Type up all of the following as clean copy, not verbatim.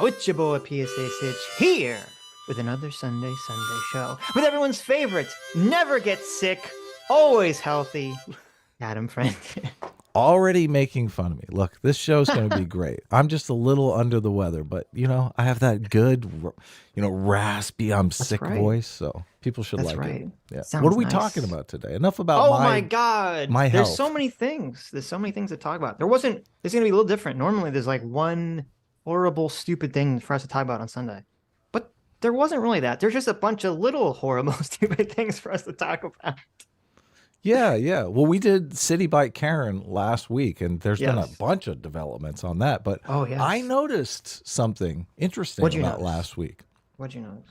now, it's your boy PSA Sitch here with another Sunday show with everyone's favorite, never gets sick, always healthy, Adam Friend. Already making fun of me. Look, this show's going to be great. I'm just a little under the weather, but you know, I have that good, raspy, I'm sick voice, so people should like it. Yeah. Sounds what are we nice. talking about today? Enough about my God. my There's health. so many things. There's so many things to talk about. This is going to be a little different. Normally there's like one horrible, stupid thing for us to talk about on Sunday. But there wasn't really that. There's just a bunch of little horrible, stupid things for us to talk about. Yeah, yeah. Well, we did CitiBike Karen last week, and there's been a bunch of developments on that. But I noticed something interesting about last week. What'd you notice?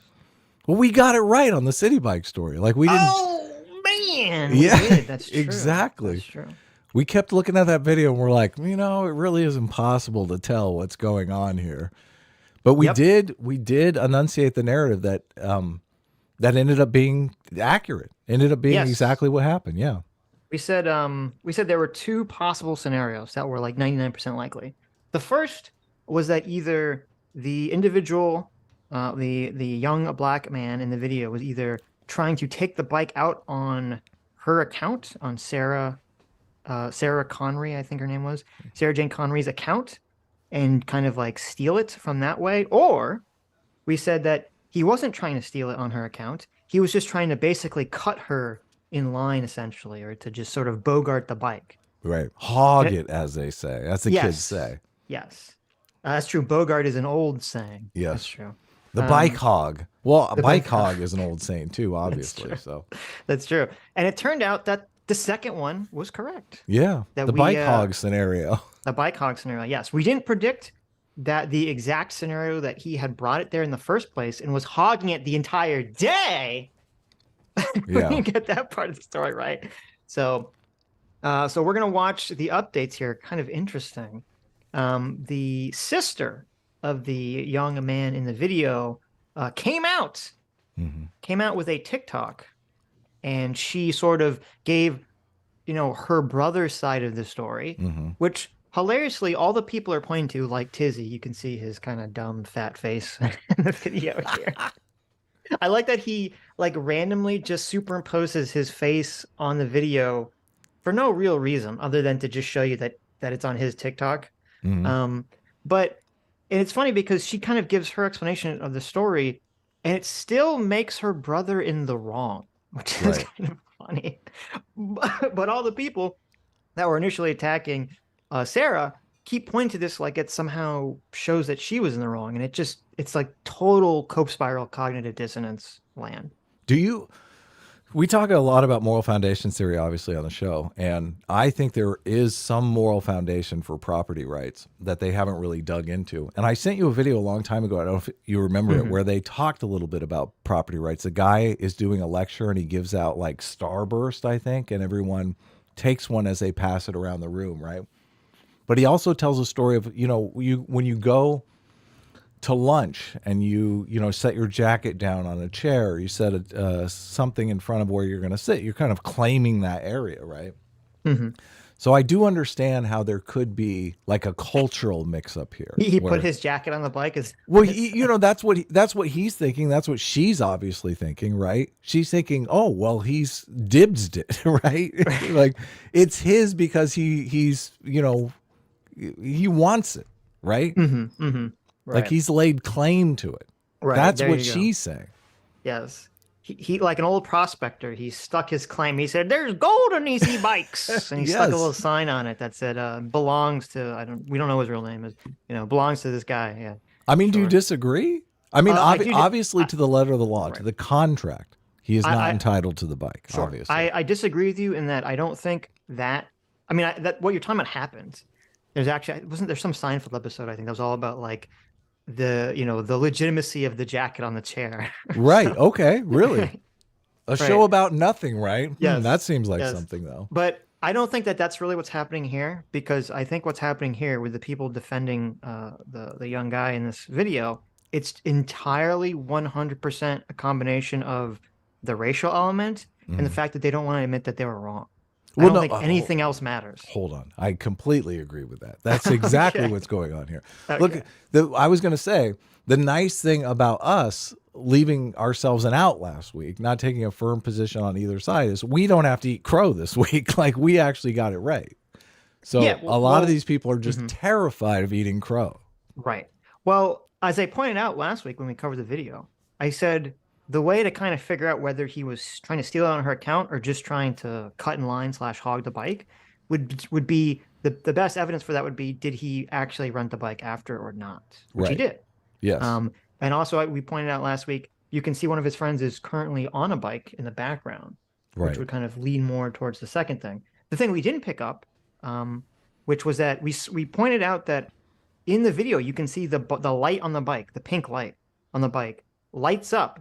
Well, we got it right on the CitiBike story. Like we didn't. Oh man! Yeah, we did. That's true. Exactly. That's true. We kept looking at that video, and we're like, it really is impossible to tell what's going on here. But we did enunciate the narrative that that ended up being accurate. Ended up being exactly what happened. Yeah. We said there were two possible scenarios that were like 99% likely. The first was that either the individual, the young black man in the video was either trying to take the bike out on her account, on Sarah Connery, I think her name was, Sarah Jane Connery's account, and kind of like steal it from that way. Or we said that he wasn't trying to steal it on her account. He was just trying to basically cut her in line, essentially, or to just sort of bogart the bike. Right. Hog it, as they say. That's the kids say. Yes. That's true. Bogart is an old saying. Yes. That's true. The bike hog. Well, a bike hog is an old saying too, obviously. That's true. And it turned out that the second one was correct. Yeah. The bike hog scenario. The bike hog scenario, yes. We didn't predict that the exact scenario that he had brought it there in the first place and was hogging it the entire day. We didn't get that part of the story right. So we're gonna watch the updates here. Kind of interesting. The sister of the young man in the video came out with a TikTok, and she sort of gave her brother's side of the story, which hilariously, all the people are pointing to, like Tizzy. You can see his kind of dumb, fat face in the video here. I like that he like randomly just superimposes his face on the video for no real reason other than to just show you that it's on his TikTok. But it's funny because she kind of gives her explanation of the story, and it still makes her brother in the wrong, which is kind of funny. But all the people that were initially attacking Sarah keep pointing to this like it somehow shows that she was in the wrong, and it's like total cope spiral cognitive dissonance land. We talk a lot about moral foundation theory obviously on the show, and I think there is some moral foundation for property rights that they haven't really dug into. And I sent you a video a long time ago, I don't know if you remember it, where they talked a little bit about property rights. The guy is doing a lecture and he gives out like Starburst, I think, and everyone takes one as they pass it around the room, right? But he also tells a story of, when you go to lunch and you set your jacket down on a chair, you set something in front of where you're going to sit, you're kind of claiming that area, right? So I do understand how there could be like a cultural mix up here. He put his jacket on the bike. That's what he's thinking. That's what she's obviously thinking, right? She's thinking, oh, well, he's DIBS'd it, right? Like it's his because he's, he wants it, right? Right. Like he's laid claim to it. Right. That's what she's saying. Yes. He like an old prospector, he stuck his claim. He said, "There's gold in these e-bikes," and he stuck a little sign on it that said, "Belongs to." We don't know what his real name is. Belongs to this guy. Yeah. I mean, do you disagree? I mean, obviously, to the letter of the law, to the contract, he is not entitled to the bike. Sure. Obviously, I disagree with you in that I don't think that. I mean, that what you're talking about happened. There's actually there's some Seinfeld episode I think that was all about like the legitimacy of the jacket on the chair. Right. Okay. Really. A show about nothing, right? Yes. That seems like something though. But I don't think that that's really what's happening here, because I think what's happening here with the people defending the young guy in this video, it's entirely 100% a combination of the racial element and the fact that they don't want to admit that they were wrong. I don't think anything else matters. Hold on. I completely agree with that. That's exactly what's going on here. Okay. Look, I was going to say, the nice thing about us leaving ourselves an out last week, not taking a firm position on either side, is we don't have to eat crow this week. Like, we actually got it right. So a lot of these people are just terrified of eating crow. Right. Well, as I pointed out last week when we covered the video, I said the way to kind of figure out whether he was trying to steal it on her account or just trying to cut in line / hog the bike would be the best evidence for that would be, did he actually rent the bike after or not? Which he did. Yes. And also we pointed out last week, you can see one of his friends is currently on a bike in the background, which would kind of lean more towards the second thing. The thing we didn't pick up, which was that we pointed out that in the video, you can see the light on the bike, the pink light on the bike, lights up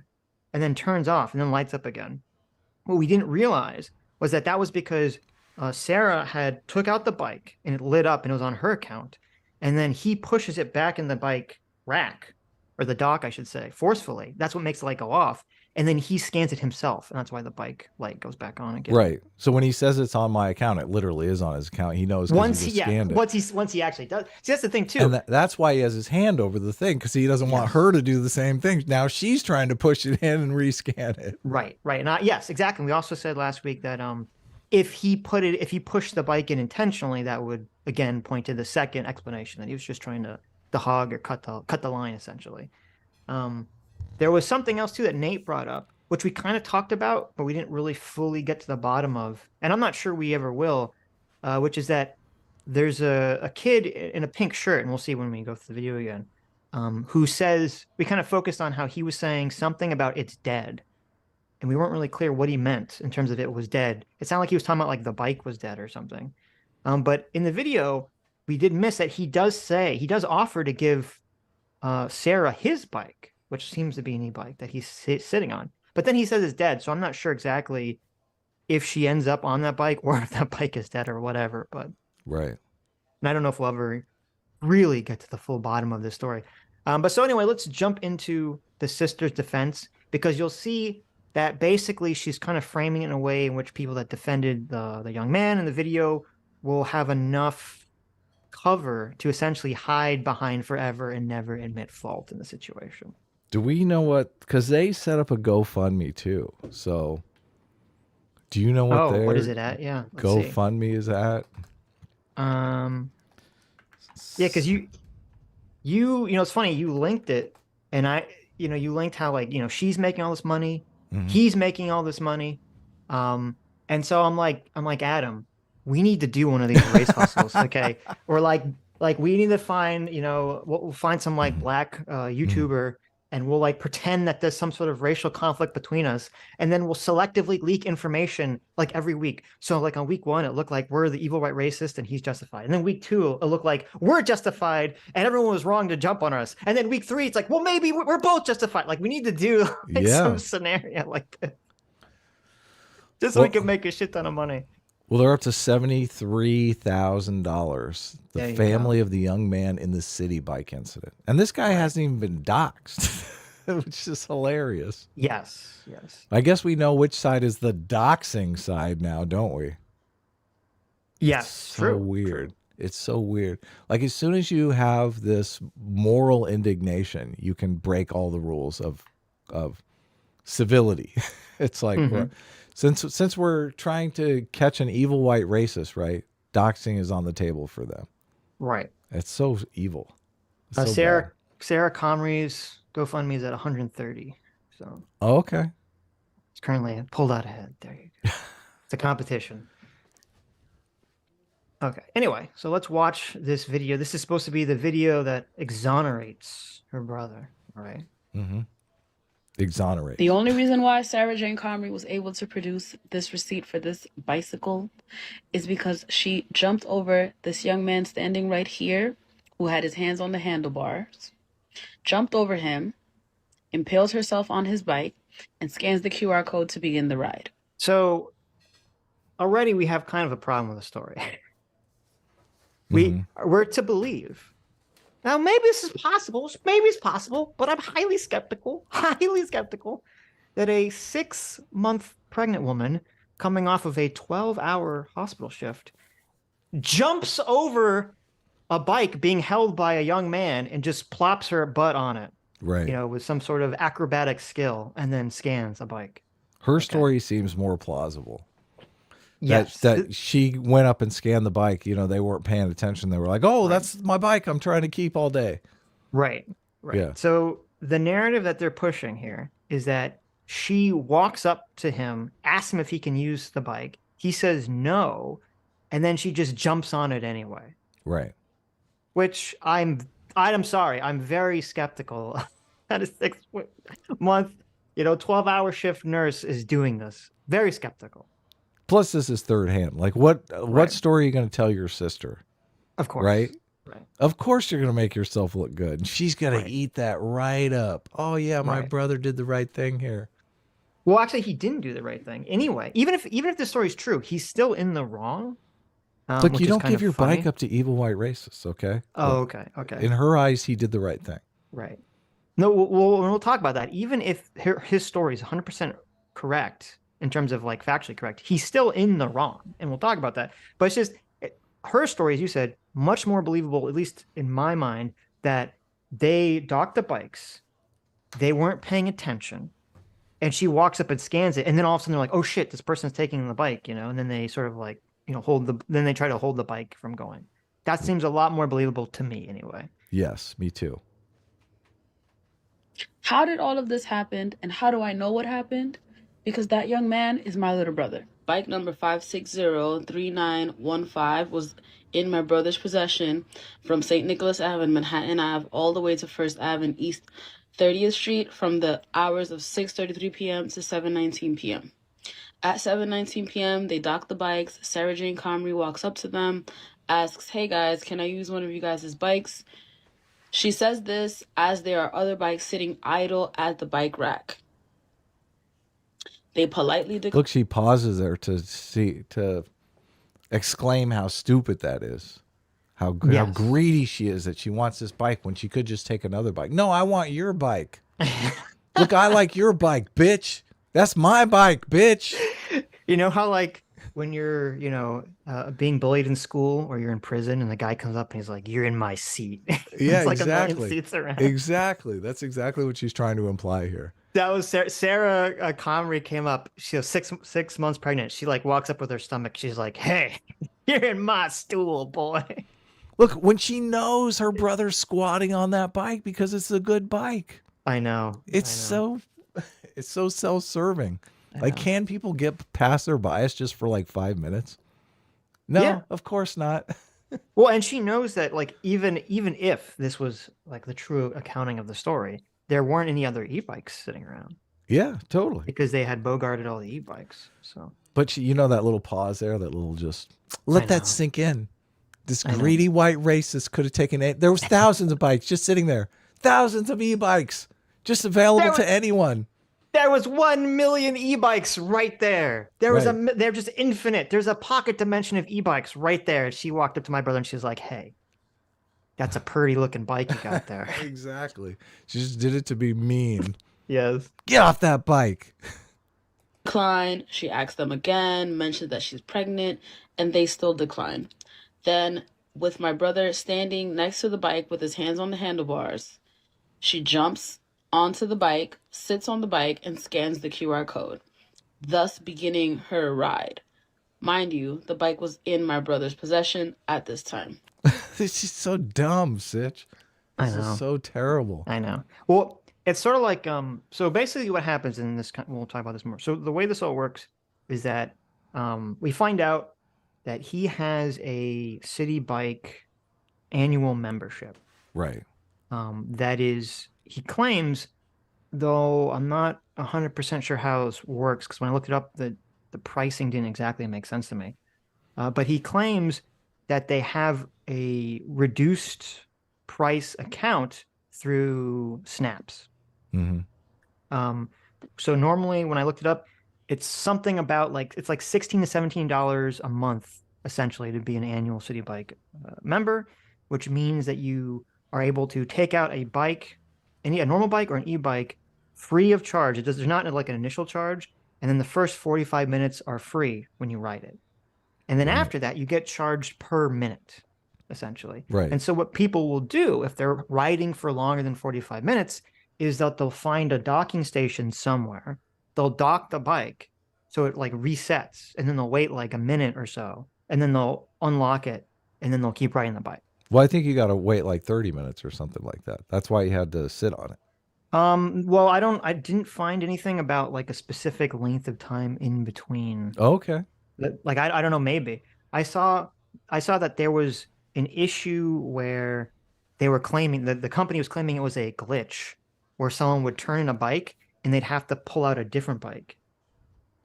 and then turns off and then lights up again. What we didn't realize was that was because Sarah had took out the bike and it lit up and it was on her account. And then he pushes it back in the bike rack, or the dock, I should say, forcefully. That's what makes the light go off. And then he scans it himself. And that's why the bike light goes back on again. Right. So when he says it's on my account, it literally is on his account. He knows once he scanned it. Once he actually does. See, that's the thing, too. And that's why he has his hand over the thing, because he doesn't want her to do the same thing. Now she's trying to push it in and rescan it. Right. And yes, exactly. We also said last week that if he pushed the bike in intentionally, that would, again, point to the second explanation, that he was just trying to hog or cut the line, essentially. There was something else, too, that Nate brought up, which we kind of talked about, but we didn't really fully get to the bottom of. And I'm not sure we ever will, which is that there's a kid in a pink shirt, and we'll see when we go through the video again, who says, we kind of focused on how he was saying something about it's dead. And we weren't really clear what he meant in terms of it was dead. It sounded like he was talking about like the bike was dead or something. But in the video, we did miss that he does offer to give Sarah his bike, which seems to be an e-bike that he's sitting on. But then he says it's dead, so I'm not sure exactly if she ends up on that bike or if that bike is dead or whatever. But right. And I don't know if we'll ever really get to the full bottom of this story. But so anyway, let's jump into the sister's defense, because you'll see that basically she's kind of framing it in a way in which people that defended the young man in the video will have enough cover to essentially hide behind forever and never admit fault in the situation. Do we know what? Because they set up a GoFundMe too. So, do you know what? What is it at? Yeah, GoFundMe is at. Yeah, because you know, it's funny. You linked it, and you linked how she's making all this money, he's making all this money, and so I'm like Adam, we need to do one of these race hustles, okay? Or like we need to find we'll find some black YouTuber. And we'll pretend that there's some sort of racial conflict between us. And then we'll selectively leak information every week. So on week 1, it looked like we're the evil white racist and he's justified. And then week 2, it looked like we're justified and everyone was wrong to jump on us. And then week 3, it's well, maybe we're both justified. We need to do some scenario like this. Just so we can make a shit ton of money. Well, they're up to $73,000. The family of the young man in the CitiBike incident. And this guy hasn't even been doxxed, which is hilarious. Yes. I guess we know which side is the doxing side now, don't we? Yes, so weird. It's so weird. As soon as you have this moral indignation, you can break all the rules of civility. It's since we're trying to catch an evil white racist, right? Doxing is on the table for them. Right. It's so evil. It's Sarah Comrie's GoFundMe is at 130. So. Oh, okay. It's currently pulled out ahead. There you go. It's a competition. Okay. Anyway, so let's watch this video. This is supposed to be the video that exonerates her brother, right? Mm-hmm. Exonerate. The only reason why Sarah Jane Comrie was able to produce this receipt for this bicycle is because she jumped over this young man standing right here who had his hands on the handlebars, jumped over him, impales herself on his bike, and scans the QR code to begin the ride. So already we have kind of a problem with the story. We're to believe. Now, maybe this is possible. Maybe it's possible, but I'm highly skeptical that a 6-month pregnant woman coming off of a 12-hour hospital shift, jumps over a bike being held by a young man and just plops her butt on it. Right. You know, with some sort of acrobatic skill, and then scans a bike. Her story seems more plausible. Yes. That she went up and scanned the bike. You know, they weren't paying attention. They were like, oh, that's my bike I'm trying to keep all day. Right. Right. Yeah. So the narrative that they're pushing here is that she walks up to him, asks him if he can use the bike. He says no, and then she just jumps on it anyway. Right. Which I'm sorry, I'm very skeptical that a 6-month, 12-hour shift nurse is doing this. Very skeptical. Plus, this is third hand. Like, what story are you going to tell your sister? Of course. Right? Right. Of course you're going to make yourself look good. And she's going to eat that right up. Oh, yeah, my brother did the right thing here. Well, actually, he didn't do the right thing. Anyway, even if this story is true, he's still in the wrong. Look, you don't give your bike up to evil white racists, okay? Oh, okay. Okay. In her eyes, he did the right thing. Right. No, we'll talk about that. Even if his story is 100% correct, in terms of like factually correct, he's still in the wrong, and we'll talk about that. But it's just her story, as you said, much more believable, at least in my mind, that they docked the bikes, they weren't paying attention, and she walks up and scans it, and then all of a sudden they're like, "Oh shit, this person's taking the bike," and then they sort of like then they try to hold the bike from going. That seems a lot more believable to me, anyway. Yes, me too. How did all of this happen, and how do I know what happened? Because that young man is my little brother. Bike number 5603915 was in my brother's possession from St. Nicholas Ave, Manhattan Ave, all the way to First Ave and East 30th Street from the hours of 6:33 p.m. to 7:19 p.m. At 7:19 p.m., they dock the bikes. Sarah Jane Comrie walks up to them, asks, "Hey guys, can I use one of you guys' bikes?" She says this as there are other bikes sitting idle at the bike rack. They politely look. She pauses there to exclaim how stupid that is, how greedy she is that she wants this bike when she could just take another bike. No, I want your bike. Look, I like your bike, bitch. That's my bike, bitch. You know how like when you're being bullied in school or you're in prison and the guy comes up and he's like, "You're in my seat." Yeah, like exactly. Seats around. Exactly. That's exactly what she's trying to imply here. That was Sarah Comrie came up. She was six months pregnant. She like walks up with her stomach. She's like, "Hey, you're in my stool, boy." Look, when she knows her brother's squatting on that bike because it's a good bike. I know. It's so self-serving. Like, can people get past their bias just for like 5 minutes? No, of course not. Well, and she knows that like even if this was like the true accounting of the story, there weren't any other e-bikes sitting around. Yeah, totally. Because they had bogarted all the e-bikes. So, but that little pause there, that little just let that sink in. This greedy white racist could have taken it. There was thousands of bikes just sitting there, thousands of e-bikes just available to anyone. There was 1 million e-bikes right there. They're just infinite. There's a pocket dimension of e-bikes right there. She walked up to my brother and she was like, "Hey, that's a pretty looking bike you got there." Exactly. She just did it to be mean. Yes. Get off that bike. Decline. She asks them again, mentioned that she's pregnant, and they still decline. Then, with my brother standing next to the bike with his hands on the handlebars, she jumps onto the bike, sits on the bike, and scans the QR code, thus beginning her ride. Mind you, the bike was in my brother's possession at this time. This is so dumb, Sitch. This is so terrible. I know. Well, it's sort of like so basically what happens in this, we'll talk about this more. So the way this all works is that we find out that he has a CitiBike annual membership. Right. That is, he claims, though I'm not 100% sure how this works, because when I looked it up, the pricing didn't exactly make sense to me. But he claims that they have a reduced price account through snaps. Mm-hmm. So normally when I looked it up, it's something about like, it's like $16 to $17 a month, essentially, to be an annual CitiBike member, which means that you are able to take out a bike, a normal bike or an e-bike, free of charge. There's not like an initial charge, And then the first 45 minutes are free when you ride it. And then after that, you get charged per minute, essentially. Right. And so what people will do if they're riding for longer than 45 minutes is that they'll find a docking station somewhere. They'll dock the bike so it like resets, and then they'll wait like a minute or so, and then they'll unlock it, and then they'll keep riding the bike. Well, I think you got to wait like 30 minutes or something like that. That's why you had to sit on it. Well, I didn't find anything about like a specific length of time in between. Okay. Like I don't know, maybe. I saw that there was an issue where they were claiming that the company was claiming it was a glitch where someone would turn in a bike and they'd have to pull out a different bike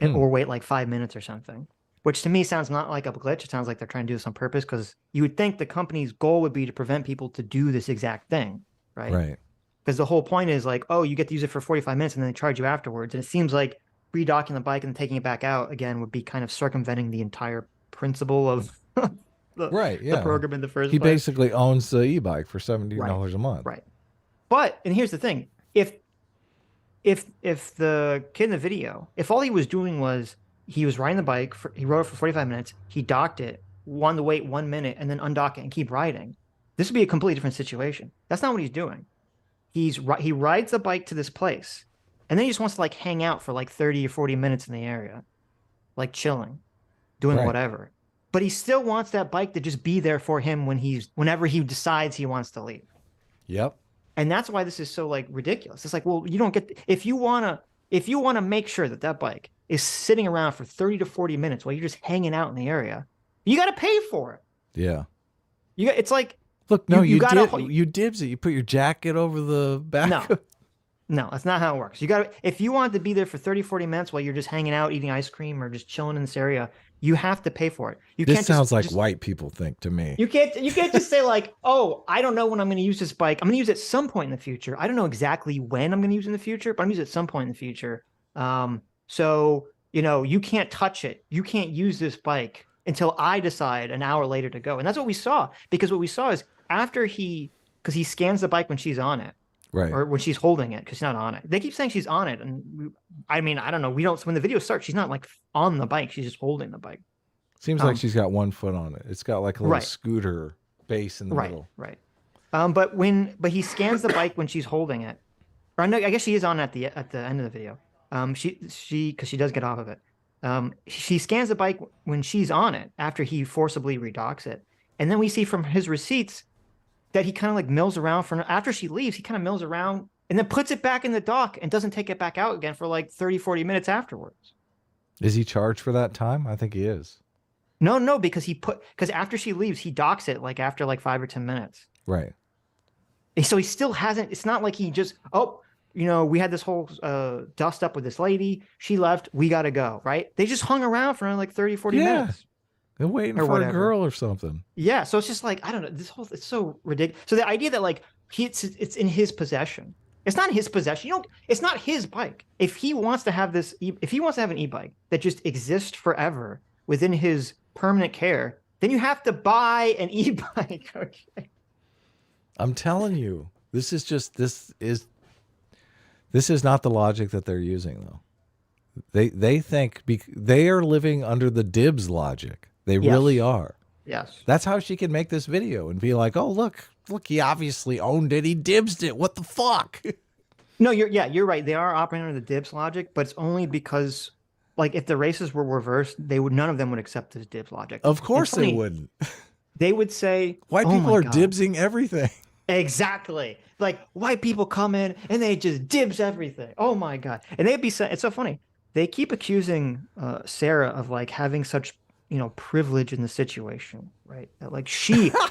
or wait like 5 minutes or something, which to me sounds not like a glitch. It sounds like they're trying to do this on purpose, because you would think the company's goal would be to prevent people to do this exact thing, right? Right. Because the whole point is like, oh, you get to use it for 45 minutes and then they charge you afterwards. And it seems like redocking the bike and taking it back out again would be kind of circumventing the entire principle of the program in the first place. He basically owns the e-bike for $70 a month. Right. But, and here's the thing, if the kid in the video, if all he was doing was he was riding the bike, he rode it for 45 minutes, he docked it, wanted to wait 1 minute and then undock it and keep riding, this would be a completely different situation. That's not what he's doing. He rides the bike to this place, and then he just wants to like hang out for like 30 or 40 minutes in the area, like chilling, doing whatever. But he still wants that bike to just be there for him whenever he decides he wants to leave. Yep. And that's why this is so like ridiculous. It's like, well, you don't get if you want to make sure that bike is sitting around for 30 to 40 minutes while you're just hanging out in the area, you got to pay for it. Yeah. It's like, look, no, you dibs it. You put your jacket over the back. No, that's not how it works. If you want to be there for 30, 40 minutes while you're just hanging out, eating ice cream or just chilling in this area, you have to pay for it. This sounds like white people think to me. You can't just say like, oh, I don't know when I'm going to use this bike. I'm going to use it some point in the future. I don't know exactly when I'm going to use it in the future, but I'm going to use it at some point in the future. So, you can't touch it. You can't use this bike until I decide an hour later to go. And that's what we saw, because what we saw is because he scans the bike when she's on it. Right. Or when she's holding it, because she's not on it. They keep saying she's on it. And I don't know. When the video starts, she's not like on the bike. She's just holding the bike. Seems like she's got one foot on it. It's got like a little scooter base in the middle. Right. But he scans the bike when she's holding it. Or no, I guess she is on at the end of the video. Because she does get off of it. She scans the bike when she's on it after he forcibly redocks it. And then we see from his receipts that he kind of like mills around after she leaves, he kind of mills around and then puts it back in the dock and doesn't take it back out again for like 30, 40 minutes afterwards. Is he charged for that time? I think he is. No, because after she leaves, he docks it like after like 5 or 10 minutes. Right. So he still hasn't, it's not like he just, we had this whole dust up with this lady. She left. We got to go. Right. They just hung around for like 30, 40 minutes. They're waiting for a girl or something. Yeah. So it's just like, I don't know. It's so ridiculous. So the idea that like it's in his possession. It's not his possession. It's not his bike. If he wants to have if he wants to have an e-bike that just exists forever within his permanent care, then you have to buy an e-bike. Okay. I'm telling you, this is not the logic that they're using though. They think they are living under the DIBS logic. They really are. Yes. That's how she can make this video and be like, oh, look, he obviously owned it. He dibsed it. What the fuck? No, you're right. They are operating under the DIBS logic, but it's only because like if the races were reversed, none of them would accept this DIBS logic. Of course they wouldn't. They would say white people are dibsing everything. Exactly. Like white people come in and they just dibs everything. Oh my God. And they'd be saying, it's so funny. They keep accusing Sarah of like having such privilege in the situation, right? Like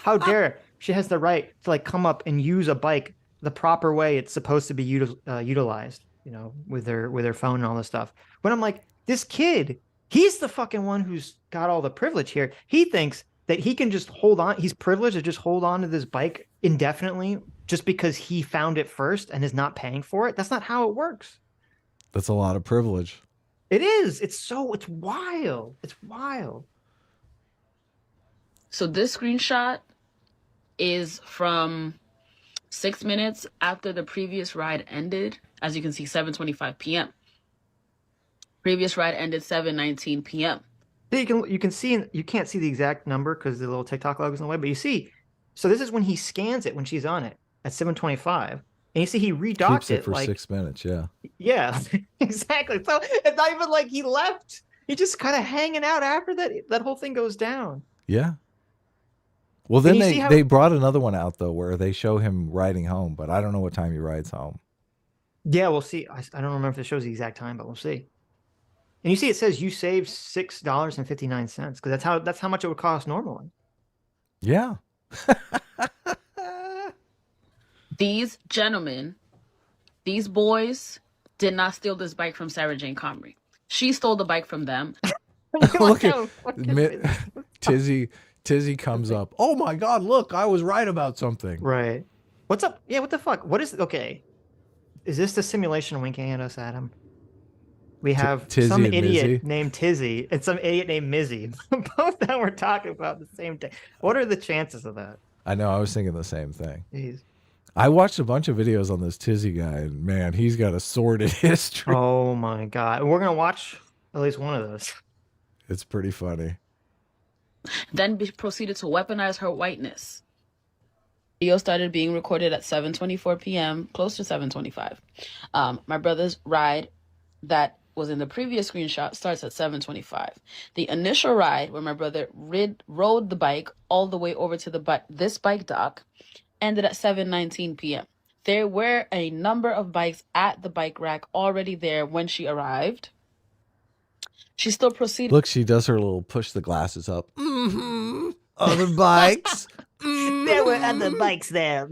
how dare she has the right to like come up and use a bike the proper way it's supposed to be utilized, with their phone and all this stuff. When I'm like, this kid, he's the fucking one who's got all the privilege here. He thinks that he can just hold on. He's privileged to just hold on to this bike indefinitely just because he found it first and is not paying for it. That's not how it works. That's a lot of privilege. It is. It's wild. It's wild. So this screenshot is from 6 minutes after the previous ride ended. As you can see, 7:25 p.m. Previous ride ended 7:19 p.m. You can't see the exact number because the little TikTok logo's in the way, but you see. So this is when he scans it when she's on it at 7:25, and you see he redocked Keeps it for like 6 minutes. Yeah. Yeah, exactly. So it's not even like he left. He just kind of hanging out after that whole thing goes down. Yeah. Well, then they brought another one out though, where they show him riding home, but I don't know what time he rides home. Yeah, we'll see. I don't remember if it shows the exact time, but we'll see. And you see, it says you saved $6.59 because that's how much it would cost normally. Yeah. These gentlemen, these boys, did not steal this bike from Sarah Jane Comrie. She stole the bike from them. Look at Tizzy comes up. Oh my God! Look, I was right about something. Right. What's up? Yeah. What the fuck? What is? Okay. Is this the simulation winking at us, Adam? We have some idiot named Tizzy and some idiot named Mizzy. Both of them were talking about the same thing. What are the chances of that? I know. I was thinking the same thing. Jeez. I watched a bunch of videos on this Tizzy guy, and man, he's got a sordid history. Oh my God. We're going to watch at least one of those. It's pretty funny. Then proceeded to weaponize her whiteness. Video started being recorded at 7:24 p.m., close to 7:25. My brother's ride that was in the previous screenshot starts at 7:25. The initial ride where my brother rode the bike all the way over to this bike dock ended at 7:19 p.m. There were a number of bikes at the bike rack already there when she arrived. She still proceeded. Look, she does her little push the glasses up. Other bikes. There were other bikes there.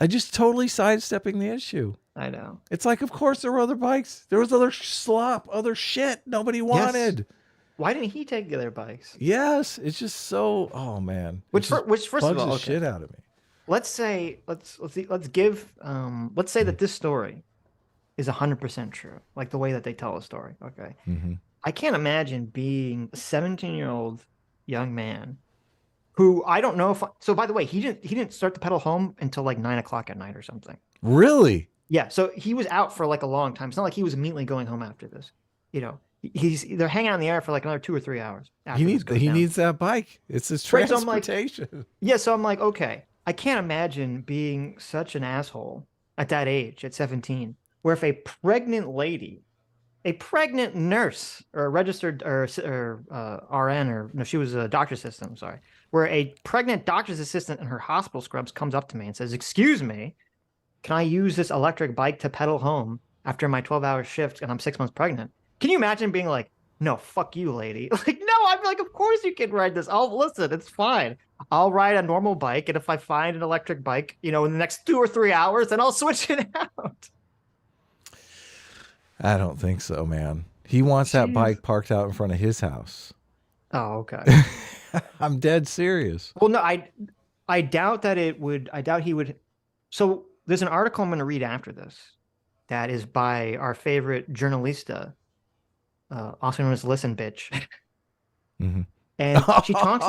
I just totally sidestepping the issue. I know. It's like, of course there were other bikes. There was other slop, other shit nobody wanted. Yes. Why didn't he take the other bikes? Yes, it's just so. Oh man. Which first of all, okay. Shit out of me. Let's say let's give let's say that this story is 100% true, like the way that they tell a story. Okay. I can't imagine being a 17-year-old young man who I don't know if. So by the way, he didn't start to pedal home until like 9 o'clock at night or something. Really? Yeah. So he was out for like a long time. It's not like he was immediately going home after this. You know, they're hanging out in the air for like another 2 or 3 hours. He needs that bike. It's his transportation. So yeah. So I'm like, okay, I can't imagine being such an asshole at that age, at 17, where if a pregnant lady, a pregnant nurse or a registered or RN or no, she was a doctor's assistant. I'm sorry, where a pregnant doctor's assistant in her hospital scrubs comes up to me and says, "Excuse me, can I use this electric bike to pedal home after my 12-hour shift and I'm 6 months pregnant?" Can you imagine being like, "No, fuck you, lady." Like, no, I'd be like, "Of course you can ride this. Listen, it's fine. I'll ride a normal bike, and if I find an electric bike, in the next 2 or 3 hours, then I'll switch it out." I don't think so, man. He wants that bike parked out in front of his house. Oh, okay. I'm dead serious. Well, no, I doubt that it would. I doubt he would. So there's an article I'm going to read after this that is by our favorite journalista, also known as Listen Bitch. And she talks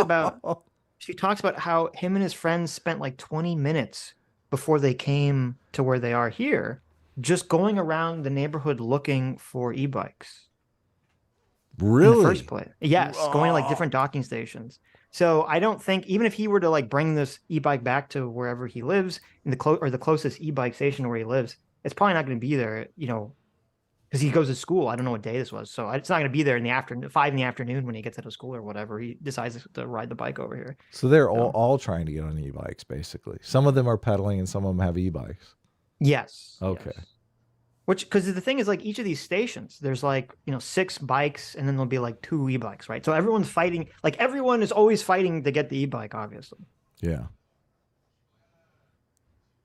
about how him and his friends spent like 20 minutes before they came to where they are here, just going around the neighborhood looking for e-bikes. Really? In the first place. Yes, going to like different docking stations. So I don't think, even if he were to like bring this e-bike back to wherever he lives, in the closest e-bike station where he lives, it's probably not going to be there, because he goes to school. I don't know what day this was, so it's not going to be there in the afternoon, 5 in the afternoon when he gets out of school or whatever. He decides to ride the bike over here. So they're all trying to get on e-bikes, basically. Some of them are pedaling, and some of them have e-bikes. Yes. Okay. Yes. Because the thing is, like, each of these stations, there's like 6 bikes, and then there'll be like 2 e-bikes, right? So everyone's fighting. Like, everyone is always fighting to get the e-bike, obviously. Yeah.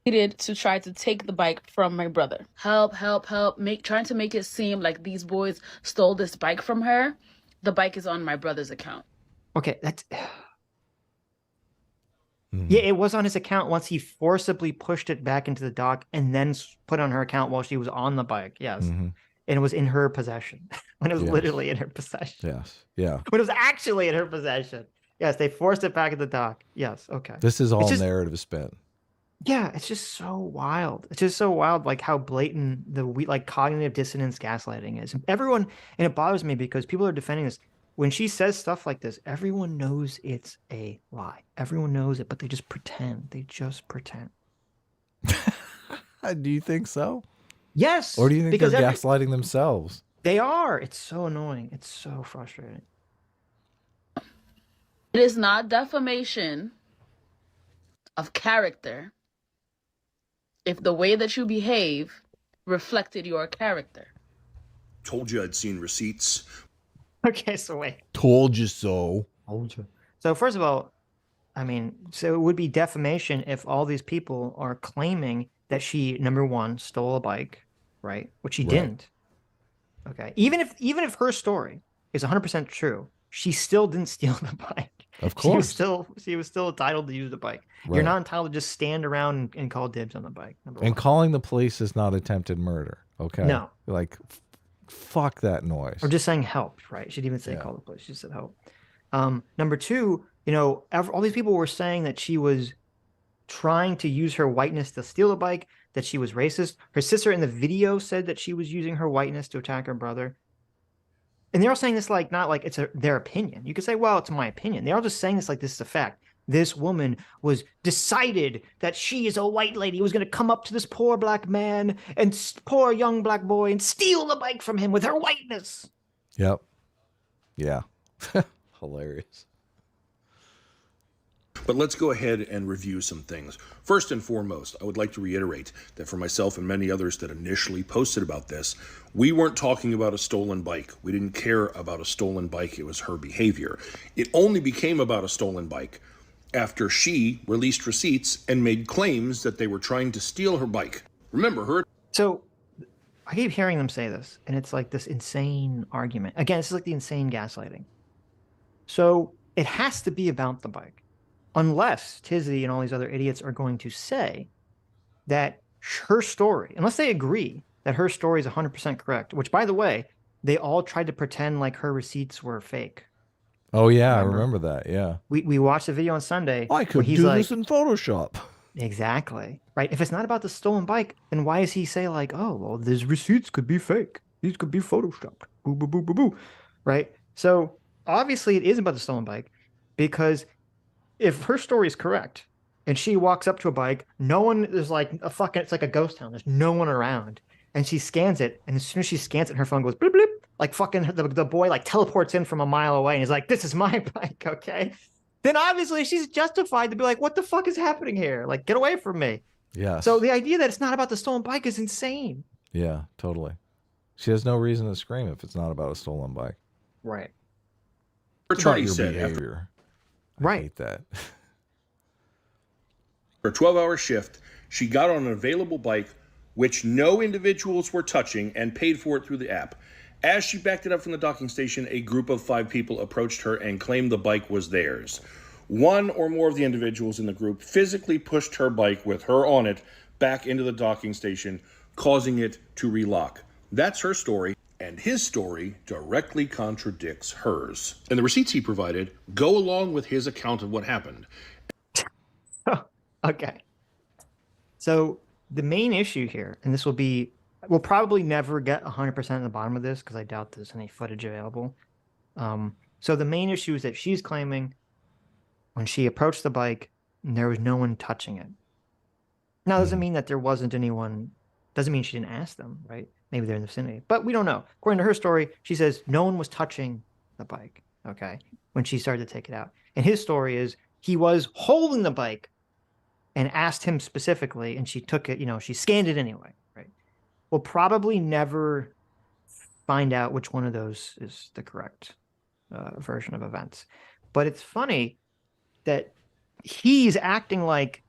To try to take the bike from my brother. Help, trying to make it seem like these boys stole this bike from her. The bike is on my brother's account. Okay, that's... Yeah, it was on his account once he forcibly pushed it back into the dock and then put on her account while she was on the bike. Yes. And it was in her possession when it was literally in her possession. Yes. Yeah. When it was actually in her possession. Yes, they forced it back at the dock. Yes. Okay. This is all narrative spin. Yeah, it's just so wild. It's just so wild, like how blatant the like cognitive dissonance gaslighting is. Everyone, and it bothers me because people are defending this. When she says stuff like this, everyone knows it's a lie. Everyone knows it, but they just pretend. They just pretend. Do you think so? Yes, Or do you think they're because gaslighting themselves? they are. It's so annoying. It's so frustrating. It is not defamation of character if the way that you behave reflected your character. Told you I'd seen receipts. Okay, so wait. Told you so. Told you. So first of all, I mean, so it would be defamation if all these people are claiming that she, number one, stole a bike, right? Which she didn't. Okay. Even if her story is 100% true, she still didn't steal the bike. Of course. She was still entitled to use the bike. Right. You're not entitled to just stand around and call dibs on the bike. And calling the police is not attempted murder. Okay. No. Like, fuck that noise. Or just saying help, right? She didn't even say call the police. She said help. Number two, you know, all these people were saying that she was trying to use her whiteness to steal the bike, that she was racist. Her sister in the video said that she was using her whiteness to attack her brother. And they're all saying this like, not like it's their opinion. You could say, well, it's my opinion. They're all just saying this like this is a fact. This woman was decided that she is a white lady who was going to come up to this poor black man and poor young black boy and steal the bike from him with her whiteness. Yep. Yeah. Hilarious. But let's go ahead and review some things. First and foremost, I would like to reiterate that for myself and many others that initially posted about this, we weren't talking about a stolen bike. We didn't care about a stolen bike. It was her behavior. It only became about a stolen bike after she released receipts and made claims that they were trying to steal her bike. Remember her? So I keep hearing them say this, and it's like this insane argument. Again, this is like the insane gaslighting. So it has to be about the bike. Unless Tizzy and all these other idiots are going to say that her story, unless they agree that her story is 100% correct, which, by the way, they all tried to pretend like her receipts were fake. Oh, yeah, I remember that, yeah. We watched a video on Sunday. I could do this in Photoshop. Exactly. Right? If it's not about the stolen bike, then why does he say like, oh, well, these receipts could be fake. These could be Photoshopped. Boo, boo, boo, boo, boo. Right? So obviously it is about the stolen bike because if her story is correct and she walks up to a bike, no one is like it's like a ghost town. There's no one around. And she scans it. And as soon as she scans it, her phone goes blip, blip. Like fucking the boy like teleports in from a mile away and he's like, this is my bike. Okay. Then obviously she's justified to be like, what the fuck is happening here? Like, get away from me. Yeah. So the idea that it's not about the stolen bike is insane. Yeah, totally. She has no reason to scream if it's not about a stolen bike. Right. Her attorney said behavior. Right. I hate that. For a 12-hour shift, she got on an available bike, which no individuals were touching, and paid for it through the app. As she backed it up from the docking station, a group of 5 people approached her and claimed the bike was theirs. One or more of the individuals in the group physically pushed her bike with her on it back into the docking station, causing it to relock. That's her story, and his story directly contradicts hers. And the receipts he provided go along with his account of what happened. Okay. So the main issue here, and this will be, we'll probably never get 100% at the bottom of this because I doubt there's any footage available. So the main issue is that she's claiming when she approached the bike, there was no one touching it. Now, doesn't mean that there wasn't anyone, doesn't mean she didn't ask them, right? Maybe they're in the vicinity, but we don't know. According to her story, she says no one was touching the bike, okay, when she started to take it out. And his story is he was holding the bike and asked him specifically, and she took it, you know, she scanned it anyway, right? We'll probably never find out which one of those is the correct version of events. But it's funny that he's acting like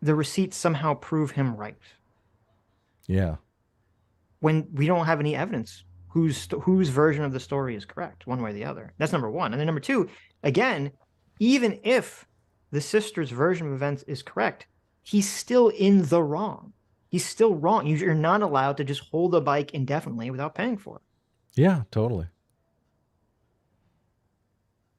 the receipts somehow prove him right. Yeah. When we don't have any evidence whose version of the story is correct, one way or the other. That's number one. And then number two, again, even if the sister's version of events is correct, he's still in the wrong. He's still wrong. You're not allowed to just hold a bike indefinitely without paying for it. Yeah, totally.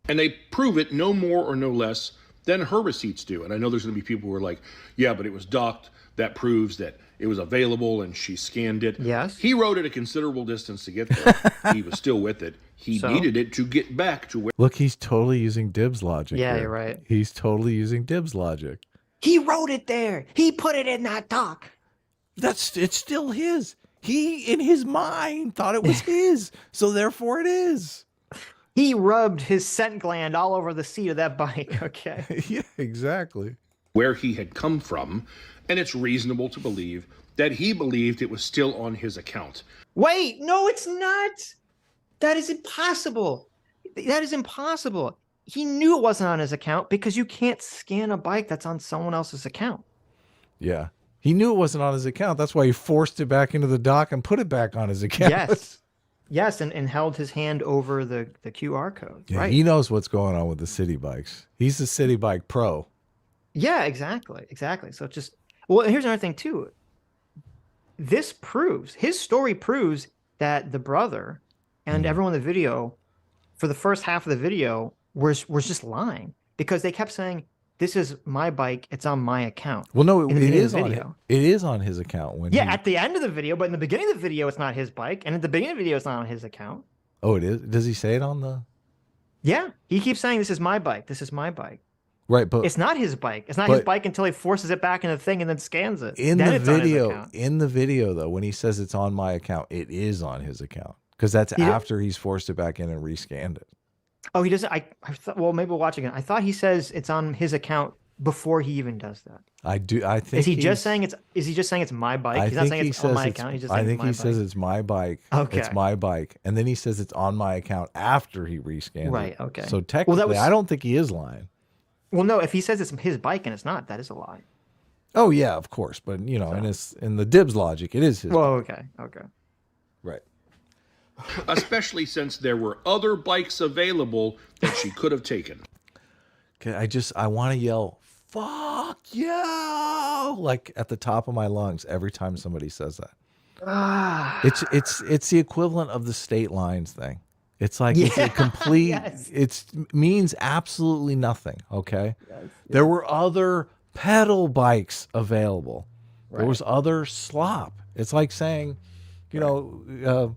And they prove it no more or no less than her receipts do. And I know there's going to be people who are like, yeah, but it was docked. That proves that it was available and she scanned it. Yes. He rode it a considerable distance to get there. He was still with it. He needed it to get back to where. Look, he's totally using DIBS logic. Yeah, here. you're right. He's totally using DIBS logic. He wrote it there. He put it in that dock. It's still his. He, in his mind, thought it was his. So therefore it is. He rubbed his scent gland all over the seat of that bike. Okay. Yeah, exactly. Where he had come from, and it's reasonable to believe that he believed it was still on his account. Wait, no, it's not. That is impossible. That is impossible. He knew it wasn't on his account because you can't scan a bike that's on someone else's account. Yeah. He knew it wasn't on his account. That's why he forced it back into the dock and put it back on his account. Yes. Yes, and held his hand over the QR code. Yeah, right. he knows what's going on with the CitiBikes. He's the CitiBike pro. Yeah, exactly. Exactly. So just, well, here's another thing too. This proves, his story proves that the brother and everyone in the video, for the first half of the video, was just lying because they kept saying, this is my bike. It's on my account. Well, no, it is on it is on his account. When at the end of the video, but in the beginning of the video, it's not his bike. And at the beginning of the video, it's not on his account. Oh, it is? Does he say it on the... Yeah. He keeps saying, this is my bike. This is my bike. Right, but... It's not his bike. It's not his bike until he forces it back in the thing and then scans it. In the video, though, when he says it's on my account, it is on his account. Because that's after he's forced it back in and rescanned it. Oh, he doesn't. I thought, well, maybe we'll watch again. I thought he says it's on his account before he even does that. I think is he just saying it's my bike? He's not saying it's on my account. He's just saying I think he says it's my bike. Okay. It's my bike. And then he says it's on my account after he rescanned it. Right, okay. So technically, I don't think he is lying. Well, no, if he says it's his bike and it's not, that is a lie. Oh, yeah, of course. But, you know, in the DIBS logic, it is his bike. Okay. Right. Especially since there were other bikes available that she could have taken. Okay, I want to yell, fuck you, like at the top of my lungs every time somebody says that. It's the equivalent of the state lines thing. It's like it's a complete it means absolutely nothing, okay? There were other pedal bikes available. Right. There was other slop. It's like saying, you know,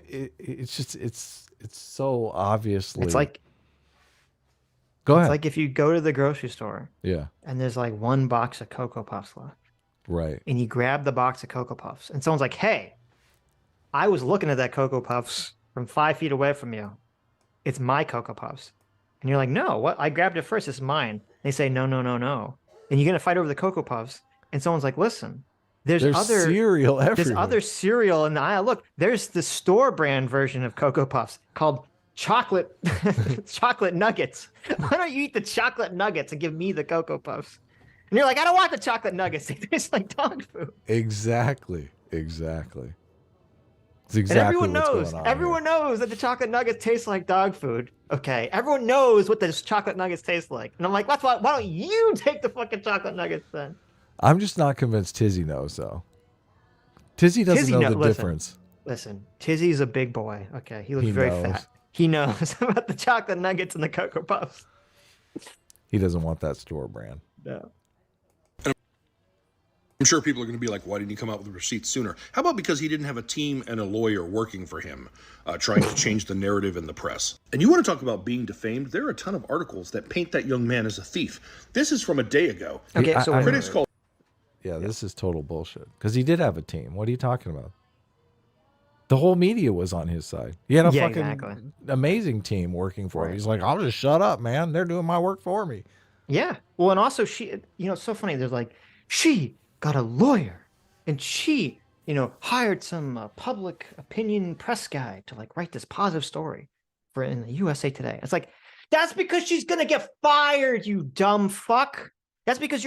it's so obviously. It's like. Go ahead. It's like if you go to the grocery store. Yeah. And there's like one box of Cocoa Puffs left. Right. And you grab the box of Cocoa Puffs, and someone's like, "Hey, I was looking at that Cocoa Puffs from 5 feet away from you. It's my Cocoa Puffs." And you're like, "No, what? I grabbed it first. It's mine." They say, "No, no, no, no." And you're gonna fight over the Cocoa Puffs, and someone's like, "Listen, there's other cereal everywhere. There's other cereal in the aisle. Look, there's the store brand version of Cocoa Puffs called chocolate nuggets. Why don't you eat the chocolate nuggets and give me the Cocoa Puffs?" And you're like, "I don't want the chocolate nuggets. They taste like dog food." Exactly. It's exactly and everyone what's knows. Going on everyone here. knows that the chocolate nuggets taste like dog food. Okay, everyone knows what those chocolate nuggets taste like. And I'm like, why don't you take the fucking chocolate nuggets then? I'm just not convinced Tizzy knows though. Tizzy doesn't know the difference. Listen, Tizzy's a big boy. Okay, he looks very fat. He knows about the chocolate nuggets and the Cocoa Puffs. He doesn't want that store brand. No. I'm sure people are going to be like, why didn't he come out with the receipts sooner? How about because he didn't have a team and a lawyer working for him, trying to change the narrative in the press? And you want to talk about being defamed? There are a ton of articles that paint that young man as a thief. This is from a day ago. Okay, so critics call. Yeah, this is total bullshit. Because he did have a team. What are you talking about? The whole media was on his side. He had a fucking amazing team working for him. He's like, I'll just shut up, man. They're doing my work for me. Yeah. Well, and also she, you know, it's so funny. There's like, she got a lawyer and she, you know, hired some public opinion press guy to like write this positive story for in the USA Today. It's like, that's because she's going to get fired, you dumb fuck. That's because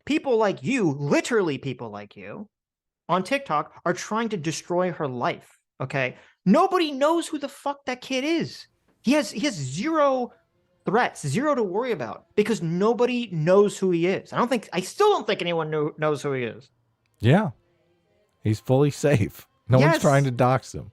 people like you, literally people like you on TikTok are trying to destroy her life. Okay. Nobody knows who the fuck that kid is. He has zero threats, zero to worry about because nobody knows who he is. I still don't think anyone knows who he is. Yeah. He's fully safe. No one's trying to dox him.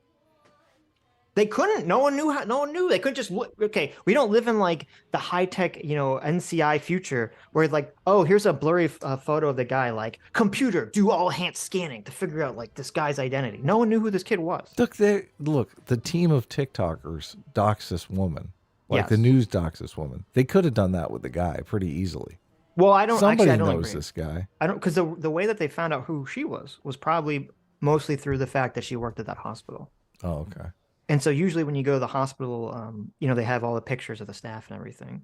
They couldn't. No one knew how. No one knew. They couldn't just look. Okay, we don't live in like the high tech, NCI future where like, oh, here's a blurry photo of the guy. Like, computer, do all hand scanning to figure out like this guy's identity. No one knew who this kid was. Look, the team of TikTokers dox this woman, like the Yes. news dox this woman. They could have done that with the guy pretty easily. Well, I don't. Somebody Actually, I don't knows agree. this guy. I don't, because the way that they found out who she was probably mostly through the fact that she worked at that hospital. Oh, okay. And so usually when you go to the hospital, they have all the pictures of the staff and everything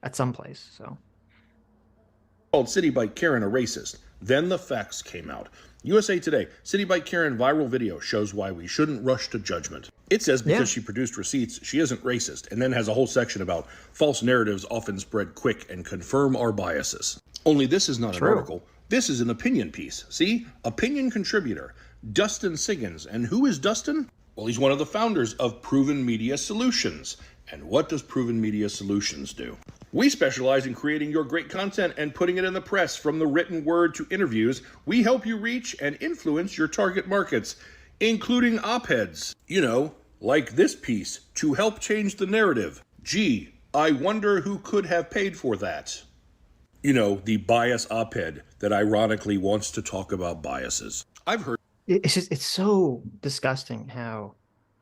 at some place. So Called CitiBike Karen a racist. Then the facts came out. USA Today, CitiBike Karen viral video shows why we shouldn't rush to judgment. It says because she produced receipts, she isn't racist, and then has a whole section about false narratives often spread quick and confirm our biases. Only this is not an article. This is an opinion piece. See? Opinion contributor, Dustin Siggins. And who is Dustin? Well, he's one of the founders of Proven Media Solutions. And what does Proven Media Solutions do? We specialize in creating your great content and putting it in the press. From the written word to interviews, we help you reach and influence your target markets, including op-eds. Like this piece, to help change the narrative. Gee, I wonder who could have paid for that. The bias op-ed that ironically wants to talk about biases. I've heard. it's so disgusting how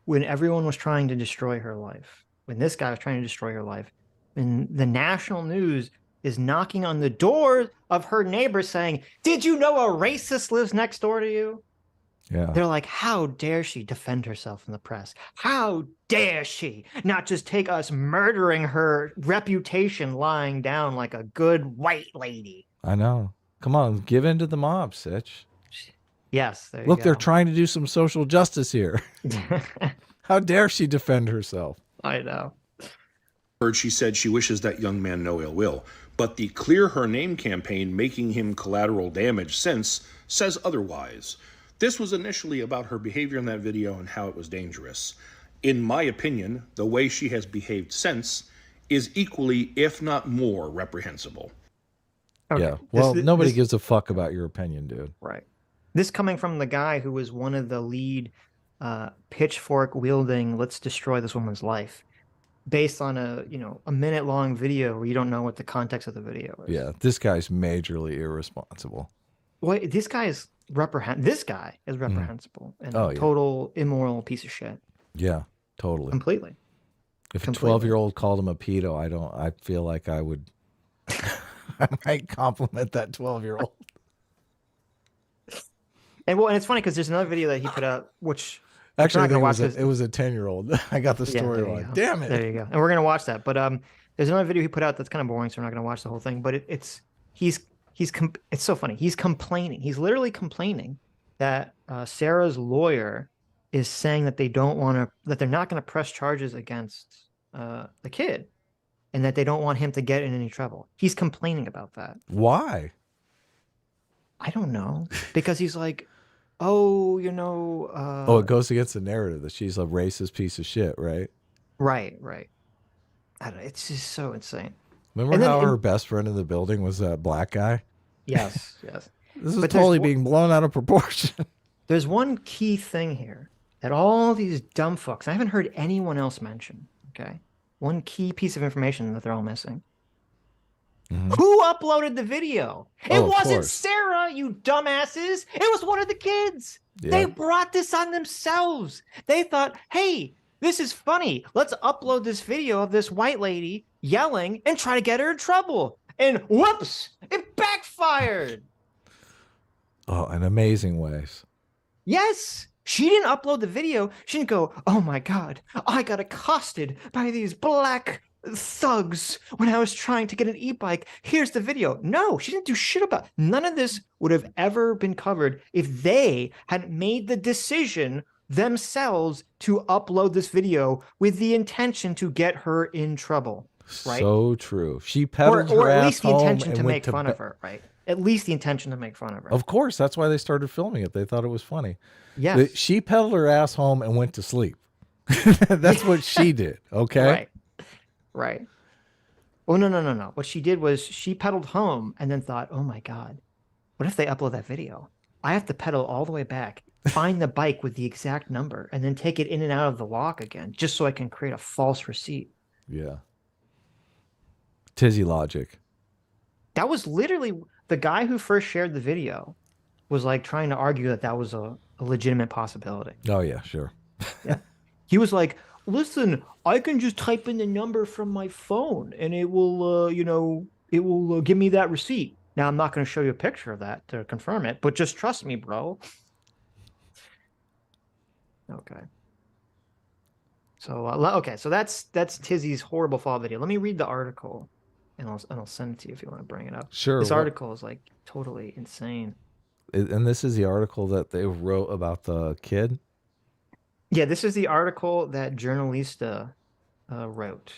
when everyone was trying to destroy her life, when this guy was trying to destroy her life, and the national news is knocking on the door of her neighbors saying, did you know a racist lives next door to you? Yeah. They're like, how dare she defend herself in the press? How dare she not just take us murdering her reputation lying down like a good white lady? I know. Come on, give in to the mob, Sitch. Yes. There you Look, go. they're trying to do some social justice here. How dare she defend herself? I know. Heard she said she wishes that young man no ill will, but the Clear Her Name campaign making him collateral damage since says otherwise. This was initially about her behavior in that video and how it was dangerous. In my opinion, the way she has behaved since is equally, if not more, reprehensible. Okay. Yeah. Well, nobody gives a fuck about your opinion, dude. Right. This coming from the guy who was one of the lead pitchfork wielding, let's destroy this woman's life, based on a minute long video where you don't know what the context of the video is. Yeah. This guy's majorly irresponsible. Well, this guy is reprehensible and Oh, a yeah. total immoral piece of shit. Yeah, totally. Completely. If a 12-year-old called him a pedo, I feel like I would, I might compliment that 12-year-old. And it's funny because there's another video that he put out, which Actually, we're not I gonna think watch it was a 10-year-old. I got the story there you wrong. go. Damn it. There you go. And we're gonna watch that. But there's another video he put out that's kind of boring, so we're not gonna watch the whole thing. But it's so funny. He's complaining. He's literally complaining that Sarah's lawyer is saying that that they're not going to press charges against the kid, and that they don't want him to get in any trouble. He's complaining about that. Why? I don't know, because he's like, oh, it goes against the narrative that she's a racist piece of shit, right? Right. I don't know. It's just so insane. Remember how her best friend in the building was that black guy? Yes. This is totally being blown out of proportion. There's one key thing here that all these dumb fucks, I haven't heard anyone else mention, okay? One key piece of information that they're all missing. Mm-hmm. Who uploaded the video? It wasn't Sarah, you dumbasses. It was one of the kids. Yeah. They brought this on themselves. They thought, hey, this is funny. Let's upload this video of this white lady yelling and try to get her in trouble. And whoops, it backfired. Oh, in amazing ways. Yes. She didn't upload the video. She didn't go, oh my God, I got accosted by these black thugs when I was trying to get an e-bike. Here's the video. No, she didn't do shit about it. None of this would have ever been covered if they had made the decision themselves to upload this video with the intention to get her in trouble. Right? So true. She pedaled or her at ass least the home intention and to went make fun of her, right? At least the intention to make fun of her. Of course, that's why they started filming it. They thought it was funny. Yes. She pedaled her ass home and went to sleep. That's what she did. Okay. Right. Oh, no. What she did was she pedaled home and then thought, oh my God, what if they upload that video? I have to pedal all the way back find the bike with the exact number and then take it in and out of the lock again, just so I can create a false receipt. Yeah. Tizzy logic. That was literally the guy who first shared the video was like trying to argue that that was a legitimate possibility. Oh, yeah, sure. Yeah. He was like, listen, I can just type in the number from my phone and it will, it will give me that receipt. Now, I'm not going to show you a picture of that to confirm it, but just trust me, bro. Okay. So, so that's Tizzy's horrible fall video. Let me read the article and I'll send it to you if you want to bring it up. Sure. This article is like totally insane. And this is the article that they wrote about the kid? Yeah, this is the article that Journalista wrote.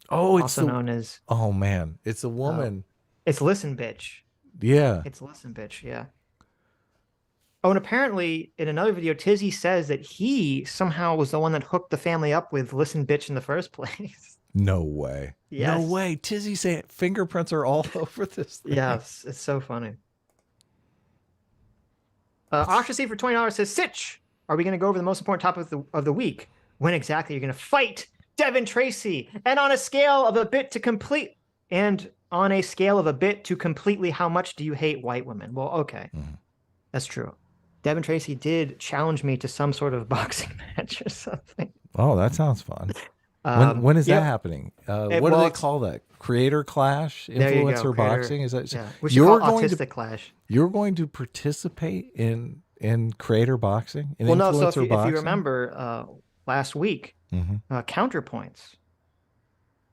Oh, it's also known as. Oh man, it's a woman. It's Listen Bitch. Yeah. It's Listen Bitch. Yeah. Oh, and apparently in another video, Tizzy says that he somehow was the one that hooked the family up with Listen Bitch in the first place. No way. Yes. No way. Tizzy saying fingerprints are all over this thing. Yes, it's so funny. Ostracy for $20 says, Sitch, are we going to go over the most important topic of the week? When exactly you're going to fight Devin Tracy? And on a scale of a bit to completely, how much do you hate white women? Well, okay. That's true. Devin Tracy did challenge me to some sort of boxing match or something. Oh, that sounds fun. When is that happening? What do they call that? Creator clash? Influencer boxing? Is that? Yeah. We should call autistic clash. You're going to participate in creator boxing? Well, no. So if you remember, last week, Counterpoints,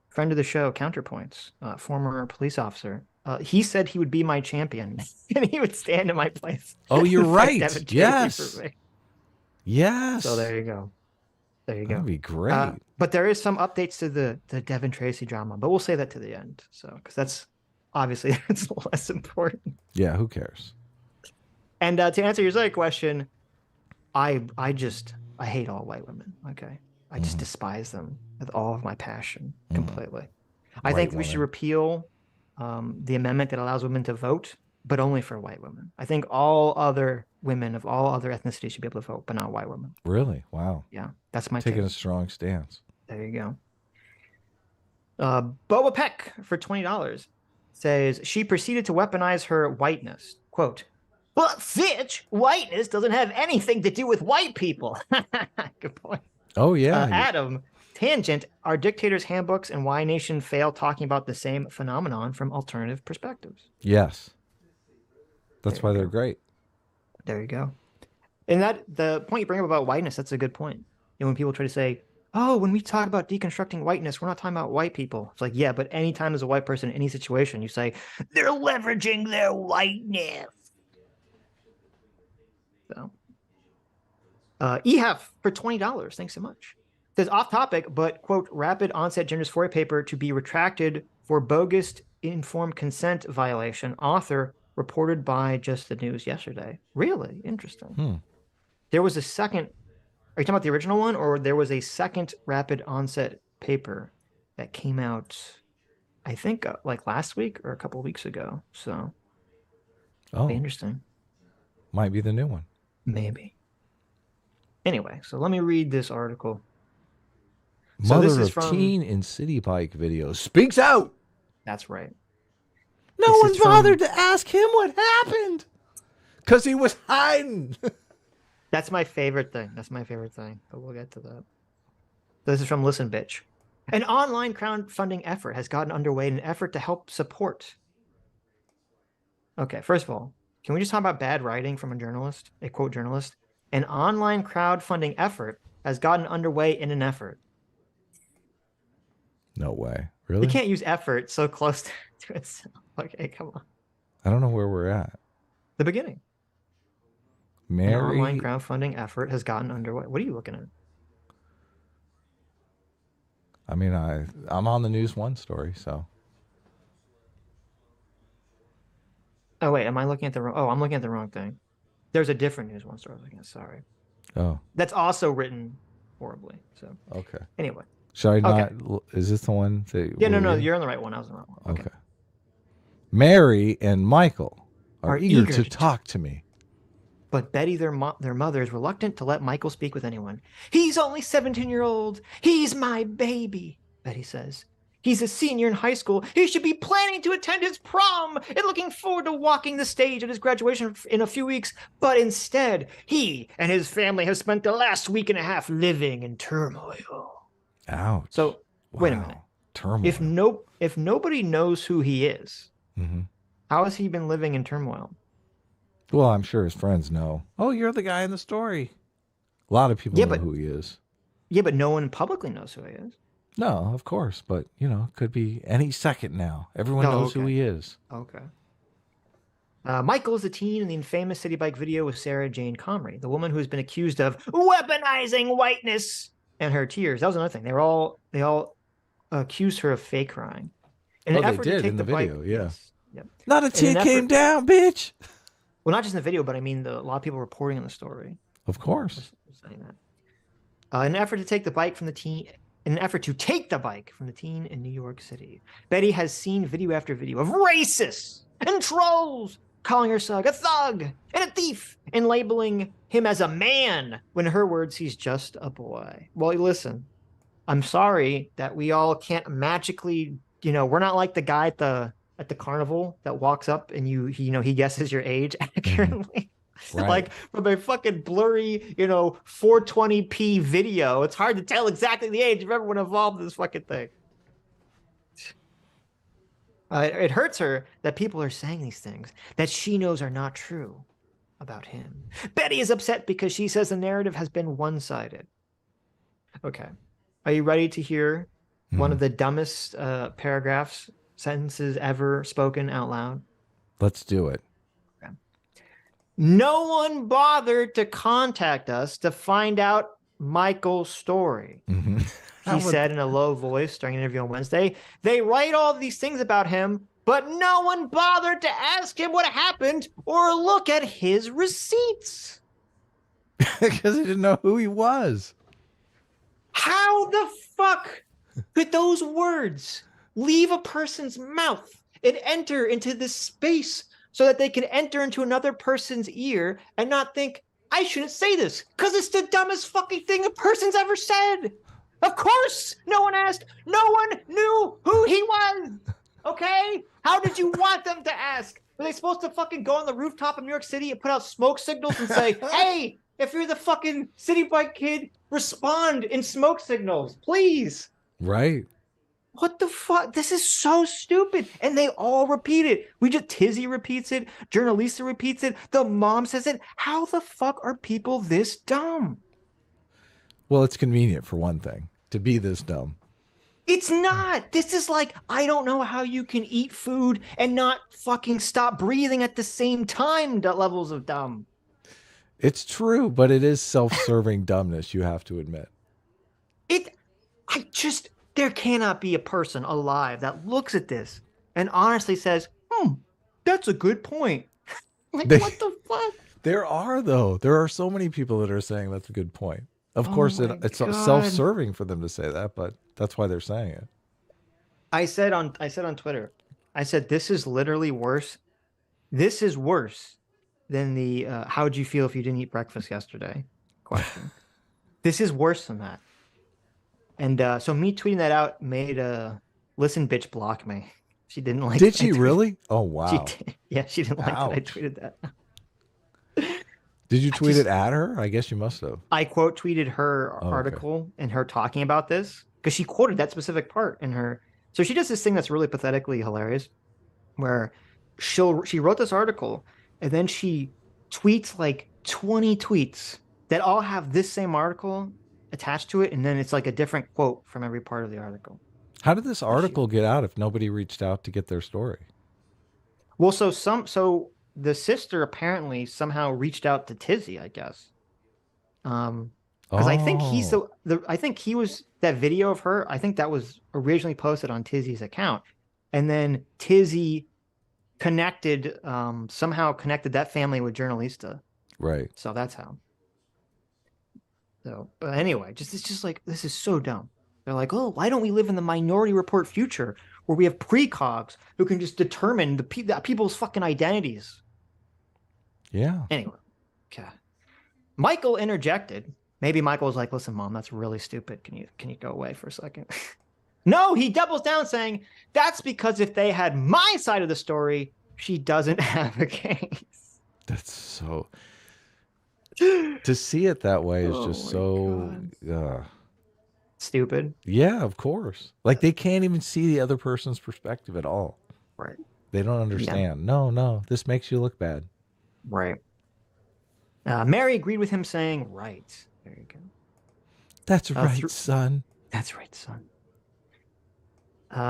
friend of the show, Counterpoints, former police officer, he said he would be my champion and he would stand in my place. Oh, you're right. Yes. Yes. So there you go. There you go. That'd be great. But there is some updates to the Devin Tracy drama, but we'll say that to the end. So, because that's obviously it's less important. Yeah, who cares? And to answer your second question, I hate all white women. Okay, I just despise them with all of my passion completely. I think we should repeal the amendment that allows women to vote, but only for white women. I think all other women of all other ethnicities should be able to vote, but not white women. Really? Wow. Yeah, that's my taking take. A strong stance. There you go. Boa Peck for $20 says she proceeded to weaponize her whiteness. Quote, but Fitch, whiteness doesn't have anything to do with white people. Good point. Oh, yeah. Adam, tangent, are dictators' handbooks and why nation fail talking about the same phenomenon from alternative perspectives? Yes. That's why they're great. There you go. And the point you bring up about whiteness, that's a good point. And when people try to say, oh, when we talk about deconstructing whiteness, we're not talking about white people. It's like, yeah, but anytime there's a white person in any situation, you say, they're leveraging their whiteness. So, EHAF for $20. Thanks so much. It says off topic, but quote, rapid onset gender dysphoria paper to be retracted for bogus informed consent violation. Author reported by Just the News yesterday. Really interesting. There was a second. Are you talking about the original one, or there was a second rapid onset paper that came out, I think, like last week or a couple of weeks ago? So, be interesting. Might be the new one. Maybe. Anyway, so let me read this article. Mother so this is of teen in CitiBike video speaks out. That's right. No one bothered to ask him what happened because he was hiding. That's my favorite thing. But we'll get to that. This is from Listen Bitch. An online crowdfunding effort has gotten underway in an effort to help support. Okay, first of all, can we just talk about bad writing from a quote journalist? An online crowdfunding effort has gotten underway in an effort. No way. Really? You can't use effort so close to itself. Okay, come on. I don't know where we're at. The beginning. Mary... An online crowdfunding effort has gotten underway. What are you looking at? I mean, I'm on the News One story, so. Oh, wait, am I looking at the wrong? Oh, I'm looking at the wrong thing. There's a different News One story I was looking at. Sorry. Oh. That's also written horribly. So. Okay. Anyway. Should I not? Is this the one? Yeah, no, you're on the right one. I was on the wrong one. Okay. Mary and Michael are eager to talk to me. But Betty, their mother, is reluctant to let Michael speak with anyone. He's only 17-year-old. He's my baby, Betty says. He's a senior in high school. He should be planning to attend his prom and looking forward to walking the stage at his graduation in a few weeks. But instead, he and his family have spent the last week and a half living in turmoil. Ouch. So, wait a minute. Turmoil. If nobody knows who he is, how has he been living in turmoil? Well, I'm sure his friends know. Oh, you're the guy in the story. A lot of people know who he is. Yeah, but no one publicly knows who he is. No, of course. But, you know, could be any second now. Everyone knows who he is. Okay. Michael is a teen in the infamous CitiBike video with Sarah Jane Comrie, the woman who has been accused of weaponizing whiteness and her tears. That was another thing. They all accused her of fake crying. They did in the video, yeah. Yes, yep. Not a tear came down, bitch. Well, not just in the video, but I mean a lot of people reporting on the story. Of course. Saying that. In an effort to take the bike from the teen in New York City, Betty has seen video after video of racists and trolls calling her son a thug and a thief and labeling him as a man when, in her words, he's just a boy. Well, listen, I'm sorry that we all can't magically, we're not like the guy at the carnival that walks up and he guesses your age accurately. Right. Like from a fucking blurry, 420p video, it's hard to tell exactly the age of everyone involved in this fucking thing. It hurts her that people are saying these things that she knows are not true about him. Betty is upset because she says the narrative has been one-sided. Okay. Are you ready to hear one of the dumbest sentences ever spoken out loud? Let's do it. Okay. No one bothered to contact us to find out Michael's story. She said in a low voice during an interview on Wednesday. They write all these things about him, but no one bothered to ask him what happened or look at his receipts. Because he didn't know who he was. How the fuck could those words leave a person's mouth and enter into this space so that they can enter into another person's ear and not think, I shouldn't say this because it's the dumbest fucking thing a person's ever said. Of course, no one asked. No one knew who he was. Okay? How did you want them to ask? Were they supposed to fucking go on the rooftop of New York City and put out smoke signals and say, hey, if you're the fucking CitiBike kid, respond in smoke signals, please. Right. What the fuck? This is so stupid. And they all repeat it. Tizzy repeats it. Journalista repeats it. The mom says it. How the fuck are people this dumb? Well, it's convenient for one thing to be this dumb. It's not. This is like, I don't know how you can eat food and not fucking stop breathing at the same time levels of dumb. It's true, but it is self-serving dumbness, you have to admit. There cannot be a person alive that looks at this and honestly says, that's a good point. What the fuck? There are, though. There are so many people that are saying that's a good point. Of course, it's self-serving for them to say that, but that's why they're saying it. I said on Twitter, this is literally worse. This is worse than the how'd you feel if you didn't eat breakfast yesterday question. This is worse than that. And so me tweeting that out made Listen Bitch block me. She didn't like it. Did she really? Oh, wow. She did. Yeah, she didn't like that I tweeted that. Did you tweet it at her? I guess you must have. I quote tweeted her article and her talking about this because she quoted that specific part in her. So she does this thing that's really pathetically hilarious where she wrote this article and then she tweets like 20 tweets that all have this same article attached to it, and then it's like a different quote from every part of the article. How did this article get out if nobody reached out to get their story? Well, so the sister apparently somehow reached out to Tizzy, I guess. Because I think he was that video of her. I think that was originally posted on Tizzy's account, and then Tizzy somehow connected that family with Journalista. Right. So that's how. So, but anyway, it's just like, this is so dumb. They're like, oh, why don't we live in the Minority Report future where we have precogs who can just determine the people's fucking identities? Yeah. Anyway, Okay. Michael interjected. Maybe Michael was like, listen, Mom, that's really stupid. Can you go away for a second? No, he doubles down saying, that's because if they had my side of the story, she doesn't have a case. That's so... to see it that way is just so... stupid. Yeah, of course. Like, they can't even see the other person's perspective at all. Right. They don't understand. Yeah. No, this makes you look bad. Right. Mary agreed with him saying, right. There you go. That's right, son. That's right, son.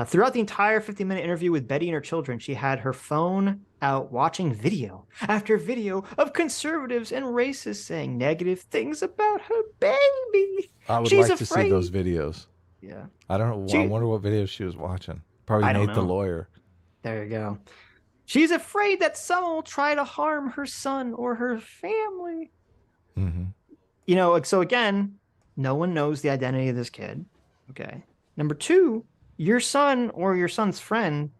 Throughout the entire 50-minute interview with Betty and her children, she had her phone out watching video after video of conservatives and racists saying negative things about her baby. I would like to see those videos. Yeah. I don't know. I wonder what videos she was watching. Probably Nate the lawyer. There you go. She's afraid that someone will try to harm her son or her family. Mm-hmm. You know, so again, no one knows the identity of this kid. Okay. Number two, your son or your son's friend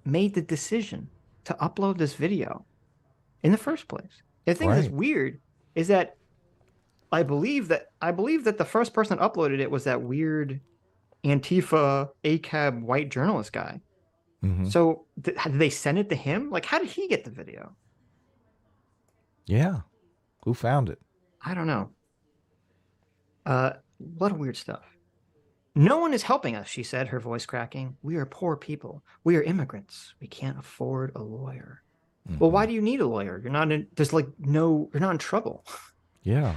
made the decision to upload this video in the first place. The thing that's weird is that I believe that the first person that uploaded it was that weird Antifa ACAB white journalist guy. Mm-hmm. So did they send it to him? Like, how did he get the video? Yeah. Who found it? I don't know. A lot of weird stuff. No one is helping us, she said, her voice cracking. We are poor people. We are immigrants. We can't afford a lawyer. Mm-hmm. Well, why do you need a lawyer? You're not in trouble. Yeah.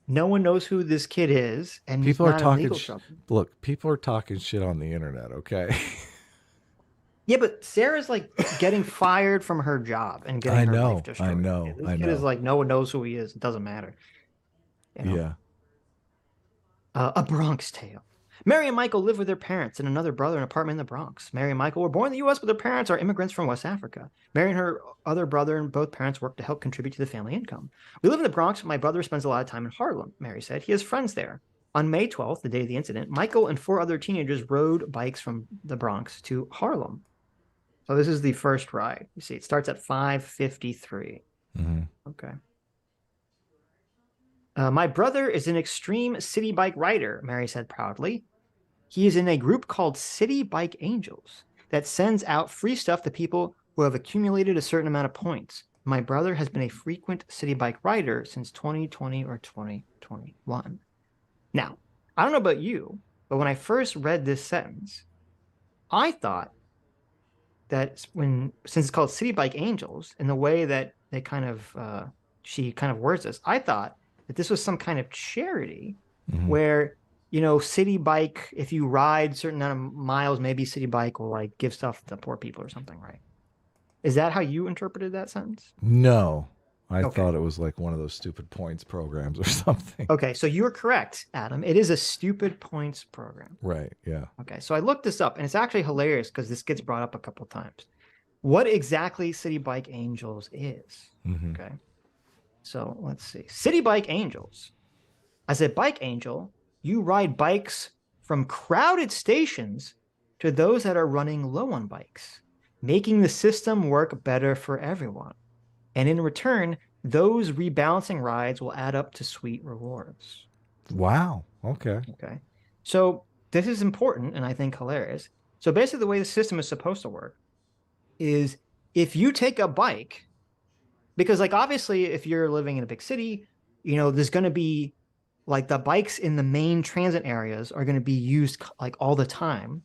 No one knows who this kid is, and people he's are not talking. in legal trouble. Look, people are talking shit on the internet. Okay. Yeah, but Sarah's like getting fired from her job and getting her life destroyed. I know. This kid is like, no one knows who he is. It doesn't matter. You know? Yeah. A Bronx tale. Mary and Michael live with their parents and another brother in an apartment in the Bronx. Mary and Michael were born in the U.S., but their parents are immigrants from West Africa. Mary and her other brother and both parents work to help contribute to the family income. We live in the Bronx, but my brother spends a lot of time in Harlem, Mary said. He has friends there. On May 12th, the day of the incident, Michael and 4 other teenagers rode bikes from the Bronx to Harlem. So this is the first ride. You see, it starts at 5:53. Mm-hmm. Okay. My brother is an extreme CitiBike rider, Mary said proudly. He is in a group called CitiBike Angels that sends out free stuff to people who have accumulated a certain amount of points. My brother has been a frequent CitiBike rider since 2020 or 2021. Now, I don't know about you, but when I first read this sentence, I thought that since it's called CitiBike Angels, in the way that they kind of she kind of words this, I thought that this was some kind of charity where, you know, CitiBike, if you ride a certain amount of miles, maybe CitiBike will like give stuff to poor people or something, right? Is that how you interpreted that sentence? No, I thought it was like one of those stupid points programs or something. Okay, so you're correct, Adam. It is a stupid points program. Right, yeah. Okay, so I looked this up, and it's actually hilarious because this gets brought up a couple of times. What exactly CitiBike Angels is, okay? So let's see. CitiBike Angels. As a bike angel, you ride bikes from crowded stations to those that are running low on bikes, making the system work better for everyone. And in return, those rebalancing rides will add up to sweet rewards. Wow. Okay. Okay. So this is important and I think hilarious. So basically the way the system is supposed to work is if you take a bike, because like obviously if you're living in a big city, you know, there's going to be like the bikes in the main transit areas are going to be used like all the time.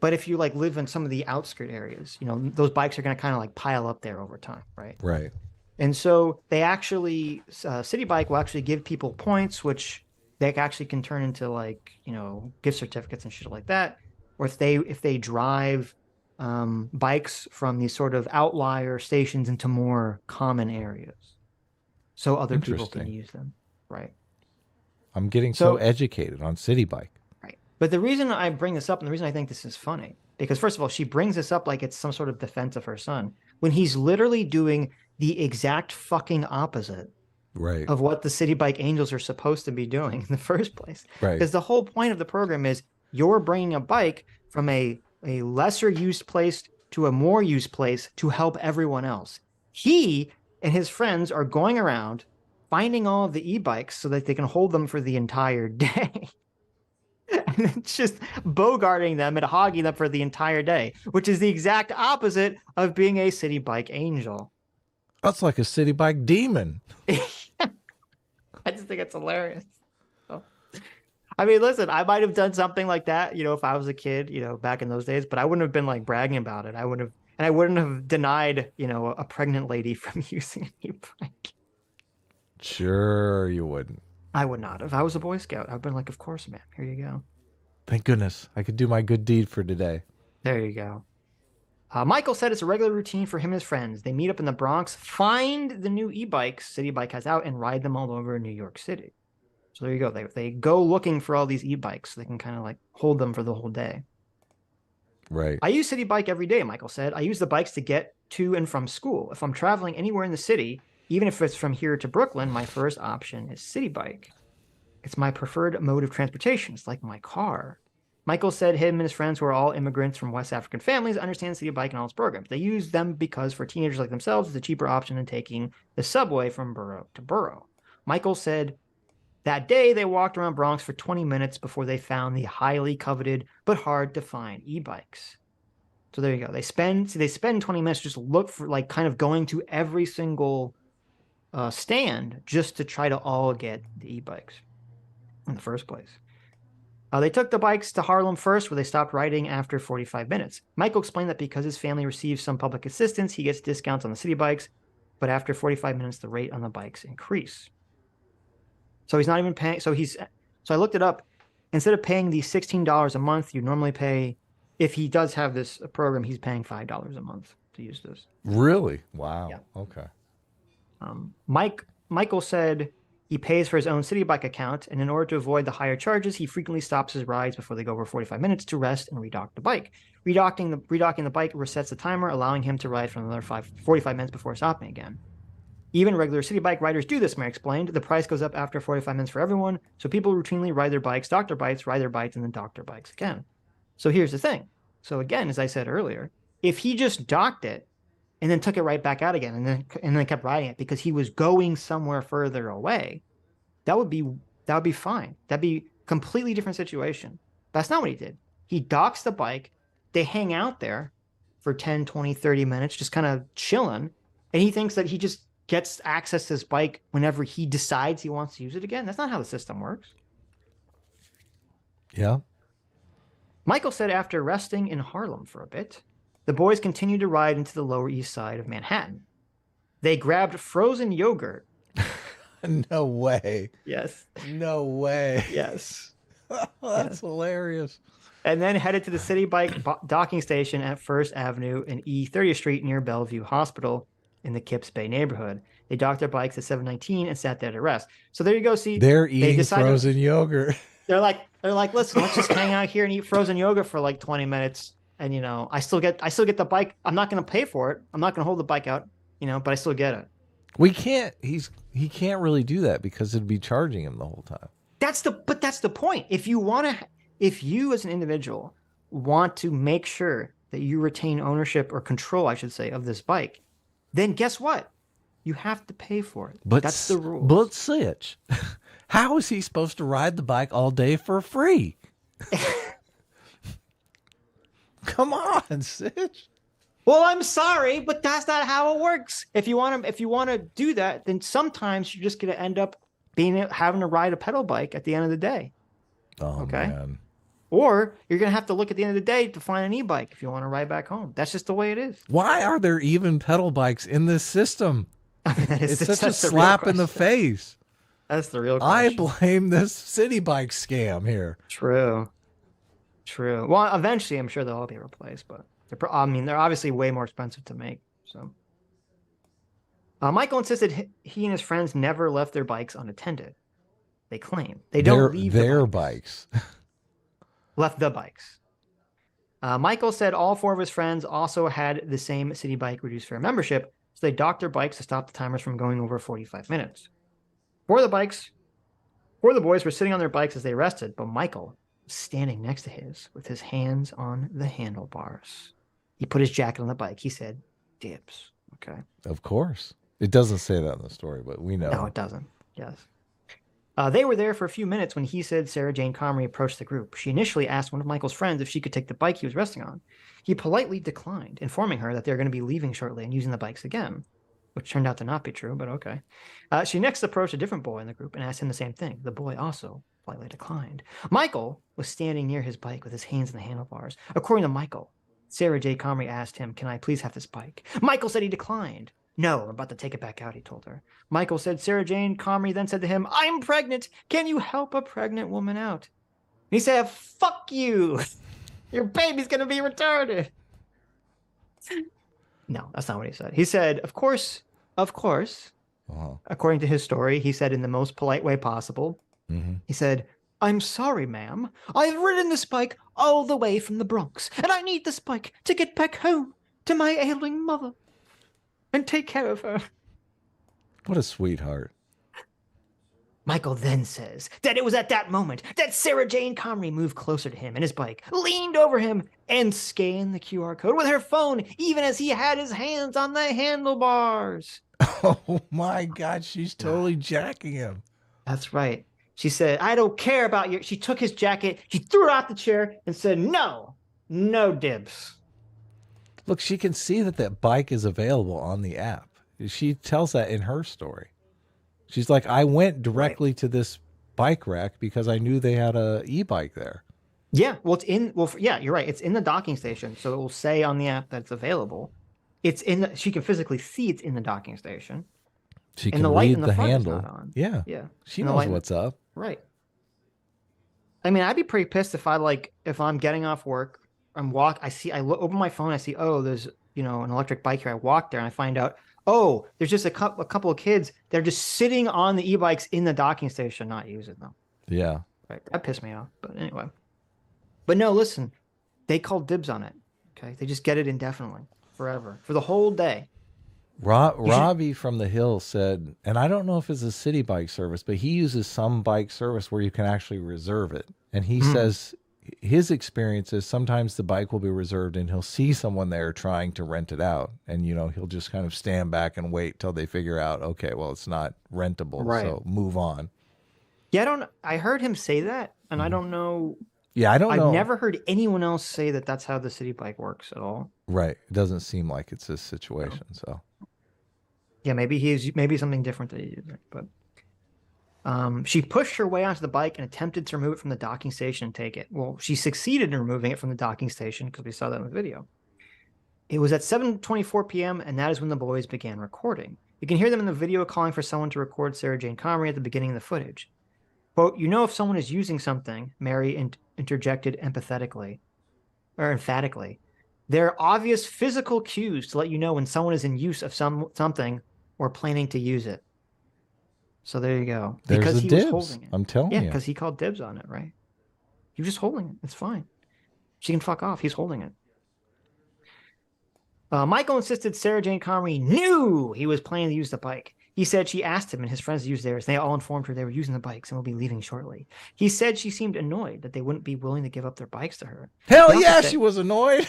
But if you like live in some of the outskirt areas, you know, those bikes are going to kind of like pile up there over time, right? Right. And so they actually, CitiBike will actually give people points, which they actually can turn into like, you know, gift certificates and shit like that. Or if they drive bikes from these sort of outlier stations into more common areas, so other people can use them, right? I'm getting so educated on CitiBike. Right. But the reason I bring this up and the reason I think this is funny, because first of all, she brings this up like it's some sort of defense of her son, when he's literally doing the exact fucking opposite of what the CitiBike Angels are supposed to be doing in the first place. Right. Because the whole point of the program is you're bringing a bike from a lesser used place to a more used place to help everyone else. He and his friends are going around finding all of the e-bikes so that they can hold them for the entire day. And it's just bogarting them and hogging them for the entire day, which is the exact opposite of being a CitiBike angel. That's like a CitiBike demon. I just think it's hilarious. So, I mean, listen, I might have done something like that, if I was a kid, back in those days, but I wouldn't have been like bragging about it. I wouldn't have denied, a pregnant lady from using an e-bike. Sure, you wouldn't. I would not. If I was a Boy Scout, I'd been like, of course, ma'am. Here you go. Thank goodness. I could do my good deed for today. There you go. Michael said it's a regular routine for him and his friends. They meet up in the Bronx, find the new e-bikes CitiBike has out, and ride them all over New York City. So there you go. They go looking for all these e-bikes so they can kind of like hold them for the whole day. Right. I use CitiBike every day, Michael said. I use the bikes to get to and from school. If I'm traveling anywhere in the city, even if it's from here to Brooklyn, my first option is CitiBike. It's my preferred mode of transportation. It's like my car. Michael said him and his friends, who are all immigrants from West African families, understand CitiBike and all its programs. They use them because for teenagers like themselves, it's a cheaper option than taking the subway from borough to borough. Michael said that day they walked around Bronx for 20 minutes before they found the highly coveted but hard to find e-bikes. So there you go. They spend 20 minutes just look for like kind of going to every single stand just to try to all get the e-bikes in the first place. They took the bikes to Harlem first, where they stopped riding after 45 minutes. Michael explained that because his family receives some public assistance, he gets discounts on the CitiBikes, but after 45 minutes, the rate on the bikes increase. So he's not even paying. So I looked it up. Instead of paying the $16 a month you normally pay, if he does have this program, he's paying $5 a month to use this. Really? Wow. Yeah. Okay. Michael said he pays for his own CitiBike account, and in order to avoid the higher charges, he frequently stops his rides before they go over 45 minutes to rest and redock the bike. Redocking the bike resets the timer, allowing him to ride for another 45 minutes before stopping again. Even regular CitiBike riders do this, Mary explained. The price goes up after 45 minutes for everyone, so people routinely ride their bikes, dock their bikes, ride their bikes, and then dock their bikes again. So here's the thing. So again, as I said earlier, if he just docked it and then took it right back out again and then kept riding it because he was going somewhere further away, that would be fine. That'd be a completely different situation. That's not what he did. He docks the bike. They hang out there for 10, 20, 30 minutes, just kind of chilling. And he thinks that he just gets access to his bike whenever he decides he wants to use it again. That's not how the system works. Yeah. Michael said after resting in Harlem for a bit, the boys continued to ride into the Lower East Side of Manhattan. They grabbed frozen yogurt. No way. Yes. No way. Yes. That's hilarious. And then headed to the CitiBike docking station at First Avenue and E30th Street near Bellevue Hospital in the Kips Bay neighborhood. They docked their bikes at 719 and sat there to rest. So there you go. See, they're eating frozen yogurt. They're like, listen, let's just hang out here and eat frozen yogurt for like 20 minutes. And I still get the bike. I'm not going to pay for it. I'm not going to hold the bike out, but I still get it. We can't. He can't really do that because it'd be charging him the whole time. That's the point. If you as an individual want to make sure that you retain ownership or control, I should say, of this bike, then guess what? You have to pay for it. But that's the rule. But Sitch, how is he supposed to ride the bike all day for free? Come on, Sitch. Well, I'm sorry, but that's not how it works. If you want to do that, then sometimes you're just going to end up having to ride a pedal bike at the end of the day. Oh, okay. Man. Or you're going to have to look at the end of the day to find an e-bike if you want to ride back home. That's just the way it is. Why are there even pedal bikes in this system? I mean, it's such a slap in the face. That's the real question. I blame this CitiBike scam here. True. Well, eventually, I'm sure they'll all be replaced, but they're obviously way more expensive to make. So, Michael insisted he and his friends never left their bikes unattended. They claim they don't leave their bikes. Left the bikes. Michael said all four of his friends also had the same CitiBike reduced fare membership, so they docked their bikes to stop the timers from going over 45 minutes. Four of the boys were sitting on their bikes as they rested, but Michael was standing next to his with his hands on the handlebars. He put his jacket on the bike. He said, "DIBS." Okay. Of course. It doesn't say that in the story, but we know. No, it doesn't. Yes. They were there for a few minutes when he said Sarah Jane Comrie approached the group. She initially asked one of Michael's friends if she could take the bike he was resting on. He politely declined, informing her that they were going to be leaving shortly and using the bikes again, which turned out to not be true, but okay. She next approached a different boy in the group and asked him the same thing. The boy also politely declined. Michael was standing near his bike with his hands in the handlebars. According to Michael, Sarah J. Comrie asked him, "Can I please have this bike?" Michael said he declined. "No, I'm about to take it back out," he told her. Michael said Sarah Jane Comrie then said to him, "I'm pregnant. Can you help a pregnant woman out?" He said, "Fuck you. Your baby's going to be retarded." No, that's not what he said. He said, of course. According to his story, he said in the most polite way possible. He said, "I'm sorry, ma'am. I've ridden this bike all the way from the Bronx, and I need this bike to get back home to my ailing mother and take care of her." What a sweetheart. Michael then says that it was at that moment that Sarah Jane Comrie moved closer to him and his bike, leaned over him, and scanned the QR code with her phone, even as he had his hands on the handlebars. Oh my God, she's totally jacking him. That's right. She said, "I don't care about your..." She took his jacket, she threw it out the chair and said, no dibs. Look, she can see that that bike is available on the app. She tells that in her story. She's like, I went directly to this bike rack because I knew they had a e-bike there. Yeah, well, yeah, you're right. It's in the docking station, so it will say on the app that it's available. It's in the, she can physically see it's in the docking station. She can and the light read in the the front handle. is not on. Yeah. She knows what's up. Right. I mean, I'd be pretty pissed if if I'm getting off work, open my phone, I see, oh, there's, an electric bike here. I walk there and I find out, oh, there's just a couple of kids. They're just sitting on the e-bikes in the docking station, not using them. Yeah. Right. That pissed me off. But anyway. But no, listen, they called dibs on it. Okay. They just get it indefinitely, forever, for the whole day. Robbie from the Hill said, and I don't know if it's a CitiBike service, but he uses some bike service where you can actually reserve it. And he says his experience is sometimes the bike will be reserved and he'll see someone there trying to rent it out. And, he'll just kind of stand back and wait till they figure out, okay, well, it's not rentable. Right. So move on. Yeah, I heard him say that, and I don't know. Yeah, I don't know. I've never heard anyone else say that that's how the CitiBike works at all. Right. It doesn't seem like it's this situation. So yeah, maybe something different that he did. But she pushed her way onto the bike and attempted to remove it from the docking station and take it. Well, she succeeded in removing it from the docking station because we saw that in the video. It was at 7:24 p.m. and that is when the boys began recording. You can hear them in the video calling for someone to record Sarah Jane Comrie at the beginning of the footage. Quote, if someone is using something, Mary interjected emphatically. There are obvious physical cues to let you know when someone is in use of something or planning to use it. So there you go. There's because he dibs. Was holding it. I'm telling you. Yeah, because he called dibs on it, right? He was just holding it. It's fine. She can fuck off. He's holding it. Michael insisted Sarah Jane Comrie knew he was planning to use the bike. He said she asked him and his friends to use theirs. They all informed her they were using the bikes and will be leaving shortly. He said she seemed annoyed that they wouldn't be willing to give up their bikes to her. Hell yeah, she was annoyed.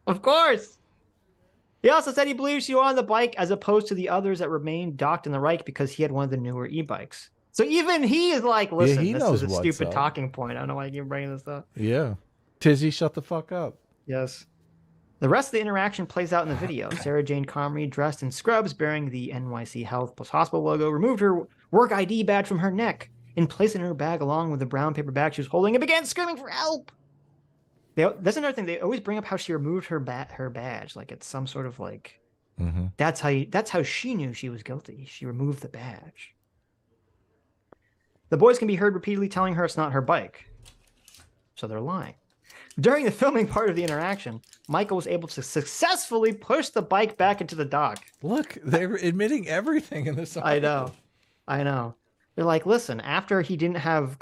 Of course. He also said he believed she wanted the bike as opposed to the others that remained docked in the right because he had one of the newer e-bikes. So even he is like, listen, he this knows is a stupid up. talking point. I don't know why you're bringing this up. Yeah. Tizzy, shut the fuck up. Yes. The rest of the interaction plays out in the video. Sarah Jane Comrie, dressed in scrubs, bearing the NYC Health Plus Hospital logo, removed her work ID badge from her neck and placed it in her bag along with the brown paper bag she was holding and began screaming for help. That's another thing. They always bring up how she removed her badge, like it's some sort of like. That's how she knew she was guilty. She removed the badge. The boys can be heard repeatedly telling her it's not her bike, so they're lying. During the filming part of the interaction, Michael was able to successfully push the bike back into the dock. Look, they're admitting everything in this article. I know. They're like, listen, after he didn't have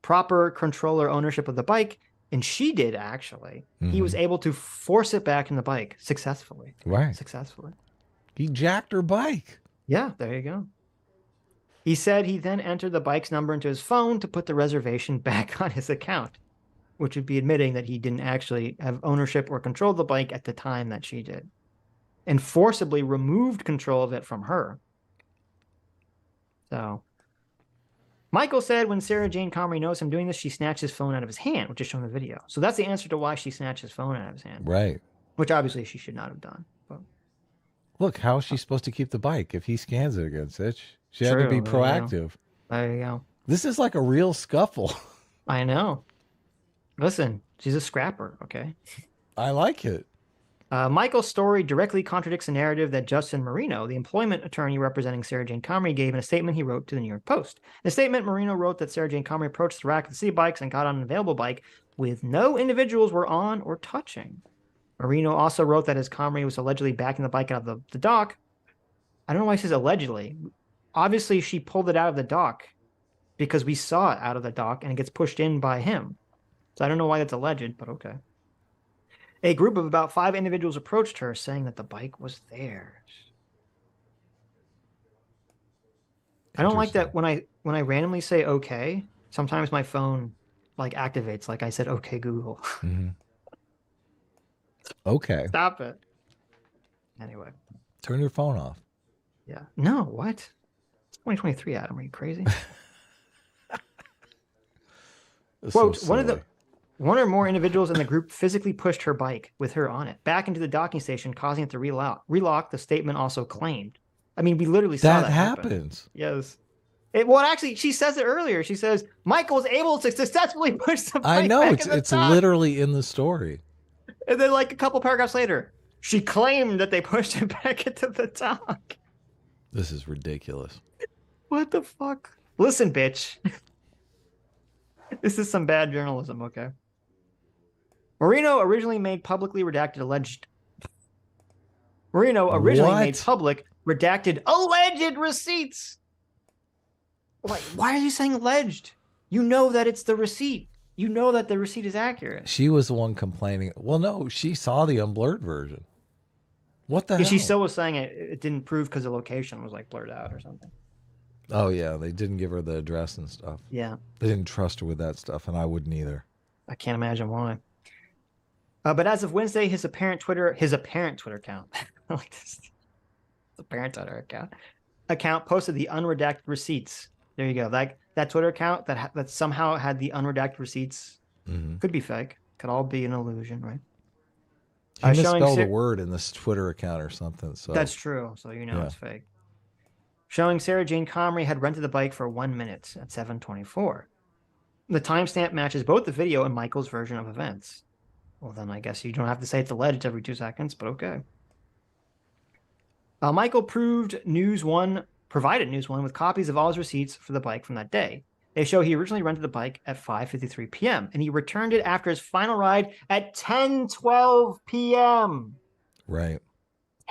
proper control or ownership of the bike, and she did actually, he was able to force it back in the bike successfully. Right. Successfully. He jacked her bike. Yeah, there you go. He said he then entered the bike's number into his phone to put the reservation back on his account, which would be admitting that he didn't actually have ownership or control of the bike at the time that she did. and forcibly removed control of it from her. So Michael said when Sarah Jane Comrie knows him doing this, she snatched his phone out of his hand, which is shown in the video. So that's the answer to why she snatched his phone out of his hand. Right. Which obviously she should not have done. But look, how is she supposed to keep the bike if he scans it against it? She had to be proactive. There you go. This is like a real scuffle. I know. Listen, she's a scrapper, okay? I like it. Michael's story directly contradicts the narrative that Justin Marino, the employment attorney representing Sarah Jane Comrie, gave in a statement he wrote to the New York Post. In a statement, Marino wrote that Sarah Jane Comrie approached the rack of the CitiBikes and got on an available bike with no individuals were on or touching. Marino also wrote that as Comrie was allegedly backing the bike out of the dock, I don't know why he says allegedly. Obviously, she pulled it out of the dock because we saw it out of the dock and it gets pushed in by him. So I don't know why that's alleged, but okay. A group of about 5 individuals approached her, saying that the bike was theirs. I don't like that when I randomly say okay, sometimes my phone like activates, like I said, okay, Google. Mm-hmm. Okay. Stop it. Anyway. Turn your phone off. Yeah. No, what? It's 2023, Adam. Are you crazy? Quote, so one or more individuals in the group physically pushed her bike with her on it back into the docking station, causing it to relock, the statement also claimed. I mean, we literally saw that happens. Yes. Well, actually, she says it earlier. She says, Michael was able to successfully push the bike I know, back it's literally in the story. And then like a couple paragraphs later, she claimed that they pushed it back into the dock. This is ridiculous. What the fuck? Listen, bitch. This is some bad journalism, okay? Marino originally made public redacted alleged receipts. Wait, why are you saying alleged? You know that it's the receipt. You know that the receipt is accurate. She was the one complaining. Well, no, she saw the unblurred version. What the hell? She still was saying it didn't prove because the location was like blurred out or something. Oh, yeah. They didn't give her the address and stuff. Yeah. They didn't trust her with that stuff, and I wouldn't either. I can't imagine why. But as of Wednesday, his apparent Twitter account, I like this. The apparent Twitter account posted the unredacted receipts. There you go. That Twitter account that somehow had the unredacted receipts could be fake. Could all be an illusion, right? He misspelled a word in this Twitter account or something. So that's true. So you know it's fake. Showing Sarah Jane Comrie had rented the bike for 1 minute at 7:24. The timestamp matches both the video and Michael's version of events. Well, then I guess you don't have to say it's alleged every 2 seconds, but okay. Michael provided News One with copies of all his receipts for the bike from that day. They show he originally rented the bike at 5:53 p.m. and he returned it after his final ride at 10:12 p.m. Right.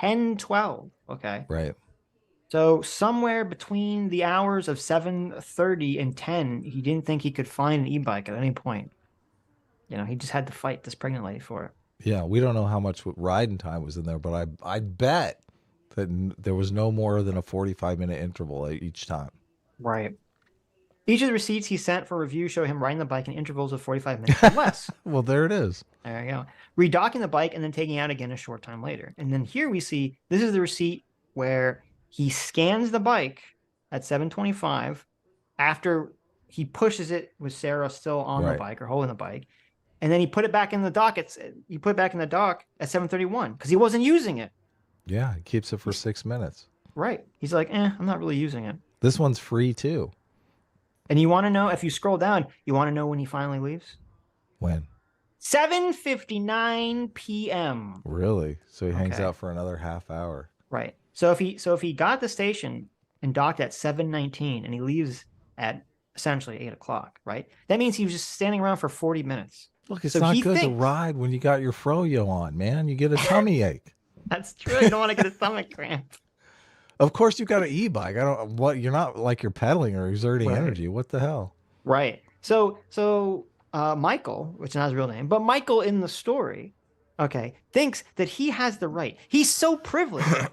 10:12. Okay. Right. So somewhere between the hours of 7:30 and 10, he didn't think he could find an e-bike at any point. You know, he just had to fight this pregnant lady for it. Yeah, we don't know how much riding time was in there, but I bet that there was no more than a 45-minute interval each time. Right. Each of the receipts he sent for review show him riding the bike in intervals of 45 minutes or less. Well, there it is. There you go. Redocking the bike and then taking it out again a short time later. And then here we see, this is the receipt where he scans the bike at 7:25 after he pushes it with Sarah still on the bike or holding the bike. And then he put it back in the dock. At 7:31 because he wasn't using it. Yeah, he keeps it for 6 minutes. Right. He's like, I'm not really using it. This one's free too. And you want to know, if you scroll down, you want to know when he finally leaves? When? 7:59 p.m. Really? So he hangs out for another half hour. Right. So if he got at the station and docked at 7:19 and he leaves at essentially 8 o'clock, right? That means he was just standing around for 40 minutes. Look, it's not good to ride when you got your froyo on, man. You get a tummy ache. That's true. You don't want to get a stomach cramp. Of course, you got an e-bike. You're not like you're pedaling or exerting energy. What the hell? Right. So Michael, which is not his real name, but Michael in the story, okay, thinks that he has the right. He's so privileged.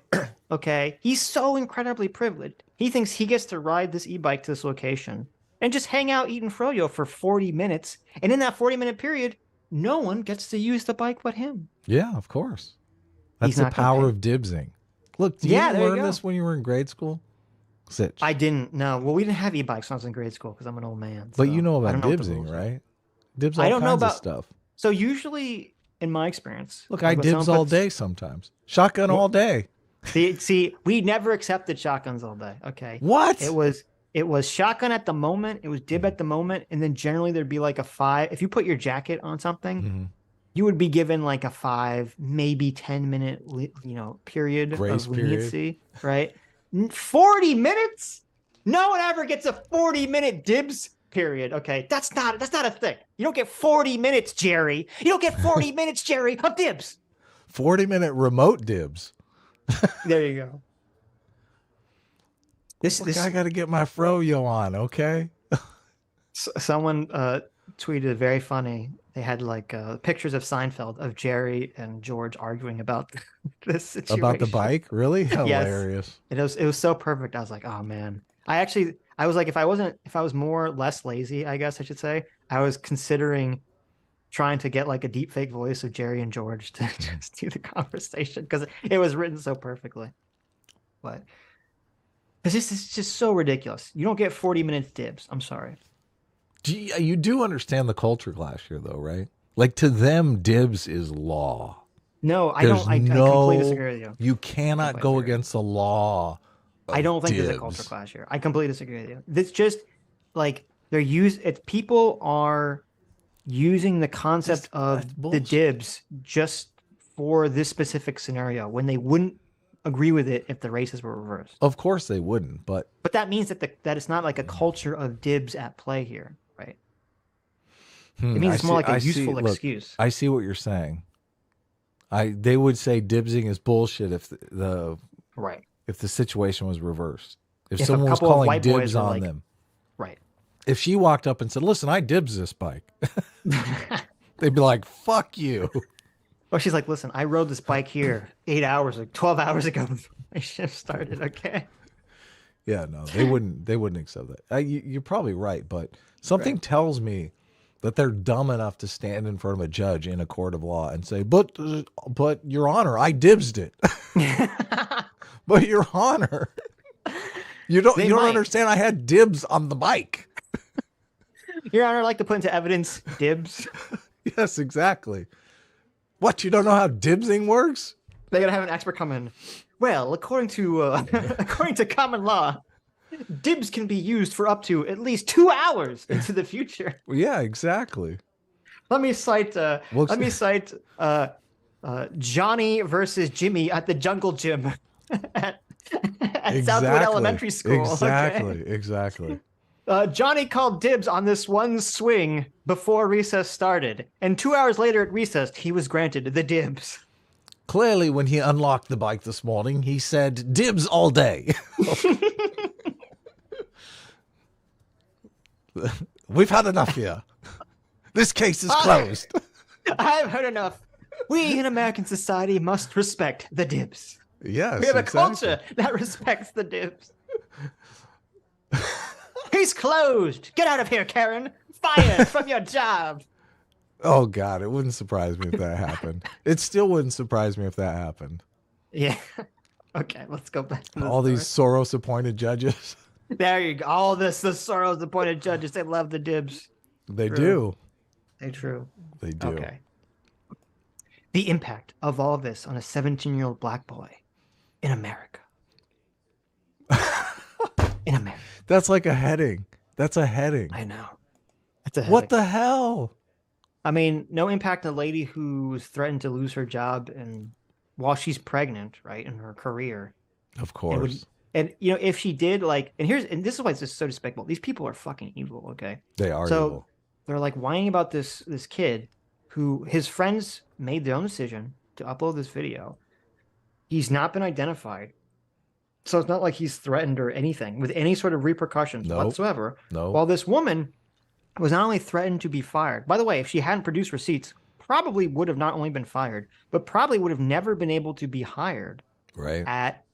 Okay. He's so incredibly privileged. He thinks he gets to ride this e-bike to this location and just hang out eating froyo for 40 minutes. And in that 40-minute period, no one gets to use the bike but him. Yeah, of course. That's the power of dibsing. Look, did you learn this when you were in grade school? Sitch. I didn't. No. Well, we didn't have e-bikes when I was in grade school because I'm an old man. But you know about dibsing, right? Dibs all kinds of stuff. So usually, in my experience, look, I dibs all day sometimes. Shotgun all day. See, we never accepted shotguns all day. Okay. What? It was shotgun at the moment. It was dib at the moment, and then generally there'd be like a 5. If you put your jacket on something, you would be given like a 5, maybe 10-minute, period Grace of leniency, right? 40 minutes? No one ever gets a 40-minute dibs period. Okay, that's not a thing. You don't get 40 minutes, Jerry. You don't get 40 minutes, Jerry, of dibs. 40-minute remote dibs. There you go. I got to get my froyo on, okay? Someone tweeted very funny. They had like pictures of Seinfeld of Jerry and George arguing about this situation. About the bike? Really? Hilarious. Yes. It was so perfect. I was like, oh man. I was like, if I was more or less lazy, I guess I should say, I was considering trying to get like a deep fake voice of Jerry and George to just do the conversation because it was written so perfectly. But this is just so ridiculous. You don't get 40 minutes dibs. I'm sorry. You do understand the culture clash here, though, right? Like, to them, dibs is law. No, I don't. I completely disagree with you. You cannot go against the law. I don't think there's a culture clash here. I completely disagree with you. It's just like people are using the concept of the dibs just for this specific scenario when they wouldn't agree with it if the races were reversed. Of course they wouldn't, but that means that it's not like a culture of dibs at play here, right? It means it's more like a useful excuse. I see what you're saying. They would say dibsing is bullshit if if the situation was reversed. If someone was calling dibs on them. Right. If she walked up and said, "Listen, I dibs this bike." They'd be like, "Fuck you." Well, she's like, "Listen, I rode this bike here 12 hours ago before my shift started." Okay. Yeah, no, they wouldn't accept that. You're probably right, but something tells me that they're dumb enough to stand in front of a judge in a court of law and say, "But Your Honor, I dibsed it." But Your Honor, you don't understand. I had dibs on the bike. Your Honor, I'd like to put into evidence dibs. Yes, exactly. What, you don't know how dibsing works? They gotta have an expert come in. Well, according to common law, dibs can be used for up to at least 2 hours into the future. Yeah, exactly. Let me cite Johnny versus Jimmy at the Jungle Gym at Southwood Elementary School. Exactly. Johnny called dibs on this one swing before recess started, and 2 hours later at recess, he was granted the dibs. Clearly, when he unlocked the bike this morning, he said, "Dibs all day." We've had enough here. This case is closed. I've heard enough. We in American society must respect the dibs. Yes, we have a culture that respects the dibs. He's closed. Get out of here, Karen. Fired from your job. Oh, God. It wouldn't surprise me if that happened. It still wouldn't surprise me if that happened. Yeah. Okay, let's go back to all these Soros-appointed judges. There you go. All the Soros-appointed judges, they love the dibs. They do. They do. They do. Okay. The impact of all this on a 17-year-old black boy in America. In America. That's like a heading. That's a heading. I know. That's a heading. What the hell? I mean, no impact on a lady who's threatened to lose her job and while she's pregnant, right, in her career. Of course. And you know, if she did, like, and this is why it's just so despicable. These people are fucking evil, okay? They are evil. They're like whining about this kid who his friends made their own decision to upload this video. He's not been identified. So it's not like he's threatened or anything with any sort of repercussions whatsoever. No. While this woman was not only threatened to be fired. By the way, if she hadn't produced receipts, probably would have not only been fired, but probably would have never been able to be hired at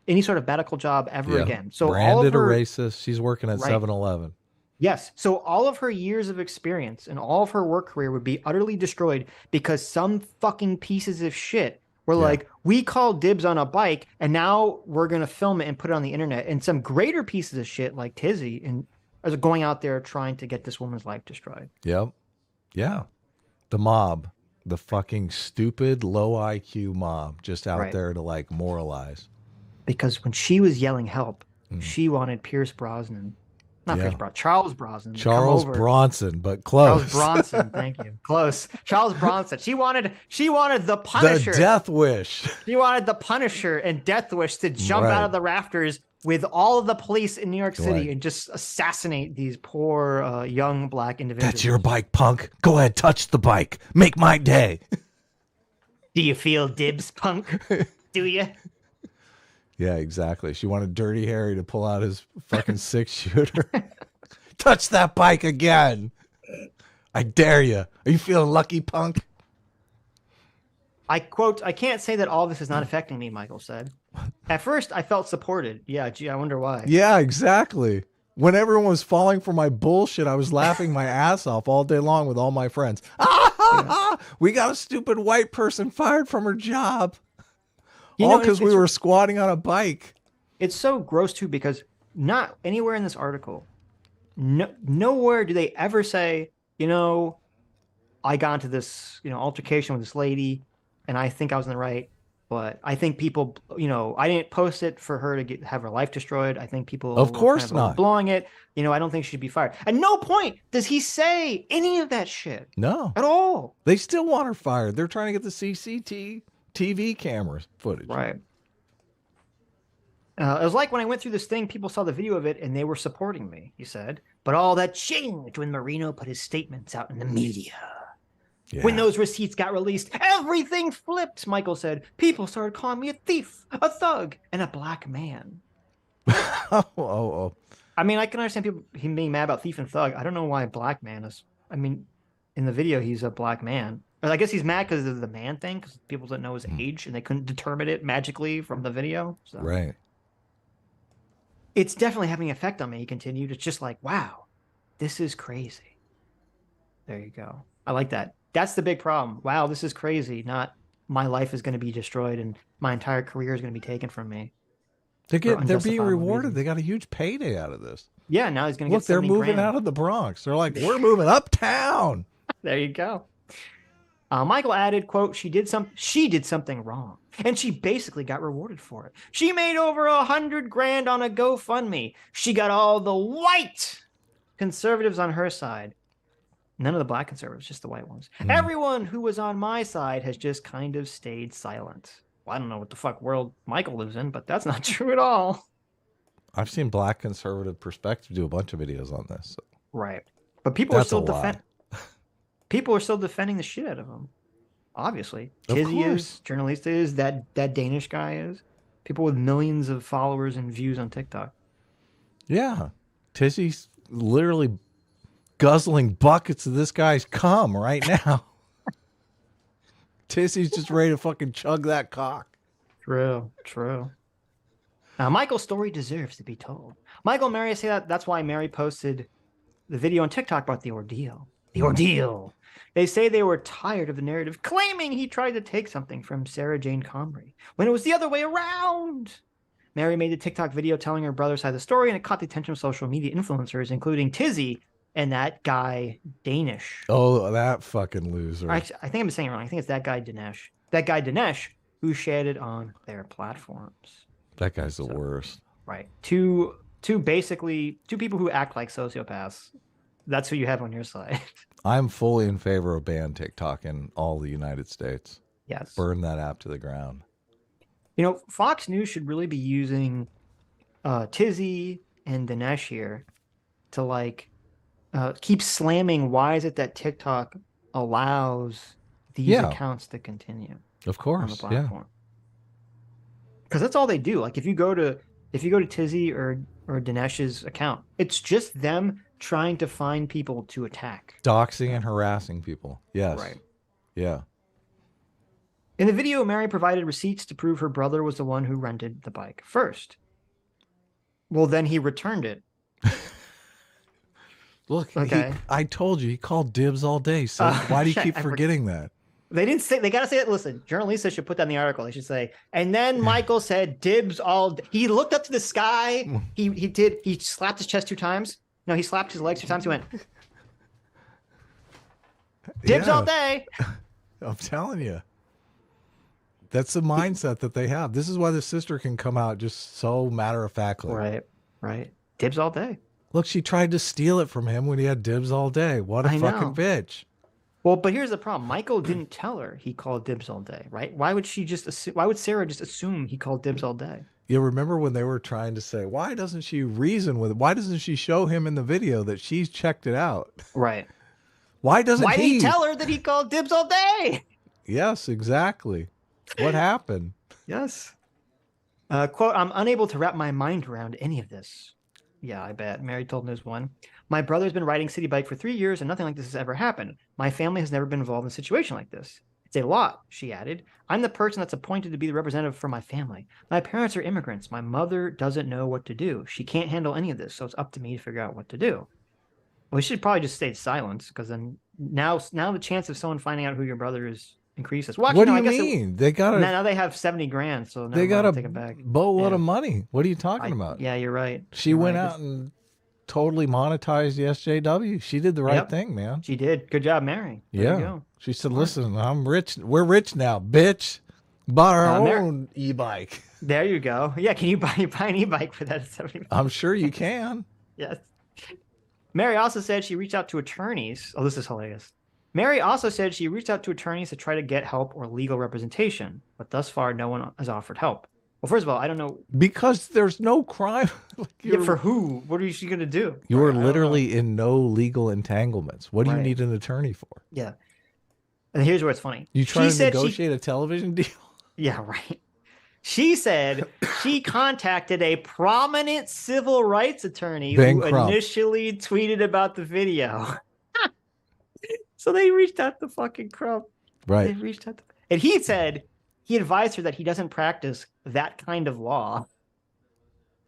any sort of medical job ever again. So branded a racist. She's working at 7-Eleven. Yes. So all of her years of experience and all of her work career would be utterly destroyed because some fucking pieces of shit We're like, we called dibs on a bike, and now we're gonna film it and put it on the internet. And some greater pieces of shit like Tizzy and are going out there trying to get this woman's life destroyed. Yep. Yeah. The mob, the fucking stupid low IQ mob, just out there to like moralize. Because when she was yelling help, she wanted Pierce Brosnan. Not Pierce Brosnan, Charles Brosnan. Charles Bronson, but close. Charles Bronson, thank you. Close. Charles Bronson. She wanted the Punisher. The Death Wish. She wanted the Punisher and Death Wish to jump out of the rafters with all of the police in New York City and just assassinate these poor young black individuals. That's your bike, punk. Go ahead, touch the bike. Make my day. Do you feel dibs, punk? Do you? Yeah, exactly. She wanted Dirty Harry to pull out his fucking 6-shooter. Touch that bike again. I dare you. Are you feeling lucky, punk? I quote, I can't say that all this is not affecting me, Michael said. At first, I felt supported. Yeah, gee, I wonder why. Yeah, exactly. When everyone was falling for my bullshit, I was laughing my ass off all day long with all my friends. We got a stupid white person fired from her job. All because we were squatting on a bike. It's so gross, too, because not anywhere in this article, nowhere do they ever say, you know, I got into this, altercation with this lady, and I think I was in the right, but I think people, I didn't post it for her to have her life destroyed. I think people of course not blowing it. I don't think she should be fired. At no point does he say any of that shit. No. At all. They still want her fired. They're trying to get the CCTV camera footage. Right. It was like when I went through this thing, people saw the video of it and they were supporting me, he said. But all that changed when Marino put his statements out in the media. Yeah. When those receipts got released, everything flipped, Michael said. People started calling me a thief, a thug, and a black man. I mean, I can understand him being mad about thief and thug. I don't know why black man is. I mean, in the video, he's a black man. I guess he's mad because of the man thing, because people didn't know his age and they couldn't determine it magically from the video. So. Right. It's definitely having an effect on me, he continued. It's just like, wow, this is crazy. There you go. I like that. That's the big problem. Wow, this is crazy. Not my life is going to be destroyed and my entire career is going to be taken from me. They're being rewarded. Reasons. They got a huge payday out of this. Yeah, now he's going to get they're moving out of the Bronx. They're like, we're moving uptown. There you go. Michael added, quote, she did something wrong, and she basically got rewarded for it. She made over $100,000 on a GoFundMe. She got all the white conservatives on her side. None of the black conservatives, just the white ones. Everyone who was on my side has just kind of stayed silent. Well, I don't know what the fuck world Michael lives in, but that's not true at all. I've seen Black Conservative Perspective do a bunch of videos on this. So. Right. But people are still defending the shit out of him. Obviously. Tizzy is, Journalista is, that Danish guy is. People with millions of followers and views on TikTok. Yeah. Tizzy's literally guzzling buckets of this guy's cum right now. Tizzy's just ready to fucking chug that cock. True. Now, Michael's story deserves to be told. Michael and Mary say that's why Mary posted the video on TikTok about the ordeal. The ordeal. They say they were tired of the narrative claiming he tried to take something from Sarah Jane Comrie when it was the other way around. Mary made the TikTok video telling her brother's side of the story, and it caught the attention of social media influencers, including Tizzy and that guy Danish. Oh, that fucking loser. I think I'm saying it wrong. I think it's that guy Dinesh. That guy Dinesh who shared it on their platforms. That guy's the worst. Right. Two people who act like sociopaths. That's who you have on your side. I'm fully in favor of ban TikTok in all the United States. Yes. Burn that app to the ground. Fox News should really be using Tizzy and Dinesh here to keep slamming why is it that TikTok allows these accounts to continue. Of course. On the platform. Because that's all they do. Like if you go to Tizzy or Dinesh's account, it's just them trying to find people to attack. Doxing and harassing people. Yes. Right. Yeah. In the video, Mary provided receipts to prove her brother was the one who rented the bike first. Well, then he returned it. Look, okay. I told you, he called dibs all day. So why do you keep forgetting that? They didn't say. They gotta say it. Listen, journalists should put that in the article. They should say. And then Michael said, "Dibs all." He looked up to the sky. He slapped his chest 2 times. No, he slapped his legs 2 times. He went, "Dibs all day." I'm telling you, that's the mindset that they have. This is why the sister can come out just so matter of factly. Right. Dibs all day. Look, she tried to steal it from him when he had dibs all day. What a fucking bitch. Well, but here's the problem. Michael didn't tell her he called dibs all day, right? Why would she just assume, why would Sarah just assume he called dibs all day? You remember when they were trying to say, why doesn't she reason with it? Why doesn't she show him in the video that she's checked it out? Right. Why did he tell her that he called dibs all day? Yes, exactly. What happened? Yes. Quote, I'm unable to wrap my mind around any of this. Yeah, I bet. Mary told News One. My brother's been riding CitiBike for 3 years and nothing like this has ever happened. My family has never been involved in a situation like this. It's a lot, she added. I'm the person that's appointed to be the representative for my family. My parents are immigrants. My mother doesn't know what to do. She can't handle any of this, so it's up to me to figure out what to do. Well, we should probably just stay silent, because then now the chance of someone finding out who your brother is increases. Well, what do you mean? They got now they have 70 grand, so they got a take it back. boatload of money. What are you talking about? Yeah, you're right. She went out and totally monetized the SJW. She did the right thing, man. She did. Good job, Mary. There you go. She said, listen, I'm rich. We're rich now, bitch. Bought our own e-bike. There you go. Yeah, can you buy an e-bike for that? I'm sure you can. Yes. Mary also said she reached out to attorneys. Oh, this is hilarious. Mary also said she reached out to attorneys to try to get help or legal representation, but thus far, no one has offered help. Well, first of all, I don't know. Because there's no crime. For who? What is she going to do? You are literally in no legal entanglements. What do you need an attorney for? Yeah. And here's where it's funny. You trying to negotiate a television deal? Yeah, right. She said she contacted a prominent civil rights attorney who initially tweeted about the video. So they reached out to fucking Crump. Right. They reached out to... And he said he advised her that he doesn't practice that kind of law.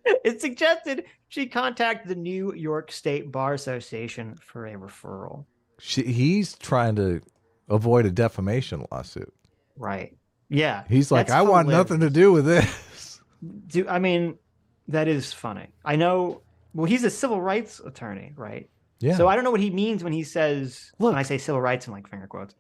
It suggested she contact the New York State Bar Association for a referral. He's trying to avoid a defamation lawsuit. Right. Yeah. He's like, I want nothing to do with this. I mean, that is funny. I know. Well, he's a civil rights attorney, right? Yeah. So I don't know what he means when he says, when I say civil rights in like finger quotes.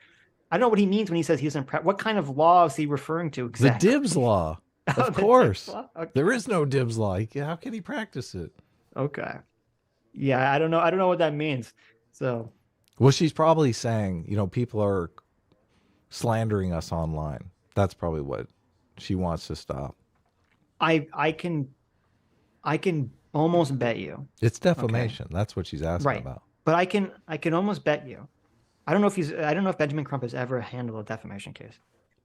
I don't know what he means when he says he doesn't what kind of law is he referring to exactly? The DIBS law. Of course. Okay. There is no DIBS law. How can he practice it? Okay. Yeah, I don't know. I don't know what that means. So. Well, she's probably saying, people are slandering us online. That's probably what she wants to stop. I can almost bet you it's defamation. Okay. That's what she's asking about. But I can almost bet you. I don't know if Benjamin Crump has ever handled a defamation case,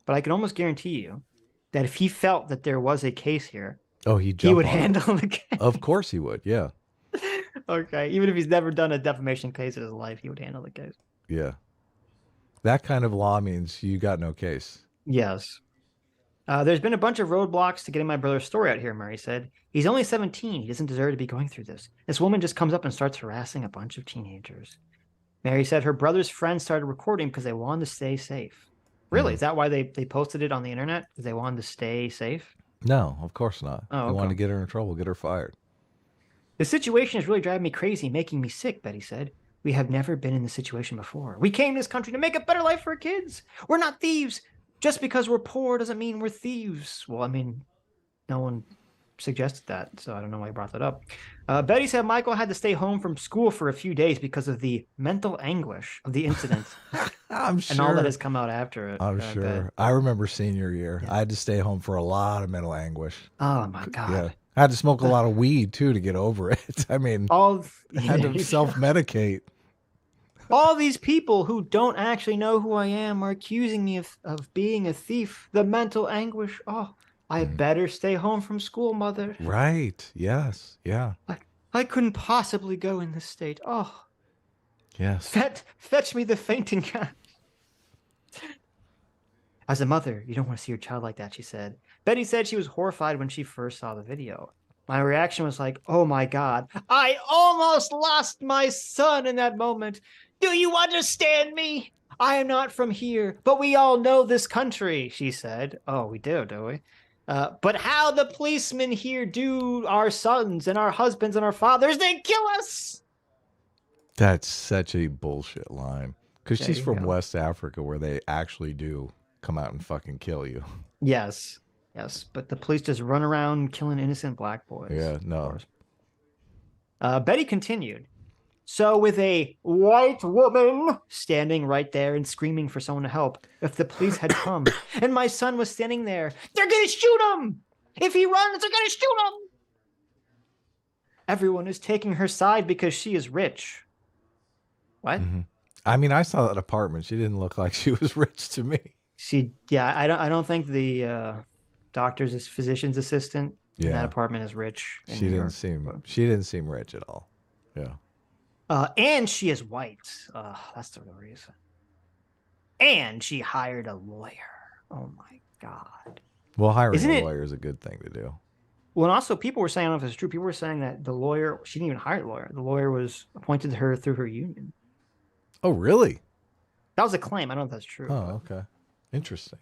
but I can almost guarantee you that if he felt that there was a case here, he would handle the case. Of course he would. Yeah. Okay. Even if he's never done a defamation case in his life, he would handle the case. Yeah. That kind of law means you got no case. Yes. There's been a bunch of roadblocks to getting my brother's story out here, Murray said. He's only 17. He doesn't deserve to be going through this. This woman just comes up and starts harassing a bunch of teenagers. Mary said her brother's friends started recording because they wanted to stay safe. Really? Is that why they posted it on the internet? Because they wanted to stay safe? No, of course not. Oh, they wanted to get her in trouble, get her fired. The situation is really driving me crazy, making me sick, Betty said. We have never been in this situation before. We came to this country to make a better life for our kids. We're not thieves. Just because we're poor doesn't mean we're thieves. Well, I mean, no one suggested that, so I don't know why you brought that up. Betty said Michael had to stay home from school for a few days because of the mental anguish of the incident. I'm sure. And all that has come out after it. I'm sure. I rember senior year. Yeah. I had to stay home for a lot of mental anguish. Oh, my God. Yeah. I had to smoke a lot of weed, too, to get over it. I mean, I had to self-medicate. All these people who don't actually know who I am are accusing me of being a thief. The mental anguish. Oh, I better stay home from school, Mother. Right. Yes. Yeah. I couldn't possibly go in this state. Oh. Yes. Fetch me the fainting cat. As a mother, you don't want to see your child like that, she said. Betty said she was horrified when she first saw the video. My reaction was like, oh my God, I almost lost my son in that moment. Do you understand me? I am not from here, but we all know this country, she said. Oh, we do we? But how the policemen here do our sons and our husbands and our fathers, they kill us. That's such a bullshit line. Because she's from go. West Africa where they actually do come out and fucking kill you. Yes. Yes. But the police just run around killing innocent black boys. Yeah, no. Betty continued. So with a white woman standing right there and screaming for someone to help, if the police had come and my son was standing there, they're going to shoot him. If he runs, they're going to shoot him. Everyone is taking her side because she is rich. What? Mm-hmm. I mean, I saw that apartment. She didn't look like she was rich to me. I don't think the doctor's physician's assistant in that apartment is rich. She didn't seem rich at all. Yeah. And she is white. That's the real reason. And she hired a lawyer. Oh my God. Well, hiring a lawyer is a good thing to do. Well, and also people were saying, I don't know if it's true, people were saying that the lawyer, she didn't even hire a lawyer. The lawyer was appointed to her through her union. Oh, really? That was a claim. I don't know if that's true. Oh, okay. Interesting.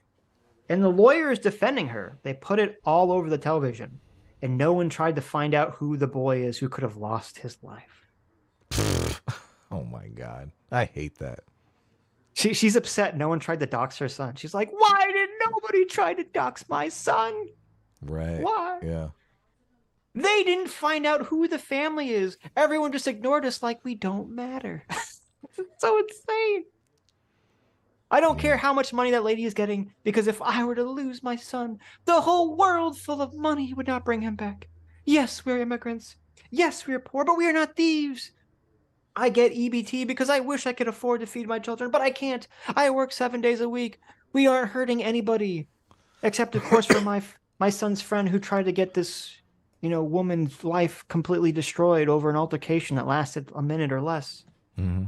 And the lawyer is defending her. They put it all over the television. And no one tried to find out who the boy is who could have lost his life. Oh, my God. I hate that. She's upset no one tried to dox her son. She's like, why did nobody try to dox my son? Right. Why? Yeah. They didn't find out who the family is. Everyone just ignored us like we don't matter. It's so insane. I don't care how much money that lady is getting, because if I were to lose my son, the whole world full of money would not bring him back. Yes, we're immigrants. Yes, we're poor, but we are not thieves. I get EBT because I wish I could afford to feed my children, but I can't. I work 7 days a week. We aren't hurting anybody, except, of course, for my son's friend who tried to get this, woman's life completely destroyed over an altercation that lasted a minute or less. Mm-hmm.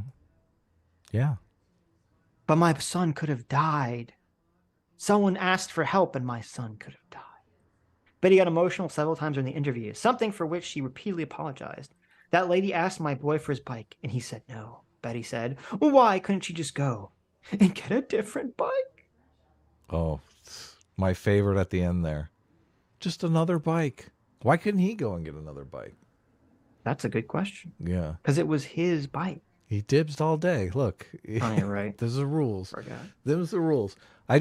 Yeah. But my son could have died. Someone asked for help and my son could have died. Betty got emotional several times during the interview, something for which she repeatedly apologized. That lady asked my boy for his bike and he said no. Betty said, why couldn't she just go and get a different bike? Oh, my favorite at the end there. Just another bike. Why couldn't he go and get another bike? That's a good question. Yeah. Because it was his bike. He dibsed all day. Look. Oh, you're right. There's the rules. Forgot. There's the rules. I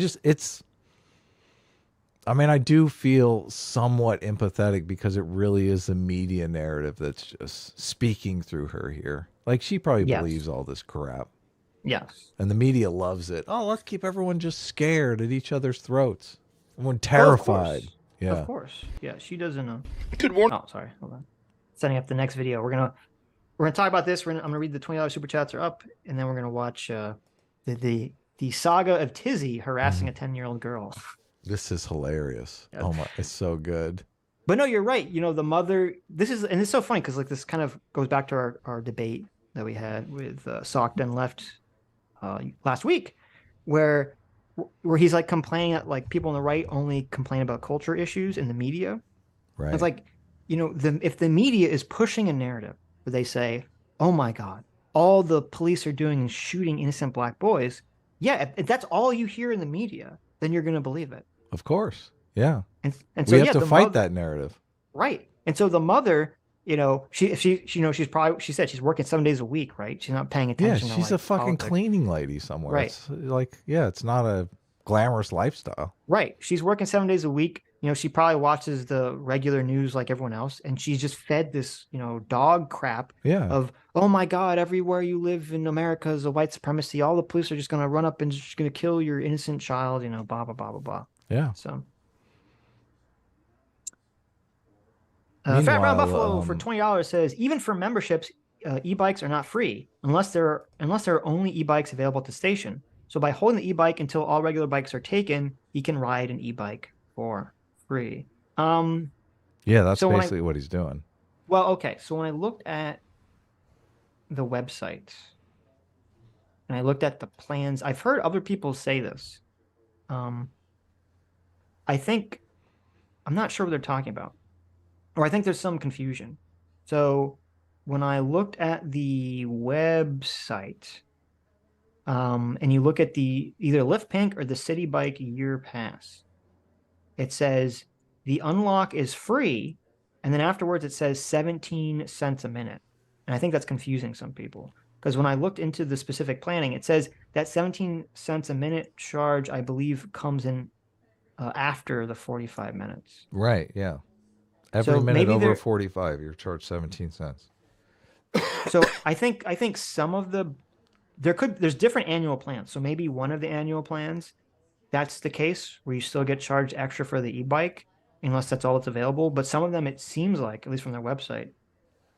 do feel somewhat empathetic because it really is the media narrative that's just speaking through her here. Like, she probably believes all this crap. Yes. And the media loves it. Oh, let's keep everyone just scared at each other's throats. Everyone terrified. Yeah. Of course. Yeah, she doesn't know. Good morning. Oh, sorry. Hold on. Setting up the next video. We're gonna talk about this. I'm gonna read the $20 super chats are up, and then we're gonna watch the saga of Tizzy harassing a 10-year-old girl. This is hilarious. Yeah. Oh my, it's so good. But no, you're right. The mother. And it's so funny because this kind of goes back to our debate that we had with Socked and Left last week, where he's like complaining that people on the right only complain about culture issues in the media. Right. It's like, if the media is pushing a narrative where they say, oh my God, all the police are doing is shooting innocent black boys. Yeah, if that's all you hear in the media, then you're going to believe it. Of course. Yeah. And so we have to fight that narrative. Right. And so the mother, she said she's working 7 days a week, right? She's not paying attention. Yeah, she's a fucking cleaning lady somewhere. Right. It's it's not a glamorous lifestyle. Right. She's working 7 days a week. She probably watches the regular news like everyone else, and she's just fed this, dog crap of, oh my God, everywhere you live in America is a white supremacy. All the police are just going to run up and just going to kill your innocent child, blah, blah, blah, blah, blah. Yeah. So. Fat Brown Buffalo for $20 says, even for memberships, e-bikes are not free unless there are only e-bikes available at the station. So by holding the e-bike until all regular bikes are taken, he can ride an e-bike for free. Yeah, that's basically what he's doing. Well, okay. So when I looked at the website and I looked at the plans, I've heard other people say this. I'm not sure what they're talking about. Or I think there's some confusion. So when I looked at the website, and you look at the either Lyft Pink or the CitiBike year pass, it says the unlock is free, and then afterwards it says 17 cents a minute. And I think that's confusing some people, because when I looked into the specific planning, it says that 17 cents a minute charge, I believe, comes in after the 45 minutes. Right, yeah. Every minute over 45, you're charged 17 cents. So I think some of there's different annual plans. So maybe one of the annual plans, that's the case where you still get charged extra for the e-bike, unless that's all that's available. But some of them, it seems like, at least from their website,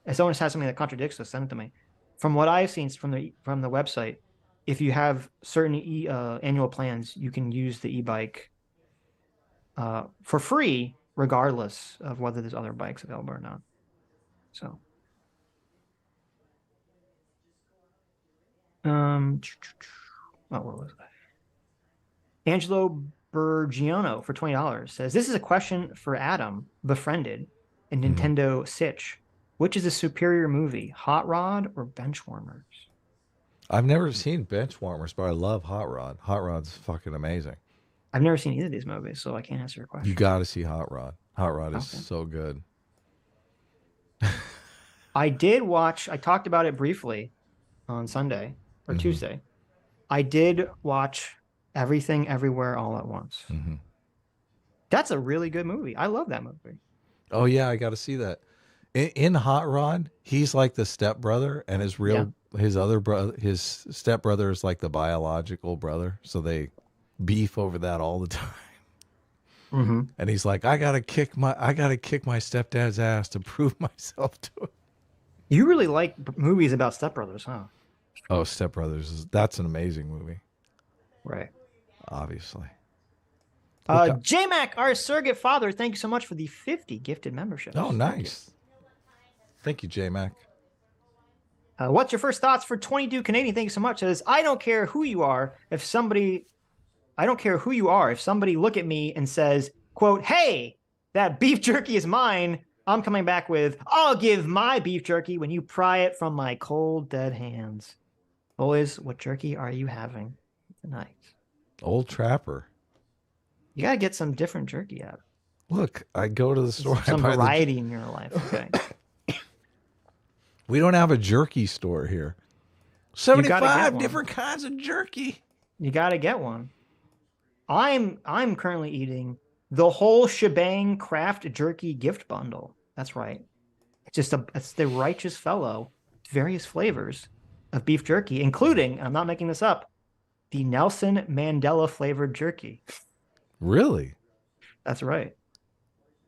if someone has something that contradicts this, send it to me. From what I've seen from the website, if you have certain annual plans, you can use the e-bike for free, regardless of whether there's other bikes available or not. So, what was that? Angelo Bergiano for $20 says, this is a question for Adam, befriended, and Nintendo Switch. Which is a superior movie, Hot Rod or Benchwarmers? I've never seen Benchwarmers, but I love Hot Rod. Hot Rod's fucking amazing. I've never seen either of these movies, so I can't answer your question. You got to see Hot Rod. Hot Rod is so good. I talked about it briefly on Sunday or Tuesday. I did watch Everything Everywhere All at Once. That's a really good movie. I love that movie. Oh, yeah, I got to see that. In Hot Rod, he's like the stepbrother, and his stepbrother is like the biological brother. So they beef over that all the time. And he's like, I gotta kick my stepdad's ass to prove myself to him. You really like movies about stepbrothers, huh? Oh, Step Brothers, that's an amazing movie. Right. Obviously. JMac, our surrogate father, thank you so much for the 50 gifted memberships. Oh, nice. Thank you, JMac. What's your first thoughts for 22 Canadian? Thank you so much. It says, I don't care who you are. If somebody look at me and says, quote, hey, that beef jerky is mine, I'm coming back with, I'll give my beef jerky when you pry it from my cold, dead hands. Boys, what jerky are you having tonight? Old Trapper. You got to get some different jerky out. Look, I go to the store. Some variety in your life. Okay. We don't have a jerky store here. 75 different kinds of jerky. You got to get one. I'm currently eating the whole shebang craft jerky gift bundle. That's right. It's the Righteous Fellow, various flavors of beef jerky, including, and I'm not making this up, the Nelson Mandela flavored jerky. Really? That's right.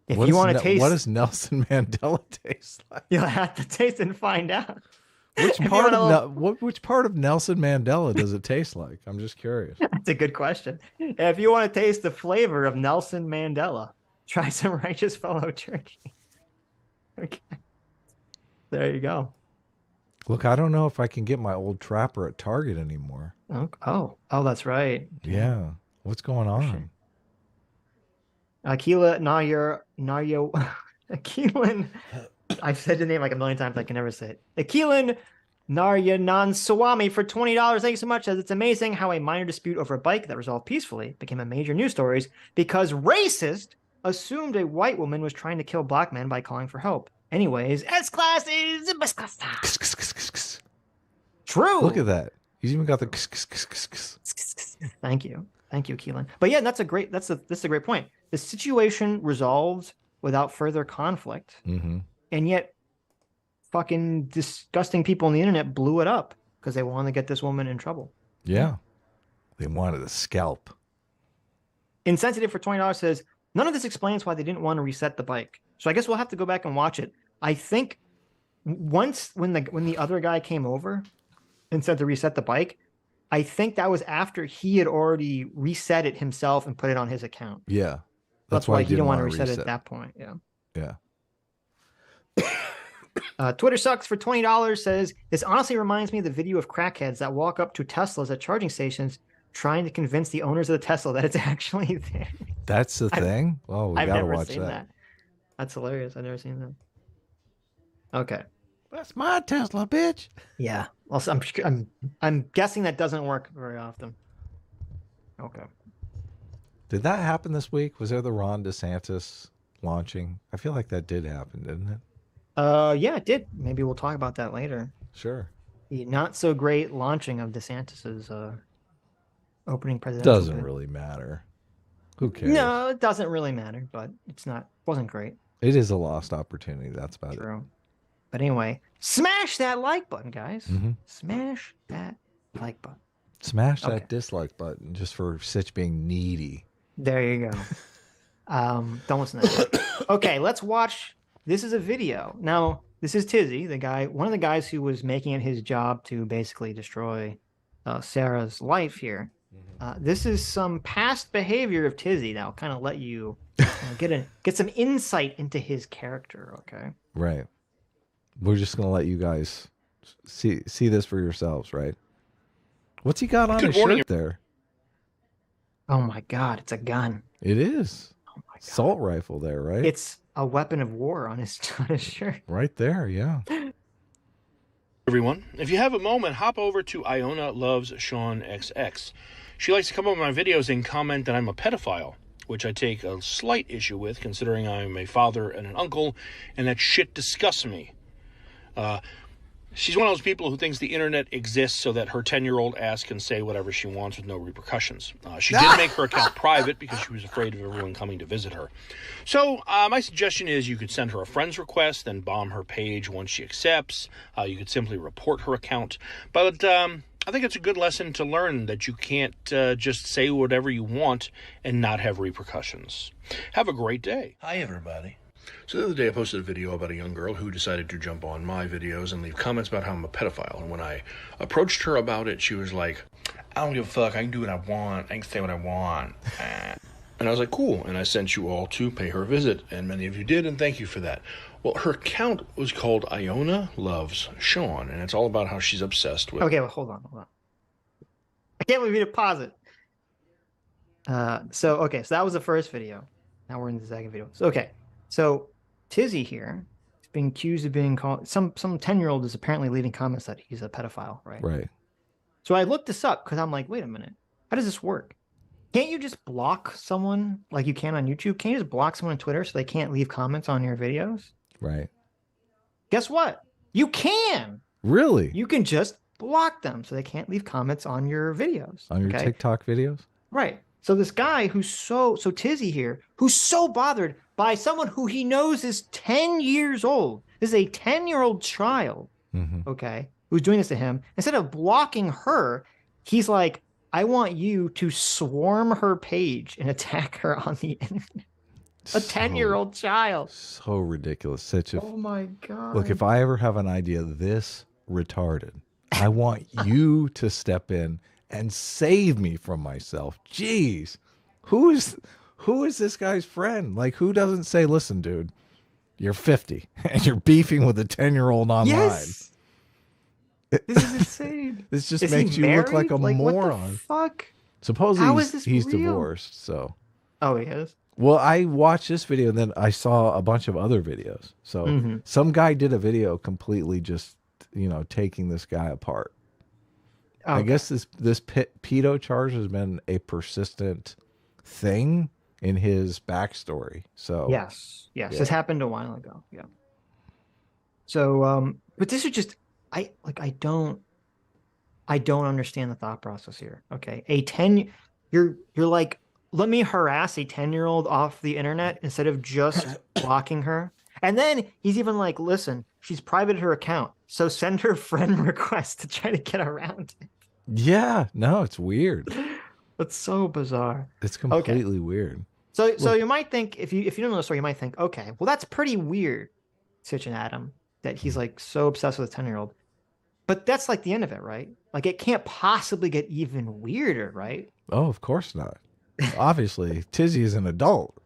If you want to taste, what does Nelson Mandela taste like? You'll have to taste and find out. Which part of Nelson Mandela does it taste like? I'm just curious. That's a good question. If you want to taste the flavor of Nelson Mandela, try some Righteous Fellow jerky. Okay. There you go. Look, I don't know if I can get my Old Trapper at Target anymore. Oh, that's right. Yeah. What's going on? Akila Akilan, I've said the name like a million times, I can never say it. Akilan Naryananswamy for $20. Thank you so much. It's amazing how a minor dispute over a bike that resolved peacefully became a major news story because racist assumed a white woman was trying to kill black men by calling for help. Anyways, S-Class is the best class. True. Look at that. He's even got the Thank you. Thank you, Keelan. But yeah, that's a great point. The situation resolved without further conflict. And yet fucking disgusting people on the internet blew it up because they wanted to get this woman in trouble. Yeah. They wanted a scalp. Insensitive for $20 says, none of this explains why they didn't want to reset the bike. So I guess we'll have to go back and watch it. I think once when the other guy came over and said to reset the bike, I think that was after he had already reset it himself and put it on his account. Yeah. That's why he didn't want to reset it at that point. Yeah. Yeah. Twitter sucks for $20 says, this honestly reminds me of the video of crackheads that walk up to Teslas at charging stations trying to convince the owners of the Tesla that it's actually there. That's the thing? Oh, we got to watch that. That's hilarious. I've never seen that. Okay. That's my Tesla, bitch. Yeah. Also, I'm guessing that doesn't work very often. Okay. Did that happen this week? Was there the Ron DeSantis launching? I feel like that did happen, didn't it? Yeah, it did. Maybe we'll talk about that later. Sure. The not so great launching of DeSantis's opening presidential Doesn't bid. really matter. Who cares? No, it doesn't really matter, but wasn't great. It is a lost opportunity. That's about True. But anyway, smash that like button, guys. Mhm. Smash that like button. Smash Okay. that dislike button just for Sitch being needy. There you go. Don't listen to that. Okay, let's watch. This is a video. Now, this is Tizzy, one of the guys who was making it his job to basically destroy Sarah's life here. This is some past behavior of Tizzy that'll kind of let you get some insight into his character. Okay. Right. We're just gonna let you guys see this for yourselves, right? What's he got on his shirt there? Oh my God, it's a gun. It is. Oh my God. Assault rifle there, right? It's a weapon of war on his shirt. Right there, yeah. Everyone, if you have a moment, hop over to Iona Loves Sean XX. She likes to come up with my videos and comment that I'm a pedophile, which I take a slight issue with, considering I'm a father and an uncle, and that shit disgusts me. She's one of those people who thinks the internet exists so that her 10-year-old ass can say whatever she wants with no repercussions. She did make her account private because she was afraid of everyone coming to visit her. So my suggestion is you could send her a friend's request, then bomb her page once she accepts. You could simply report her account. But I think it's a good lesson to learn that you can't just say whatever you want and not have repercussions. Have a great day. Hi, everybody. So the other day I posted a video about a young girl who decided to jump on my videos and leave comments about how I'm a pedophile. And when I approached her about it, she was like, I don't give a fuck. I can do what I want. I can say what I want. And I was like, cool. And I sent you all to pay her a visit. And many of you did, and thank you for that. Well, her account was called Iona Loves Sean. And it's all about how she's obsessed with... Okay, well, hold on. I can't believe you to pause it. So that was the first video. Now we're in the second video. So Tizzy here is being accused of being called some 10-year-old is apparently leaving comments that he's a pedophile, right? Right. So I looked this up because I'm like, wait a minute, how does this work? Can't you just block someone like you can on YouTube? Can't you just block someone on Twitter so they can't leave comments on your videos? Right. Guess what? You can. Really? You can just block them so they can't leave comments on your videos. On your TikTok videos? Right. So this guy so Tizzy here, who's so bothered by someone who he knows is 10 years old. This is a 10-year-old child, okay, who's doing this to him. Instead of blocking her, he's like, I want you to swarm her page and attack her on the internet. A 10-year-old child. So ridiculous. Such a... Oh my God. Look, if I ever have an idea this retarded, I want you to step in and save me from myself. Jeez. Who is this guy's friend? Like, who doesn't say, listen, dude, you're 50 and you're beefing with a 10-year-old online. Yes. This is insane. This just makes you look like a moron. What the fuck? Supposedly he's divorced, so. Oh, he is? Well, I watched this video and then I saw a bunch of other videos. So some guy did a video completely just, taking this guy apart. Okay. I guess this pedo charge has been a persistent thing in his backstory. So yes, this happened a while ago. Yeah. So, but this is just I don't understand the thought process here. Okay, you're like, let me harass a 10-year-old off the internet instead of just blocking her. And then he's even like, listen, she's privated her account, so send her friend request to try to get around it. Yeah, no, it's weird. It's so bizarre. It's completely weird. So you might think, if you don't know the story, you might think, okay, well, that's pretty weird, Sitch and Adam, that he's like so obsessed with a 10-year-old. But that's like the end of it, right? Like, it can't possibly get even weirder, right? Oh, of course not. Obviously, Tizzy is an adult.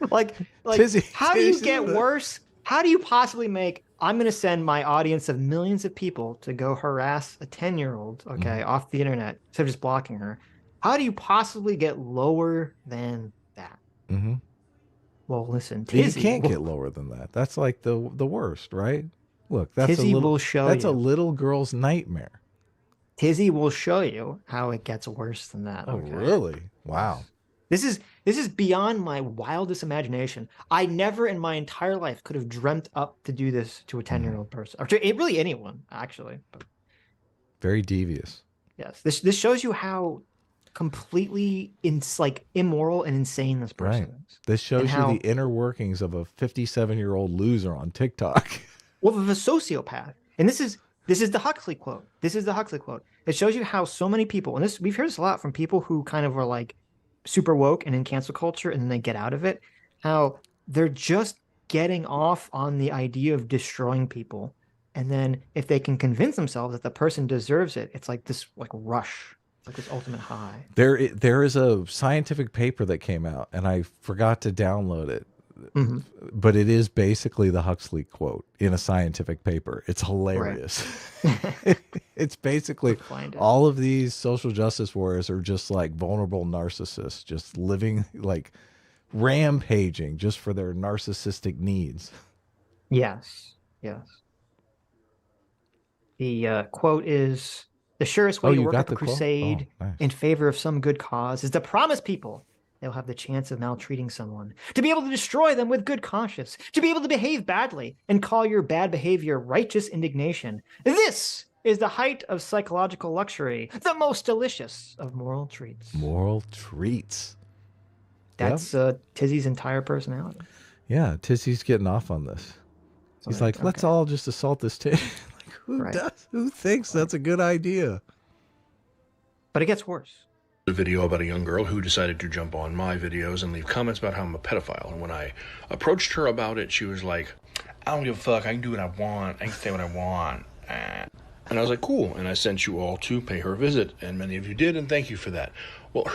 like Tizzy, how do you get worse? How do you possibly make, I'm going to send my audience of millions of people to go harass a 10-year-old, okay, off the internet, instead of just blocking her? How do you possibly get lower than that? Mm-hmm. Well, listen, Tizzy, you can't get lower than that. That's like the worst, right? Look, that's Tizzy will show you. That's a little girl's nightmare. Tizzy will show you how it gets worse than that. Oh, really? Wow. This is beyond my wildest imagination. I never in my entire life could have dreamt up to do this to a 10-year-old person, or to really anyone, actually. But, very devious. yes, this shows you how completely immoral and insane this person is. This shows you the inner workings of a 57-year-old loser on TikTok. Well, of a sociopath. And this is the Huxley quote. This is the Huxley quote. It shows you how so many people, and we've heard this a lot from people who kind of were like super woke and in cancel culture, and then they get out of it, how they're just getting off on the idea of destroying people. And then if they can convince themselves that the person deserves it, it's like this rush. It's like this ultimate high. There is a scientific paper that came out, and I forgot to download it. But it is basically the Huxley quote in a scientific paper. It's hilarious. Right. It's basically all of these social justice warriors are just like vulnerable narcissists, just living like rampaging just for their narcissistic needs. Yes. Yes. The quote is, the surest way to work up a crusade in favor of some good cause is to promise people they'll have the chance of maltreating someone, to be able to destroy them with good conscience, to be able to behave badly and call your bad behavior righteous indignation. This is the height of psychological luxury, the most delicious of moral treats. Moral treats. That's Tizzy's entire personality. Yeah, Tizzy's getting off on this. He's like, let's all just assault this Tizzy. Like, who does? Who thinks that's a good idea? But it gets worse. A video about a young girl who decided to jump on my videos and leave comments about how I'm a pedophile. And when I approached her about it, she was like, I don't give a fuck. I can do what I want. I can say what I want. And I was like, cool. And I sent you all to pay her a visit. And many of you did. And thank you for that. Well,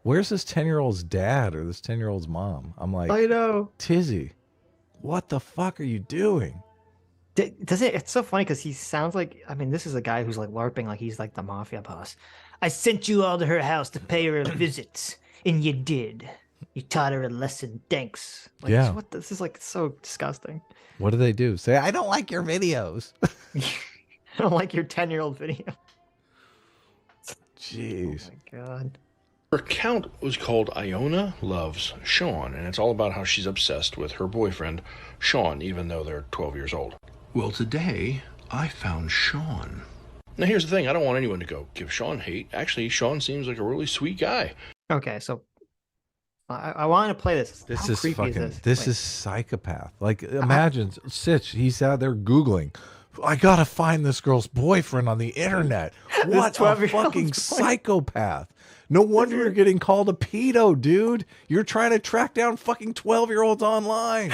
where's this 10-year-old's dad or this 10-year-old's mom? I'm like, I know. Tizzy, what the fuck are you doing? It's so funny because he sounds like, I mean, this is a guy who's like LARPing like he's like the mafia boss. I sent you all to her house to pay her a visit, and you did. You taught her a lesson. Thanks. Like, yeah. This is like so disgusting. What do they do? Say, I don't like your videos. I don't like your 10-year-old video. Jeez. Oh my God. Her account was called Iona Loves Sean, and it's all about how she's obsessed with her boyfriend, Sean, even though they're 12 years old. Well, today, I found Sean. Now, here's the thing. I don't want anyone to go give Sean hate. Actually, Sean seems like a really sweet guy. Okay, so I want to play this. This How is creepy fucking, is this? this is psychopath. Like, imagine, Sitch, he's out there Googling, I gotta find this girl's boyfriend on the internet. What a fucking psychopath. No wonder you're getting called a pedo, dude. You're trying to track down fucking 12-year-olds online.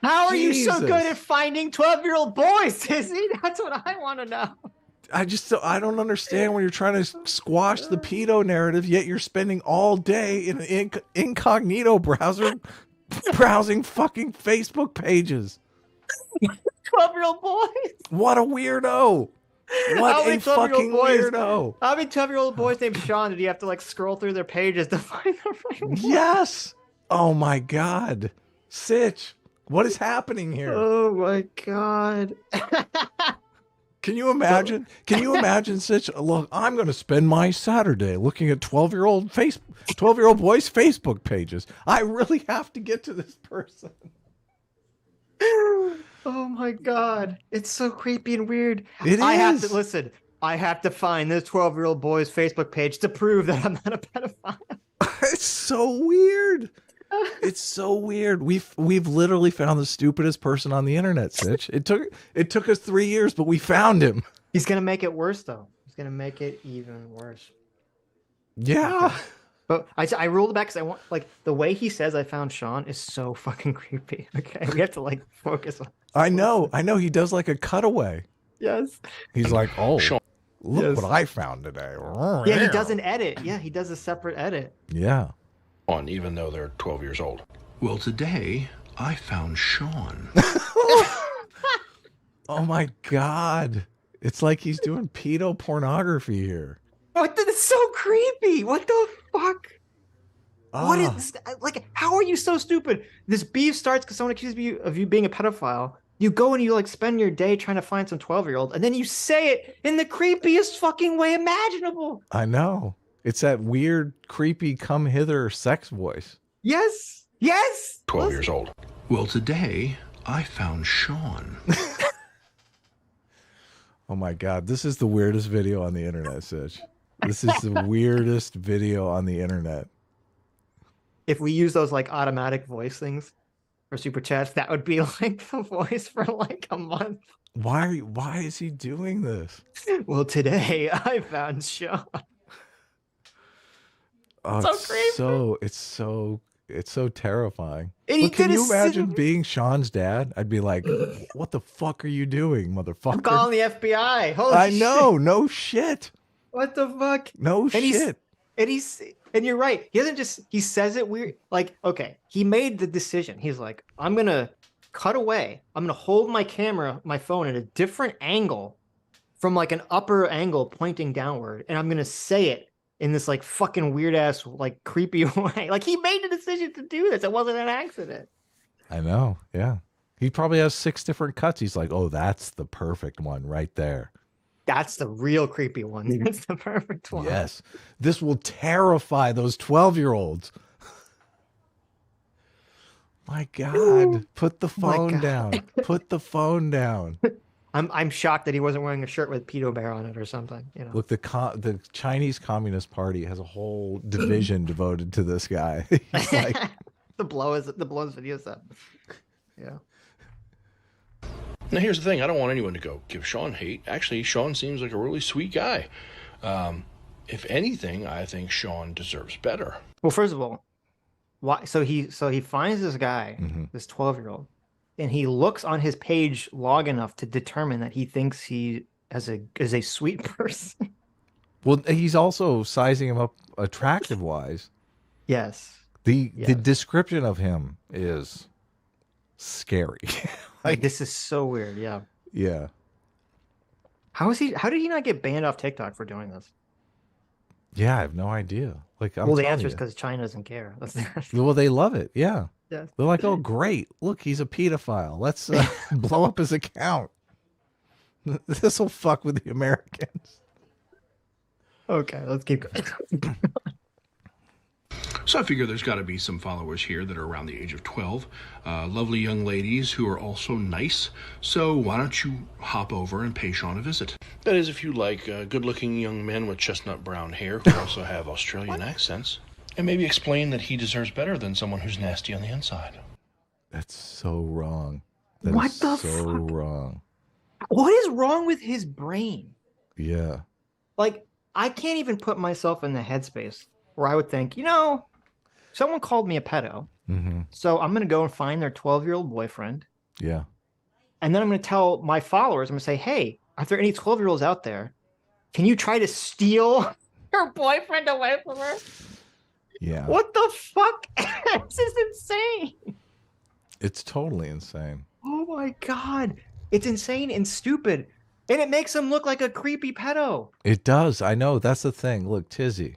How are you so good at finding 12-year-old boys, Tizzy? That's what I want to know. I don't understand when you're trying to squash the pedo narrative, yet you're spending all day in an incognito browser browsing fucking Facebook pages. 12-year-old boys? What a weirdo. What a fucking weirdo. How many 12-year-old boys named Sean did you have to like scroll through their pages to find the right one? Yes. Oh my God. Sitch, what is happening here? Oh my God. Can you imagine? Can you imagine Sitch? Look, I'm going to spend my Saturday looking at 12-year-old boys' Facebook pages. I really have to get to this person. Oh my God. It's so creepy and weird. It I have is. to listen. I have to find this 12-year-old boy's Facebook page to prove that I'm not a pedophile. It's so weird. It's so weird. We've literally found the stupidest person on the internet, Sitch. It took us 3 years, but we found him. He's gonna make it worse though. He's gonna make it even worse. Yeah. Okay. But I rolled it back because I want, like, the way he says I found Sean is so fucking creepy. Okay, we have to like focus on. I know. He does like a cutaway. Yes. He's like, oh, look what I found today. Yeah, he does an edit. Yeah, he does a separate edit. Yeah. On, even though they're 12 years old. Well, today I found Sean. Oh my God. It's like he's doing pedo pornography here. What? It's so creepy. What the fuck? What is this? Like, how are you so stupid? This beef starts because someone accuses you of you being a pedophile. You go and you like spend your day trying to find some 12-year-old, and then you say it in the creepiest fucking way imaginable. I know. It's that weird, creepy, come hither sex voice. Yes. Yes. 12 years old. Well, today I found Sean. Oh my God. This is the weirdest video on the internet, Sitch. This is the weirdest video on the internet. If we use those like automatic voice things for super chats, that would be like the voice for like a month. Why is he doing this? Well, today I found Sean. Oh, So creepy. It's so terrifying. And Look, can you imagine being Sean's dad? I'd be like, what the fuck are you doing, motherfucker? I'm calling the FBI. Holy I know, shit. no shit. What the fuck? No shit. And you're right. He doesn't just, he says it weird. Like, okay, he made the decision. He's like, I'm going to cut away. I'm going to hold my camera, my phone at a different angle from like an upper angle pointing downward. And I'm going to say it in this like fucking weird ass, like creepy way. Like he made the decision to do this. It wasn't an accident. I know. Yeah. He probably has 6 different cuts. He's like, oh, that's the perfect one right there. That's the real creepy one. That's the perfect one. Yes. This will terrify those 12-year-olds. My God. Put the phone down. Put the phone down. I'm shocked that he wasn't wearing a shirt with pedo bear on it or something. You know. Look, the Chinese Communist Party has a whole division devoted to this guy. He's like, the blow his videos up. Yeah. Now, here's the thing. I don't want anyone to go give Sean hate. Actually, Sean seems like a really sweet guy. If anything, I think Sean deserves better. Well, first of all, why? So he finds this guy, this 12-year-old, and he looks on his page long enough to determine that he thinks he is a sweet person. Well, he's also sizing him up attractive wise. Yes. The description of him is scary. Like, this is so weird. Yeah. Yeah. How did he not get banned off TikTok for doing this? Yeah, I have no idea. Like, well, the answer is because China doesn't care. Well, they love it. Yeah. Yes. They're like, oh, great. Look, he's a pedophile. Let's blow up his account. This will fuck with the Americans. Okay, let's keep going. So I figure there's got to be some followers here that are around the age of 12. Lovely young ladies who are also nice. So why don't you hop over and pay Sean a visit? That is, if you like good-looking young men with chestnut brown hair who also have Australian accents. And maybe explain that he deserves better than someone who's nasty on the inside. That's so wrong. What the so fuck? Wrong. What is wrong with his brain? Yeah. Like, I can't even put myself in the headspace where I would think, you know, someone called me a pedo, so I'm going to go and find their 12-year-old boyfriend. Yeah. And then I'm going to tell my followers, I'm going to say, hey, if there are any 12-year-olds out there, can you try to steal her boyfriend away from her? Yeah. What the fuck? This is insane. It's totally insane. Oh my God. It's insane and stupid. And it makes him look like a creepy pedo. It does. I know. That's the thing. Look, Tizzy,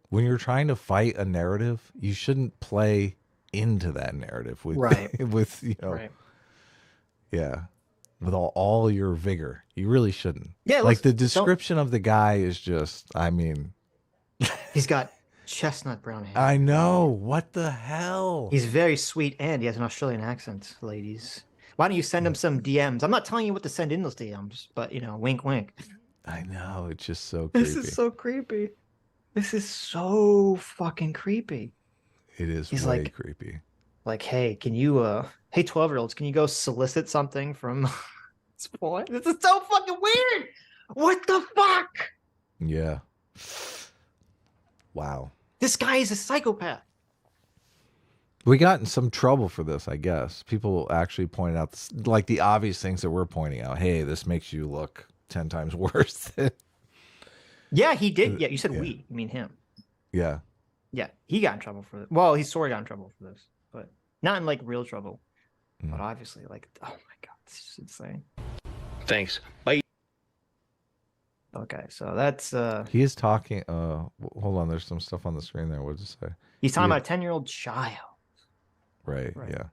when you're trying to fight a narrative, you shouldn't play into that narrative with, with you know, yeah, with all your vigor. You really shouldn't. Yeah. Like the description of the guy is just, I mean, he's got chestnut brown hair. I know. What the hell? He's very sweet and he has an Australian accent, ladies. Why don't you send him some DMs? I'm not telling you what to send in those DMs, but, you know, wink, wink. I know. It's just so creepy. This is so creepy. This is so fucking creepy. It is He's way like, creepy. Like, hey, can you, hey, 12-year-olds, can you go solicit something from this boy? This is so fucking weird. What the fuck? Yeah. Wow. This guy is a psychopath. We got in some trouble for this, I guess. People actually pointed out, like, the obvious things that we're pointing out. Hey, this makes you look 10 times worse. Yeah, he did. Yeah, you said we. You mean him. Yeah. Yeah, he got in trouble for this. Well, he sort of got in trouble for this, but not in, like, real trouble. But obviously, like, oh, my God, this is insane. Thanks. Bye. Okay, so that's he is talking. Hold on, there's some stuff on the screen there. What did it say? he's talking about a 10-year-old child. Right. Right. Yeah.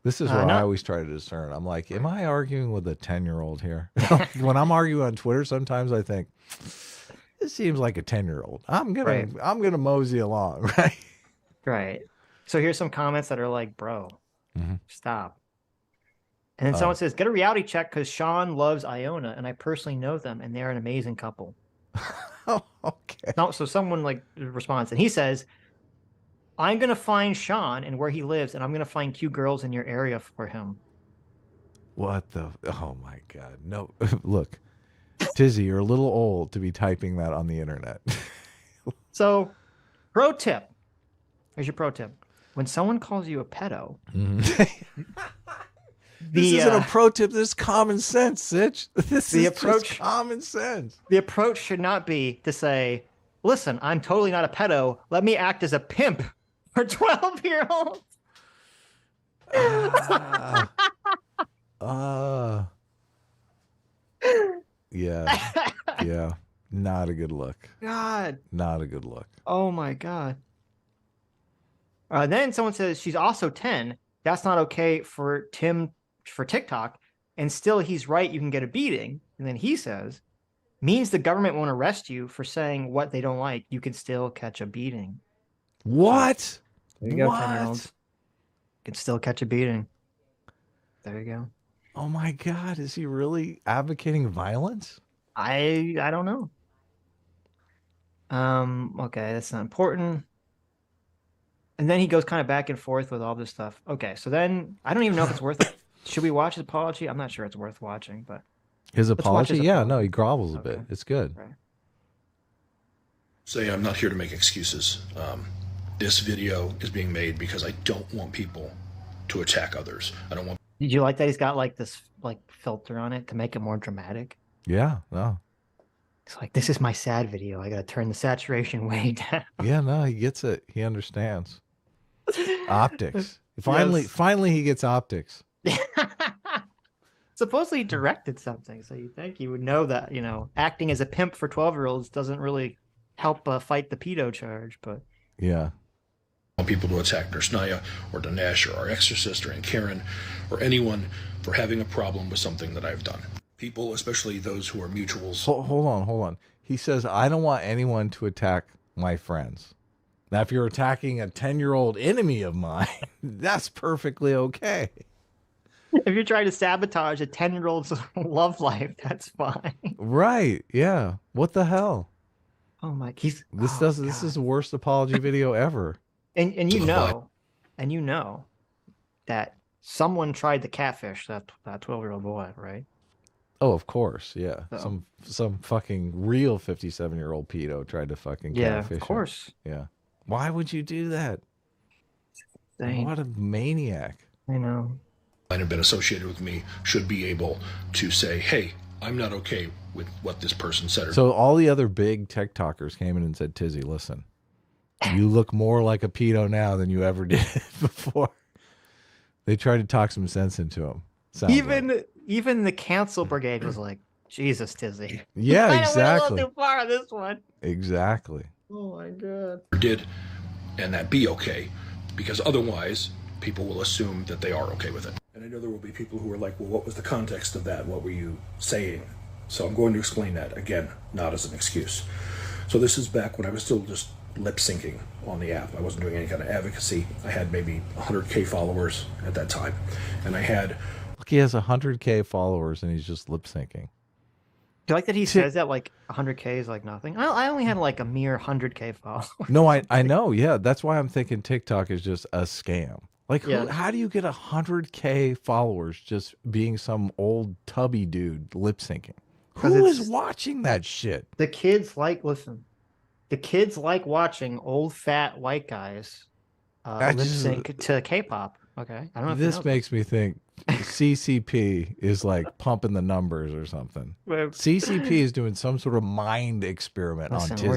This is where I not always try to discern. I'm like, am I arguing with a 10-year-old here? When I'm arguing on Twitter, sometimes I think this seems like a 10-year-old. I'm gonna mosey along, right? right. So here's some comments that are like, bro, stop. And then someone says, get a reality check because Sean loves Iona, and I personally know them, and they're an amazing couple. Oh, okay. No, so someone like responds, and he says, I'm gonna find Sean and where he lives, and I'm gonna find cute girls in your area for him. What the? Oh my God! No, look, Tizzy, you're a little old to be typing that on the internet. So, pro tip. Here's your pro tip. When someone calls you a pedo, this isn't a pro tip. This is common sense, Sitch. This is just common sense. The approach should not be to say, listen, I'm totally not a pedo. Let me act as a pimp for 12-year-olds. Yeah. Yeah. Not a good look. God. Not a good look. Oh, my God. Then someone says, she's also 10. That's not okay for TikTok. And still, he's right. You can get a beating. And then he says, means the government won't arrest you for saying what they don't like. You can still catch a beating. What? There you go, 10-year-olds. You can still catch a beating. There you go. Oh my God. Is he really advocating violence? I don't know. Okay, that's not important. And then he goes kind of back and forth with all this stuff. Okay, so then I don't even know if it's worth it. Should we watch his apology? I'm not sure it's worth watching, but his apology? Yeah, no, he grovels a bit. It's good. Right. Say I'm not here to make excuses. This video is being made because I don't want people to attack others. I don't want. Did you like that he's got like this like filter on it to make it more dramatic? Yeah, no. It's like, this is my sad video. I got to turn the saturation way down. Yeah, no, he gets it. He understands. Optics. Finally he gets optics. Supposedly he directed something, so you think you would know that, acting as a pimp for 12-year-olds doesn't really help fight the pedo charge, but yeah. I want people to attack Nursnaya or Dinesh or our exorcist or Aunt Karen or anyone for having a problem with something that I've done. People, especially those who are mutuals. Hold on. He says, I don't want anyone to attack my friends. Now, if you're attacking a 10-year-old enemy of mine, that's perfectly okay. If you're trying to sabotage a 10-year-old's love life, that's fine. Right. Yeah. What the hell? Oh my, this is the worst apology video ever. And you know that someone tried to catfish that 12-year-old boy, right? Oh, of course, yeah. So. Some fucking real 57-year-old pedo tried to fucking catfish of course. him. Yeah. Why would you do that? Dang. What a maniac. I know. And have been associated with me should be able to say, hey, I'm not okay with what this person said. So all the other big TikTokers came in and said, Tizzy, listen, you look more like a pedo now than you ever did before. They tried to talk some sense into him. Even the cancel brigade was like, Jesus, Tizzy. Yeah, exactly. I went a little too far on this one. Exactly. Oh my God. Did, and that be okay, because otherwise people will assume that they are okay with it. And I know there will be people who are like, well, what was the context of that? What were you saying? So I'm going to explain that again, not as an excuse. So this is back when I was still just lip syncing on the app. I wasn't doing any kind of advocacy. I had maybe 100K followers at that time, and I had. Look, he has 100K followers and he's just lip syncing. Do you like that he says that like 100K is like nothing? I only had like a mere 100K followers. No, I know. Yeah, that's why I'm thinking TikTok is just a scam. Like, how do you get 100K followers just being some old tubby dude lip syncing? Who is watching that shit? The kids like watching old fat white guys lip sync to K-pop. Okay, I don't know. If this makes me think CCP is like pumping the numbers or something. CCP is doing some sort of mind experiment on Tizzy.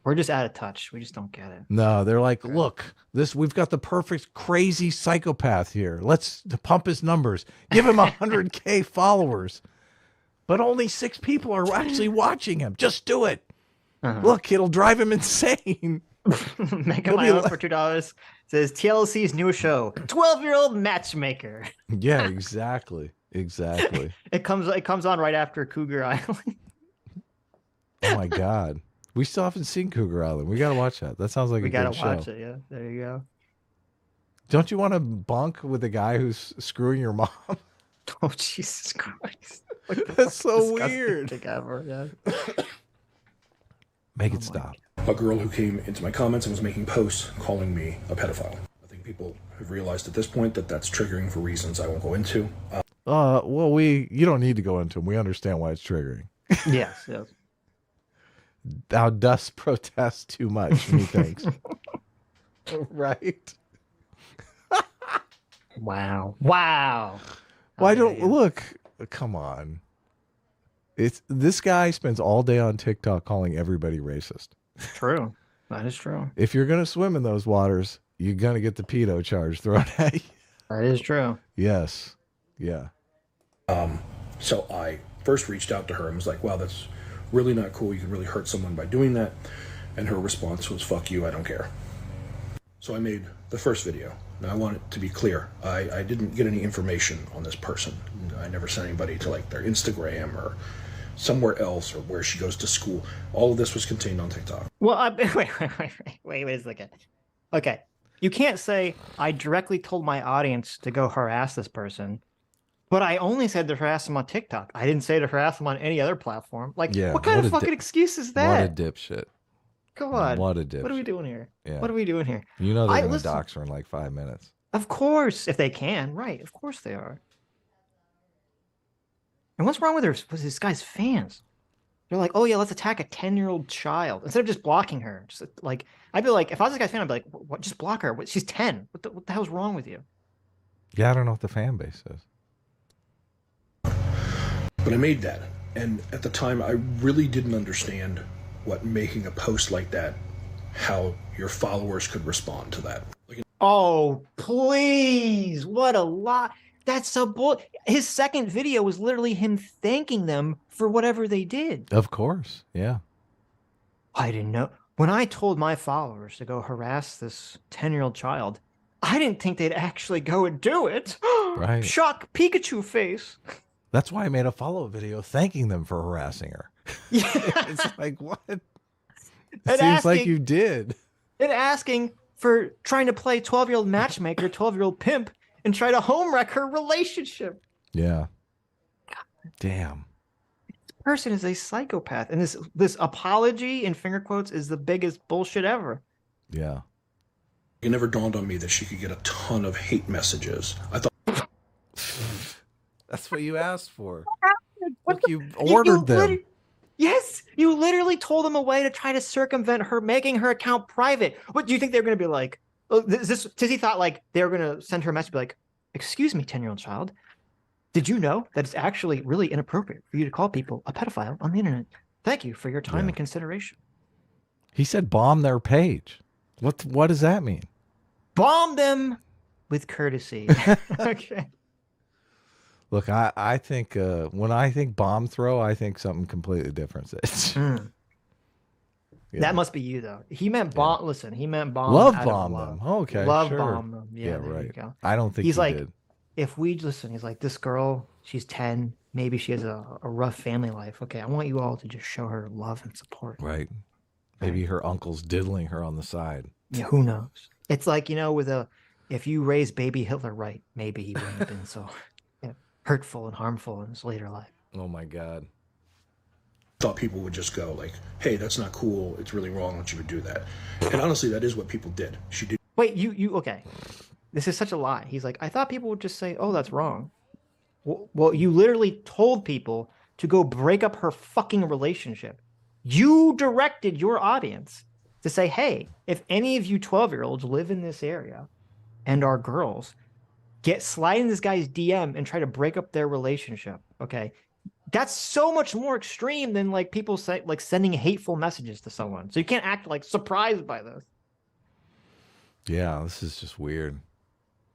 We're just out of touch. We just don't get it. No, they're like, look, we've got the perfect crazy psychopath here. Let's pump his numbers. Give him 100K followers. but only 6 people are actually watching him. Just do it. Look, it'll drive him insane. Making my own for $2. Says TLC's new show, 12-year-old matchmaker. Yeah, exactly. Exactly. It comes on right after Cougar Island. Oh my God. We still haven't seen Cougar Island. We got to watch that. That sounds like a good show. We got to watch it, yeah. There you go. Don't you want to bunk with the guy who's screwing your mom? Oh, Jesus Christ. That's so weird. Thing ever, yeah. Make it stop. A girl who came into my comments and was making posts calling me a pedophile. I think people have realized at this point that that's triggering for reasons I won't go into. Well, you don't need to go into them. We understand why it's triggering. Yes, yes. Thou dost protest too much, methinks. Right? Wow. Wow. Why don't look? Come on. This guy spends all day on TikTok calling everybody racist. True. That is true. If you're gonna swim in those waters, you're gonna get the pedo charge thrown at you. That is true. Yes. Yeah. So I first reached out to her and was like, wow, that's really not cool. You can really hurt someone by doing that. And her response was, fuck you, I don't care. So I made the first video. Now I want it to be clear. I didn't get any information on this person. I never sent anybody to like their Instagram or somewhere else or where she goes to school. All of this was contained on TikTok. Well, wait a second. Okay. You can't say I directly told my audience to go harass this person, but I only said to harass them on TikTok. I didn't say to harass them on any other platform. Like, yeah, what kind of fucking excuse is that? What a dipshit. Come on. What a dipshit. What are we doing here? Yeah. What are we doing here? You know they're going to dox her in like 5 minutes. Of course, if they can. Right. Of course they are. And what's wrong with this guy's fans? They're like, oh yeah, let's attack a 10-year-old child. Instead of just blocking her. Just like, I'd be like, if I was this guy's fan, I'd be like, what? Just block her. She's 10. What the hell's wrong with you? Yeah, I don't know what the fan base is. But I made that. And at the time, I really didn't understand what making a post like that, how your followers could respond to that. Oh, please. What a lot. That's so bull. His second video was literally him thanking them for whatever they did. Of course. Yeah. I didn't know. When I told my followers to go harass this 10-year-old child, I didn't think they'd actually go and do it. Right. Shock Pikachu face. That's why I made a follow-up video thanking them for harassing her. Yeah. It's like, what? It seems like you did. And asking for trying to play 12-year-old matchmaker, 12-year-old pimp, and try to home wreck her relationship. Yeah. Damn. This person is a psychopath. And this apology, in finger quotes, is the biggest bullshit ever. Yeah. It never dawned on me that she could get a ton of hate messages. I thought... That's what you asked for. Look, you ordered them. Yes, you literally told them a way to try to circumvent her, making her account private. What do you think they're going to be like? Tizzy thought like they were going to send her a message like, excuse me, 10-year-old child. Did you know that it's actually really inappropriate for you to call people a pedophile on the internet? Thank you for your time and consideration. He said bomb their page. What does that mean? Bomb them with courtesy. Okay. Look, I think when I think bomb throw, I think something completely different. Yeah. That must be you though. He meant bomb. Yeah. Listen, he meant bomb. Love bomb them. Okay, love sure. bomb them. Yeah, right. You go. I don't think he's like, did. If we listen, he's like, this girl, she's 10. Maybe she has a rough family life. Okay, I want you all to just show her love and support. Right. Maybe her uncle's diddling her on the side. Yeah, who knows? It's like, if you raise baby Hitler right, maybe he wouldn't have been so hurtful and harmful in his later life. Oh my God. Thought people would just go like, hey, that's not cool. It's really wrong that you would do that. And honestly, that is what people did. She did. Wait, you okay. This is such a lie. He's like, I thought people would just say, oh, that's wrong. Well, you literally told people to go break up her fucking relationship. You directed your audience to say, hey, if any of you 12-year-olds live in this area and are girls, slide in this guy's DM and try to break up their relationship. Okay. That's so much more extreme than like people say, like sending hateful messages to someone. So you can't act like surprised by this. Yeah, this is just weird.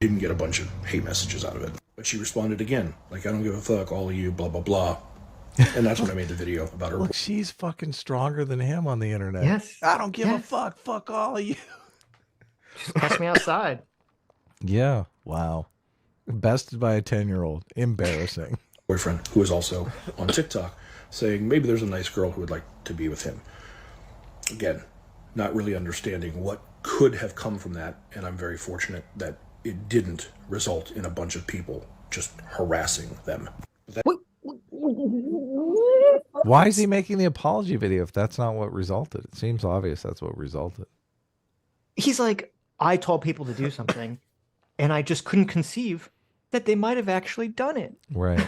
Didn't get a bunch of hate messages out of it, but she responded again. Like, I don't give a fuck, all of you, blah, blah, blah. And that's when I made the video about her. Look, she's fucking stronger than him on the internet. Yes. I don't give a fuck. Fuck all of you. Just catch me outside. Yeah. Wow. Bested by a 10-year-old. Embarrassing. Boyfriend, who is also on TikTok, saying maybe there's a nice girl who would like to be with him. Again, not really understanding what could have come from that, and I'm very fortunate that it didn't result in a bunch of people just harassing them. Why is he making the apology video if that's not what resulted? It seems obvious that's what resulted. He's like, I told people to do something, and I just couldn't conceive that they might have actually done it. Right.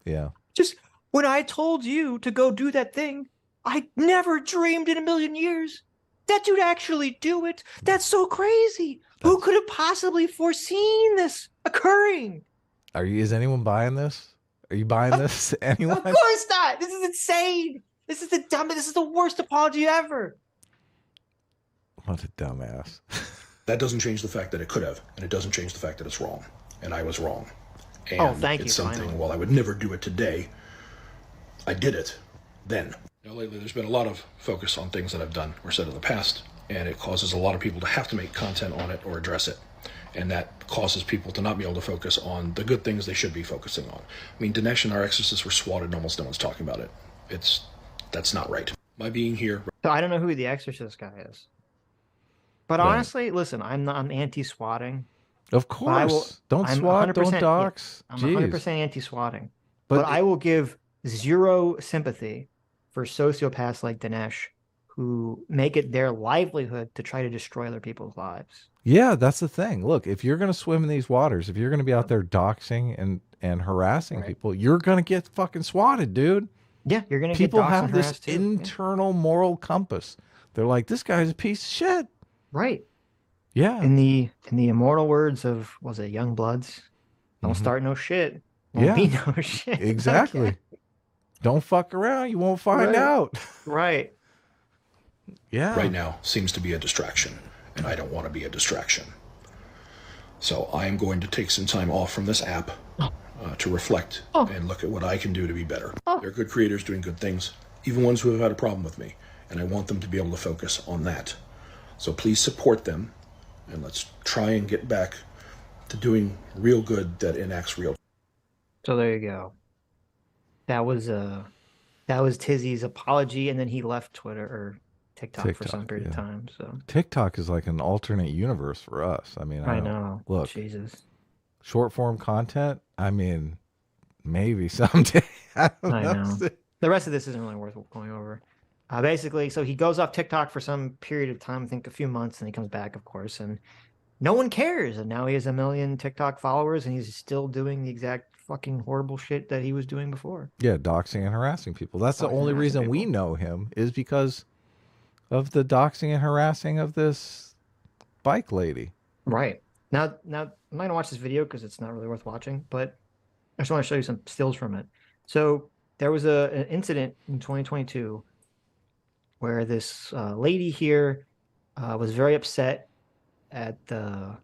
Yeah. Just when I told you to go do that thing, I never dreamed in a million years that you'd actually do it. That's so crazy. Who could have possibly foreseen this occurring? Is anyone buying this? Are you buying this? Anyone? Of course not. This is insane. This is the dumbest. This is the worst apology ever. What a dumbass. That doesn't change the fact that it could have, and it doesn't change the fact that it's wrong. And I was wrong. And thank you. It's something, finally. while I would never do it today, I did it then. Lately, there's been a lot of focus on things that I've done or said in the past, and it causes a lot of people to have to make content on it or address it. And that causes people to not be able to focus on the good things they should be focusing on. I mean, Dinesh and our exorcists were swatted and almost no one's talking about it. That's not right. My being here... So I don't know who the exorcist guy is. But honestly, listen, I'm anti-swatting. Of course. Don't swat, don't dox. I'm 100% anti-swatting. But I will give zero sympathy for sociopaths like Dinesh who make it their livelihood to try to destroy other people's lives. Yeah, that's the thing. Look, if you're going to swim in these waters, if you're going to be out there doxing and harassing people, you're going to get fucking swatted, dude. Yeah, you're going to get doxed. People have this internal moral compass. They're like, this guy's a piece of shit. Right. Yeah. In the immortal words of, was it Young Bloods? Don't start no shit. Won't be no shit. Exactly. Okay. Don't fuck around. You won't find out. Right. Yeah. Right now seems to be a distraction, and I don't want to be a distraction. So I am going to take some time off from this app to reflect and look at what I can do to be better. There are good creators doing good things, even ones who have had a problem with me, and I want them to be able to focus on that. So please support them, and let's try and get back to doing real good that enacts real. So there you go. That was Tizzy's apology, and then he left Twitter or TikTok for some period of time. So TikTok is like an alternate universe for us. I mean, I know. Look, Jesus. Short form content. I mean, maybe someday. I know. The rest of this isn't really worth going over. Basically, so he goes off TikTok for some period of time, I think a few months, and he comes back, of course, and no one cares. And now he has 1 million TikTok followers, and he's still doing the exact fucking horrible shit that he was doing before. Yeah, doxing and harassing people. That's the only reason we know him, is because of the doxing and harassing of this bike lady. Right. Now I'm not going to watch this video because it's not really worth watching, but I just want to show you some stills from it. So there was an incident in 2022 where this lady here was very upset at there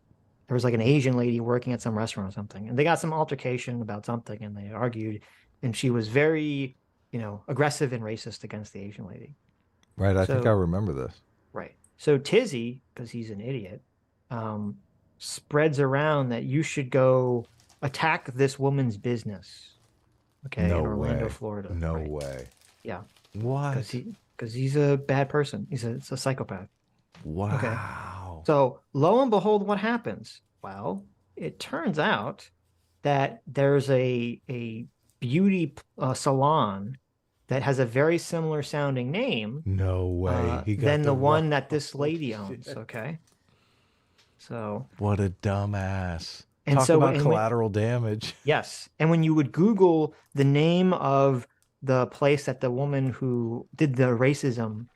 was like an Asian lady working at some restaurant or something, and they got some altercation about something, and they argued, and she was very, aggressive and racist against the Asian lady. Right, I think I remember this. Right. So Tizzy, because he's an idiot, spreads around that you should go attack this woman's business. Okay, in Orlando, Florida. No way. Yeah. What? Because he's a bad person. It's a psychopath. Wow. Okay. So lo and behold, what happens? Well, it turns out that there's a beauty salon that has a very similar sounding name. No way. Than the one that this lady owns. Okay. So. What a dumbass. And Talk about collateral damage. Yes. And when you would Google the name of the place that the woman who did the racism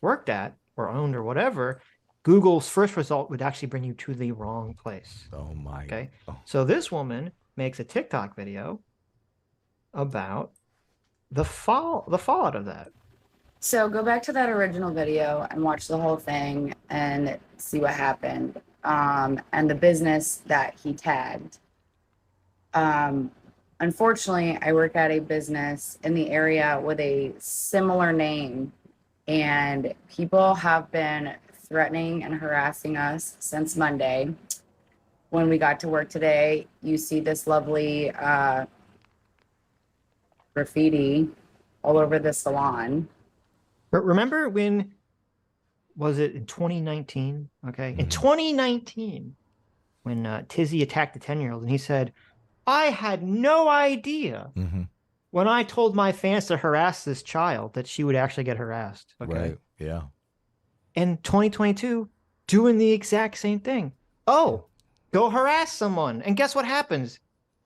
worked at or owned or whatever, Google's first result would actually bring you to the wrong place. Oh my. Okay. So this woman makes a TikTok video about the fallout of that. So go back to that original video and watch the whole thing and see what happened. And the business that he tagged. unfortunately, I work at a business in the area with a similar name, and people have been threatening and harassing us since Monday. When we got to work today, you see this lovely graffiti all over the salon. But remember when, was it in 2019? Okay. In 2019, when Tizzy attacked the 10-year-old and he said, I had no idea when I told my fans to harass this child that she would actually get harassed. Okay. Right. Yeah. And 2022, doing the exact same thing. Oh, go harass someone. And guess what happens?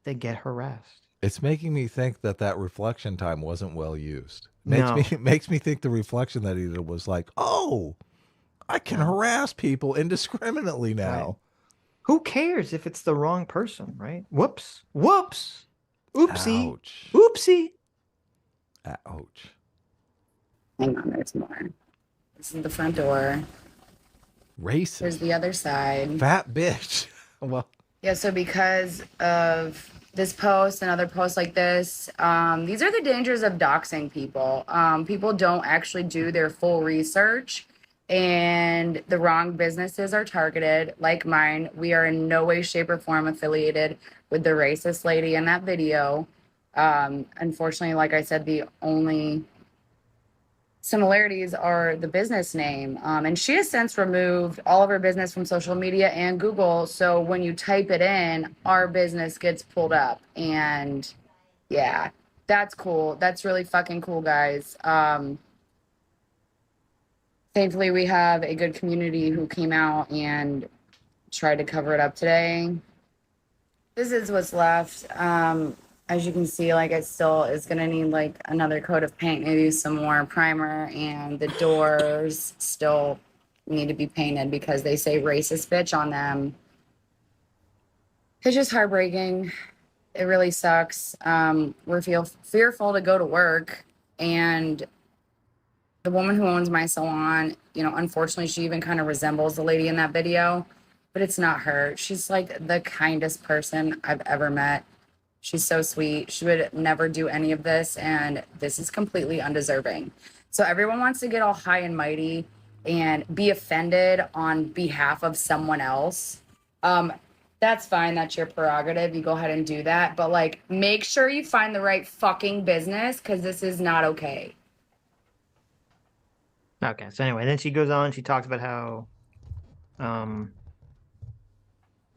They get harassed. It's making me think that that reflection time wasn't well used. No. Makes me think the reflection that he did was like, oh, I can harass people indiscriminately now. Right. Who cares if it's the wrong person, right? Whoops. Whoops. Oopsie. Ouch. Oopsie. Ouch. Hang on, there's more. This is the front door. Racist. There's the other side. Fat bitch. Well, yeah, so because of this post and other posts like this, these are the dangers of doxing people. People don't actually do their full research, and the wrong businesses are targeted, like mine. We are in no way, shape, or form affiliated with the racist lady in that video. Unfortunately, like I said, the only similarities are the business name. And she has since removed all of her business from social media and Google. So when you type it in, our business gets pulled up. And yeah, that's cool. That's really fucking cool, guys. Thankfully, we have a good community who came out and tried to cover it up today. This is what's left. As you can see, like, it still is going to need like another coat of paint, maybe some more primer, and the doors still need to be painted because they say racist bitch on them. It's just heartbreaking. It really sucks. We're fearful to go to work, and the woman who owns my salon, you know, unfortunately, she even kind of resembles the lady in that video, but it's not her. She's like the kindest person I've ever met. She's so sweet. She would never do any of this, and this is completely undeserving. So everyone wants to get all high and mighty and be offended on behalf of someone else. That's fine. That's your prerogative. You go ahead and do that. But, like, make sure you find the right fucking business, because this is not okay. Okay, so anyway, then she goes on, she talks about how,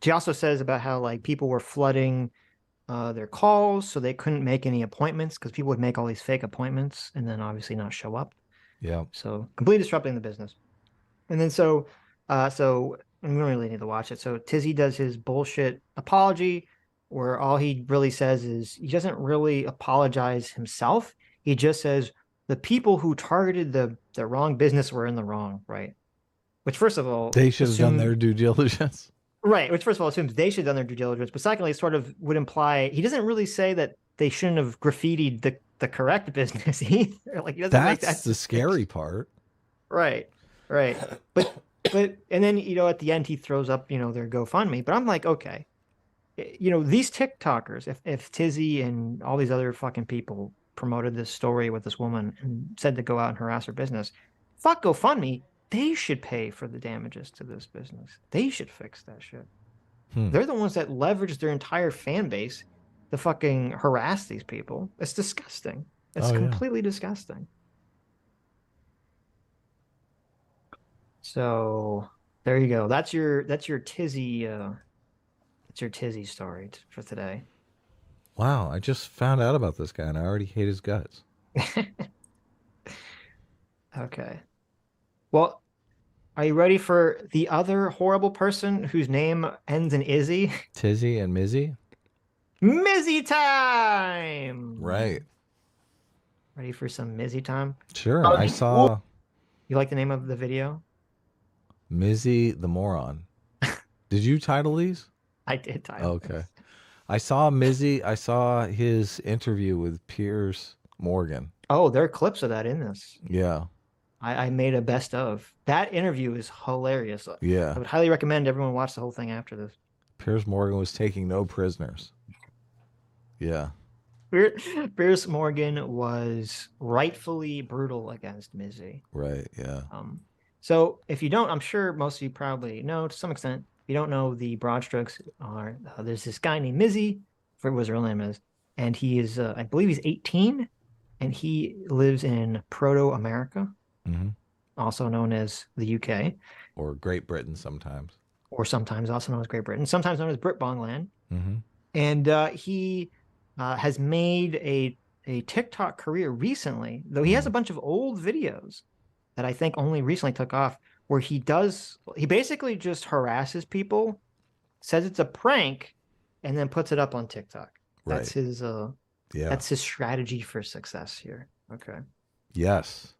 she also says about how, like, people were flooding their calls, so they couldn't make any appointments because people would make all these fake appointments and then obviously not show up. Yeah. So completely disrupting the business. And then so we don't really need to watch it. So Tizzy does his bullshit apology where all he really says is he doesn't really apologize himself. He just says the people who targeted the wrong business were in the wrong, right? Which, first of all, they should have done their due diligence. Right, which first of all assumes they should have done their due diligence, but secondly, sort of would imply he doesn't really say that they shouldn't have graffitied the correct business either. Like, he doesn't make that. That's the scary part. Right. But and then, you know, at the end he throws up, you know, their GoFundMe. But I'm like, okay, you know, these TikTokers, if Tizzy and all these other fucking people promoted this story with this woman and said to go out and harass her business, fuck GoFundMe. They should pay for the damages to this business. They should fix that shit. They're the ones that leverage their entire fan base to fucking harass these people. It's disgusting. It's completely disgusting. So there you go. That's your Tizzy story for today. Wow, I just found out about this guy and I already hate his guts. Okay. Well, are you ready for the other horrible person whose name ends in Izzy? Tizzy and Mizzy? Mizzy time! Right. Ready for some Mizzy time? Sure. I saw... You like the name of the video? Mizzy the moron. Did you title these? I did title Okay. I saw Mizzy. I saw his interview with Piers Morgan. Oh, there are clips of that in this. Yeah. I made a best of. That interview is hilarious. Yeah. I would highly recommend everyone watch the whole thing after this. Piers Morgan was taking no prisoners. Yeah. Pierce Morgan was rightfully brutal against Mizzy. Right. Yeah. So if you don't, I'm sure most of you probably know to some extent. If you don't know, the broad strokes are there's this guy named Mizzy, I forget what his real name is, and he is I believe he's 18, and he lives in Proto America, also known as the UK, or Great Britain sometimes, or sometimes also known as Great Britain, sometimes known as Britbongland. And he has made a TikTok career recently, though he has a bunch of old videos that I think only recently took off, where he basically just harasses people, says it's a prank, and then puts it up on TikTok. Right. That's his strategy for success here. Okay. Yes.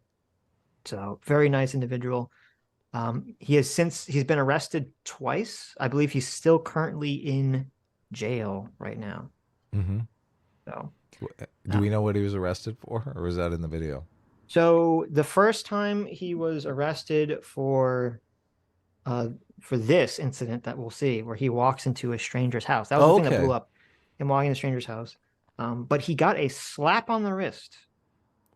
So very nice individual. He's been arrested twice. I believe he's still currently in jail right now. So do we know what he was arrested for, or was that in the video? So the first time he was arrested for this incident that we'll see, where he walks into a stranger's house. That was the thing that blew up, him walking into a stranger's house. But he got a slap on the wrist.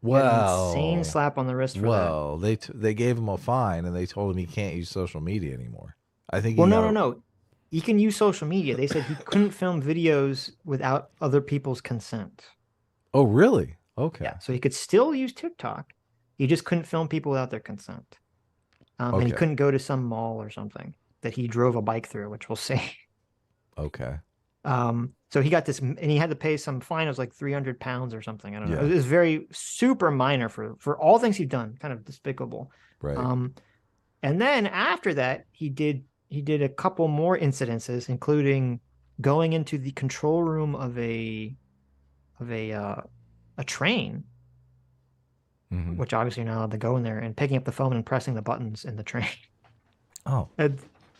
Wow. Insane slap on the wrist for that. They gave him a fine, and they told him he can't use social media anymore. I think. No. He can use social media. They said he couldn't film videos without other people's consent. Oh, really? Okay. Yeah, so he could still use TikTok. He just couldn't film people without their consent. And he couldn't go to some mall or something that he drove a bike through, which we'll see. Okay. So he got this, and he had to pay some fine. It was like 300 pounds or something. I don't know. Yeah. It was very super minor for all things he'd done. Kind of despicable. Right. And then after that, he did a couple more incidences, including going into the control room of a train, which obviously you're not allowed to go in there, and picking up the phone and pressing the buttons in the train. Oh.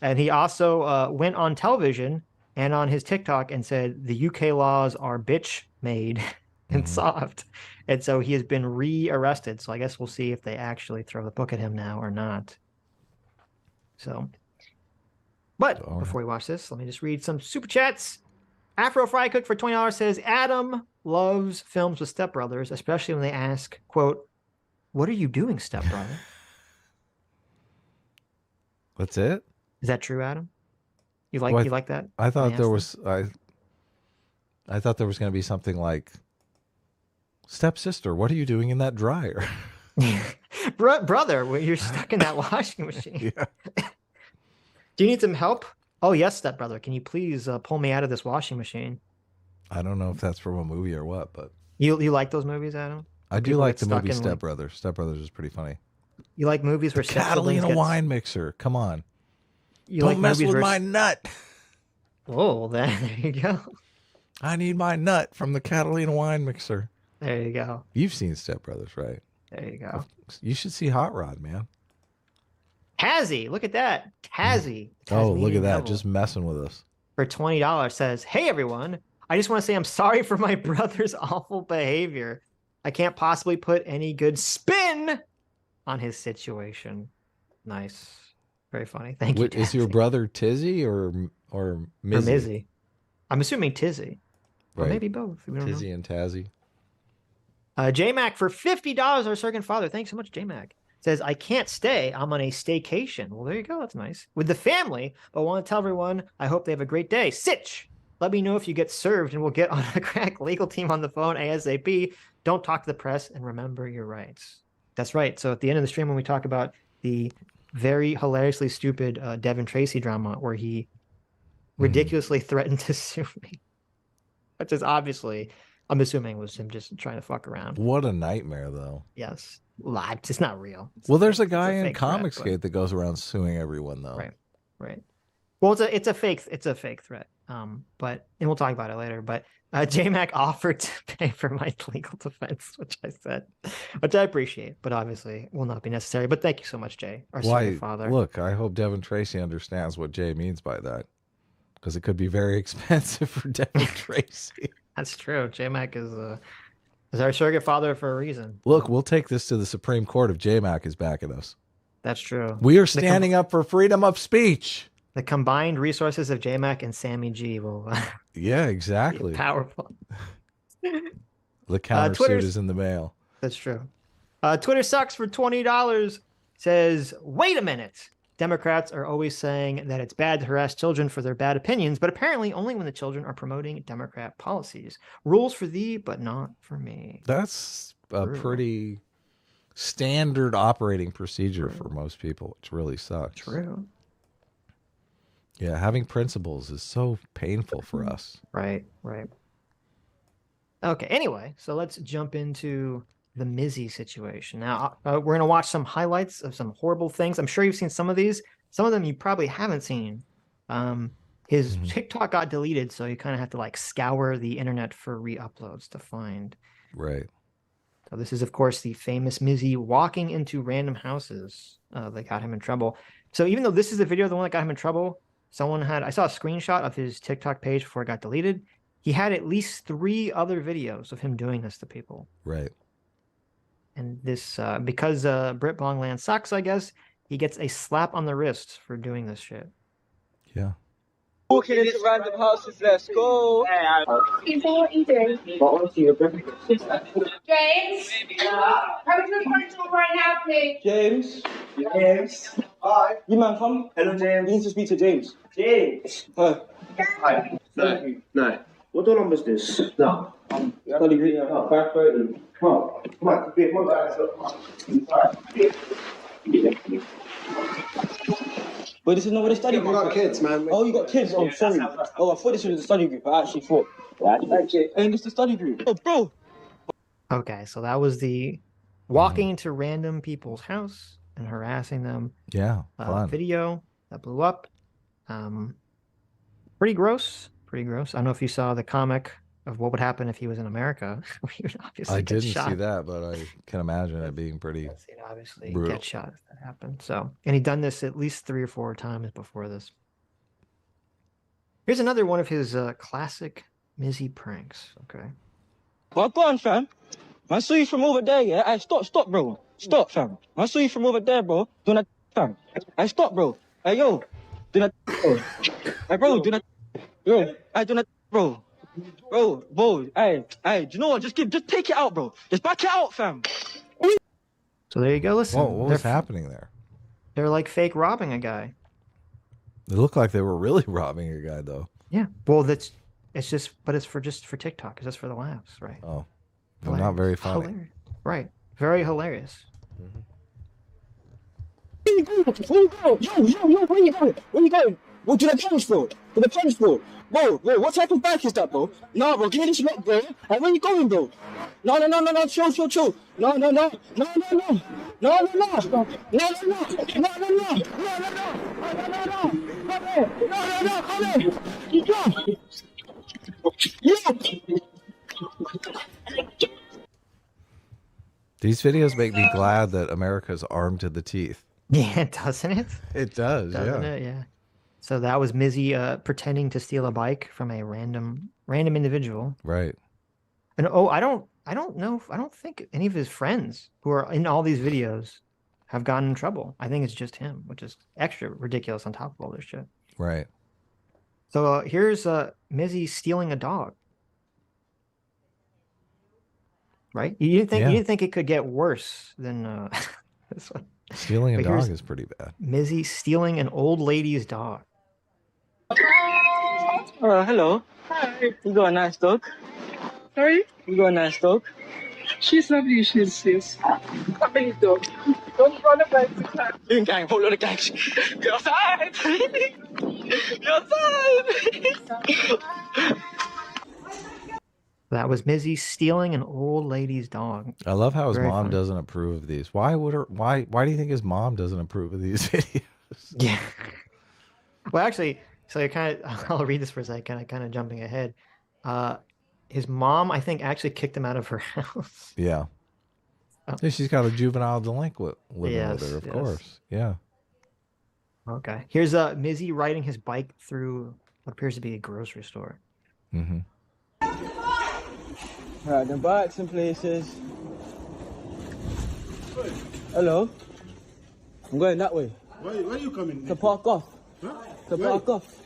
And he also went on television and on his TikTok and said the UK laws are bitch made and soft. And so he has been re-arrested. So I guess we'll see if they actually throw the book at him now or not. So, but before we watch this, let me just read some super chats. Afro Fry Cook for $20 says, Adam loves films with stepbrothers, especially when they ask, quote, "What are you doing, stepbrother?" That's it? Is that true, Adam? You like that? I thought there was I thought there was going to be something like, "Stepsister, what are you doing in that dryer?" Brother, well, you're stuck in that washing machine. Yeah. Do you need some help? Oh, yes, stepbrother. Can you please pull me out of this washing machine? I don't know if that's from a movie or what, but you like those movies, Adam? I do like the movie Step Brothers. Step Brothers is pretty funny. You like movies where Catalina wine mixer. Come on. Don't mess with my nut. Oh, there you go. I need my nut from the Catalina wine mixer. There you go. You've seen Step Brothers, right? There you go. You should see Hot Rod, man. Tazzy, look at that. Tazzy. Oh, look at that. Just messing with us. For $20 says, "Hey, everyone. I just want to say I'm sorry for my brother's awful behavior. I can't possibly put any good spin on his situation." Nice. Very funny. Thank you, Tazzy. Is your brother Tizzy or Mizzy? Or Mizzy. I'm assuming Tizzy. Right. Or maybe both. Tizzy and Tazzy. J-Mac for $50, our second father. Thanks so much, J-Mac. Says, "I can't stay. I'm on a staycation." Well, there you go. That's nice. With the family, but want to tell everyone I hope they have a great day. Sitch, let me know if you get served, and we'll get on a crack legal team on the phone ASAP. Don't talk to the press, and remember your rights. That's right. So at the end of the stream, when we talk about the very hilariously stupid Devin Tracy drama where he ridiculously threatened to sue me, which is obviously, I'm assuming, was him just trying to fuck around. What a nightmare, though. Yes. Live. It's not real. Well, there's a guy in Comicsgate that goes around suing everyone, though. Right. Well, it's a fake threat. But we'll talk about it later. But J-Mac offered to pay for my legal defense, which I appreciate, but obviously will not be necessary. But thank you so much, Jay, our senior father. Look, I hope Devin Tracy understands what Jay means by that, because it could be very expensive for Devin Tracy. That's true. J-Mac is our surrogate father for a reason. Look, we'll take this to the Supreme Court if J-Mac is backing us. That's true. We are standing up for freedom of speech. The combined resources of J-Mac and Sammy G will yeah, exactly. be powerful. The countersuit is in the mail. That's true. Twitter sucks for $20 says, wait a minute. Democrats are always saying that it's bad to harass children for their bad opinions, but apparently only when the children are promoting Democrat policies. Rules for thee, but not for me. That's a pretty standard operating procedure for most people, which really sucks. True. Yeah, having principles is so painful for us. Right. Okay, anyway, so let's jump into the Mizzy situation. Now, we're going to watch some highlights of some horrible things. I'm sure you've seen some of these. Some of them you probably haven't seen. His TikTok got deleted, so you kind of have to like scour the internet for re-uploads to find. Right. So this is, of course, the famous Mizzy walking into random houses that got him in trouble. So even though this is the video of the one that got him in trouble, I saw a screenshot of his TikTok page before it got deleted. He had at least 3 other videos of him doing this to people. Right. And this, because Brit Bongland sucks, I guess, he gets a slap on the wrist for doing this shit. Yeah. Walking into random houses, let's go. James, how are you doing? James, are we doing furniture right now, please? James. Hi. You man, come. Hello, James. You need to speak to James. James. Hi. No. What door number is this? No. Study group. 5:30. Come on. Come on, guys. But this is not what the study group is. I got kids, man. Oh, you got kids? Oh, sorry. Oh, I thought this was the study group. I actually thought. And it's the study group. Oh, bro. Okay, so that was the walking into random people's house and harassing them. Yeah, video that blew up. Pretty gross. I don't know if you saw the comic of what would happen if he was in America. He would obviously I get didn't shot. see that, but I can imagine it being pretty obviously brutal. Get shot if that happened. So, and he'd done this at least 3 or 4 times before this. Here's another one of his classic Mizzy pranks. Okay. Well, go on, fam. I saw you from over there, yeah? Hey, stop, bro. Stop, fam. I saw you from over there, bro. Do not, fam. Hey, stop, bro. Hey, yo. Do not, bro. Hey, bro, do not, bro. I do not, bro. Bro. Hey, do you know what? Just take it out, bro. Just back it out, fam. So there you go. Listen. Whoa, what was happening there? They're like fake robbing a guy. It looked like they were really robbing a guy, though. Yeah. Well, it's for TikTok. It's just for the laughs, right? Oh, well, not very funny. Hilarious. Right. Very hilarious. Where you going? Yo, where you going? Where you going? What do they punch for? Bro, what type of bike is that, bro? No, bro, give me this look, bro. Hey, where you going, bro? No, chill. No. These videos make me glad that America's armed to the teeth. Yeah, doesn't it? It does, doesn't it? Yeah. So that was Mizzy pretending to steal a bike from a random individual. Right. And I don't think any of his friends who are in all these videos have gotten in trouble. I think it's just him, which is extra ridiculous on top of all this shit. Right. So here's Mizzy stealing a dog. Right? You didn't think it could get worse than this one. Stealing a dog is pretty bad. Mizzy stealing an old lady's dog. Hello. Hi. You got a nice dog? Sorry? You got a nice dog? She's lovely, she's a big dog. Don't run away from her. Doing gang, whole lot of gangs. You're outside! You're outside! That was Mizzy stealing an old lady's dog. I love how his Very mom funny. doesn't approve of these. Why do you think his mom doesn't approve of these videos? Yeah. Well, actually, so I'll read this for a second, kind of jumping ahead. His mom, I think, actually kicked him out of her house. Yeah. Oh. Yeah, she's got a juvenile delinquent living with her, of Yes. course. Yeah. Okay. Here's Mizzy riding his bike through what appears to be a grocery store. Mm-hmm. Right, the bikes and places. Hello? I'm going that way. Where are you coming? To park off. Huh? To park off.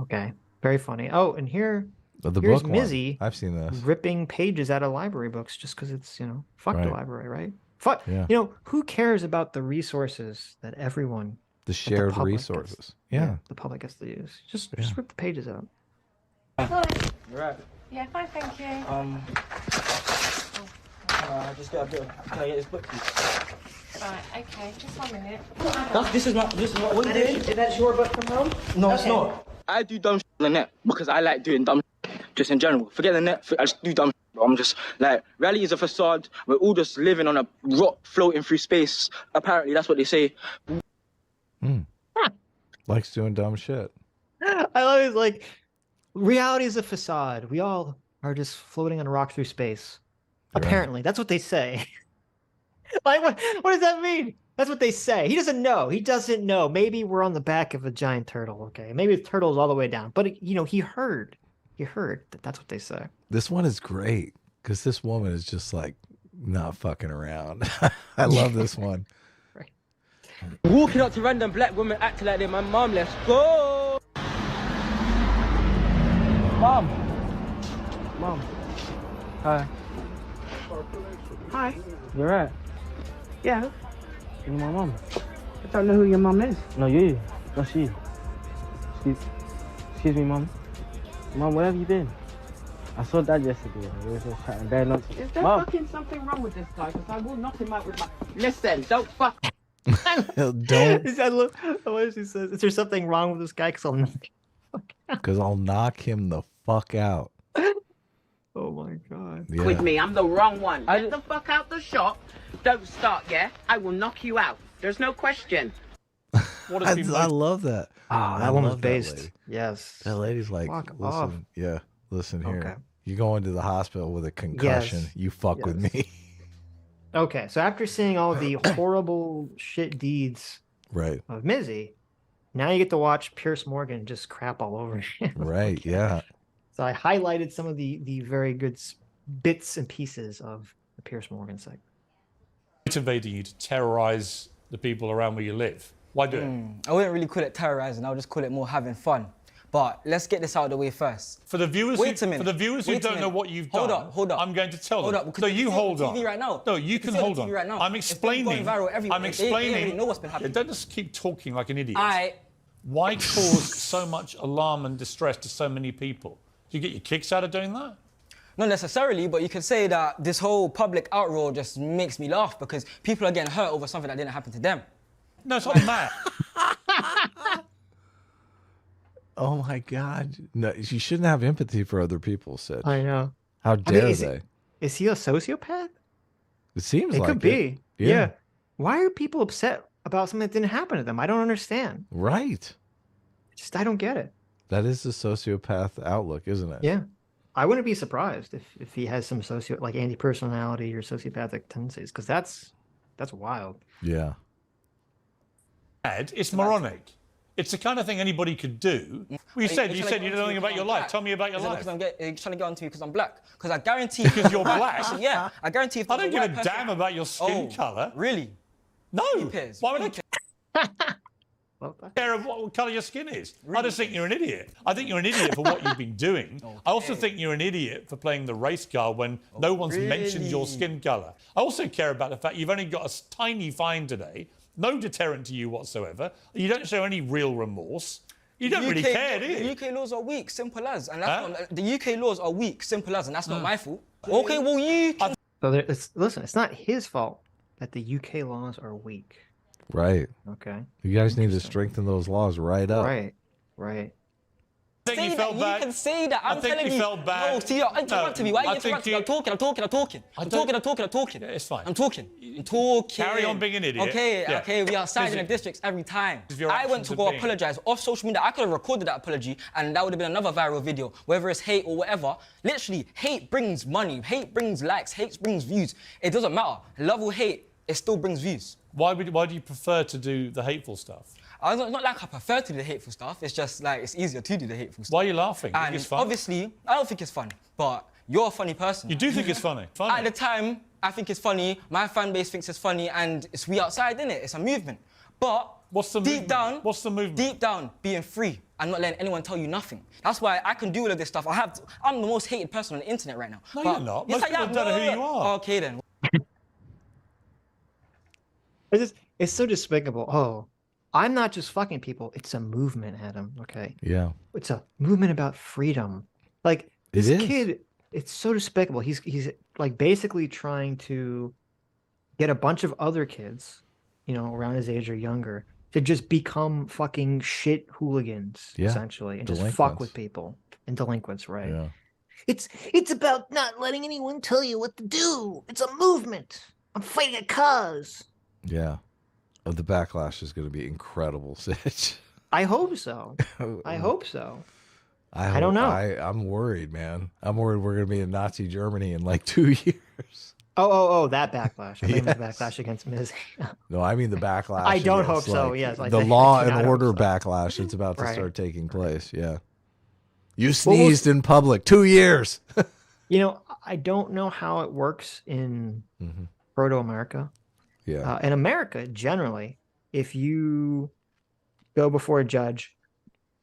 Okay. Very funny. Oh, and here. But the here's book one, Mizzy I've seen this. ripping pages out of library books just because it's, fuck the Right. library, right? Fuck. Yeah. Who cares about the resources that everyone, The shared public resources. gets- Yeah. the public gets to use. Just rip the pages out. Right. Yeah, fine, thank you. Just get a bit of, can I get this book, please? Right, okay, just 1 minute. This is not what you doing? That's your book from home? No, it's not. I do dumb shit on the net because I like doing dumb shit, just in general. Forget the net, I just do dumb shit, bro. I'm just like, reality is a facade. We're all just living on a rock floating through space. Apparently, that's what they say. Likes doing dumb shit. I always like, reality is a facade. We all are just floating on a rock through space. Right. Apparently, that's what they say. Like, what does that mean? That's what they say. He doesn't know. He doesn't know. Maybe we're on the back of a giant turtle, okay? Maybe the turtle's all the way down. But, he heard. He heard that that's what they say. This one is great because this woman is just like not fucking around. I love this one. Walking up to random black women acting like they're my mom. Let's go. Mom. Hi. Hi. You're right. Yeah. You're my mom. I don't know who your mum is. No, you. Not she. Excuse me, mom. Mom, where have you been? I saw Dad yesterday. We were just chatting bare nonsense. Is there Mom. fucking something wrong with this guy? Because I will knock him out with my... Listen, don't fuck... Don't. I love what she says. Is there something wrong with this guy? Because I'll knock him the fuck out. Oh my god. Yeah. with me. I'm the wrong one. Get the fuck out the shop. Don't start, yeah? I will knock you out. There's no question. I love that. Oh, that one was based. Yes. That lady's like, Fuck listen, off. yeah, listen here. Okay. You go into the hospital with a concussion, Yes. you fuck with me. Okay, so after seeing all the horrible shit deeds Right. of Mizzy, now you get to watch Pierce Morgan just crap all over him. Right, yeah. So I highlighted some of the very good bits and pieces of the Pierce Morgan segment. Motivating you to terrorize the people around where you live. Why do it? I wouldn't really call it terrorizing. I would just call it more having fun. But let's get this out of the way first. For the viewers, Wait a minute. For the viewers who Wait a don't know minute. what you've Hold done, up, hold up. I'm going to tell Hold them. up. No, you hold on. TV right now. No, you can see it on hold TV on. right now. I'm It's been explaining. going viral everywhere. I'm They explaining. already know what's been happening. Don't just keep talking like an idiot. I Why cause so much alarm and distress to so many people? Do you get your kicks out of doing that? Not necessarily, but you could say that this whole public outroar just makes me laugh because people are getting hurt over something that didn't happen to them. No, it's not that. Oh my God. No, you shouldn't have empathy for other people, Sid. I know. How dare they? Is he a sociopath? It seems It like could be. it. Yeah. Why are people upset about something that didn't happen to them? I don't understand. Right. I don't get it. That is the sociopath outlook, isn't it? Yeah. I wouldn't be surprised if he has some like anti-personality or sociopathic tendencies, because that's wild. Yeah. It's moronic. It's the kind of thing anybody could do. Well, you said you know nothing about your life. Tell me about your life. Because you're trying to get onto me because I'm black. Because I guarantee. Because you're black? Yeah, I guarantee. If I don't there's give a white person- damn about your skin colour. Really? No. cares? Why would I care of what colour your skin is? I just think you're an idiot. I think you're an idiot for what you've been doing. I also think you're an idiot for playing the race card when no one's mentioned your skin colour. I also care about the fact you've only got a tiny fine today. No deterrent to you whatsoever. You don't show any real remorse. You don't really care, do you? The UK laws are weak, simple as. And that's not, the UK laws are weak, simple as, and that's not my fault. Okay, well, you can... So listen, it's not his fault that the UK laws are weak. Right. Okay. You guys need to strengthen those laws right up. Right. Right. I think Say you that. felt bad. You can say that. I'm I think telling you you. felt bad. No, see, you're interrupting me. Why are you interrupting me? I'm talking. I'm talking. Yeah, it's fine. I'm talking. Carry on being an idiot. Okay, Yeah. okay, we are siding Mizzy. the districts every time. Your I went actions to are go being- apologise off social media. I could have recorded that apology and that would have been another viral video, whether it's hate or whatever. Literally, hate brings money, hate brings likes, hate brings views. It doesn't matter. Love or hate, it still brings views. Why do you prefer to do the hateful stuff? It's not like I prefer to do the hateful stuff, it's just like it's easier to do the hateful stuff. Why are you laughing? You think And it's fun? obviously, I don't think it's funny, but you're a funny person. You do think it's funny? At the time, I think it's funny, my fan base thinks it's funny, and it's outside, innit? It's a movement. But What's the deep movement? down, What's the movement? Deep down, being free and not letting anyone tell you nothing. That's why I can do all of this stuff. I'm the most hated person on the internet right now. No, you're not. Most people don't know who you are. Okay then. It's so despicable. Oh, I'm not just fucking people. It's a movement, Adam. Okay. Yeah. It's a movement about freedom. Like this kid, it's so despicable. He's like basically trying to get a bunch of other kids, you know, around his age or younger, to just become fucking shit hooligans, essentially, and just fuck with people and delinquents, right? Yeah. It's about not letting anyone tell you what to do. It's a movement. I'm fighting a cause. Yeah. The backlash is going to be incredible, Sitch. I hope so. I hope so. I don't know. I'm worried, man. I'm worried we're going to be in Nazi Germany in like 2 years. Oh, that backlash. I mean the backlash against Mizzy. No, I mean the backlash. I don't hope so, yes. The law and order backlash that's about to start taking place, yeah. You sneezed in public, 2 years. You know, I don't know how it works in Proto-America. Yeah. In America, generally, if you go before a judge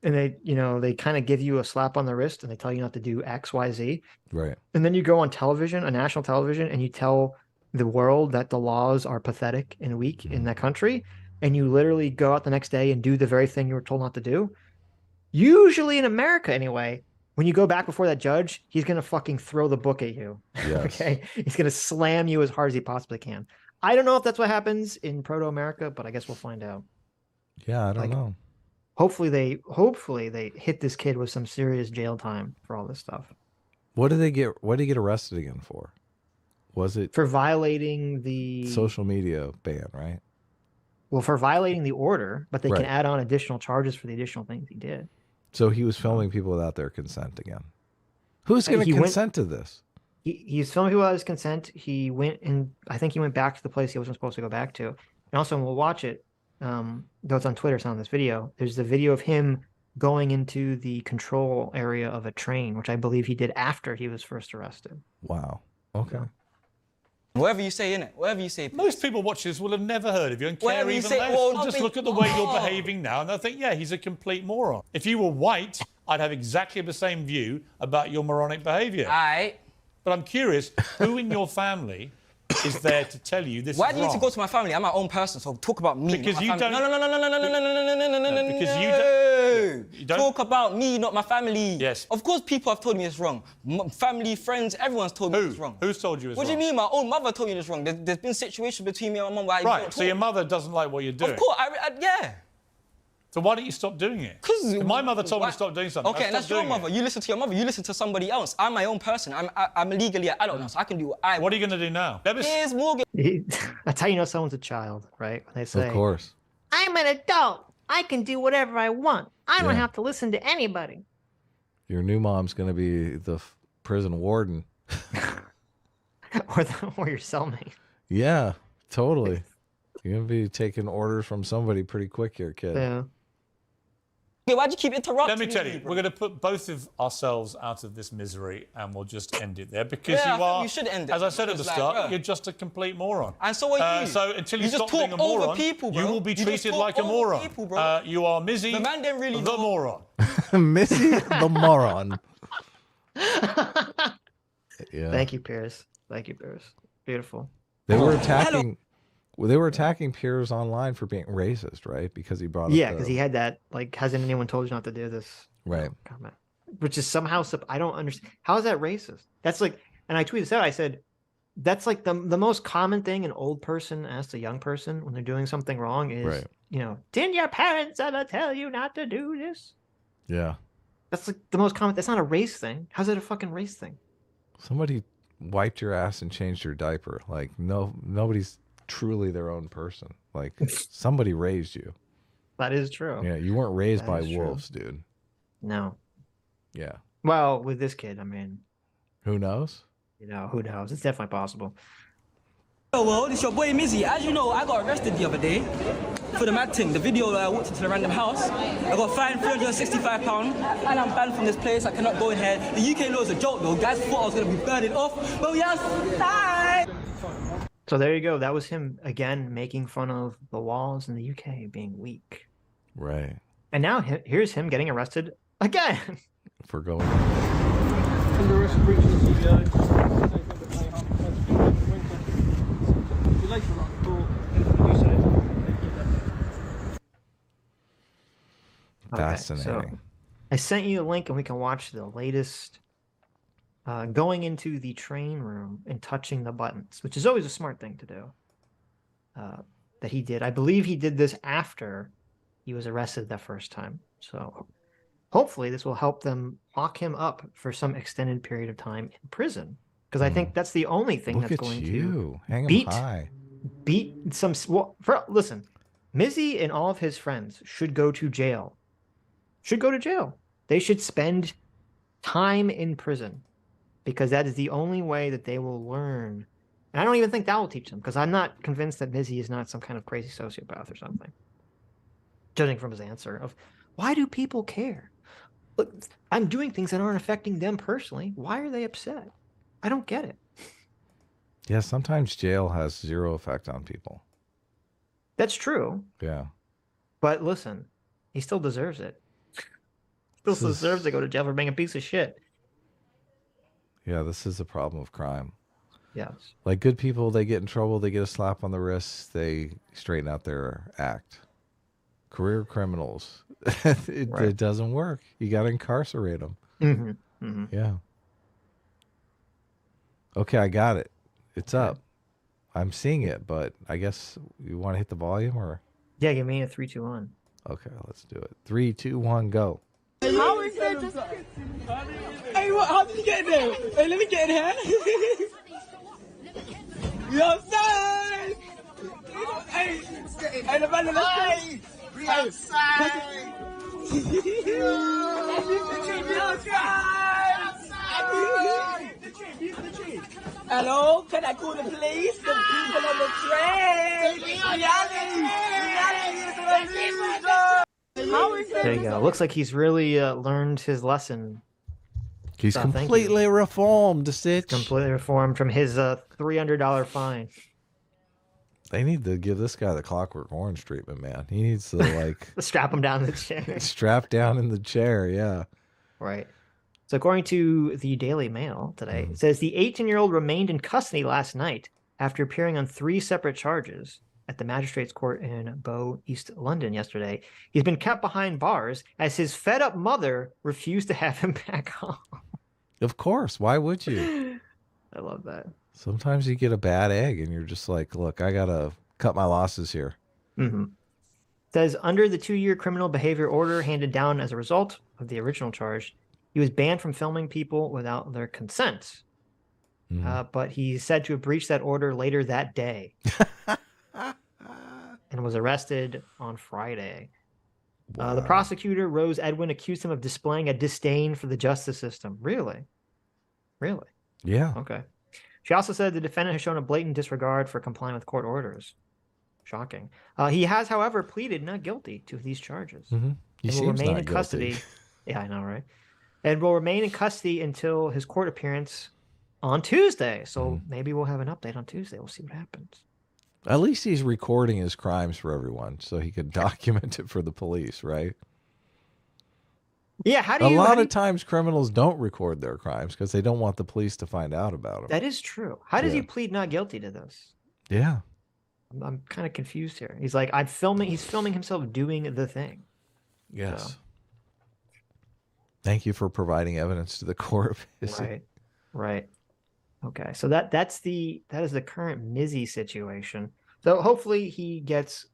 and they kind of give you a slap on the wrist and they tell you not to do X, Y, Z. Right. And then you go on television, a national television, and you tell the world that the laws are pathetic and weak in that country, and you literally go out the next day and do the very thing you were told not to do. Usually in America, anyway, when you go back before that judge, he's going to fucking throw the book at you. Yes. Okay? He's going to slam you as hard as he possibly can. I don't know if that's what happens in Proto-America, but I guess we'll find out. Yeah, I don't know. Hopefully they hit this kid with some serious jail time for all this stuff. What did he get arrested again for? Was it for violating the social media ban, right? Well, for violating the order, but they can add on additional charges for the additional things he did. So he was filming people without their consent again. Who's going to consent to this? He's filming people without his consent. He went and I think he went back to the place he wasn't supposed to go back to. And also, we'll watch it. Though it's on Twitter, it's not on this video. There's the video of him going into the control area of a train, which I believe he did after he was first arrested. Wow. Okay. Whatever you say, innit? Whatever you say. Most people watching this will have never heard of you and care even less. They'll just look at the way you're behaving now and they'll think, yeah, he's a complete moron. If you were white, I'd have exactly the same view about your moronic behaviour. But I'm curious, who in your family is there to tell you this is wrong? Why do you need to go to my family? I'm my own person, so talk about me. Because you don't... No. Because you don't... Talk about me, not my family. Yes. Of course people have told me it's wrong. Family, friends, everyone's told me it's wrong. Who's told you it's wrong? What do you mean? My own mother told me it's wrong. There's been situations between me and my mum where Right, so your mother doesn't like what you're doing? Of course, yeah. So why don't you stop doing it? Because my mother told me to stop doing something. Okay, and that's your mother. You listen to your mother. You listen to somebody else. I'm my own person. I'm legally an adult now, so I can do what I want. What are you going to do now? Here's Morgan. That's how you know someone's a child, right? When they say, of course. I'm an adult. I can do whatever I want. I don't have to listen to anybody. Your new mom's going to be the prison warden. or your cellmate. Yeah, totally. You're going to be taking orders from somebody pretty quick here, kid. Yeah. Okay, why'd you keep interrupting Let me tell you, we're going to put both of ourselves out of this misery and we'll just end it there because you should end it. As I said at the start, you're just a complete moron. And so are you. So until you stop just being a talk over moron, people, bro. you will be You just treated talk like a over moron. people, bro. You are Mizzy, The man didn't really the know. moron. Mizzy, the moron. Yeah. Thank you, Pierce. Thank you, Pierce. Beautiful. They were attacking... Well, they were attacking Piers online for being racist, right? Because he brought up because he had that, like, hasn't anyone told you not to do this? Right. Comment. Which is somehow, I don't understand. How is that racist? That's like, and I tweeted this out, I said, that's like the most common thing an old person asks a young person when they're doing something wrong is, didn't your parents ever tell you not to do this? Yeah. That's like the most common, that's not a race thing. How's it a fucking race thing? Somebody wiped your ass and changed your diaper. Like, nobody's truly their own person. Like, somebody raised you. That is true. Yeah, you weren't raised by wolves, dude. No. Yeah. Well, with this kid, I mean, who knows? Who knows? It's definitely possible. Hello world, it's your boy Mizzy. As you know, I got arrested the other day for the mad thing. The video I walked into the random house. I got fined £365 and I'm banned from this place. I cannot go in here. The UK law is a joke though. Guys thought I was going to be burning off. Well, yes, hi! So there you go. That was him again making fun of the walls in the UK being weak. Right. And now here's him getting arrested again. For going. Fascinating. So I sent you a link and we can watch the latest going into the train room and touching the buttons, which is always a smart thing to do. That he did. I believe he did this after he was arrested the first time. So hopefully this will help them lock him up for some extended period of time in prison. Because I think that's the only thing that's going to hang beat, him high. beat some... Well, listen, Mizzy and all of his friends should go to jail. Should go to jail. They should spend time in prison because that is the only way that they will learn. And I don't even think that will teach them because I'm not convinced that Mizzy is not some kind of crazy sociopath or something. Judging from his answer of, why do people care? Look, I'm doing things that aren't affecting them personally. Why are they upset? I don't get it. Yeah, sometimes jail has zero effect on people. That's true. Yeah. But listen, he still deserves it. Still deserves to go to jail for being a piece of shit. Yeah, this is a problem of crime. Yes. Like good people, they get in trouble, they get a slap on the wrist, they straighten out their act. Career criminals, it doesn't work. You got to incarcerate them. Mm-hmm. Mm-hmm. Yeah. Okay, I got it. It's up. I'm seeing it, but I guess you want to hit the volume or? Yeah, give me a 3, 2, 1. Okay, let's do it. 3, 2, 1, go. How is that just... Hey, how did you get in there? Hey, let me get in here. Yo, son! Hey, the man in the street! We outside! Hello, can I call the police? The people on the train! There you go. Looks like he's really learned his lesson. He's completely reformed, Stitch. Completely reformed from his $300 fine. They need to give this guy the Clockwork Orange treatment, man. He needs to like strap him down in the chair. Strap down in the chair, yeah. Right. So according to the Daily Mail today, it says the 18-year-old remained in custody last night after appearing on 3 separate charges at the magistrate's court in Bow, East London yesterday. He's been kept behind bars as his fed-up mother refused to have him back home. Of course. Why would you? I love that. Sometimes you get a bad egg and you're just like, look, I got to cut my losses here. Mm-hmm. Says under the 2-year criminal behavior order handed down as a result of the original charge, he was banned from filming people without their consent. But he's said to have breached that order later that day and was arrested on Friday. Wow. The prosecutor, Rose Edwin, accused him of displaying a disdain for the justice system. Really? Really? Yeah. Okay. She also said the defendant has shown a blatant disregard for complying with court orders. Shocking. He has, however, pleaded not guilty to these charges. He will remain in custody. Yeah, I know, right? And will remain in custody until his court appearance on Tuesday. So maybe we'll have an update on Tuesday. We'll see what happens. At least he's recording his crimes for everyone so he could document it for the police, right? Yeah, a lot of times criminals don't record their crimes because they don't want the police to find out about them. That is true. How does he plead not guilty to this? Yeah. I'm kind of confused here. He's like, he's filming himself doing the thing. Yes. So. Thank you for providing evidence to the court. Right. Right. Okay. So that is the current Mizzy situation. So hopefully he gets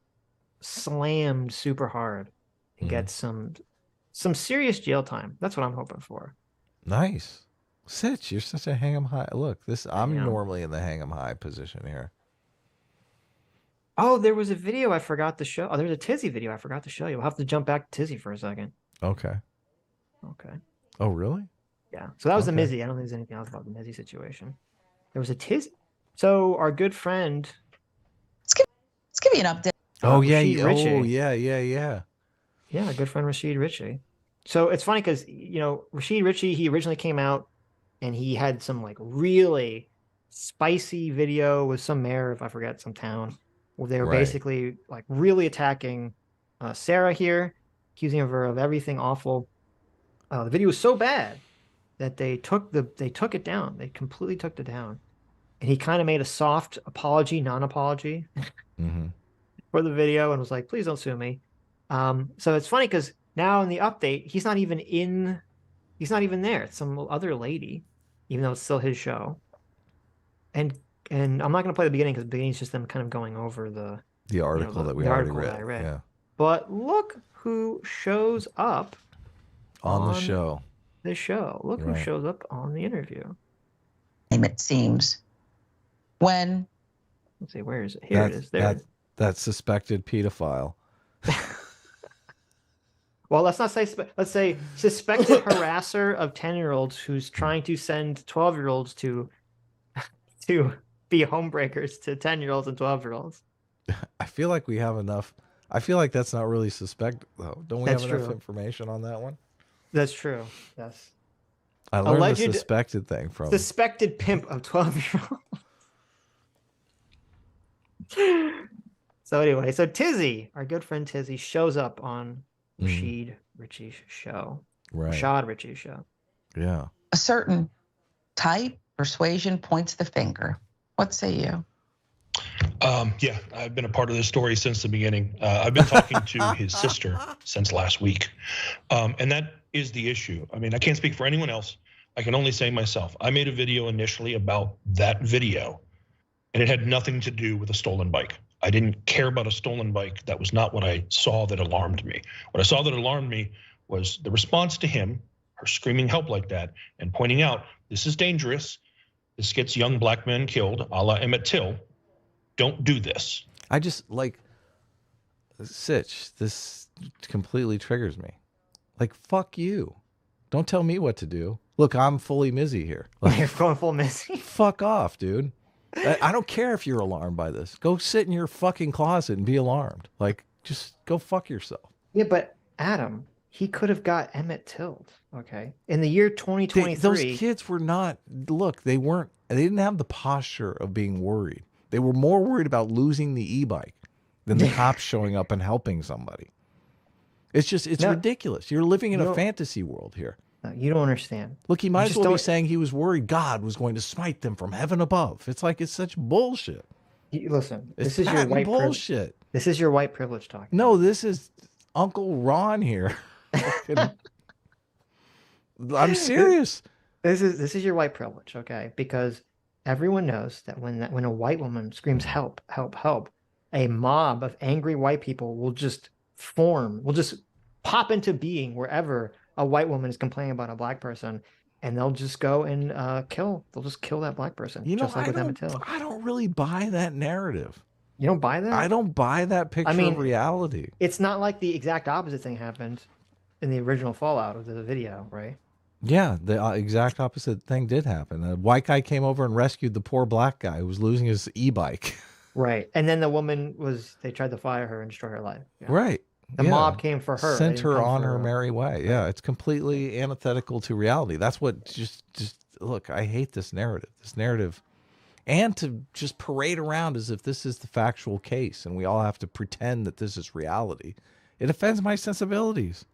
slammed super hard and gets some serious jail time. That's what I'm hoping for. Nice. Sitch, you're such a hang 'em high. Look, I'm normally in the hang 'em high position here. Oh, there was a video I forgot to show. Oh, there's a Tizzy video I forgot to show you. We'll have to jump back to Tizzy for a second. Okay. Okay. Oh, really? Yeah. So that was the Mizzy. I don't think there's anything else about the Mizzy situation. There was a Tizzy. So our good friend. Let's give you an update. Oh, yeah. Yeah, our good friend Rashid Ritchie. So it's funny because, Rashid Ritchie, he originally came out and he had some like really spicy video with some mayor of, I forget, some town where they were basically like really attacking Sarah here. accusing her of everything awful. The video was so bad that they took it down. They completely took it down. And he kind of made a soft apology, non-apology for the video and was like, please don't sue me. So it's funny because now in the update, he's not even there. It's some other lady, even though it's still his show. And I'm not going to play the beginning because the beginning is just them kind of going over the article that we already read. That I read. Yeah. But look who shows up on the show. Look who shows up on the interview. It seems. When? Let's see, where is it? Here it is. There. That suspected pedophile. Well, let's not say. Let's say suspected harasser of 10-year-olds who's trying to send 12-year-olds to be homebreakers to 10-year-olds and 12-year-olds. I feel like we have enough. I feel like that's not really suspect though. Don't we have enough information on that one? That's true. Yes. I learned the suspected thing from suspected pimp of 12-year-olds. So anyway, so Tizzy, our good friend Tizzy, shows up on Rashad Ritchie's show. Right. Rashad Ritchie's show. Yeah. A certain type persuasion points the finger. What say you? Yeah, I've been a part of this story since the beginning. I've been talking to his sister since last week. And that is the issue. I mean, I can't speak for anyone else. I can only say myself. I made a video initially about that video, and it had nothing to do with a stolen bike. I didn't care about a stolen bike. That was not what I saw that alarmed me. What I saw that alarmed me was the response to him, her screaming help like that, and pointing out, this is dangerous. This gets young black men killed, a la Emmett Till. Don't do this. I just like, Sitch, this completely triggers me. Like, fuck you. Don't tell me what to do. Look, I'm fully Mizzy here. Like, you're going full Mizzy? Fuck off, dude. I don't care if you're alarmed by this. Go sit in your fucking closet and be alarmed. Like, just go fuck yourself. Yeah, but Adam, he could have got Emmett Till, okay? In the year 2023. Those kids were not, look, they didn't have the posture of being worried. They were more worried about losing the e-bike than the cops showing up and helping somebody. It's just, it's ridiculous. You're living in a fantasy world here. No, you don't understand. Look, he might as well be saying he was worried God was going to smite them from heaven above. It's like, it's such bullshit. Listen, this is your white bullshit. This is your white privilege talking. No, this is Uncle Ron here. I'm serious. This is your white privilege, okay? Because everyone knows that when a white woman screams help, help, help, a mob of angry white people will just pop into being wherever a white woman is complaining about a black person, and they'll just go and kill that black person. You know, just like with Emmett Till. I don't really buy that narrative. You don't buy that? I don't buy that picture of reality. It's not like the exact opposite thing happened in the original Fallout of the video, right? Yeah, the exact opposite thing did happen. A white guy came over and rescued the poor black guy who was losing his e-bike. Right. And then the woman they tried to fire her and destroy her life. Yeah. Right. The mob came for her. Sent her on her merry way. Yeah, it's completely antithetical to reality. That's what just look, I hate this narrative. This narrative. And to just parade around as if this is the factual case and we all have to pretend that this is reality. It offends my sensibilities.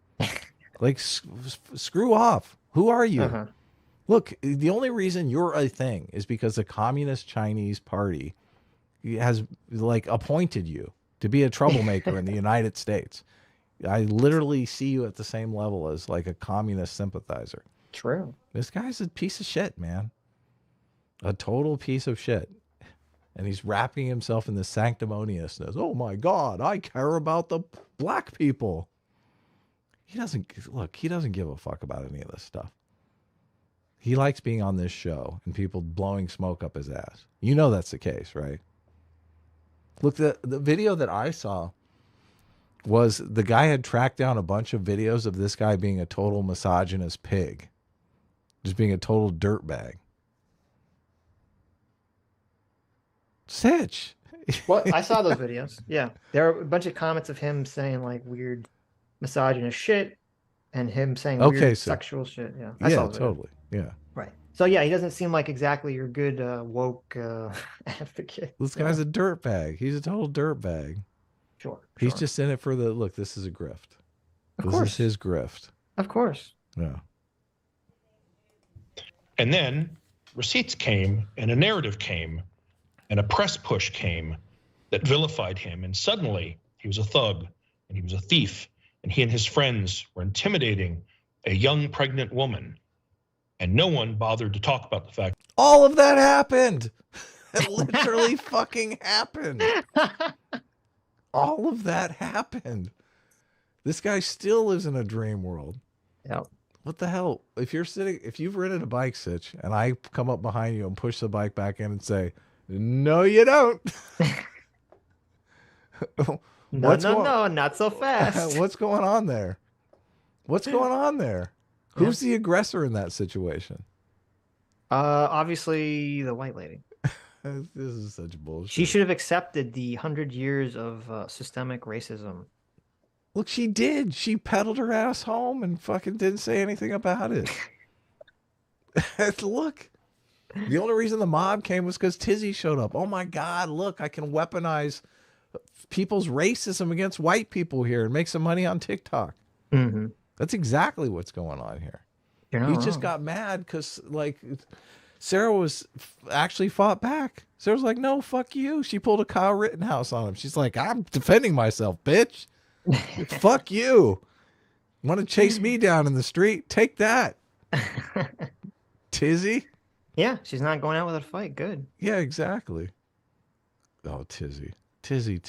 Like, screw off. Who are you? Look, the only reason you're a thing is because the Communist Chinese Party has, like, appointed you to be a troublemaker in the United States. I literally see you at the same level as, like, a communist sympathizer. True. This guy's a piece of shit, man. A total piece of shit. And he's wrapping himself in the sanctimoniousness. Oh, my God, I care about the black people. He doesn't give a fuck about any of this stuff. He likes being on this show and people blowing smoke up his ass. You know that's the case, right? Look, the video that I saw was the guy had tracked down a bunch of videos of this guy being a total misogynist pig. Just being a total dirtbag. Sitch. Well, I saw those videos. Yeah. There are a bunch of comments of him saying like weird misogynist shit and him saying weird sexual shit. Yeah. I saw totally. Yeah. Right. So yeah, he doesn't seem like exactly your good woke advocate. This guy's a dirtbag. He's a total dirtbag. Sure. He's just in it for the look, this is a grift. This is his grift. Of course. Yeah. And then receipts came and a narrative came and a press push came that vilified him. And suddenly he was a thug and he was a thief. And he and his friends were intimidating a young pregnant woman. And no one bothered to talk about the fact. All of that happened. It literally fucking happened. All of that happened. This guy still lives in a dream world. Yep. What the hell? If you've ridden a bike, Sitch, and I come up behind you and push the bike back in and say, no, you don't. No, not so fast. What's going on there? What's going on there? Who's the aggressor in that situation? Obviously the white lady. This is such bullshit. She should have accepted the 100 years of systemic racism. Look, she did. She pedaled her ass home and fucking didn't say anything about it. Look, the only reason the mob came was because Tizzy showed up. Oh my God, look, I can weaponize people's racism against white people here and make some money on TikTok. Mm-hmm. That's exactly what's going on here. You're not He wrong. just got mad because, like, Sarah was actually fought back. Sarah's like, no, fuck you. She pulled a Kyle Rittenhouse on him. She's like, I'm defending myself, bitch. Fuck you. Want to chase me down in the street? Take that. Tizzy? Yeah, she's not going out with a fight. Good. Yeah, exactly. Oh, Tizzy. Tizzy.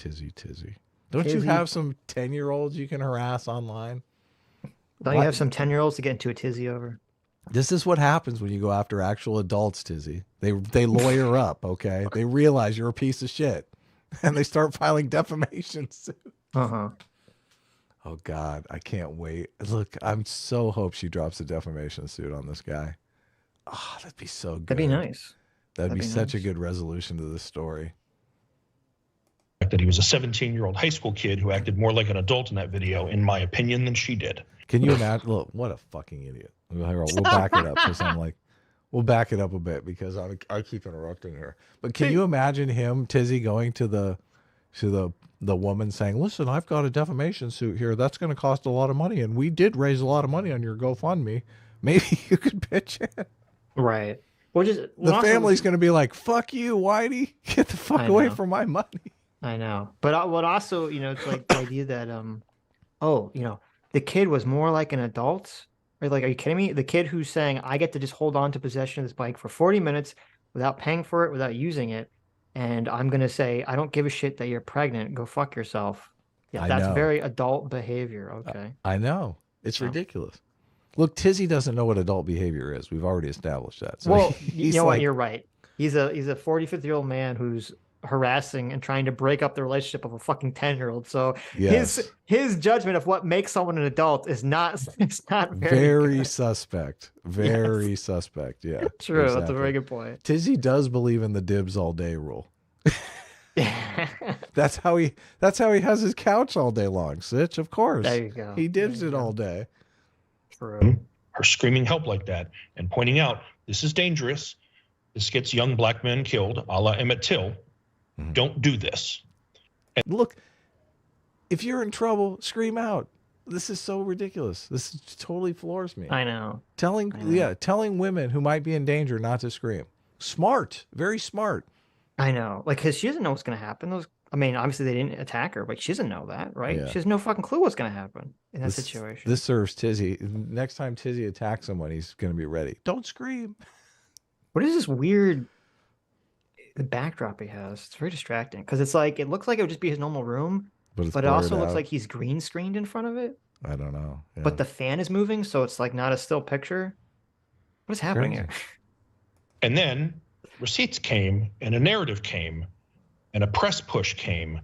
Don't you Tizzy. have some 10-year-olds you can harass online? Don't you have some 10-year-olds to get into a tizzy over? This is what happens when you go after actual adults, Tizzy. They lawyer up, okay? They realize you're a piece of shit. And they start filing defamation suits. Uh-huh. Oh, God, I can't wait. Look, I'm so hope she drops a defamation suit on this guy. Oh, that'd be so good. That'd be nice. That'd be such a good resolution to this story. That he was a 17-year-old high school kid who acted more like an adult in that video, in my opinion, than she did. Can you imagine? Look, what a fucking idiot. We'll back it up because we'll back it up a bit because I keep interrupting her. But can you imagine him, Tizzy, going to the woman saying, listen, I've got a defamation suit here. That's going to cost a lot of money. And we did raise a lot of money on your GoFundMe. Maybe you could pitch in. Right. Well, The family's going to be like, fuck you, Whitey. Get the fuck away from my money. I know. But what also, it's like the idea that, the kid was more like an adult. Or like, are you kidding me? The kid who's saying, I get to just hold on to possession of this bike for 40 minutes without paying for it, without using it. And I'm going to say, I don't give a shit that you're pregnant. Go fuck yourself. Yeah, that's very adult behavior. Okay. I know. It's ridiculous. Look, Tizzy doesn't know what adult behavior is. We've already established that. So well, you know what? You're right. He's a 45-year-old man who's harassing and trying to break up the relationship of a fucking 10-year-old. So his judgment of what makes someone an adult is not very good. Suspect. Very suspect. Yeah. True. Exactly. That's a very good point. Tizzy does believe in the dibs all day rule. That's how he has his couch all day long, Sitch. Of course. There you go. He dibs it all day. True. Her screaming help like that and pointing out, this is dangerous. This gets young black men killed, a la Emmett Till. Don't do this. And look, if you're in trouble, scream out. This is so ridiculous. This totally floors me. I know. Telling women who might be in danger not to scream. Smart. Very smart. I know. Like, because she doesn't know what's going to happen. Obviously they didn't attack her, but she doesn't know that, right? Yeah. She has no fucking clue what's going to happen in that situation. This serves Tizzy. Next time Tizzy attacks someone, he's going to be ready. Don't scream. What is this weird backdrop he has? It's very distracting because it's like, it looks like it would just be his normal room, but it also looks like he's green screened in front of it. I don't know. Yeah. But the fan is moving, so it's like not a still picture. What is happening here? And then receipts came and a narrative came and a press push came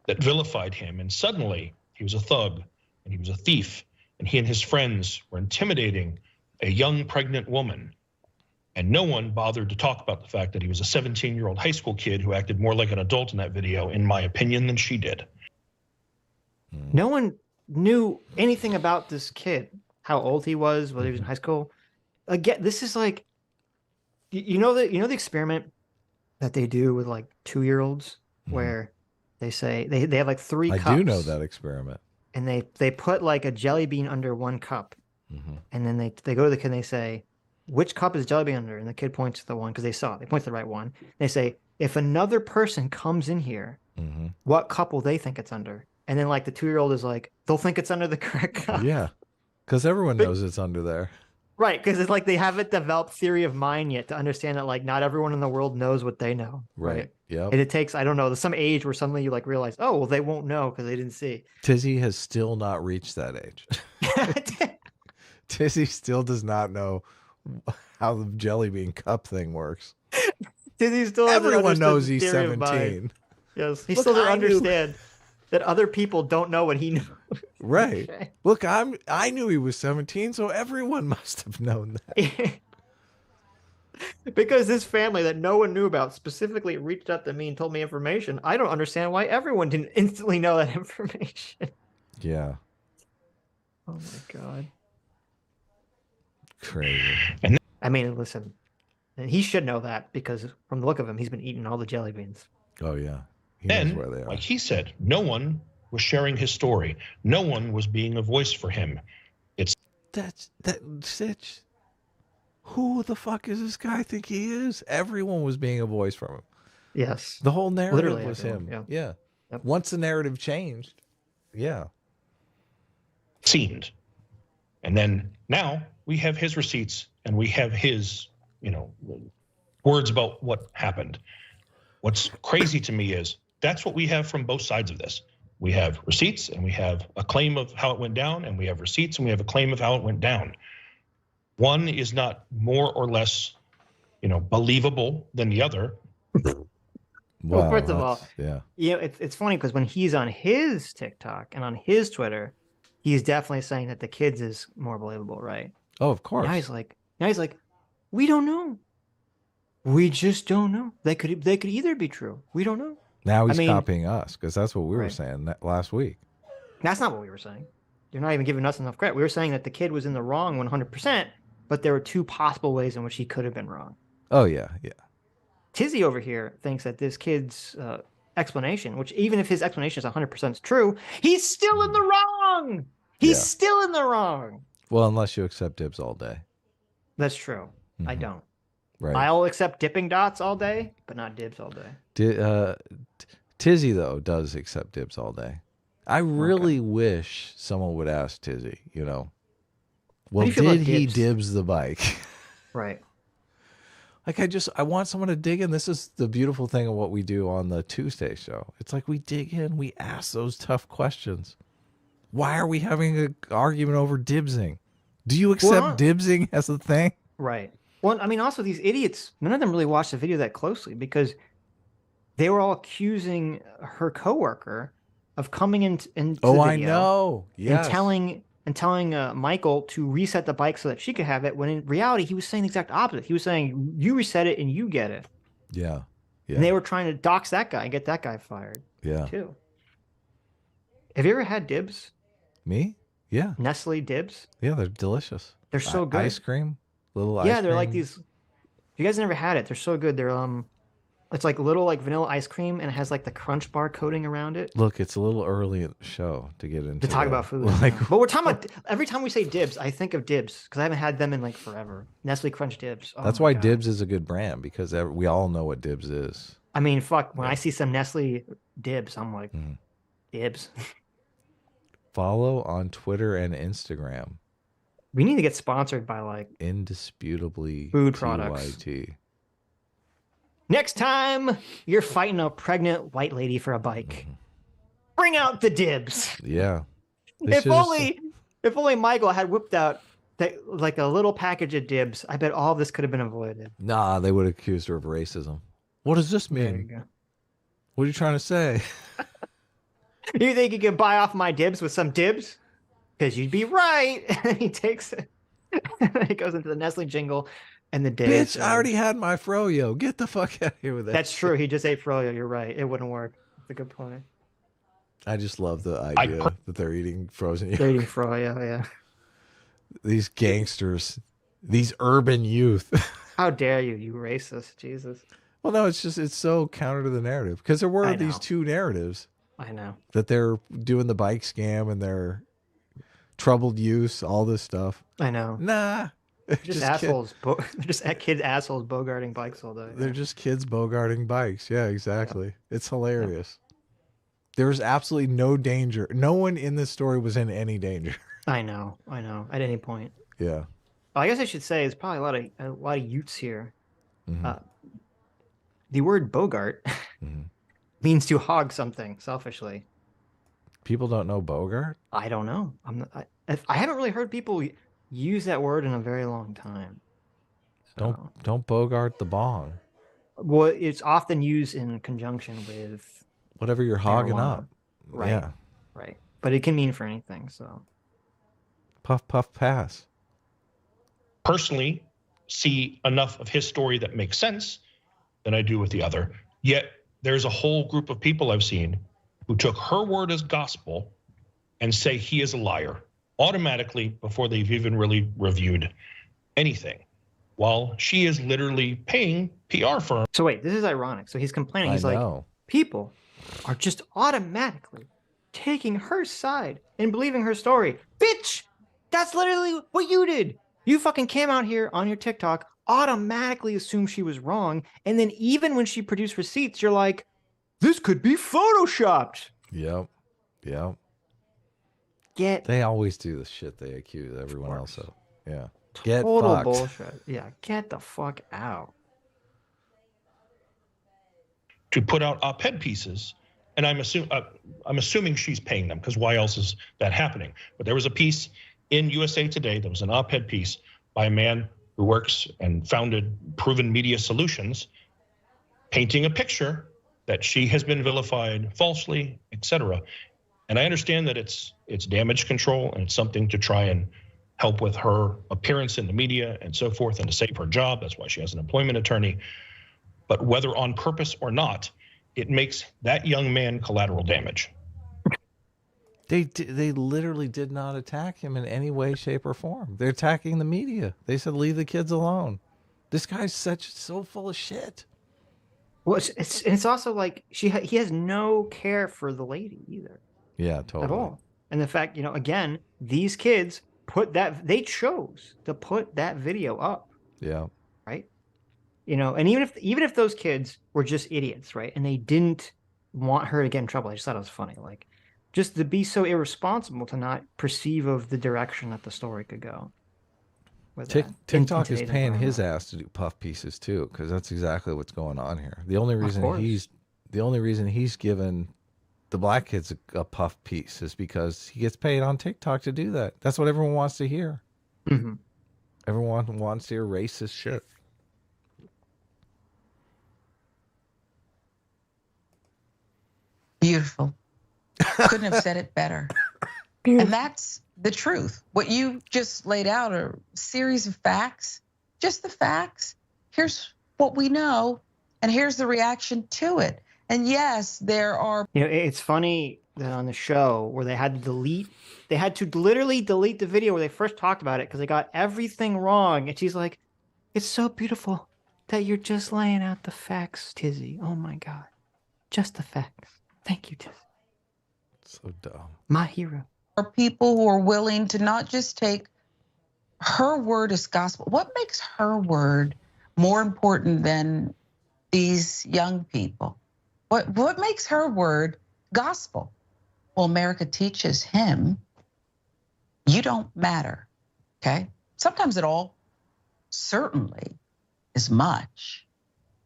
that vilified him. And suddenly he was a thug and he was a thief. And he and his friends were intimidating a young pregnant woman. And no one bothered to talk about the fact that he was a 17-year-old high school kid who acted more like an adult in that video, in my opinion, than she did. No one knew anything about this kid, how old he was, whether he was in high school. Again, this is like, the experiment that they do with like 2-year-olds where they say they have like 3 cups. I do know that experiment. and they put like a jelly bean under one cup, and then they go to the kid and they say, which cup is jelly bean under? And the kid points to the one because they saw it. They point to the right one. They say, if another person comes in here, what cup will they think it's under? And then like the 2-year-old is like, they'll think it's under the correct cup. Yeah, because everyone knows it's under there. Right, because it's like they haven't developed theory of mind yet to understand that like not everyone in the world knows what they know. Right. Yep. And it takes, I don't know, there's some age where suddenly you like realize, oh, well, they won't know because they didn't see. Tizzy has still not reached that age. Tizzy still does not know how the jelly bean cup thing works. Tizzy still everyone knows he's 17. Yes, he still doesn't understand that other people don't know what he knows. Right. Look, I knew he was 17, so everyone must have known that. Because this family that no one knew about specifically reached out to me and told me information. I don't understand why everyone didn't instantly know that information. Yeah. Oh my God. Crazy. I mean, listen, he should know that because from the look of him, he's been eating all the jelly beans. Oh yeah. He knows where they are. Like he said, no one was sharing his story. No one was being a voice for him. That Sitch. Who the fuck is this guy think he is? Everyone was being a voice from him. Yes. The whole narrative Literally was everyone, him. yeah. Yep. Once the narrative changed. Yeah. Seemed. And then now we have his receipts and we have his, words about what happened. What's crazy to me is that's what we have from both sides of this. We have receipts and we have a claim of how it went down, and we have receipts and we have a claim of how it went down. One is not more or less, believable than the other. Well, first of all, yeah, it's funny because when he's on his TikTok and on his Twitter, he's definitely saying that the kids is more believable, right? Oh, of course. Now he's like, we don't know. We just don't know. They could either be true. We don't know. Now he's copying us because that's what we were saying last week. That's not what we were saying. You're not even giving us enough credit. We were saying that the kid was in the wrong 100%, but there were two possible ways in which he could have been wrong. Oh, yeah, yeah. Tizzy over here thinks that this kid's explanation, which even if his explanation is 100% true, he's still in the wrong. He's still in the wrong. Well, unless you accept dibs all day. That's true. I don't. Right. I'll accept dipping dots all day, but not dibs all day. Tizzy, though, does accept dibs all day. I really wish someone would ask Tizzy, well, did he dibs the bike? Right. Like, I want someone to dig in. This is the beautiful thing of what we do on the Tuesday show. It's like we dig in, we ask those tough questions. Why are we having an argument over dibsing? Do you accept dibsing as a thing? Right. Well, I mean, also these idiots, none of them really watched the video that closely because they were all accusing her coworker of coming in and I know. Yes. And telling Michael to reset the bike so that she could have it, when in reality he was saying the exact opposite. He was saying, you reset it and you get it. Yeah. And they were trying to dox that guy and get that guy fired. Yeah. Too. Have you ever had dibs? Me? Yeah. Nestle dibs? Yeah, they're delicious. They're so good. Ice cream? Little ice cream. Yeah, they're like these. You guys never had it. They're so good. They're it's like little like vanilla ice cream and it has like the crunch bar coating around it. Look, it's a little early in the show to get into to talk about food. But we're talking about every time we say dibs, I think of dibs because I haven't had them in like forever. Nestle Crunch dibs. Oh that's why dibs is a good brand because we all know what dibs is. I mean, fuck. When I see some Nestle dibs, I'm like, dibs. Follow on Twitter and Instagram. We need to get sponsored by like indisputably food products. TYT. Next time you're fighting a pregnant white lady for a bike, bring out the dibs. Yeah. If only Michael had whipped out like a little package of dibs, I bet all this could have been avoided. Nah, they would have accused her of racism. What does this mean? There you go. What are you trying to say? You think you can buy off my dibs with some dibs? Because you'd be right. And he takes it. He goes into the Nestle jingle and the dibs. Bitch, I already had my froyo. Get the fuck out of here with that. That's true. He just ate froyo. You're right. It wouldn't work. That's a good point. I just love the idea that they're eating frozen yogurt. They're eating froyo, yeah. These gangsters, these urban youth. How dare you, you racist. Jesus. Well, no, it's so counter to the narrative because there were these two narratives. I know. That they're doing the bike scam and they're troubled use, all this stuff. I know. Nah. Just assholes. They're just kids assholes bogarting bikes all day. They're just kids bogarting bikes. Yeah, exactly. Yeah. It's hilarious. Yeah. There was absolutely no danger. No one in this story was in any danger. I know. At any point. Yeah. Well, I guess I should say there's probably a lot of Utes here. The word bogart means to hog something selfishly. People don't know bogart? I don't know. I haven't really heard people use that word in a very long time. So. Don't bogart the bong. Well, it's often used in conjunction with whatever you're hogging marijuana. Up. Right. Yeah. Right. But it can mean for anything. So puff puff pass. Personally, see enough of his story that makes sense than I do with the other. Yet there's a whole group of people I've seen who took her word as gospel and say he is a liar automatically before they've even really reviewed anything, while she is literally paying PR firms. So wait, this is ironic. So he's complaining. He's like, people are just automatically taking her side and believing her story. Bitch, that's literally what you did. You fucking came out here on your TikTok, automatically assumed she was wrong, and then even when she produced receipts, you're like, this could be photoshopped. Yep. They always do the shit they accuse everyone else of. Yeah. Get total fucked. bullshit. Yeah, get the fuck out. To put out op-ed pieces, and I'm assuming she's paying them, because why else is that happening? But there was a piece in USA Today that was an op-ed piece by a man who works and founded Proven Media Solutions, painting a picture that she has been vilified falsely, etc. And I understand that it's damage control and it's something to try and help with her appearance in the media and so forth, and to save her job. That's why she has an employment attorney. But whether on purpose or not, it makes that young man collateral damage. They literally did not attack him in any way, shape, or form. They're attacking the media. They said, leave the kids alone. This guy's so full of shit. Well, it's also like he has no care for the lady either. Yeah, totally. At all. And the fact, again, these kids they chose to put that video up. Yeah. Right. And even if those kids were just idiots, right, and they didn't want her to get in trouble, I just thought it was funny, like, just to be so irresponsible to not perceive of the direction that the story could go. TikTok is paying his ass to do puff pieces too, because that's exactly what's going on here. The only reason he's given the black kids a puff piece is because he gets paid on TikTok to do that. That's what everyone wants to hear. Mm-hmm. Everyone wants to hear racist shit. Beautiful. Couldn't have said it better. And that's the truth. What you just laid out are a series of facts, just the facts. Here's what we know, and here's the reaction to it. And yes, there are. It's funny that on the show where they had to literally delete the video where they first talked about it because they got everything wrong. And she's like, it's so beautiful that you're just laying out the facts, Tizzy. Oh my God. Just the facts. Thank you, Tizzy. So dumb. My hero. Are people who are willing to not just take her word as gospel. What makes her word more important than these young people? What makes her word gospel? Well, America teaches him, you don't matter, okay? Sometimes it all certainly is much.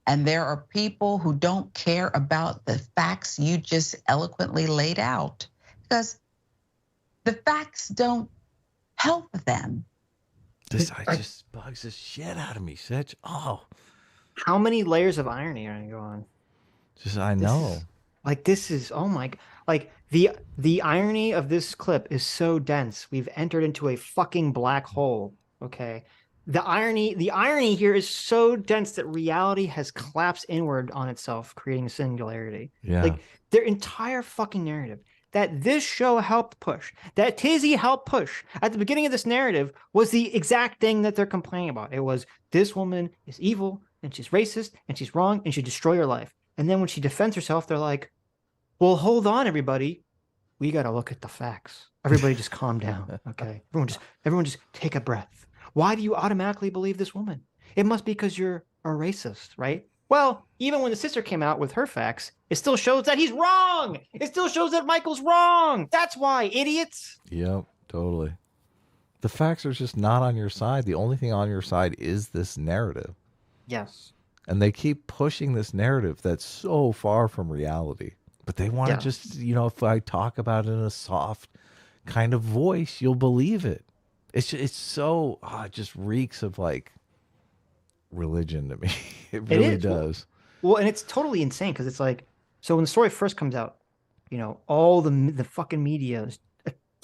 And there are people who don't care about the facts you just eloquently laid out because the facts don't help them. This just bugs the shit out of me, Sitch. Oh. How many layers of irony are going to go on? I know. This is, oh my, like the irony of this clip is so dense. We've entered into a fucking black hole, okay? The irony here is so dense that reality has collapsed inward on itself, creating a singularity. Yeah. Like their entire fucking narrative that this show helped push, that Tizzy helped push at the beginning of this narrative was the exact thing that they're complaining about. It was, this woman is evil and she's racist and she's wrong and she destroy your life. And then when she defends herself, they're like, Well, hold on, everybody. We got to look at the facts. Everybody just calm down, okay? Everyone just take a breath. Why do you automatically believe this woman? It must be because you're a racist, right? Well, even when the sister came out with her facts, it still shows that he's wrong. It still shows that Michael's wrong. That's why, idiots. Yep, totally. The facts are just not on your side. The only thing on your side is this narrative. Yes. And they keep pushing this narrative that's so far from reality. But they want to just, you know, if I talk about it in a soft kind of voice, you'll believe it. It's so, it just reeks of like religion to me. It really does. Well, and it's totally insane because it's like, so when the story first comes out, you know, all the fucking media is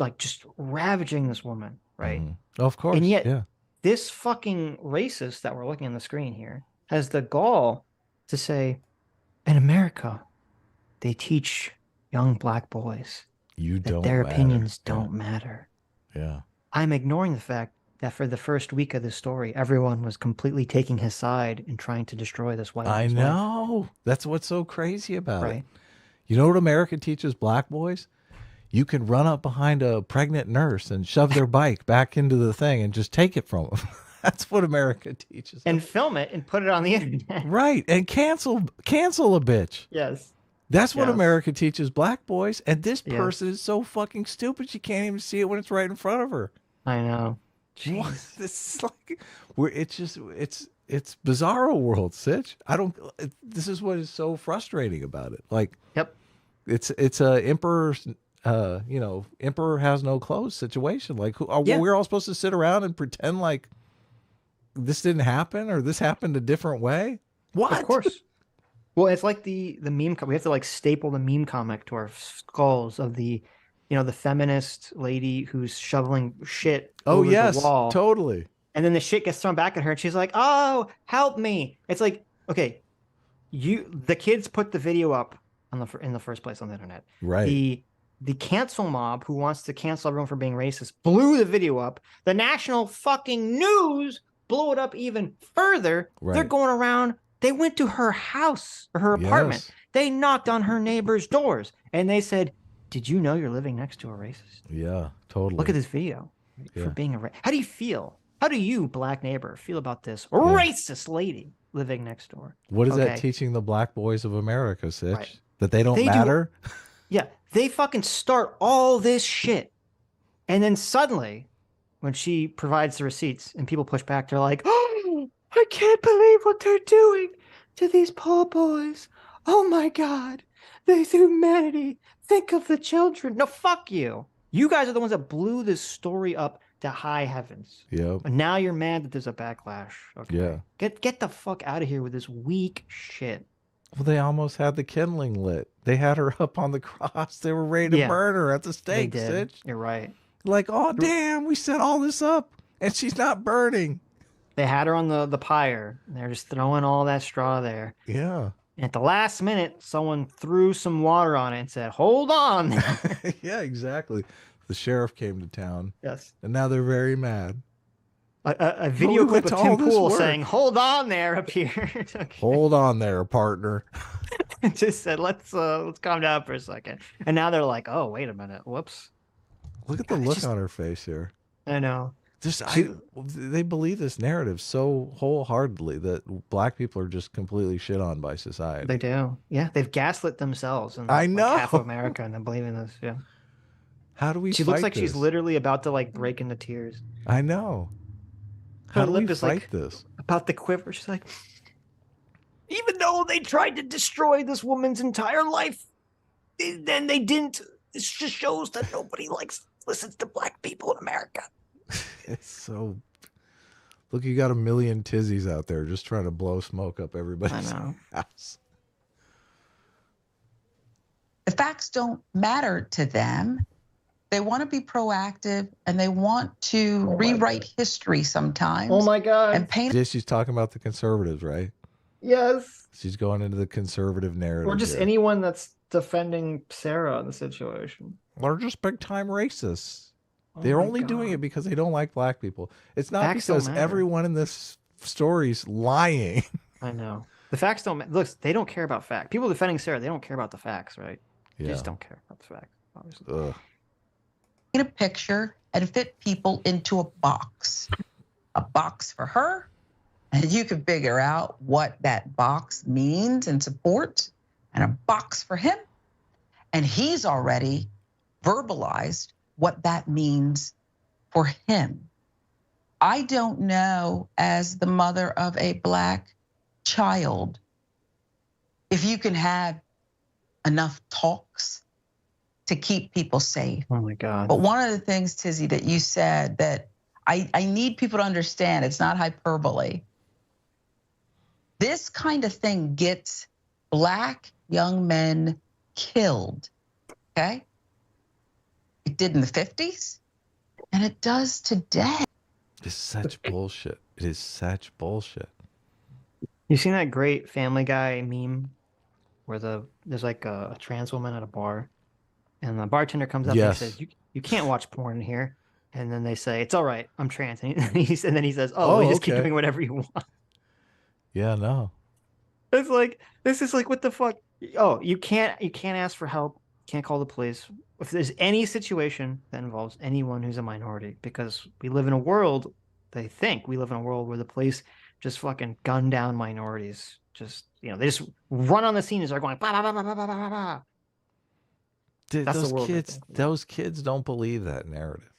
like just ravaging this woman, right? Of course. And yet this fucking racist that we're looking on the screen here has the gall to say, in America, they teach young black boys that their opinions don't matter. Yeah. I'm ignoring the fact that for the first week of this story, everyone was completely taking his side and trying to destroy this white I man's know. life. That's what's so crazy about it. You know what America teaches black boys? You can run up behind a pregnant nurse and shove their bike back into the thing and just take it from them. That's what America teaches. And film it and put it on the internet. Right. And cancel a bitch. Yes. That's what America teaches black boys. And this person is so fucking stupid she can't even see it when it's right in front of her. I know. What? This is like, it's bizarro world, Sitch. This is what is so frustrating about it. Like, it's a emperor's, emperor has no clothes situation. Like, we're all supposed to sit around and pretend like this didn't happen or this happened a different way. What? Of course. Well, it's like the meme. We have to like staple the meme comic to our skulls of the, you know, the feminist lady who's shoveling shit over the wall. Totally. And then the shit gets thrown back at her, and she's like, "Oh, help me!" It's like, okay, the kids put the video up in the first place on the internet. Right. The cancel mob who wants to cancel everyone for being racist blew the video up. The national fucking news blew it up even further. Right. They're going around. They went to her house or her apartment. Yes. They knocked on her neighbor's doors and they said, "Did you know you're living next to a racist? Yeah, totally. Look at this video for being a racist." How do you feel? How do you, black neighbor, feel about this racist lady living next door? What is that teaching the black boys of America, Sitch? That they don't matter? They fucking start all this shit. And then suddenly, when she provides the receipts and people push back, they're like, "Oh, I can't believe what they're doing to these poor boys. Oh my God, there's humanity. Think of the children." No, fuck you. You guys are the ones that blew this story up to high heavens. Yep. And now you're mad that there's a backlash. Okay. Yeah. Get the fuck out of here with this weak shit. Well, they almost had the kindling lit. They had her up on the cross. They were ready to burn her at the stake, They did. Sitch. You're right. Like, oh, damn, we set all this up, and she's not burning. They had her on the pyre. And they're just throwing all that straw there. Yeah. And at the last minute, someone threw some water on it and said, "Hold on." Yeah, exactly. The sheriff came to town. Yes. And now they're very mad. A video we clip went of to Tim all this Pool work. saying, "Hold on there," appeared. Hold on there, partner. Just said, let's calm down for a second. And now they're like, "Oh, wait a minute. Whoops." Look at the look on her face here. I know. They believe this narrative so wholeheartedly that black people are just completely shit on by society. They do. Yeah, they've gaslit themselves. And I know. Like half of America, and they believe in this. Yeah. How do we? She looks fight like this? she's literally about to like break into tears. I know. Her How do we lip is fight like this? about the quiver. She's like, even though they tried to destroy this woman's entire life, then they didn't. This just shows that nobody listens to black people in America. It's so. Look, you got a million Tizzies out there just trying to blow smoke up everybody's house. The facts don't matter to them. They want to be proactive and they want to rewrite history sometimes. Oh my God. And paint. Yeah, she's talking about the conservatives, right? Yes. She's going into the conservative narrative. Or just here. anyone that's defending Sarah in the situation. They're just big time racists. Oh They're my only doing God. it because they don't like black people. It's not Facts don't because matter. everyone in this story's lying. I know. The facts don't matter. Look, they don't care about facts. People defending Sarah, they don't care about the facts, right? You just don't care about the fact, obviously. Ugh. Get a picture and fit people into a box for her, and you can figure out what that box means and supports, and a box for him, and he's already verbalized what that means for him. I don't know, as the mother of a Black child, if you can have enough talks to keep people safe. Oh my God. But one of the things, Tizzy, that you said that I need people to understand, it's not hyperbole. This kind of thing gets Black young men killed, okay? It did in the 50s, and it does today. It's such bullshit. It is such bullshit. You seen that great Family Guy meme where there's like a trans woman at a bar, and the bartender comes up and he says, "You can't watch porn in here." And then they say, "It's all right, I'm trans." And then he says, "Oh, we just keep doing whatever you want." Yeah, no. It's like, this is like, what the fuck? Oh, you can't ask for help. Can't call the police if there's any situation that involves anyone who's a minority, because we live in a world. They think we live in a world where the police just fucking gun down minorities. Just, they just run on the scene and start going, bah, bah, bah, bah, bah, bah, bah, bah. Those kids don't believe that narrative.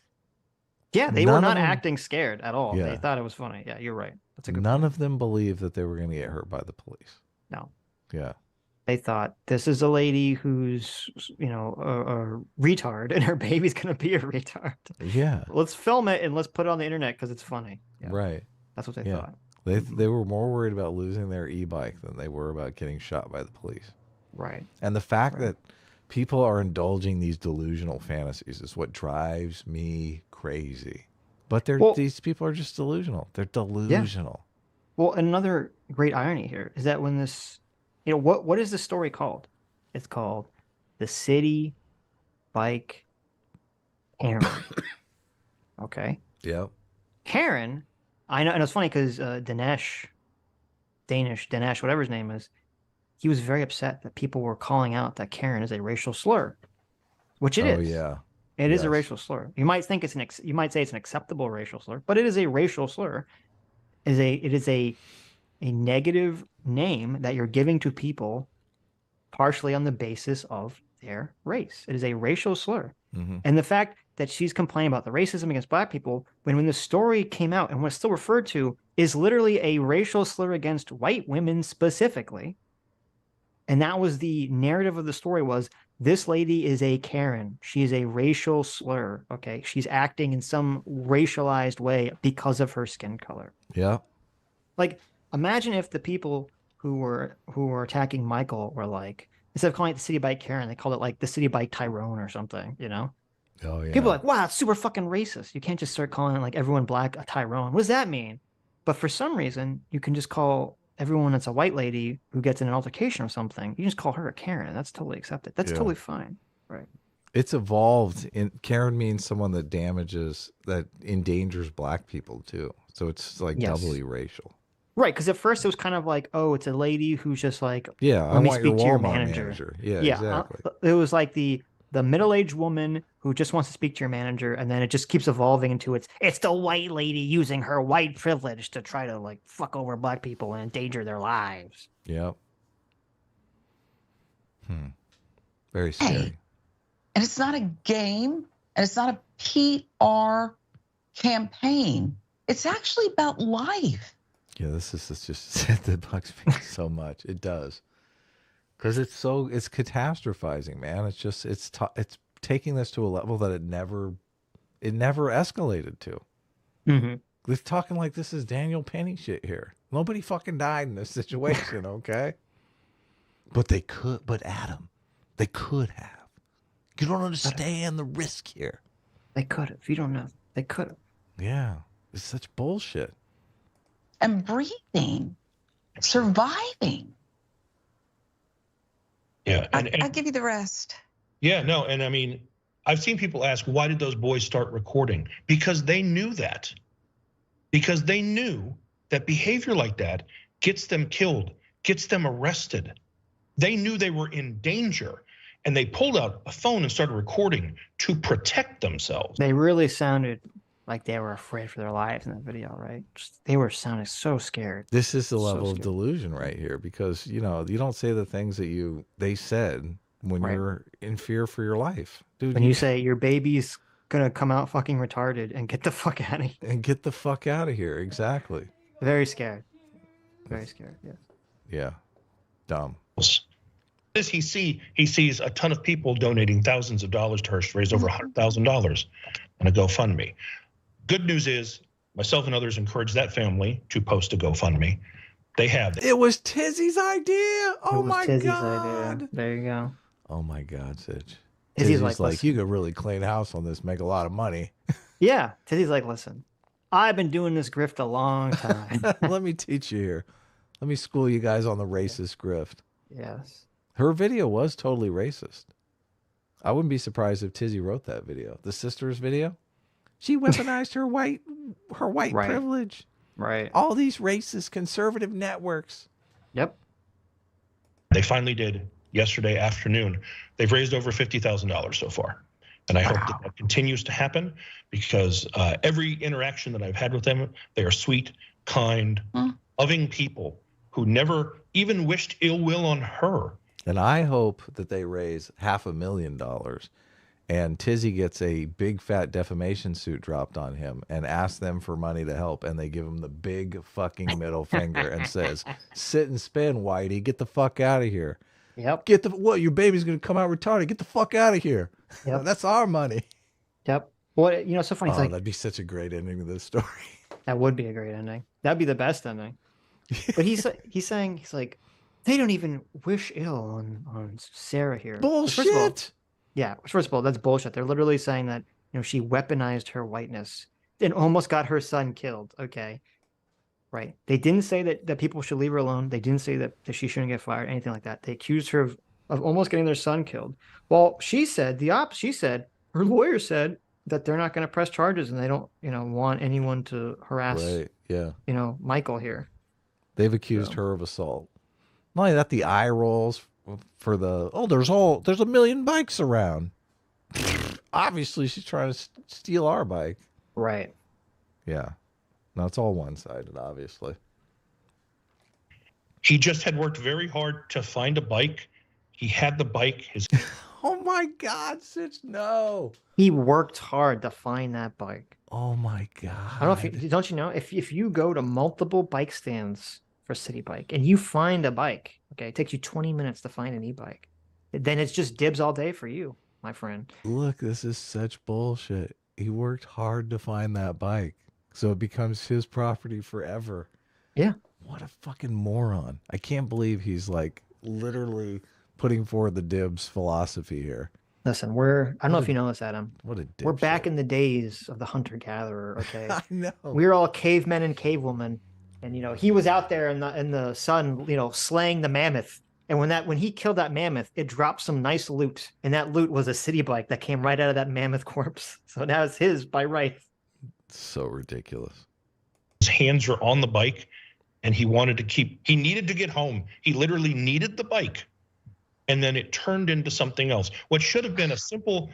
Yeah, they were not acting scared at all. Yeah. They thought it was funny. Yeah, you're right. That's a good None point. of them believed that they were going to get hurt by the police. No. Yeah. They thought, this is a lady who's, a retard, and her baby's going to be a retard. Yeah. Let's film it and let's put it on the internet because it's funny. Yeah. Right. That's what they thought. They were more worried about losing their e-bike than they were about getting shot by the police. Right. And the fact that people are indulging these delusional fantasies is what drives me crazy. But these people are just delusional. They're delusional. Yeah. Well, another great irony here is that when this, what is the story called? It's called the CitiBike Karen. Okay. Yep. Karen, I know, and it's funny because Dinesh, whatever his name is, he was very upset that people were calling out that Karen is a racial slur, which it is. Oh yeah, it is a racial slur. You might think you might say it's an acceptable racial slur, but it is a racial slur. It is a negative name that you're giving to people partially on the basis of their race. It is a racial slur. Mm-hmm. And the fact that she's complaining about the racism against Black people, when the story came out and was still referred to, is literally a racial slur against white women specifically. And that was the narrative of the story, was this lady is a Karen. She is a racial slur. Okay. She's acting in some racialized way because of her skin color. Yeah. Like, imagine if the people who were attacking Michael were like, instead of calling it the CitiBike Karen, they called it like the CitiBike Tyrone or something, Oh yeah. People are like, wow, it's super fucking racist. You can't just start calling like everyone Black a Tyrone. What does that mean? But for some reason, you can just call everyone that's a white lady who gets in an altercation or something, you just call her a Karen. That's totally accepted. That's totally fine. Right. It's evolved. Karen means someone that endangers Black people too. So it's like doubly racial. Right, because at first it was kind of like, oh, it's a lady who's just like, let me speak to your manager. Yeah, exactly. It was like the middle-aged woman who just wants to speak to your manager, and then it just keeps evolving into it's the white lady using her white privilege to try to like fuck over Black people and endanger their lives. Yep. Very scary. Hey, and it's not a game, and it's not a PR campaign. It's actually about life. Yeah, this just that bugs me so much. It does, because it's catastrophizing, man. It's taking this to a level that it never escalated to. Mm-hmm. We're talking like this is Daniel Penny shit here. Nobody fucking died in this situation, okay? But they could. But Adam, they could have. You don't understand the risk here. They could have. You don't know. They could have. Yeah, it's such bullshit. And breathing, surviving. Yeah. I'll give you the rest. Yeah, no. And I mean, I've seen people ask, why did those boys start recording? Because they knew that. Because they knew that behavior like that gets them killed, gets them arrested. They knew they were in danger. and they pulled out a phone and started recording to protect themselves. They really sounded like they were afraid for their lives in that video, right? They were sounding so scared. This is the level of delusion right here, because you don't say the things that they said when you're in fear for your life, dude. When you say your baby's gonna come out fucking retarded and get the fuck out of here. And get the fuck out of here, exactly. Very scared. Very scared. Yes. Yeah. Dumb. He sees a ton of people donating thousands of dollars to her. She raised over $100,000 on a GoFundMe. Good news is, myself and others encourage that family to post a GoFundMe. They have. It was Tizzy's idea. Oh my God. Idea. There you go. Oh my God, Sitch. Tizzy's like, you could really clean house on this, make a lot of money. Yeah. Tizzy's like, listen, I've been doing this grift a long time. Let me teach you here. Let me school you guys on the racist grift. Yes. Her video was totally racist. I wouldn't be surprised if Tizzy wrote that video. The sisters video. She weaponized her white privilege. Right. All these racist conservative networks. Yep. They finally did yesterday afternoon. They've raised over $50,000 so far. And I hope that continues to happen, because every interaction that I've had with them, they are sweet, kind, loving people who never even wished ill will on her. And I hope that they raise $500,000 and Tizzy gets a big fat defamation suit dropped on him and asks them for money to help, and they give him the big fucking middle finger and says, sit and spin, Whitey, get the fuck out of here. Yep. What, your baby's gonna come out retarded, get the fuck out of here. Yep. That's our money. Yep. Well, it's so funny. It's like, that'd be such a great ending to this story. That would be a great ending. That'd be the best ending. But he's like, they don't even wish ill on Sarah here. Bullshit. Yeah, first of all, that's bullshit. They're literally saying that, she weaponized her whiteness and almost got her son killed. Okay. Right. They didn't say that people should leave her alone. They didn't say that she shouldn't get fired, anything like that. They accused her of almost getting their son killed. Well, she said, her lawyer said that they're not going to press charges and they don't, want anyone to harass, Michael here. They've accused her of assault. Not only that, the eye rolls for there's a million bikes around. Obviously, she's trying to steal our bike. Right. Yeah. No, it's all one-sided, obviously. He just had worked very hard to find a bike. He had the bike. Oh my God, Sitch, no. He worked hard to find that bike. Oh my God. I don't know don't you know, if you go to multiple bike stands for CitiBike and you find a bike, okay, it takes you 20 minutes to find an e-bike, then it's just dibs all day for you, my friend. Look, this is such bullshit. He worked hard to find that bike, so it becomes his property forever. Yeah. What a fucking moron. I can't believe he's like literally putting forward the DIBS philosophy here. Listen, I don't know if you know this, Adam. What a dipshit. We're back in the days of the hunter-gatherer, okay? I know. We're all cavemen and cavewomen. And, he was out there in the sun, slaying the mammoth. And when he killed that mammoth, it dropped some nice loot. And that loot was a CitiBike that came right out of that mammoth corpse. So now it's his by right. So ridiculous. His hands are on the bike and he needed to get home. He literally needed the bike. And then it turned into something else. What should have been a simple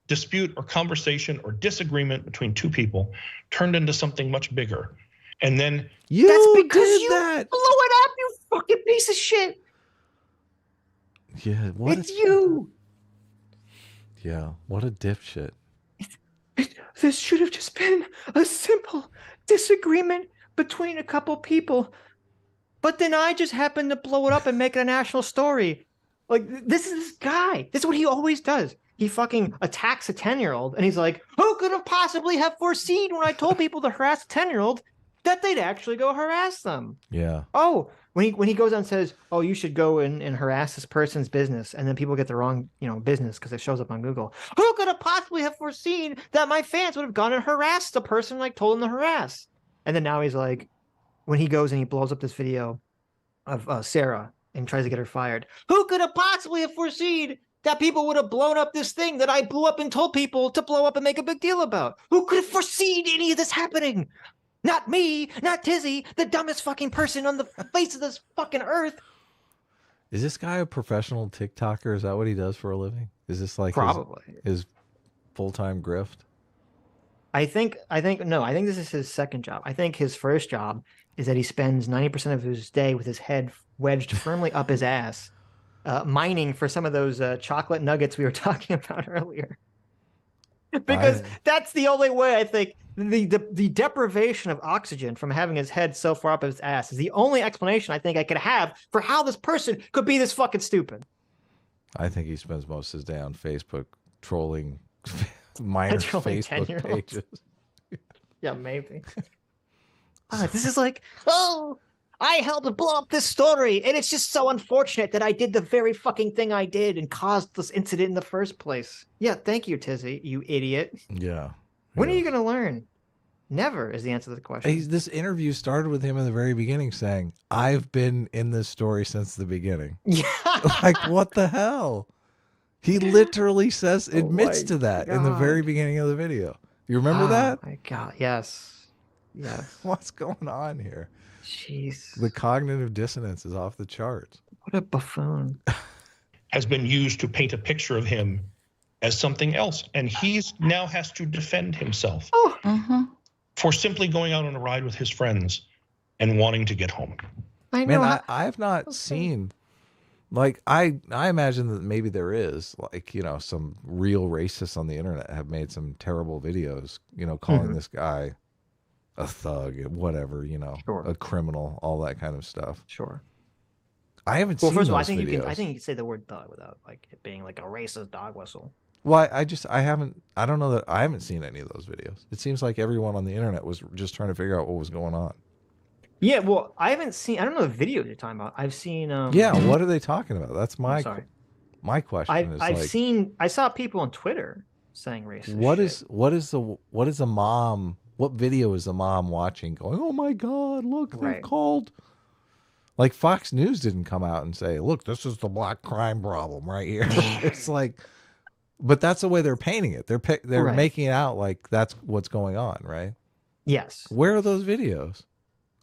dispute or conversation or disagreement between two people turned into something much bigger. And then that's because you blew it up, you fucking piece of shit. Yeah, it's you. Yeah, what a dipshit. This should have just been a simple disagreement between a couple people. But then I just happened to blow it up and make it a national story. Like, this is this guy. This is what he always does. He fucking attacks a 10-year-old and he's like, who could have possibly have foreseen when I told people to harass a 10-year-old that they'd actually go harass them? Yeah. Oh, when he goes on and says, oh, you should go and harass this person's business, and then people get the wrong, business because it shows up on Google. Who could have possibly have foreseen that my fans would have gone and harassed the person like told them to harass? And then now he's like, when he goes and he blows up this video of Sarah and tries to get her fired, who could have possibly have foreseen that people would have blown up this thing that I blew up and told people to blow up and make a big deal about? Who could have foreseen any of this happening? Not me, not Tizzy, the dumbest fucking person on the face of this fucking earth. Is this guy a professional TikToker? Is that what he does for a living? Is this like Probably his full-time grift? I think no. I think this is his second job. I think his first job is that he spends 90% of his day with his head wedged firmly up his ass, mining for some of those chocolate nuggets we were talking about earlier. Because that's the only way I think the deprivation of oxygen from having his head so far up his ass is the only explanation I think I could have for how this person could be this fucking stupid. I think he spends most of his day on Facebook trolling minor Facebook pages. Yeah, maybe. This is like, oh, I helped blow up this story, and it's just so unfortunate that I did the very fucking thing I did and caused this incident in the first place. Yeah, thank you, Tizzy, you idiot. Yeah. When are you going to learn? Never is the answer to the question. This interview started with him in the very beginning saying, I've been in this story since the beginning. Yeah. Like, what the hell? He literally admits to that in the very beginning of the video. You remember that? Oh my God, yes. Yes. What's going on here? Jeez. The cognitive dissonance is off the charts. What a buffoon. Has been used to paint a picture of him as something else. And he's now has to defend himself for simply going out on a ride with his friends and wanting to get home. I know. Man, I have not seen, like, I imagine that maybe there is, like, you know, some real racists on the internet have made some terrible videos, you know, calling this guy a thug, whatever, you know, a criminal, all that kind of stuff. Sure. I haven't seen first of all, those videos. I think you can say the word thug without like it being like a racist dog whistle. Well, I don't know that I haven't seen any of those videos. It seems like everyone on the internet was just trying to figure out what was going on. Yeah, well, I don't know the videos you're talking about. I've seen yeah, what are they talking about? That's my question. I saw people on Twitter saying racist what is a mom, what video is the mom watching going, oh my God, look, they're called. Like Fox News didn't come out and say, look, this is the black crime problem right here. It's like, but that's the way they're painting it. They're making it out like that's what's going on, right? Yes. Where are those videos?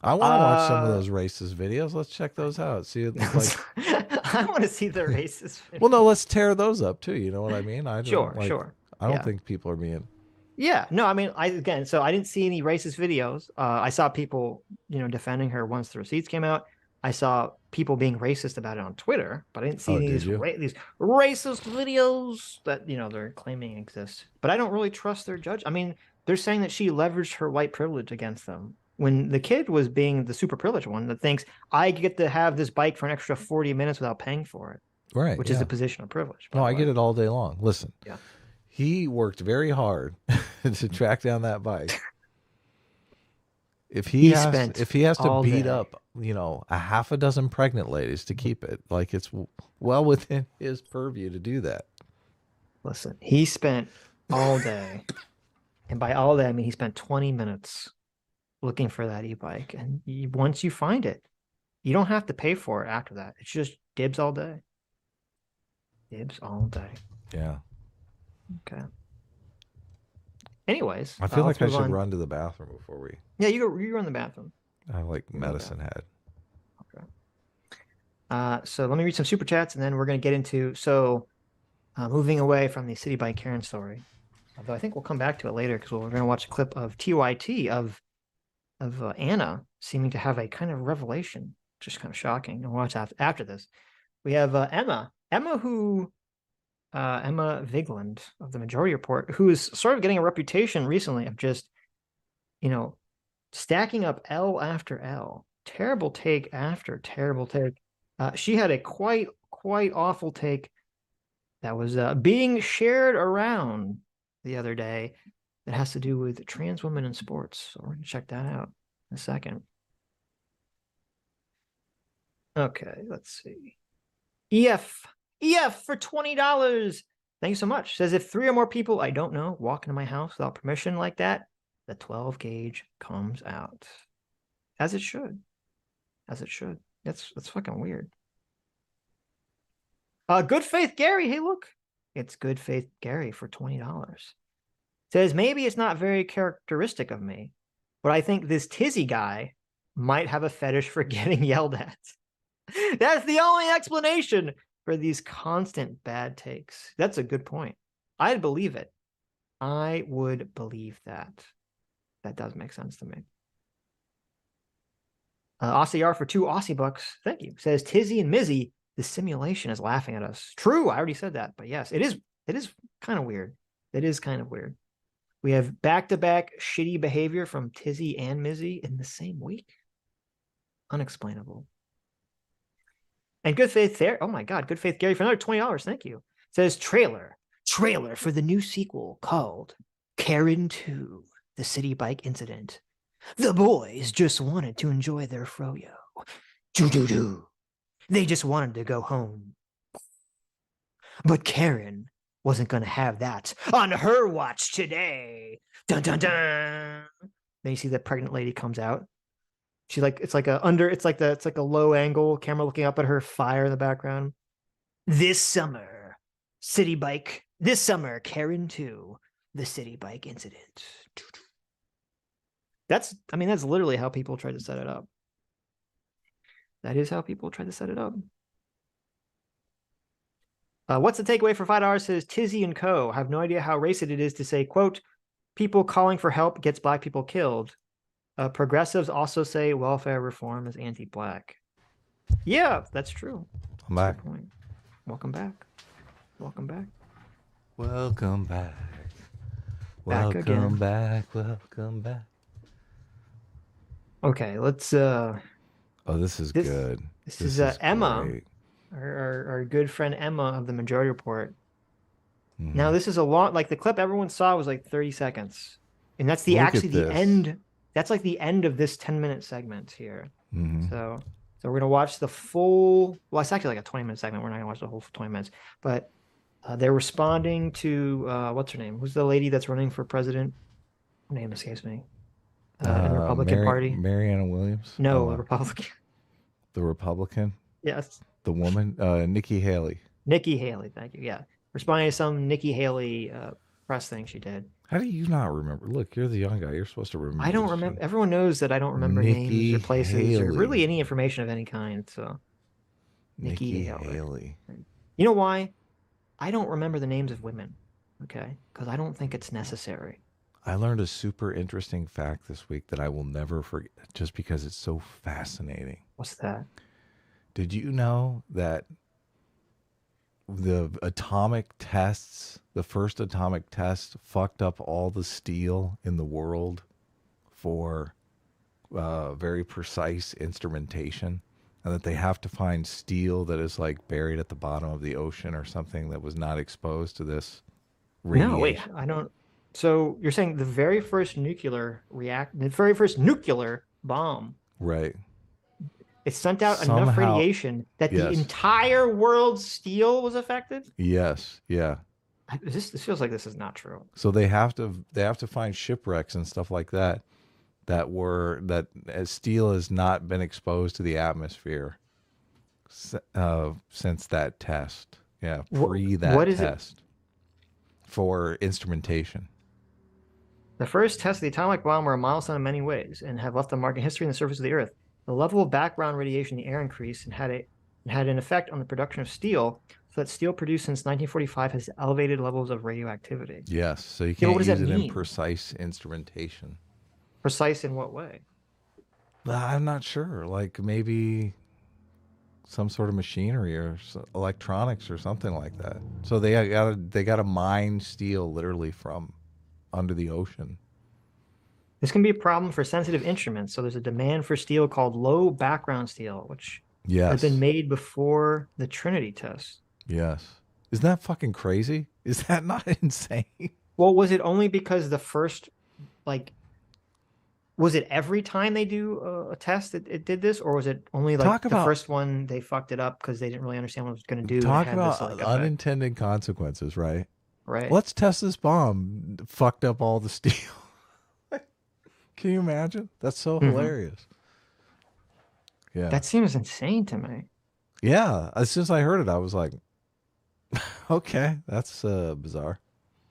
I want to watch some of those racist videos. Let's check those out. See, like, I want to see the racist videos. Well, no, let's tear those up too. You know what I mean? Sure. I don't think people are being. Yeah, no, I mean, I didn't see any racist videos. I saw people, you know, defending her once the receipts came out. I saw people being racist about it on Twitter, but I didn't see these racist videos that, you know, they're claiming exist. But I don't really trust their judge. I mean, they're saying that she leveraged her white privilege against them. When the kid was being the super privileged one that thinks, I get to have this bike for an extra 40 minutes without paying for it. Right. Which is a position of privilege. No, I get it all day long. Listen. Yeah. He worked very hard to track down that bike. If he has to beat up, you know, a half a dozen pregnant ladies to keep it, like it's well within his purview to do that. Listen, he spent all day, and by all day I mean he spent 20 minutes looking for that e-bike, and once you find it, you don't have to pay for it after that. It's just dibs all day. Dibs all day. Yeah. Okay. Anyways, I feel like I should run to the bathroom before we. Yeah, you run the bathroom. I like medicine head. Okay. So let me read some super chats, and then we're going to get into moving away from the CitiBike Karen story. Although I think we'll come back to it later because we're going to watch a clip of TYT of Ana seeming to have a kind of revelation, just kind of shocking. And we'll watch after this. We have Emma Vigland of the Majority Report, who is sort of getting a reputation recently of just, you know, stacking up L after L, terrible take after terrible take. She had a quite awful take that was being shared around the other day that has to do with trans women in sports. So we're going to check that out in a second. Okay, let's see. EF for $20. Thank you so much. Says if 3 or more people I don't know walk into my house without permission like that, the 12 gauge comes out. As it should. As it should. That's fucking weird. Good Faith Gary. Hey, look. It's Good Faith Gary for $20. Says maybe it's not very characteristic of me, but I think this Tizzy guy might have a fetish for getting yelled at. That's the only explanation for these constant bad takes. That's a good point. I'd believe it. I would believe that. That does make sense to me. Aussie R for 2 Aussie bucks. Thank you. Says Tizzy and Mizzy, the simulation is laughing at us. True, I already said that, but yes, it is kind of weird. It is kind of weird. We have back-to-back shitty behavior from Tizzy and Mizzy in the same week. Unexplainable. And Good Faith there. Oh my God, Good Faith Gary for another $20. Thank you. Says trailer for the new sequel called Karen 2, the CitiBike incident. The boys just wanted to enjoy their froyo. Do. They just wanted to go home. But Karen wasn't going to have that on her watch today. Dun dun dun. Then you see the pregnant lady comes out. She it's like a low angle camera looking up at her, fire in the background. This summer, CitiBike. This summer, Karen 2, the CitiBike incident. That's literally how people try to set it up. That is how people try to set it up. What's the takeaway for $5? Says Tizzy and Co. Have no idea how racist it is to say, quote, people calling for help gets black people killed. Progressives also say welfare reform is anti-black. Yeah, that's true. I'm back. Welcome back. Welcome back. Welcome back. Welcome back. Welcome back. Okay, let's oh, this is good. This is Emma, our good friend Emma of the Majority Report. Mm-hmm. Now this is a long, like the clip everyone saw was like 30 seconds. And that's the end. That's like the end of this 10-minute segment here. Mm-hmm. So we're gonna watch the full, well, it's actually like a 20-minute segment. We're not gonna watch the whole 20 minutes, but they're responding to what's her name? Who's the lady that's running for president? Her name escapes me. In the Republican Party. Marianna Williams? No, the Republican. The Republican? Yes. The woman? Nikki Haley. Nikki Haley, thank you. Yeah. Responding to some Nikki Haley press thing she did. How do you not remember? Look, you're the young guy. You're supposed to remember. I don't remember. Everyone knows that I don't remember names or places or really any information of any kind. So Nikki Haley. You know why? I don't remember the names of women. Okay. Because I don't think it's necessary. I learned a super interesting fact this week that I will never forget just because it's so fascinating. What's that? Did you know that the atomic tests, the first atomic test, fucked up all the steel in the world for very precise instrumentation, and that they have to find steel that is like buried at the bottom of the ocean or something that was not exposed to this radiation? No, wait, I don't. So you're saying the very first nuclear bomb, right? It sent out enough radiation that the entire world's steel was affected? Yes, yeah. This feels like this is not true. So they have to find shipwrecks and stuff like that as steel has not been exposed to the atmosphere since that test. Yeah, test for instrumentation. The first tests of the atomic bomb were a milestone in many ways and have left a mark in history on the surface of the Earth. The level of background radiation in the air increased and had an effect on the production of steel, so that steel produced since 1945 has elevated levels of radioactivity. Yes, so you can't use it in precise instrumentation. Precise in what way? I'm not sure. Like maybe some sort of machinery or electronics or something like that. So they got to mine steel literally from under the ocean. This can be a problem for sensitive instruments. So there's a demand for steel called low background steel, which has been made before the Trinity test. Yes. Isn't that fucking crazy? Is that not insane? Well, was it only because the first, was it every time they do a test it did this? Or was it only the first one they fucked it up because they didn't really understand what it was going to do? Talk about unintended consequences, right? Right. Let's test this bomb. Fucked up all the steel. Can you imagine? That's so hilarious. Yeah. That seems insane to me. Yeah. As soon as I heard it, I was like, okay, that's bizarre.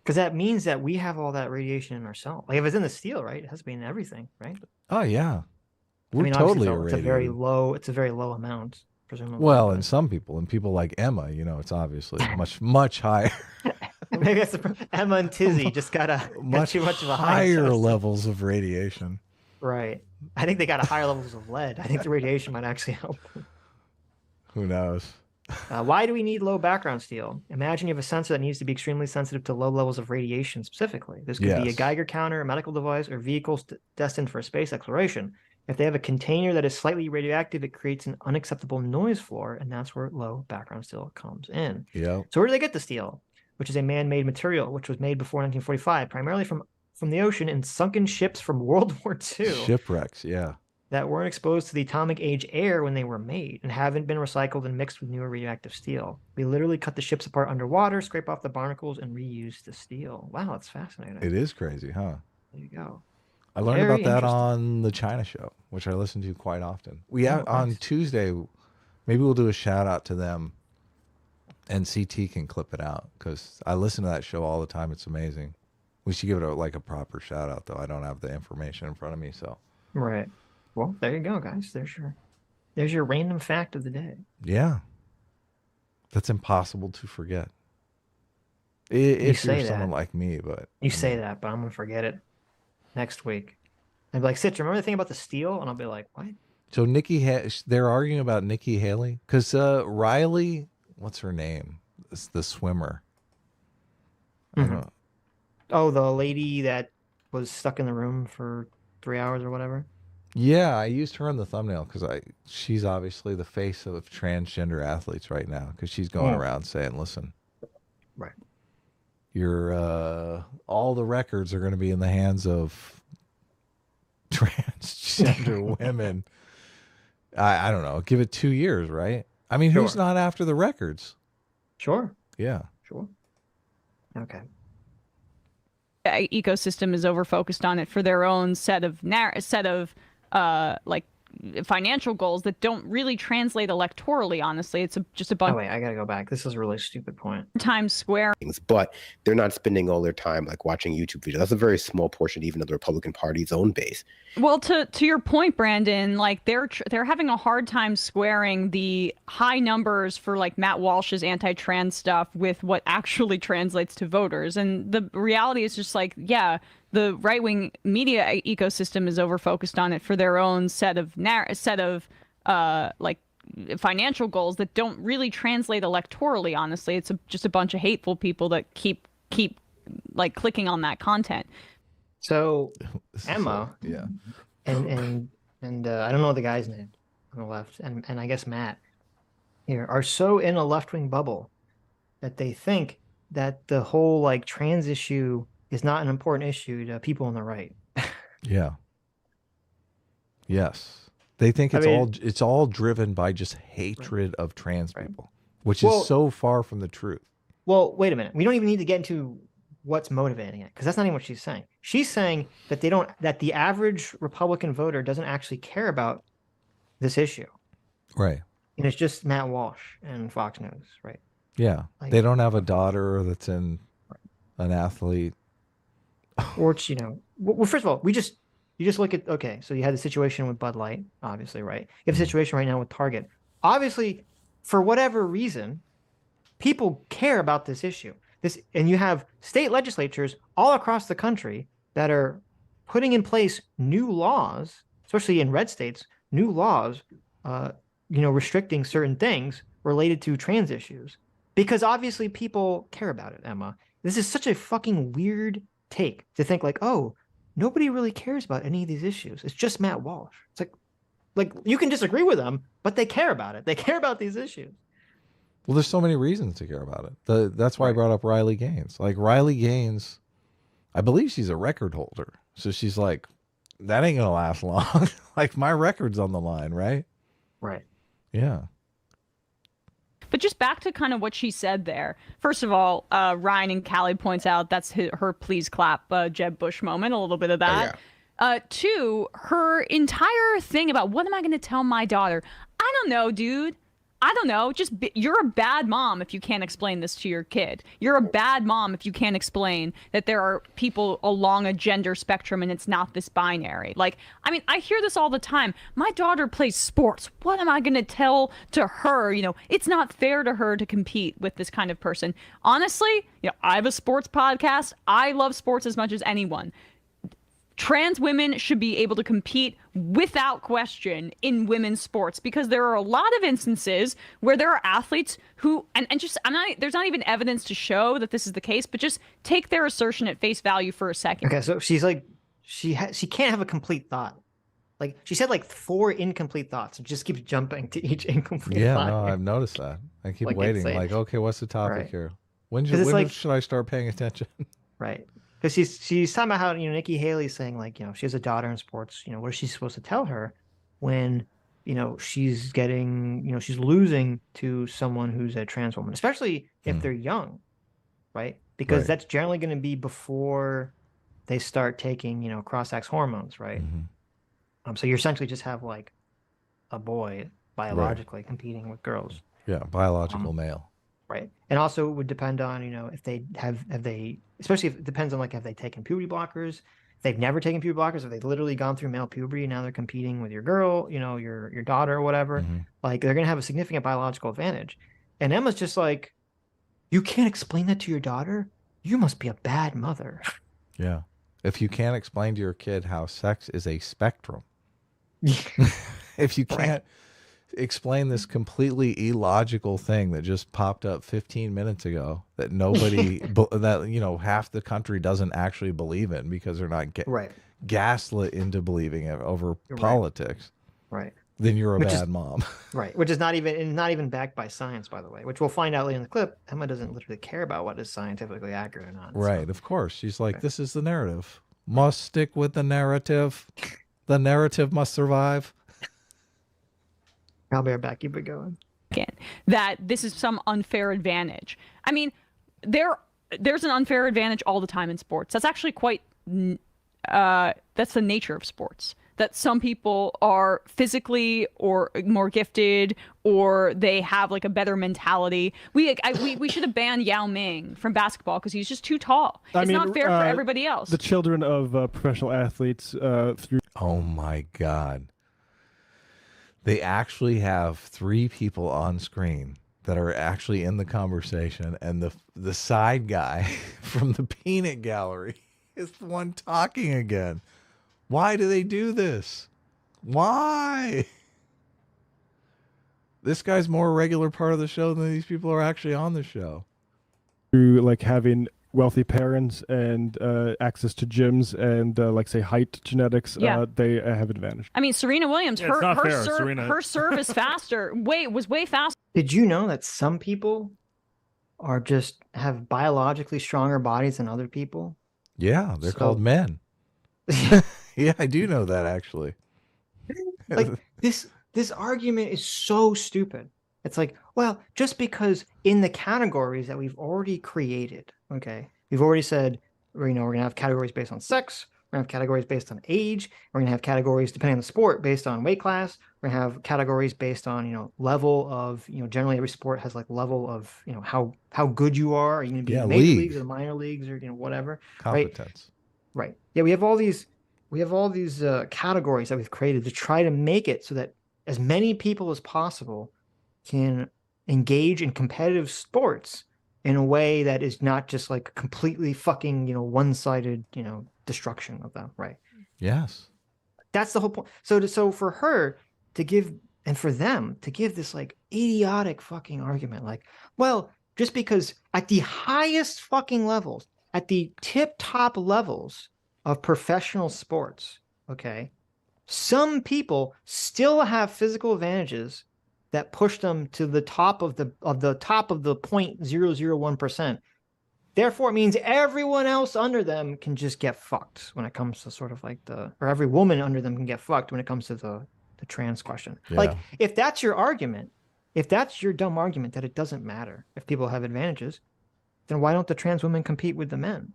Because that means that we have all that radiation in ourselves. Like if it's in the steel, right? It has to be in everything, right? Oh yeah. We're totally irradiated. It's a very low amount. presumably. Well, and some people, and people like Emma, you know, it's obviously much higher. Maybe that's Emma and Tizzy just got too much of a higher levels of radiation. Right. I think they got a higher levels of lead. I think the radiation might actually help. Who knows? Why do we need low background steel? Imagine you have a sensor that needs to be extremely sensitive to low levels of radiation specifically. This could be a Geiger counter, a medical device, or vehicles destined for space exploration. If they have a container that is slightly radioactive, it creates an unacceptable noise floor, and that's where low background steel comes in. Yeah. So where do they get the steel? Which is a man-made material, which was made before 1945, primarily from the ocean in sunken ships from World War II. Shipwrecks, yeah. That weren't exposed to the atomic age air when they were made and haven't been recycled and mixed with newer radioactive steel. We literally cut the ships apart underwater, scrape off the barnacles, and reuse the steel. Wow, that's fascinating. It is crazy, huh? There you go. I learned about that on the China show, which I listen to quite often. On Tuesday, maybe we'll do a shout out to them, and CT can clip it out because I listen to that show all the time. It's amazing. We should give it a proper shout out though. I don't have the information in front of me, so. Right. Well, there you go, guys. There's your random fact of the day. Yeah. That's impossible to forget. If you're someone like me, but you say that, but I'm gonna forget it next week. I'd be like, Sitch, remember the thing about the steel? And I'll be like, what? So they're arguing about Nikki Haley because Riley, what's her name? It's the swimmer. Oh, the lady that was stuck in the room for 3 hours or whatever. Yeah, I used her in the thumbnail because she's obviously the face of transgender athletes right now because she's going around saying, listen, right, you're all the records are going to be in the hands of transgender women. I don't know. Give it 2 years, right? I mean, who's not after the records? Sure. Yeah. Sure. Okay. Ecosystem is over focused on it for their own set of like financial goals that don't really translate electorally. Honestly, it's just a bunch. Oh wait, I gotta go back. This is a really stupid point. Times Square. But they're not spending all their time like watching YouTube videos. That's a very small portion, even of the Republican Party's own base. Well, to your point, Brandon, like they're having a hard time squaring the high numbers for like Matt Walsh's anti-trans stuff with what actually translates to voters. And the reality is just like, yeah, the right-wing media ecosystem is over focused on it for their own set of like financial goals that don't really translate electorally. Honestly, it's just a bunch of hateful people that keep like clicking on that content. So Emma, yeah, and I don't know the guy's name on the left, and I guess Matt here are so in a left-wing bubble that they think that the whole like trans issue is not an important issue to people on the right. Yeah. Yes. They think it's all driven by just hatred of trans people, which is so far from the truth. Well, wait a minute. We don't even need to get into what's motivating it, because that's not even what she's saying. She's saying that that the average Republican voter doesn't actually care about this issue. Right. And it's just Matt Walsh and Fox News, right? Yeah. Like, they don't have a daughter that's an athlete. Or it's, well, first of all, you just look at, okay, so you had the situation with Bud Light, obviously, right? You have a situation right now with Target. Obviously, for whatever reason, people care about this issue. And you have state legislatures all across the country that are putting in place new laws, especially in red states, new laws, restricting certain things related to trans issues. Because obviously people care about it, Emma. This is such a fucking weird take to think like, oh, nobody really cares about any of these issues. It's just Matt Walsh. It's like you can disagree with them, but they care about it. They care about these issues. Well, there's so many reasons to care about it. That's why I brought up Riley Gaines. Like Riley Gaines, I believe she's a record holder. So she's like, that ain't gonna last long. Like my record's on the line, right? Right. Yeah. But just back to kind of what she said there. First of all, Ryan and Callie points out that's her please clap Jeb Bush moment, a little bit of that. Oh, yeah. Two, her entire thing about what am I going to tell my daughter? I don't know, dude. I don't know, you're a bad mom if you can't explain this to your kid. You're a bad mom if you can't explain that there are people along a gender spectrum and it's not this binary. Like, I mean, I hear this all the time. My daughter plays sports. What am I going to tell to her? You know, it's not fair to her to compete with this kind of person. Honestly, you know, I have a sports podcast. I love sports as much as anyone. Trans women should be able to compete without question in women's sports, because there are a lot of instances where there are athletes who, there's not even evidence to show that this is the case, but just take their assertion at face value for a second. Okay, so she's like, she can't have a complete thought. Like, she said like 4 incomplete thoughts and just keeps jumping to each incomplete thought. Yeah, no, I've noticed that. I keep waiting. Insane. Like, okay, what's the topic Right. here? When like, should I start paying attention? Right. Because she's talking about how, you know, Nikki Haley's saying, like, you know, she has a daughter in sports. You know, what is she supposed to tell her when, you know, she's getting, you know, she's losing to someone who's a trans woman, especially if they're young, right? Because that's generally going to be before they start taking, you know, cross-sex hormones, right? So you essentially just have like a boy biologically competing with girls. Yeah, biological male. Right. And also it would depend on, you know, if they have they, especially if it depends on like, have they taken puberty blockers? If they've never taken puberty blockers, if they've literally gone through male puberty and now they're competing with your girl, you know, your daughter or whatever, like they're going to have a significant biological advantage. And Emma's just like, you can't explain that to your daughter? You must be a bad mother. Yeah. If you can't explain to your kid how sex is a spectrum, if you can't explain this completely illogical thing that just popped up 15 minutes ago that nobody that, you know, half the country doesn't actually believe in because they're not gaslit into believing it over politics, then you're a bad mom. Which is not even backed by science, by the way, which we'll find out later in the clip. Emma doesn't literally care about what is scientifically accurate or not. Right. Of course. She's like, this is the narrative. Must stick with the narrative. The narrative must survive. I'll be right back. Keep it going. That this is some unfair advantage. I mean, there's an unfair advantage all the time in sports. That's actually quite, that's the nature of sports. That some people are physically or more gifted, or they have like a better mentality. We should have banned Yao Ming from basketball because he's just too tall. It's not fair for everybody else. The children of professional athletes through. Oh my God. They actually have 3 people on screen that are actually in the conversation, and the side guy from the peanut gallery is the one talking again. Why do they do this? Why? This guy's more a regular part of the show than these people are actually on the show. Through like having wealthy parents and access to gyms and like say height genetics, they have advantage. I mean, Serena Williams, her serve is faster. Was way faster. Did you know that some people are just have biologically stronger bodies than other people? Yeah, they're called men. Yeah, I do know that actually. Like this argument is so stupid. It's like, well, just because in the categories that we've already created, okay, we've already said, you know, we're gonna have categories based on sex, we're gonna have categories based on age, we're gonna have categories depending on the sport based on weight class, we're gonna have categories based on, you know, level of, you know, generally every sport has like level of, you know, how good you are you gonna be in the major leagues or the minor leagues or, you know, whatever. Competence. Right. Yeah, we have all these categories that we've created to try to make it so that as many people as possible can engage in competitive sports in a way that is not just like completely fucking, you know, one-sided, you know, destruction of them, right? Yes. That's the whole point. So for her to give, and for them to give this like idiotic fucking argument, like, well, just because at the highest fucking levels, at the tip-top levels of professional sports, okay, some people still have physical advantages that push them to the top of the 0.001%. Therefore, it means everyone else under them can just get fucked when it comes to sort of like or every woman under them can get fucked when it comes to the trans question. Yeah. Like, if that's your argument, if that's your dumb argument that it doesn't matter if people have advantages, then why don't the trans women compete with the men?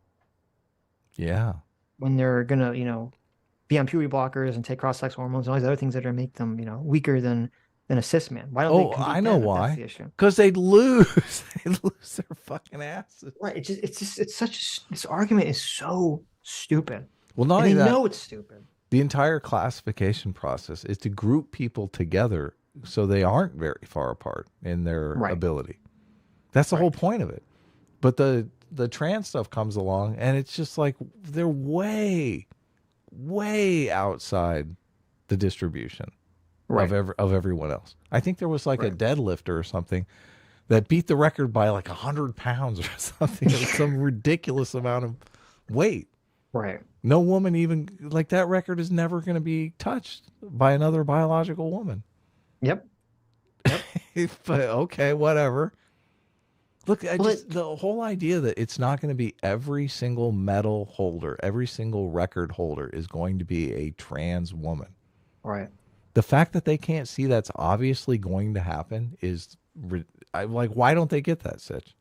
Yeah. When they're gonna, you know, be on puberty blockers and take cross-sex hormones and all these other things that are make them, you know, weaker than than a cis man. Why don't they compete I know then if why. That's the issue. Because they'd lose. They'd lose their fucking asses. Right. It's such. This argument is so stupid. Well, not and only they that, know it's stupid. The entire classification process is to group people together so they aren't very far apart in their ability. That's the whole point of it. But the trans stuff comes along, and it's just like they're way outside the distribution of everyone else. I think there was like a deadlifter or something that beat the record by like 100 pounds or something. It was some ridiculous amount of weight. Right. No woman even, like, that record is never going to be touched by another biological woman. Yep. But okay, whatever. Look, the whole idea that it's not going to be every single medal holder, every single record holder is going to be a trans woman. Right. The fact that they can't see that's obviously going to happen is, like, why don't they get that, Sitch?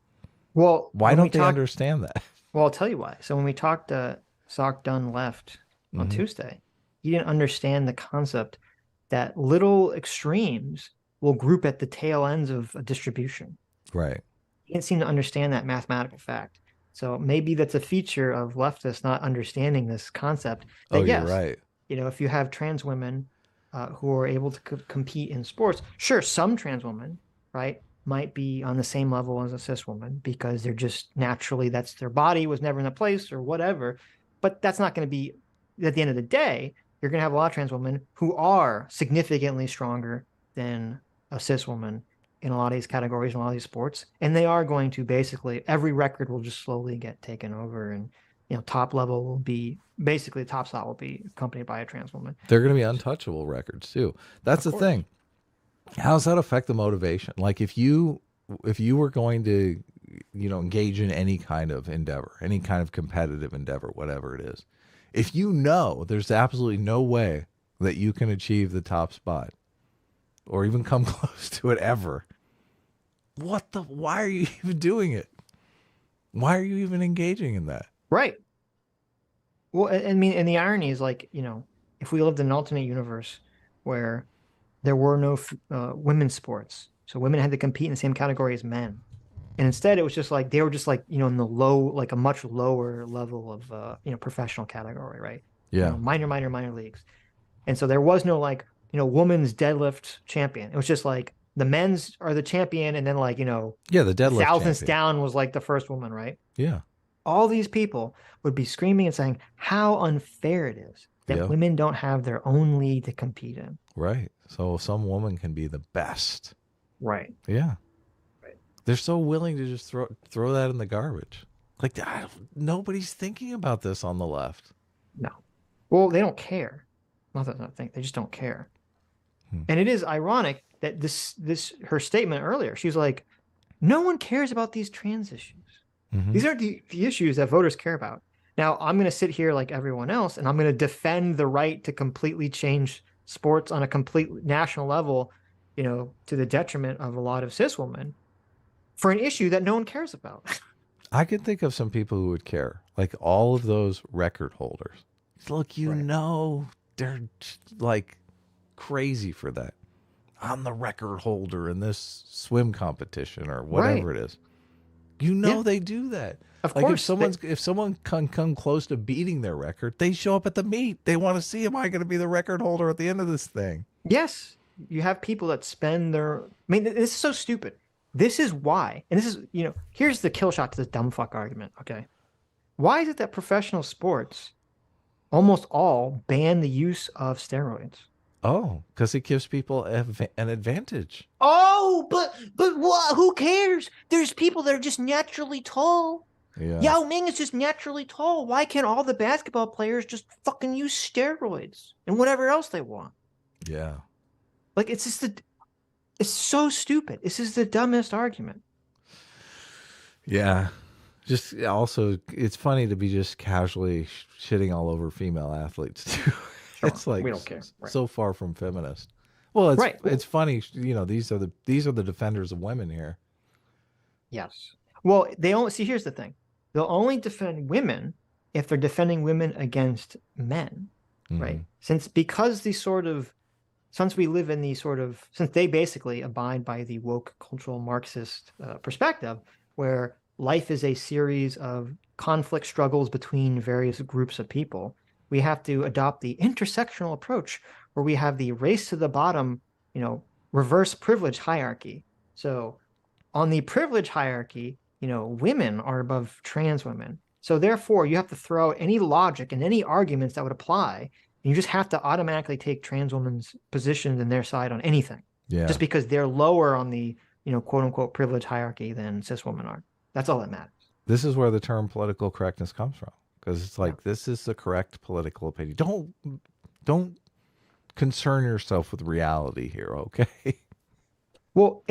Well, why don't they understand that? Well, I'll tell you why. So when we talked to Sock Dunn left on Tuesday, he didn't understand the concept that little extremes will group at the tail ends of a distribution. Right. He didn't seem to understand that mathematical fact. So maybe that's a feature of leftists not understanding this concept. That you're right. You know, if you have trans women who are able to compete in sports, sure, some trans women, right, might be on the same level as a cis woman because they're just naturally, that's their body was never in a place or whatever. But that's not going to be, at the end of the day, you're going to have a lot of trans women who are significantly stronger than a cis woman in a lot of these categories, in a lot of these sports. And they are going to basically, every record will just slowly get taken over. And, you know, top level will be, basically the top slot will be accompanied by a trans woman. They're going to be untouchable records too. That's the thing. How does that affect the motivation? Like if you were going to, you know, engage in any kind of endeavor, any kind of competitive endeavor, whatever it is, if you know there's absolutely no way that you can achieve the top spot or even come close to it ever, why are you even doing it? Why are you even engaging in that? Right. Well, I mean, and the irony is, like, you know, if we lived in an alternate universe where there were no women's sports, so women had to compete in the same category as men, and instead it was just like, they were just like, you know, in the low, like a much lower level of, you know, professional category, right? Yeah. You know, minor leagues. And so there was no, like, you know, women's deadlift champion. It was just like the men's are the champion. And then, like, you know, the deadlift thousands champion down was like the first woman, right? Yeah. All these people would be screaming and saying how unfair it is that women don't have their own league to compete in. Right. So some woman can be the best. Right. Yeah. Right. They're so willing to just throw that in the garbage. Like, nobody's thinking about this on the left. No. Well, they don't care. Not that I think, they just don't care. And it is ironic that her statement earlier, she's like, no one cares about these trans issues. These aren't the issues that voters care about. Now, I'm going to sit here like everyone else, and I'm going to defend the right to completely change sports on a complete national level, you know, to the detriment of a lot of cis women for an issue that no one cares about. I can think of some people who would care, like all of those record holders. Look, you know, they're like crazy for that. I'm the record holder in this swim competition or whatever it is. You know, they do that. Of like course, if someone can come close to beating their record, they show up at the meet. They want to see, am I going to be the record holder at the end of this thing? Yes. You have people that spend their, I mean, this is so stupid. This is why, and this is, you know, here's the kill shot to this dumb fuck argument. Okay. Why is it that professional sports almost all ban the use of steroids? Oh, because it gives people an advantage. Oh, but what? Who cares? There's people that are just naturally tall. Yeah. Yao Ming is just naturally tall. Why can't all the basketball players just fucking use steroids and whatever else they want? Yeah. Like, it's just it's so stupid. This is the dumbest argument. Yeah. Just also, it's funny to be just casually shitting all over female athletes too. It's like, we don't care. So far from feminist. Well, it's funny, you know, these are the defenders of women here. Yes. Well, they only see, here's the thing. They'll only defend women if they're defending women against men, right? Because these sort of since we live in the since they basically abide by the woke cultural Marxist perspective, where life is a series of conflict struggles between various groups of people, we have to adopt the intersectional approach where we have the race to the bottom, reverse privilege hierarchy. So on the privilege hierarchy, women are above trans women. So therefore, you have to throw out any logic and any arguments that would apply. And you just have to automatically take trans women's positions and their side on anything. Yeah. Just because they're lower on the, quote unquote privilege hierarchy than cis women are. That's all that matters. This is where the term political correctness comes from. Because it's like, this is the correct political opinion. Don't concern yourself with reality here, okay? Well,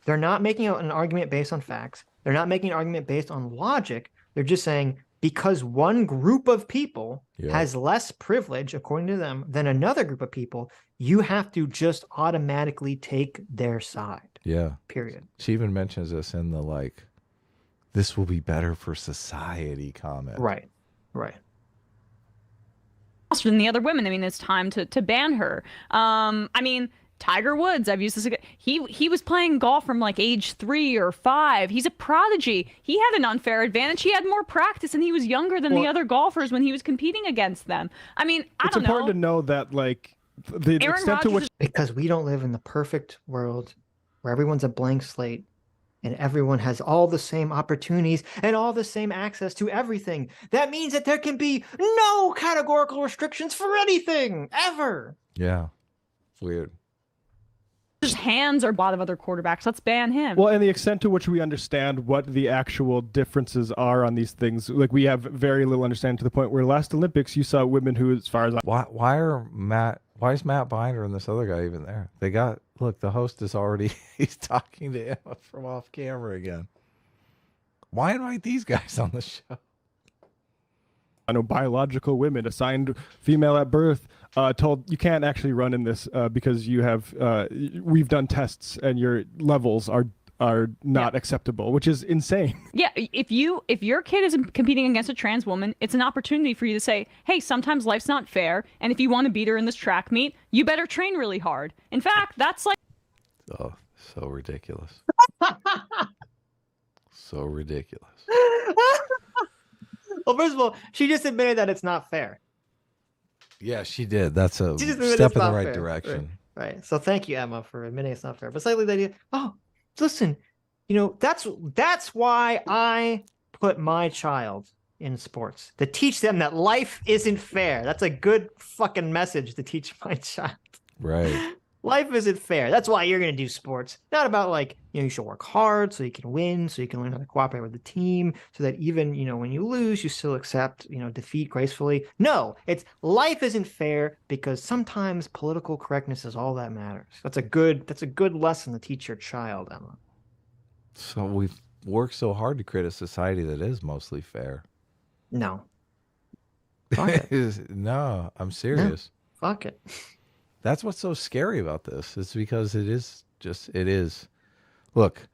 they're not making an argument based on facts. They're not making an argument based on logic. They're just saying because one group of people has less privilege, according to them, than another group of people, you have to just automatically take their side. Yeah. Period. She even mentions this in the this will be better for society comment. Right. Right. Than the other women. I mean, it's time to ban her. Tiger Woods, I've used this again. He was playing golf from age 3 or 5. He's a prodigy. He had an unfair advantage. He had more practice and he was younger than the other golfers when he was competing against them. I don't know. It's important to know that the Aaron extent to which because we don't live in the perfect world where everyone's a blank slate and everyone has all the same opportunities and all the same access to everything. That means that there can be no categorical restrictions for anything ever. Yeah. It's weird. His hands are a lot of other quarterbacks. Let's ban him. Well, and the extent to which we understand what the actual differences are on these things, we have very little understanding to the point where last Olympics you saw women who, as far as why is Matt Binder and this other guy even there? Look, the host is already he's talking to Emma from off camera again. Why invite these guys on the show? I know biological women assigned female at birth told you can't actually run in this because you have we've done tests and your levels are not acceptable, which is insane. Yeah, if your kid is competing against a trans woman, it's an opportunity for you to say, hey, sometimes life's not fair, and if you want to beat her in this track meet, you better train really hard. In fact, that's oh, so ridiculous. So ridiculous. Well, first of all, she just admitted that it's not fair. Yeah, she did. That's a step in the right direction. Right. So thank you, Emma, for admitting it's not fair. But slightly the idea, listen, that's why I put my child in sports, to teach them that life isn't fair. That's a good fucking message to teach my child. Right. Life isn't fair. That's why you're going to do sports. Not about you should work hard so you can win, so you can learn how to cooperate with the team, so that even, when you lose, you still accept, defeat gracefully. No, it's life isn't fair because sometimes political correctness is all that matters. That's a good lesson to teach your child, Emma. So we've worked so hard to create a society that is mostly fair. No. Fuck it. No, I'm serious. No, fuck it. That's what's so scary about this. It's because it is. Look,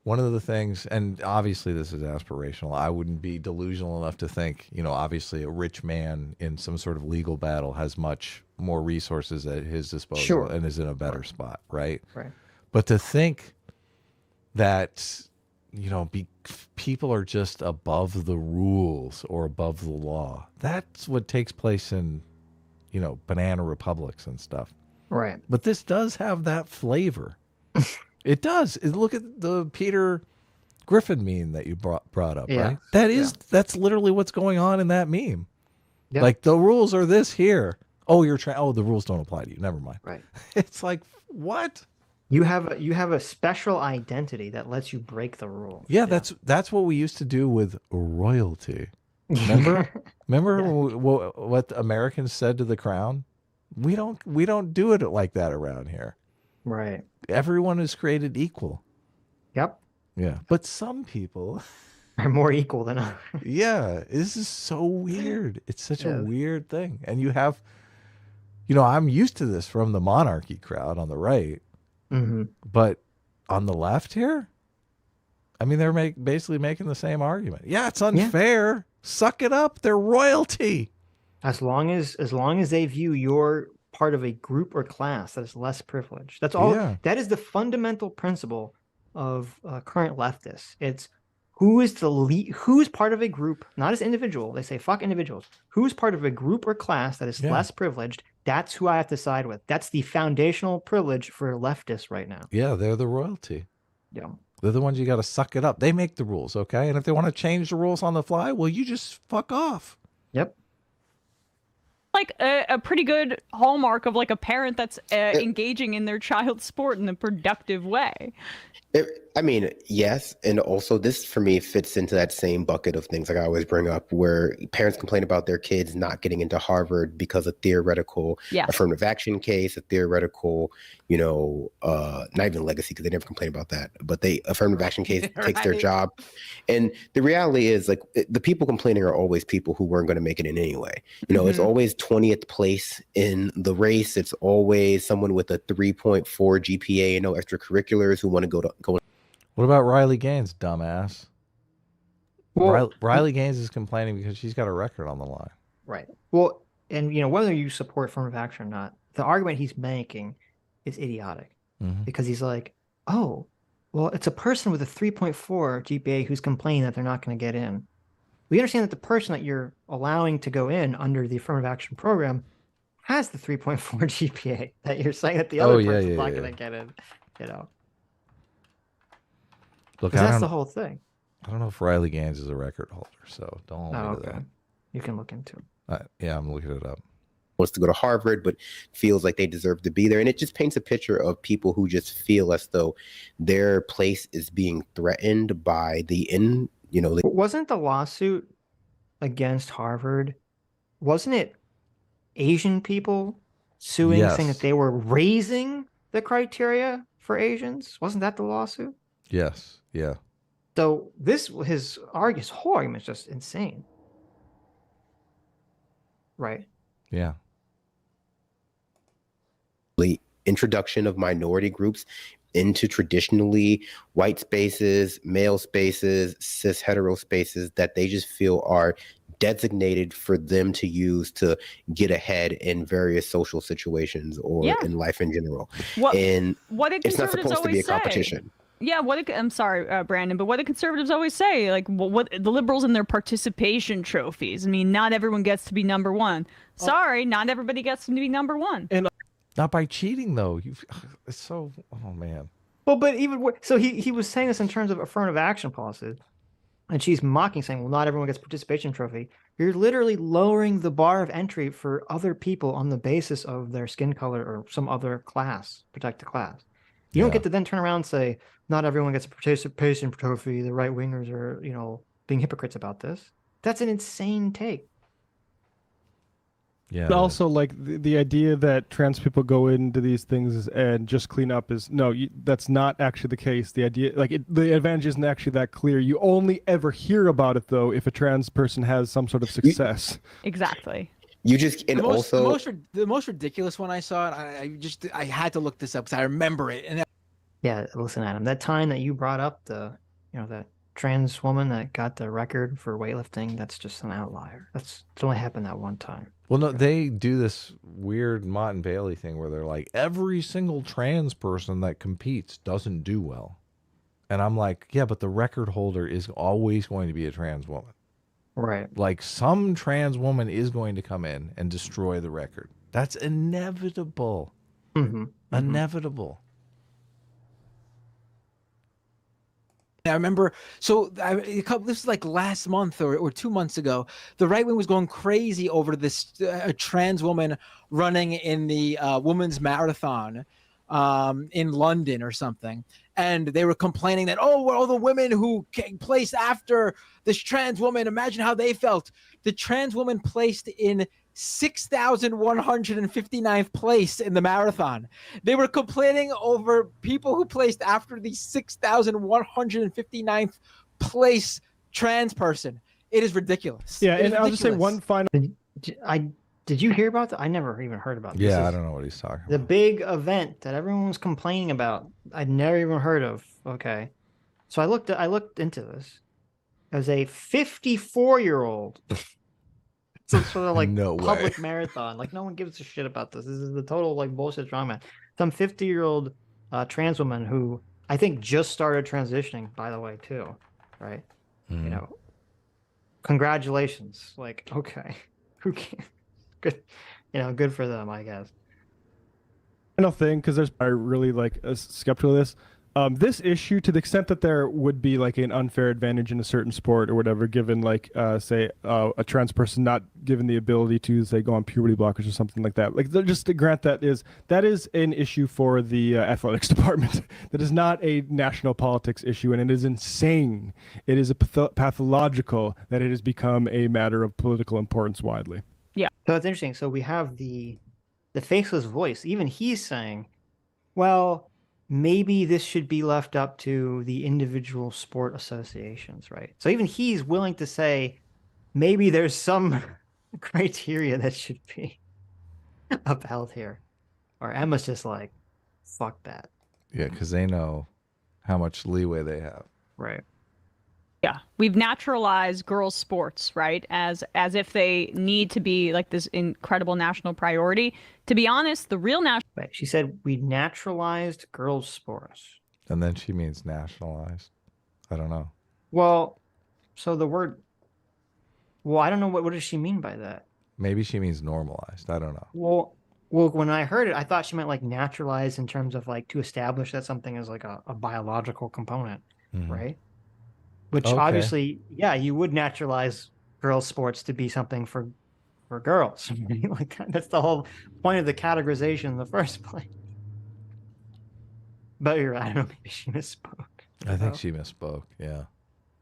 one of the things, and obviously this is aspirational. I wouldn't be delusional enough to think, obviously a rich man in some sort of legal battle has much more resources at his disposal and is in a better spot, right? Right. But to think that, people are just above the rules or above the law, that's what takes place in banana republics and stuff. Right. But this does have that flavor. It does. Look at the Peter Griffin meme that you brought up, right? That's literally what's going on in that meme. Yeah. The rules are this here. Oh, the rules don't apply to you. Never mind. Right. It's what? You have a special identity that lets you break the rules. Yeah, that's what we used to do with royalty. Remember what the Americans said to the crown? We don't do it like that around here. Right. Everyone is created equal. Yep. Yeah. But some people are more equal than others. Yeah. This is so weird. It's such a weird thing. And you have, I'm used to this from the monarchy crowd on the right. Mm-hmm. But on the left here, they're basically making the same argument. Yeah, it's unfair. Yeah. Suck it up. They're royalty. As long as they view your part of a group or class that is less privileged. That's all. Yeah. That is the fundamental principle of current leftists. It's who is the lead, who's part of a group, not as individual. They say fuck individuals. Who's part of a group or class that is less privileged? That's who I have to side with. That's the foundational privilege for leftists right now. Yeah, they're the royalty. Yeah. They're the ones you got to suck it up. They make the rules, okay? And if they want to change the rules on the fly, well, you just fuck off. Yep. Like a pretty good hallmark of like a parent that's engaging in their child's sport in a productive way. I mean, yes. And also this for me fits into that same bucket of things like I always bring up where parents complain about their kids not getting into Harvard because of theoretical affirmative action case, a theoretical, you know, not even legacy because they never complain about that, but they affirmative action case takes their job. And the reality is like the people complaining are always people who weren't going to make it in anyway. You know, it's always 20th place in the race. It's always someone with a 3.4 GPA and no extracurriculars who want to go. What about Riley Gaines, dumbass? Well, Riley Gaines is complaining because she's got a record on the line. Right. Well, and you know, whether you support affirmative action or not, the argument he's making is idiotic because he's like, oh, well, it's a person with a 3.4 GPA who's complaining that they're not going to get in. We understand that the person that you're allowing to go in under the affirmative action program has the 3.4 GPA that you're saying that the other person's not going to get in, you know. Look, that's the whole thing. I don't know if Riley Gaines is a record holder, so don't hold me to that. You can look into it. Yeah, I'm looking it up. Wants to go to Harvard, but feels like they deserve to be there. And it just paints a picture of people who just feel as though their place is being threatened by Wasn't the lawsuit against Harvard, wasn't it Asian people suing, saying that they were raising the criteria for Asians? Wasn't that the lawsuit? Yes. Yeah. So his whole argument is just insane. Right. Yeah. The introduction of minority groups into traditionally white spaces, male spaces, cis hetero spaces that they just feel are designated for them to use to get ahead in various social situations or in life in general. What it's not supposed to be a competition. Yeah, I'm sorry, Brandon, but what do conservatives always say? Like, what the liberals and their participation trophies. I mean, not everyone gets to be number one. Sorry, not everybody gets to be number one. And not by cheating, though. It's so, oh, man. Well, but so he was saying this in terms of affirmative action policies, and she's mocking, saying, well, not everyone gets a participation trophy. You're literally lowering the bar of entry for other people on the basis of their skin color or some other class, protected class. You don't get to then turn around and say, not everyone gets a participation trophy. The right wingers are, you know, being hypocrites about this. That's an insane take. Yeah. But also, like the idea that trans people go into these things and just clean up is that's not actually the case. The idea, the advantage isn't actually that clear. You only ever hear about it though if a trans person has some sort of success. Exactly. You just and the most ridiculous one I saw, and I had to look this up because I remember it. And yeah, listen, Adam, that time that you brought up that trans woman that got the record for weightlifting, that's just an outlier. It's only happened that one time. Well, no, they do this weird Mott and Bailey thing where they're like, every single trans person that competes doesn't do well. And I'm like, yeah, but the record holder is always going to be a trans woman. Right. Like some trans woman is going to come in and destroy the record. That's inevitable. Inevitable. I remember, this is like last month or 2 months ago, the right wing was going crazy over this a trans woman running in the women's marathon in London or something. And they were complaining that, all the women who placed after this trans woman, imagine how they felt. The trans woman placed in 6,159th place in the marathon. They were complaining over people who placed after the 6,159th place trans person. It is ridiculous. Yeah, and I'll just say one final. Did you hear about that? I never even heard about this. Yeah, I don't know what he's talking about. The big event that everyone was complaining about. I'd never even heard of. Okay. So I looked into this. As a 54-year-old some sort of like No way. public marathon. Like no one gives a shit about this. This is the total like bullshit drama. Some 50-year-old trans woman who I think just started transitioning, by the way, too. Right? You know, congratulations. Like, okay, who cares? Good, you know, good for them, I guess. Final thing, because there's I really like skeptical of this. This issue, to the extent that there would be like an unfair advantage in a certain sport or whatever, given like say a trans person not given the ability to say go on puberty blockers or something like that. Like just to grant that is an issue for the athletics department. That is not a national politics issue, and it is insane. It is a pathological that it has become a matter of political importance widely. Yeah. So it's interesting. So we have the faceless voice. Even he's saying, well, maybe this should be left up to the individual sport associations, right? So even he's willing to say maybe there's some criteria that should be upheld here. Or Emma's just like, fuck that. Yeah, because they know how much leeway they have. Right. Yeah, we've naturalized girls' sports, right? As if they need to be like this incredible national priority. To be honest, the real national. Right. She said we naturalized girls' sports. And then she means nationalized. I don't know. Well, so the word. Well, I don't know what does she mean by that. Maybe she means normalized. I don't know. Well, when I heard it, I thought she meant like naturalized in terms of like to establish that something is like a biological component, right? Which obviously, yeah, you would naturalize girls' sports to be something for girls. Right? Like that's the whole point of the categorization in the first place. But you're right. I don't know. Maybe she misspoke. I think she misspoke. Yeah.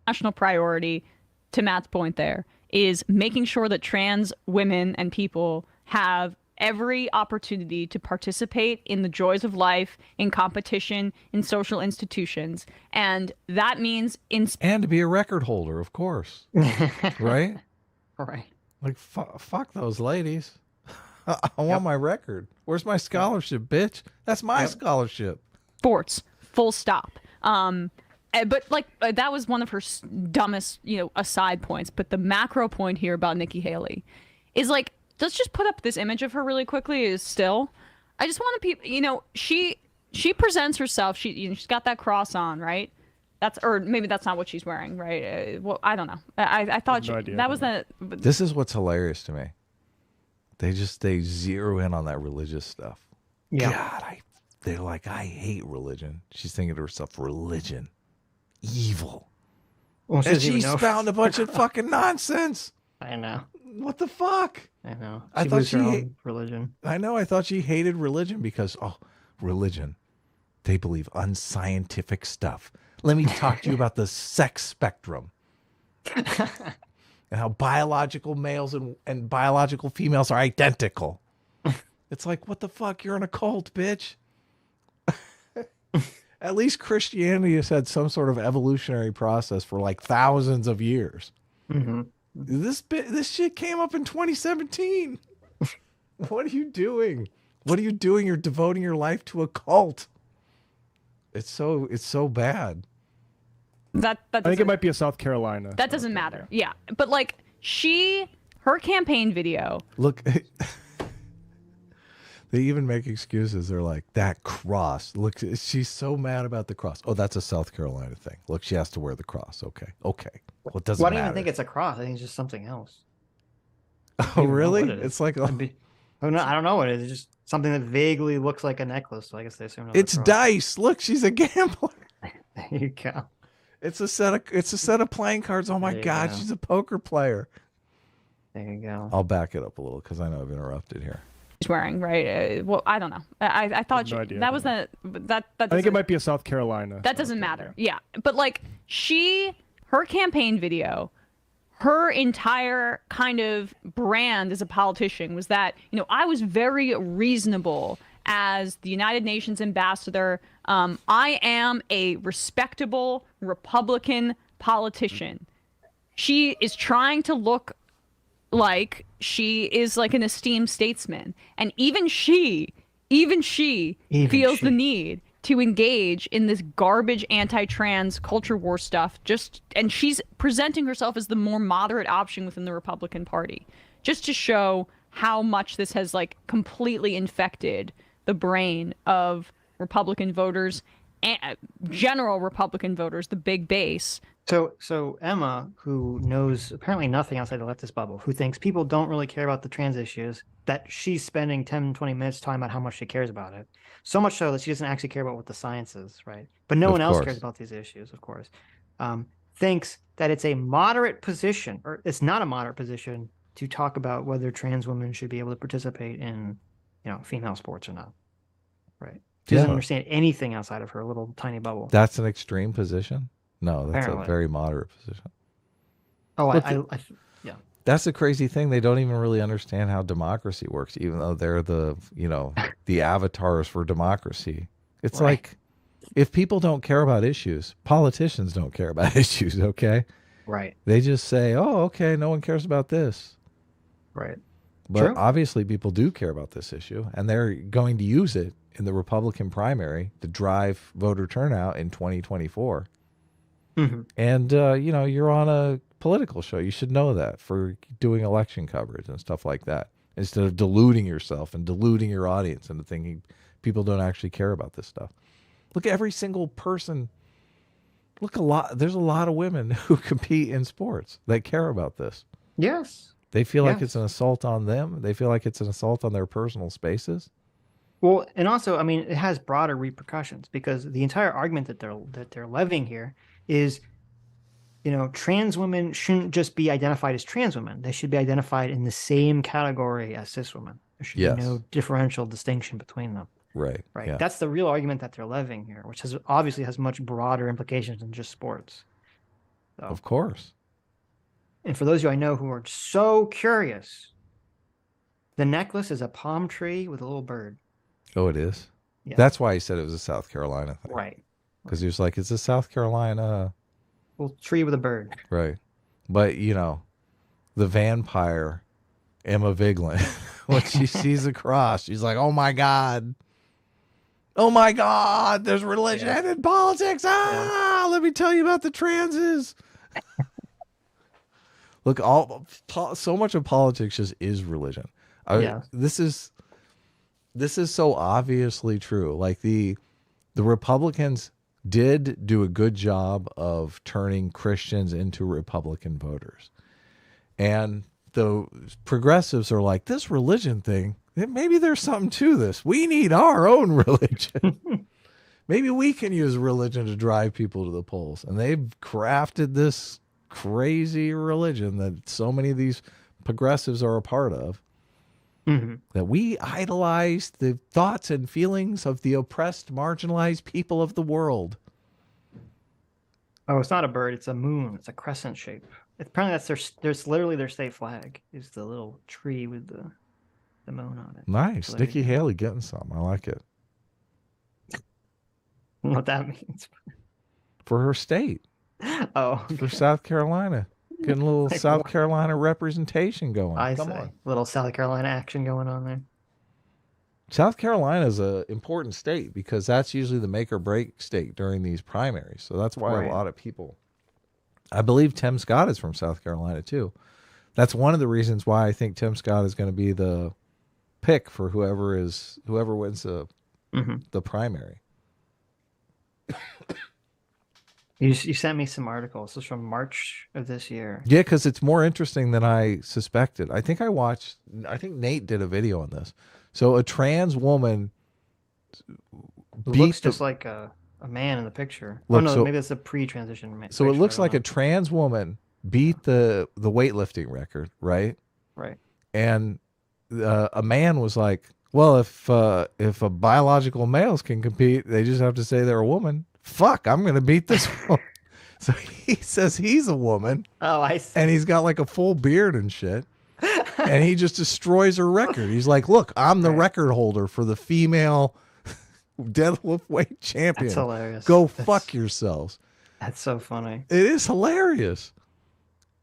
National priority, to Matt's point there, is making sure that trans women and people have every opportunity to participate in the joys of life, in competition, in social institutions. And that means and to be a record holder, of course. Right? Right. Like, fuck those ladies. I want my record. Where's my scholarship, bitch? That's my scholarship. Sports, full stop. But like that was one of her dumbest, aside points. But the macro point here about Nikki Haley is like, let's just put up this image of her really quickly. Is still, I just want to people, she presents herself. She's got that cross on, right? Or maybe that's not what she's wearing, right? Well, I don't know. I thought that was the. This is what's hilarious to me. They zero in on that religious stuff. Yeah. God, they're like, I hate religion. She's thinking to herself, religion, evil. Well, and she's found a bunch of fucking nonsense. I know. What the fuck? I know. I thought she hated religion. I know. I thought she hated religion because, religion. They believe unscientific stuff. Let me talk to you about the sex spectrum. And how biological males and biological females are identical. It's like, what the fuck? You're in a cult, bitch. At least Christianity has had some sort of evolutionary process for like thousands of years. Mm-hmm. This shit came up in 2017. What are you doing? What are you doing? You're devoting your life to a cult. It's so bad. I think it might be a South Carolina. That doesn't matter. Yeah, but like her campaign video. Look, they even make excuses. They're like, that cross. Look, she's so mad about the cross. Oh, that's a South Carolina thing. Look, she has to wear the cross. Okay. Well, it doesn't matter. I don't even think it's a cross. I think it's just something else. Oh, really? It's like I don't know what it is. It's just something that vaguely looks like a necklace. So I guess they assume it's dice. Look, she's a gambler. There you go. It's a set of playing cards. Oh my God, she's a poker player. There you go. I'll back it up a little because I know I've interrupted here. She's wearing, right? Well, I don't know. I thought that was that. I think it might be a South Carolina. That doesn't matter. Yeah, but like her campaign video, her entire kind of brand as a politician was that I was very reasonable as the United Nations ambassador. I am a respectable Republican politician. She is trying to look like she is like an esteemed statesman. And even she feels the need to engage in this garbage anti-trans culture war stuff. And she's presenting herself as the more moderate option within the Republican Party. just to show how much this has like completely infected the brain of Republican voters and general Republican voters, the big base. So Emma, who knows apparently nothing outside the leftist bubble, who thinks people don't really care about the trans issues, that she's spending 10, 20 minutes talking about how much she cares about it. So much so that she doesn't actually care about what the science is, right? But no one else cares about these issues, of course. Thinks that it's a moderate position, or it's not a moderate position, to talk about whether trans women should be able to participate in, female sports or not, right? She doesn't understand anything outside of her little tiny bubble. That's an extreme position? No, that's Apparently. a very moderate position. Oh, Look, yeah. That's the crazy thing. They don't even really understand how democracy works, even though they're the, the avatars for democracy. It's like, if people don't care about issues, politicians don't care about issues, okay? Right. They just say, oh, okay, no one cares about this. Right. But obviously people do care about this issue, and they're going to use it in the Republican primary to drive voter turnout in 2024. Mm-hmm. And, you're on a political show. You should know that for doing election coverage and stuff like that, instead of deluding yourself and deluding your audience into thinking people don't actually care about this stuff. Look at every single person. There's a lot of women who compete in sports that care about this. Yes. They feel like it's an assault on them. They feel like it's an assault on their personal spaces. Well, and also, I mean, it has broader repercussions, because the entire argument that they're levying here is, trans women shouldn't just be identified as trans women. They should be identified in the same category as cis women. There should be no differential distinction between them. Right. Right. Yeah. That's the real argument that they're levying here, which obviously has much broader implications than just sports. So, of course. And for those of you I know who are so curious, the necklace is a palm tree with a little bird. Oh, it is? Yeah. That's why he said it was a South Carolina thing. Right. Because he was like, it's a South Carolina. Little tree with a bird. Right. But, the vampire, Emma Vigeland, when she sees the cross, she's like, oh, my God. Oh, my God. There's religion in politics. Let me tell you about the transes. Look, so much of politics just is religion. This is so obviously true. Like the Republicans did do a good job of turning Christians into Republican voters. And the progressives are like, this religion thing, maybe there's something to this. We need our own religion. Maybe we can use religion to drive people to the polls. And they've crafted this crazy religion that so many of these progressives are a part of. Mm-hmm. That we idolize the thoughts and feelings of the oppressed, marginalized people of the world. Oh, it's not a bird. It's a moon. It's a crescent shape. Apparently, there's literally their state flag is the little tree with the moon on it. Nice. Nikki Haley getting some. I like it. I don't know what that means. For her state. Oh. For South Carolina. Getting a little South Carolina representation going. Come on. Little South Carolina action going on there. South Carolina is an important state because that's usually the make or break state during these primaries. So that's why a lot of people, I believe Tim Scott is from South Carolina too. That's one of the reasons why I think Tim Scott is going to be the pick for whoever wins the primary. You sent me some articles. This is from March of this year. Yeah, because it's more interesting than I suspected. I think Nate did a video on this. So a trans woman looks just like a man in the picture. Maybe that's a pre-transition man. So it looks like a trans woman beat the weightlifting record, right? Right. And a man was like, well, if a biological males can compete, they just have to say they're a woman. Fuck, I'm going to beat this one. So he says he's a woman. Oh, I see. And he's got like a full beard and shit. And he just destroys her record. He's like, look, I'm the record holder for the female deadlift weight champion. That's hilarious. Fuck yourselves. That's so funny. It is hilarious.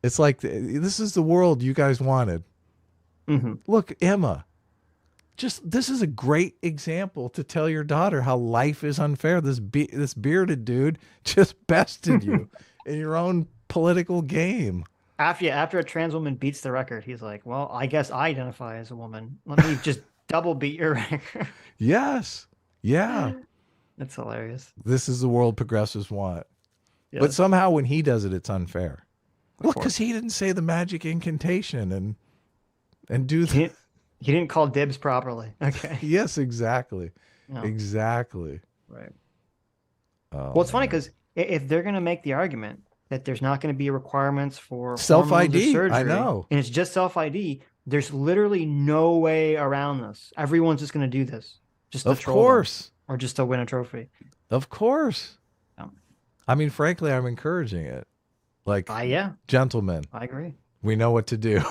It's like, this is the world you guys wanted. Mm-hmm. Look, Emma. This is a great example to tell your daughter how life is unfair. This bearded dude just bested you in your own political game. After a trans woman beats the record, he's like, well, I guess I identify as a woman. Let me just double beat your record. Yes. Yeah. That's hilarious. This is the world progressives want. Yes. But somehow when he does it, it's unfair. Well, because he didn't say the magic incantation and do the... He didn't call dibs properly. Okay. Yes, exactly. No. Exactly. Right. Oh, Well, it's funny because if they're going to make the argument that there's not going to be requirements for self-ID, surgery, I know, and it's just self-ID, there's literally no way around this. Everyone's just going to do this, just to troll them, course, or just to win a trophy. Of course. Yeah. I mean, frankly, I'm encouraging it. Like, yeah, gentlemen, I agree. We know what to do.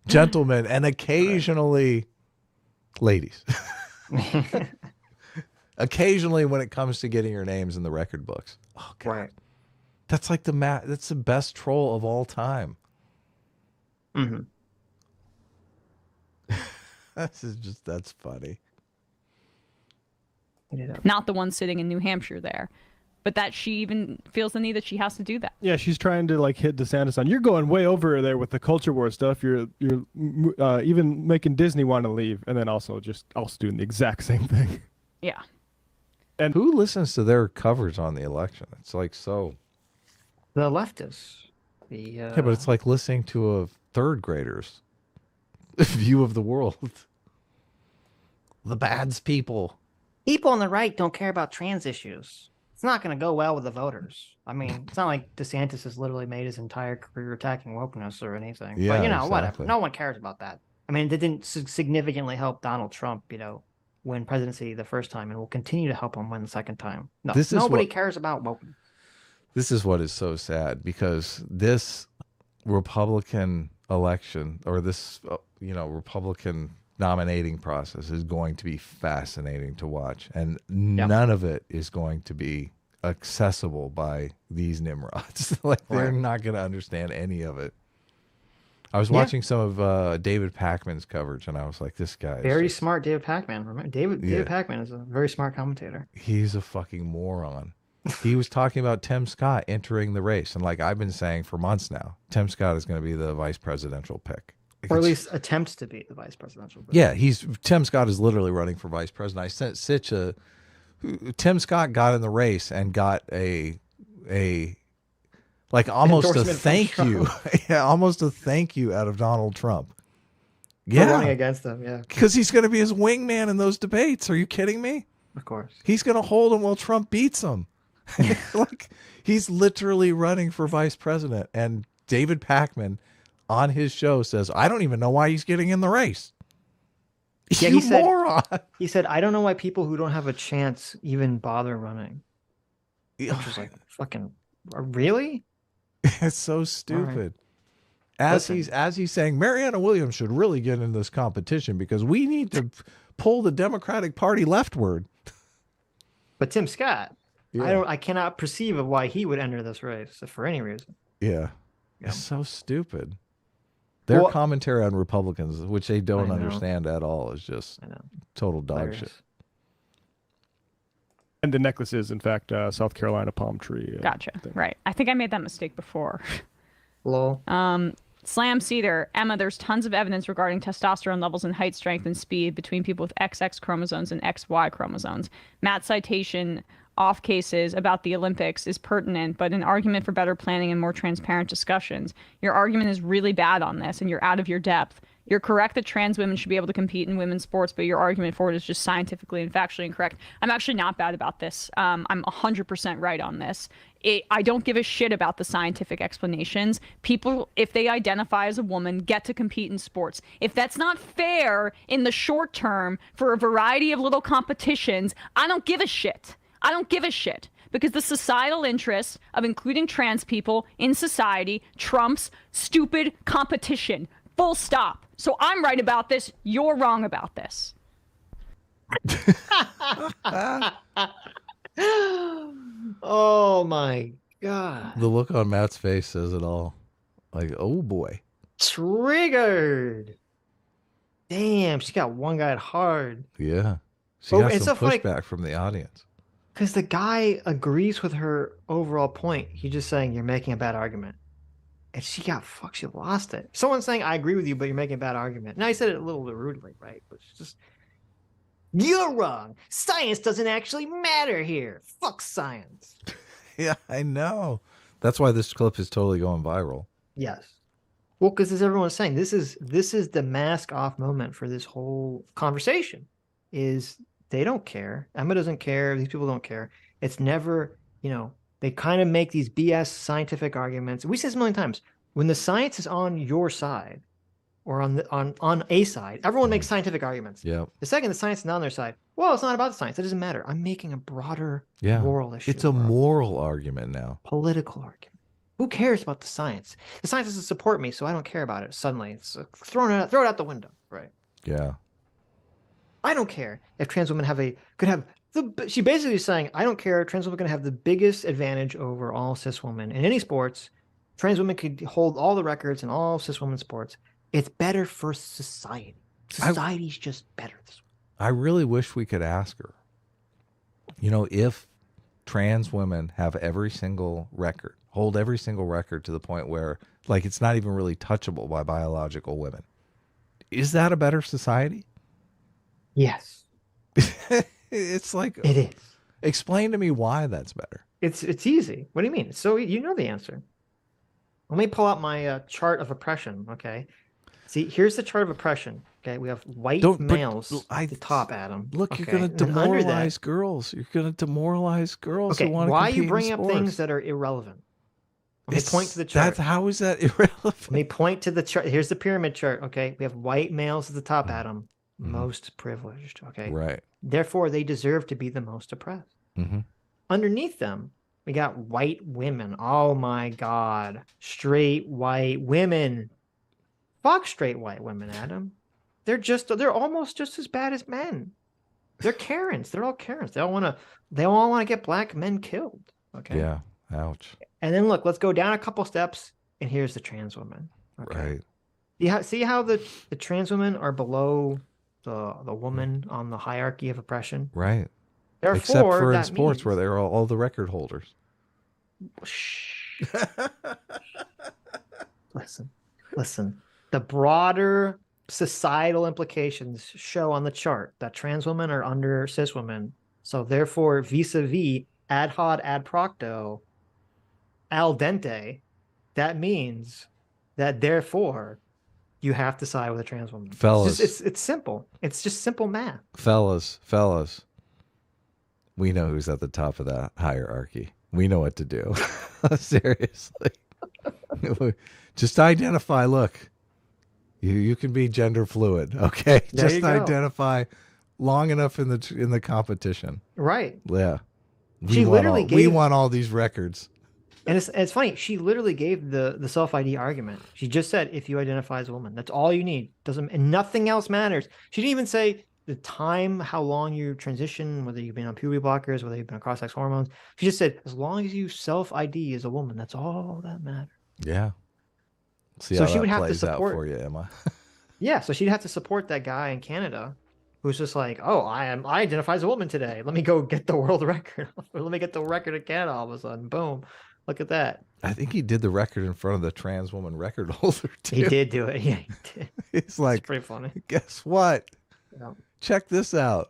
Gentlemen, and occasionally ladies. Occasionally when it comes to getting your names in the record books. Oh God. Right. That's like that's the best troll of all time. Mm-hmm. That's funny. Not the one sitting in New Hampshire there, but that she even feels the need that she has to do that. Yeah, she's trying to like hit DeSantis on. You're going way over there with the culture war stuff. You're even making Disney want to leave, and then also doing the exact same thing. Yeah. And who listens to their coverage on the election? It's like so. The leftists. Yeah, but it's like listening to a third grader's view of the world. The bads people. People on the right don't care about trans issues. It's not going to go well with the voters. I mean, it's not like DeSantis has literally made his entire career attacking wokeness or anything. Yeah, but, exactly. Whatever. No one cares about that. I mean, it didn't significantly help Donald Trump, win presidency the first time, and will continue to help him win the second time. No, nobody cares about wokeness. This is what is so sad, because this Republican election, or this, Republican nominating process is going to be fascinating to watch, and none of it is going to be accessible by these nimrods. They're not going to understand any of it. I was watching some of David Pakman's coverage, and I was like, this guy is very smart. David Pakman. Remember, David Pakman is a very smart commentator. He's a fucking moron. He was talking about Tim Scott entering the race, and like I've been saying for months now, Tim Scott is going to be the vice presidential pick. Or at least attempts to be the vice presidential pick. Yeah, Tim Scott is literally running for vice president. I sent Sitch Tim Scott got in the race and got almost a thank you. Yeah, almost a thank you out of Donald Trump. Yeah. For running against him, yeah. Because he's going to be his wingman in those debates. Are you kidding me? Of course. He's going to hold him while Trump beats him. He's literally running for vice president. And David Pakman on his show says, I don't even know why he's getting in the race. Yeah, you moron. He said, I don't know why people who don't have a chance even bother running. Which is like, fucking, really? It's so stupid. As he's saying, Marianna Williams should really get into this competition because we need to pull the Democratic Party leftward. But Tim Scott, I cannot perceive of why he would enter this race for any reason. Yeah. It's so stupid. Their commentary on Republicans, which they don't understand at all, is just total dog shit. And the necklace is, in fact, South Carolina palm tree. Gotcha. Right. I think I made that mistake before. Lol. Slam Cedar. Emma, there's tons of evidence regarding testosterone levels in height, strength, and speed between people with XX chromosomes and XY chromosomes. Matt's citation off cases about the Olympics is pertinent, but an argument for better planning and more transparent discussions. Your argument is really bad on this, and you're out of your depth. You're correct that trans women should be able to compete in women's sports, but your argument for it is just scientifically and factually incorrect. I'm actually not bad about this. I'm 100% right on this. I don't give a shit about the scientific explanations. People, if they identify as a woman, get to compete in sports. If that's not fair in the short term for a variety of little competitions, I don't give a shit. I don't give a shit. Because the societal interest of including trans people in society trumps stupid competition. Full stop. So I'm right about this. You're wrong about this. Oh my God. The look on Matt's face says it all. Like, oh boy. Triggered. Damn, she got one guy hard. Yeah. She got some stuff pushback from the audience. Because the guy agrees with her overall point. He's just saying you're making a bad argument. And she got fucked. She lost it. Someone's saying, I agree with you, but you're making a bad argument. Now, I said it a little bit rudely, right? But it's just, you're wrong. Science doesn't actually matter here. Fuck science. Yeah, I know. That's why this clip is totally going viral. Yes. Well, because as everyone's saying, this is the mask off moment for this whole conversation. Is they don't care. Emma doesn't care. These people don't care. It's never, they kind of make these BS scientific arguments. We say this a million times. When the science is on your side or on a side, everyone makes scientific arguments. Yeah. The second the science is not on their side, well, it's not about the science. It doesn't matter. I'm making a broader moral issue. It's a moral argument now. Political argument. Who cares about the science? The science doesn't support me, so I don't care about it. Suddenly, it's throw it out the window. Right. Yeah. I don't care if trans women she basically is saying, I don't care if trans women can have the biggest advantage over all cis women in any sports. Trans women could hold all the records in all cis women sports. It's better for society. Society's just better this way. I really wish we could ask her, if trans women have hold every single record to the point where, like, it's not even really touchable by biological women. Is that a better society? Yes. It's like, it is. Explain to me why that's better. It's easy. What do you mean? So you know the answer. Let me pull out my chart of oppression. Okay. See, here's the chart of oppression. Okay, we have white males at the top, Adam. Look, you're going to demoralize girls. You're going to demoralize girls who want to compete in sports. Why are you bringing up things that are irrelevant? Let me point to the chart. How is that irrelevant? Let me point to the chart. Here's the pyramid chart. Okay, we have white males at the top, Adam. Most privileged. Okay, right. Therefore, they deserve to be the most oppressed. Underneath them, we got white women. Oh my God, straight white women. Fuck straight white women, Adam. They're almost just as bad as men. They're Karens. They're all Karens. They all want to get black men killed. Okay. Yeah. Ouch. And then look, let's go down a couple steps, and here's the trans women. Okay. Right. See how the trans women are below the woman on the hierarchy of oppression? Right. Therefore, except for in sports where they're all the record holders. Listen. The broader societal implications show on the chart that trans women are under cis women. So therefore, vis-a-vis ad hoc ad procto al dente, that means that therefore you have to side with a trans woman. Fellas. It's simple. It's just simple math. Fellas. We know who's at the top of that hierarchy. We know what to do. Seriously. Just identify, look. You can be gender fluid, okay? Just identify long enough in the competition. Right. Yeah. We want all these records. And it's funny. She literally gave the self-ID argument. She just said, if you identify as a woman, that's all you need. And nothing else matters. She didn't even say the time, how long you transition, whether you've been on puberty blockers, whether you've been on cross-sex hormones. She just said, as long as you self-ID as a woman, that's all that matters. Yeah. See so how she would have to support out for you, Emma. Yeah, so she'd have to support that guy in Canada who's just like, oh, I identify as a woman today. Let me go get the world record. Or let me get the record in Canada all of a sudden. Boom. Look at that. I think he did the record in front of the trans woman record holder too. He did do it. Yeah, he did. It's like, it's pretty funny. Guess what? Yeah. Check this out.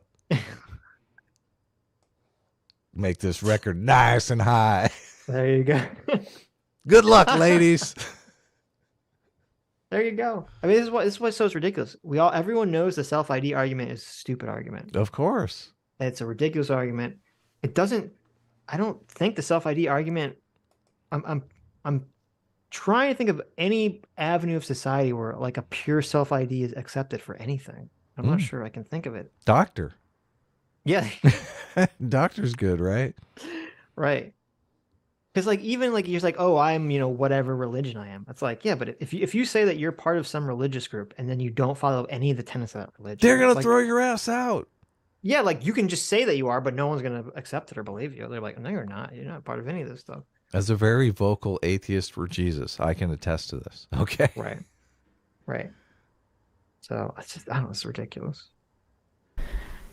Make this record nice and high. There you go. Good luck, ladies. There you go. I mean, this is what's so ridiculous. Everyone knows the self-ID argument is a stupid argument. Of course. It's a ridiculous argument. I don't think the self-ID argument, I'm trying to think of any avenue of society where like a pure self-ID is accepted for anything. I'm not sure I can think of it. Doctor. Yeah. Doctor's good, right? Right. Because like even like you're like, oh, I'm whatever religion I am. It's like, yeah, but if you say that you're part of some religious group and then you don't follow any of the tenets of that religion, they're gonna throw your ass out. Yeah, like you can just say that you are, but no one's gonna accept it or believe you. They're like, no, you're not. You're not part of any of this stuff. As a very vocal atheist for Jesus, I can attest to this. Okay. Right. So it's just, I don't know, it's ridiculous.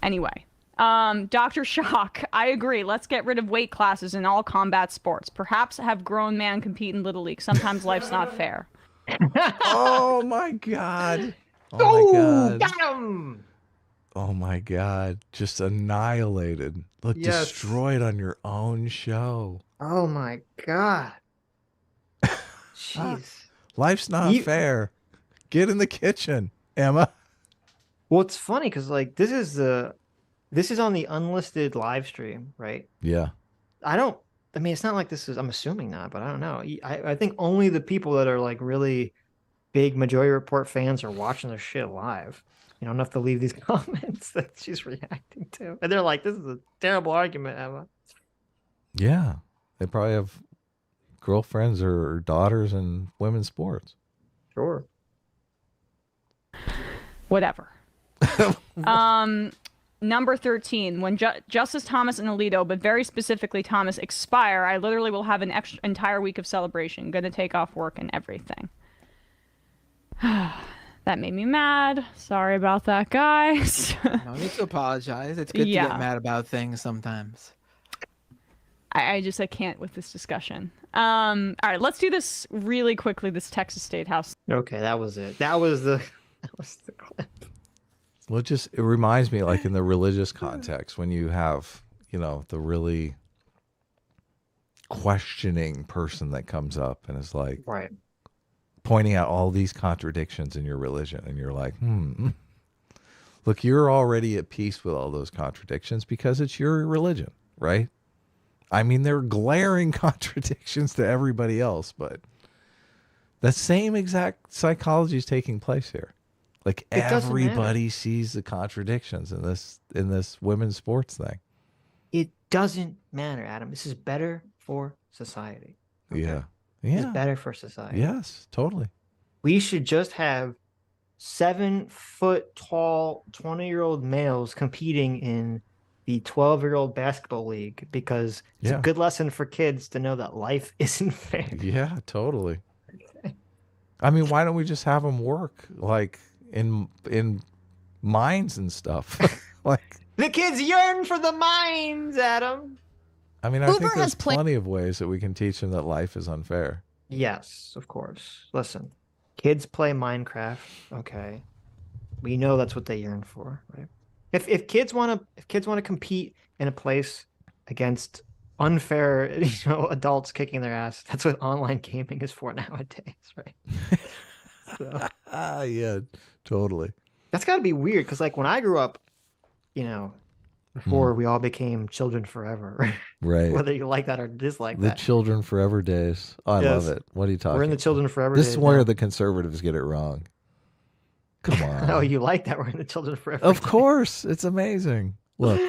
Anyway, Dr. Shock, I agree. Let's get rid of weight classes in all combat sports. Perhaps have grown man compete in Little League. Sometimes life's not fair. Oh my God. Oh, got him! Oh my God. Just annihilated. Look, Yes. destroyed on your own show. Oh my God. Jeez. Life's not fair. Get in the kitchen, Emma. Well, it's funny because like this is on the unlisted live stream, right? Yeah. I mean, it's not like this is, I'm assuming not, but I don't know. I think only the people that are like really big Majority Report fans are watching their shit live. You know, enough to leave these comments that she's reacting to. And they're like, this is a terrible argument, Emma. Yeah. They probably have girlfriends or daughters in women's sports. Sure. Whatever. Number 13, when Justice Thomas and Alito, but very specifically Thomas, expire, I literally will have an entire week of celebration. Gonna take off work and everything. That made me mad. Sorry about that, guys. No need to apologize. It's good to get mad about things sometimes. I can't with this discussion. All right, let's do this really quickly. This Texas State House. Okay, that was it. That was the clip. Well, it reminds me, like in the religious context, when you have, you know, the really questioning person that comes up and is like, right, pointing out all these contradictions in your religion, and you're like, look, you're already at peace with all those contradictions because it's your religion, right? I mean, they're glaring contradictions to everybody else, but the same exact psychology is taking place here. Like everybody sees the contradictions in this women's sports thing. It doesn't matter, Adam. This is better for society. Okay? Yeah. It's better for society. Yes, totally. We should just have 7-foot tall 20-year-old males competing in the 12-year-old basketball league because it's a good lesson for kids to know that life isn't fair. Yeah, totally. I mean, why don't we just have them work like in mines and stuff? Like the kids yearn for the mines, Adam. I mean, I think there's plenty of ways that we can teach them that life is unfair. Yes, of course. Listen, kids play Minecraft. Okay, we know that's what they yearn for, right? If kids want to compete in a place against unfair, adults kicking their ass, that's what online gaming is for nowadays, right? So, yeah, totally. That's got to be weird because, like, when I grew up, before we all became children forever, right? Whether you like that or dislike the that. Children Forever days. Oh, I love it. What are you talking? We're in the Children Forever days. days. This is where the conservatives get it wrong. Come on. Oh, you like that? We're in the Children Forever. Of course, it's amazing. Look,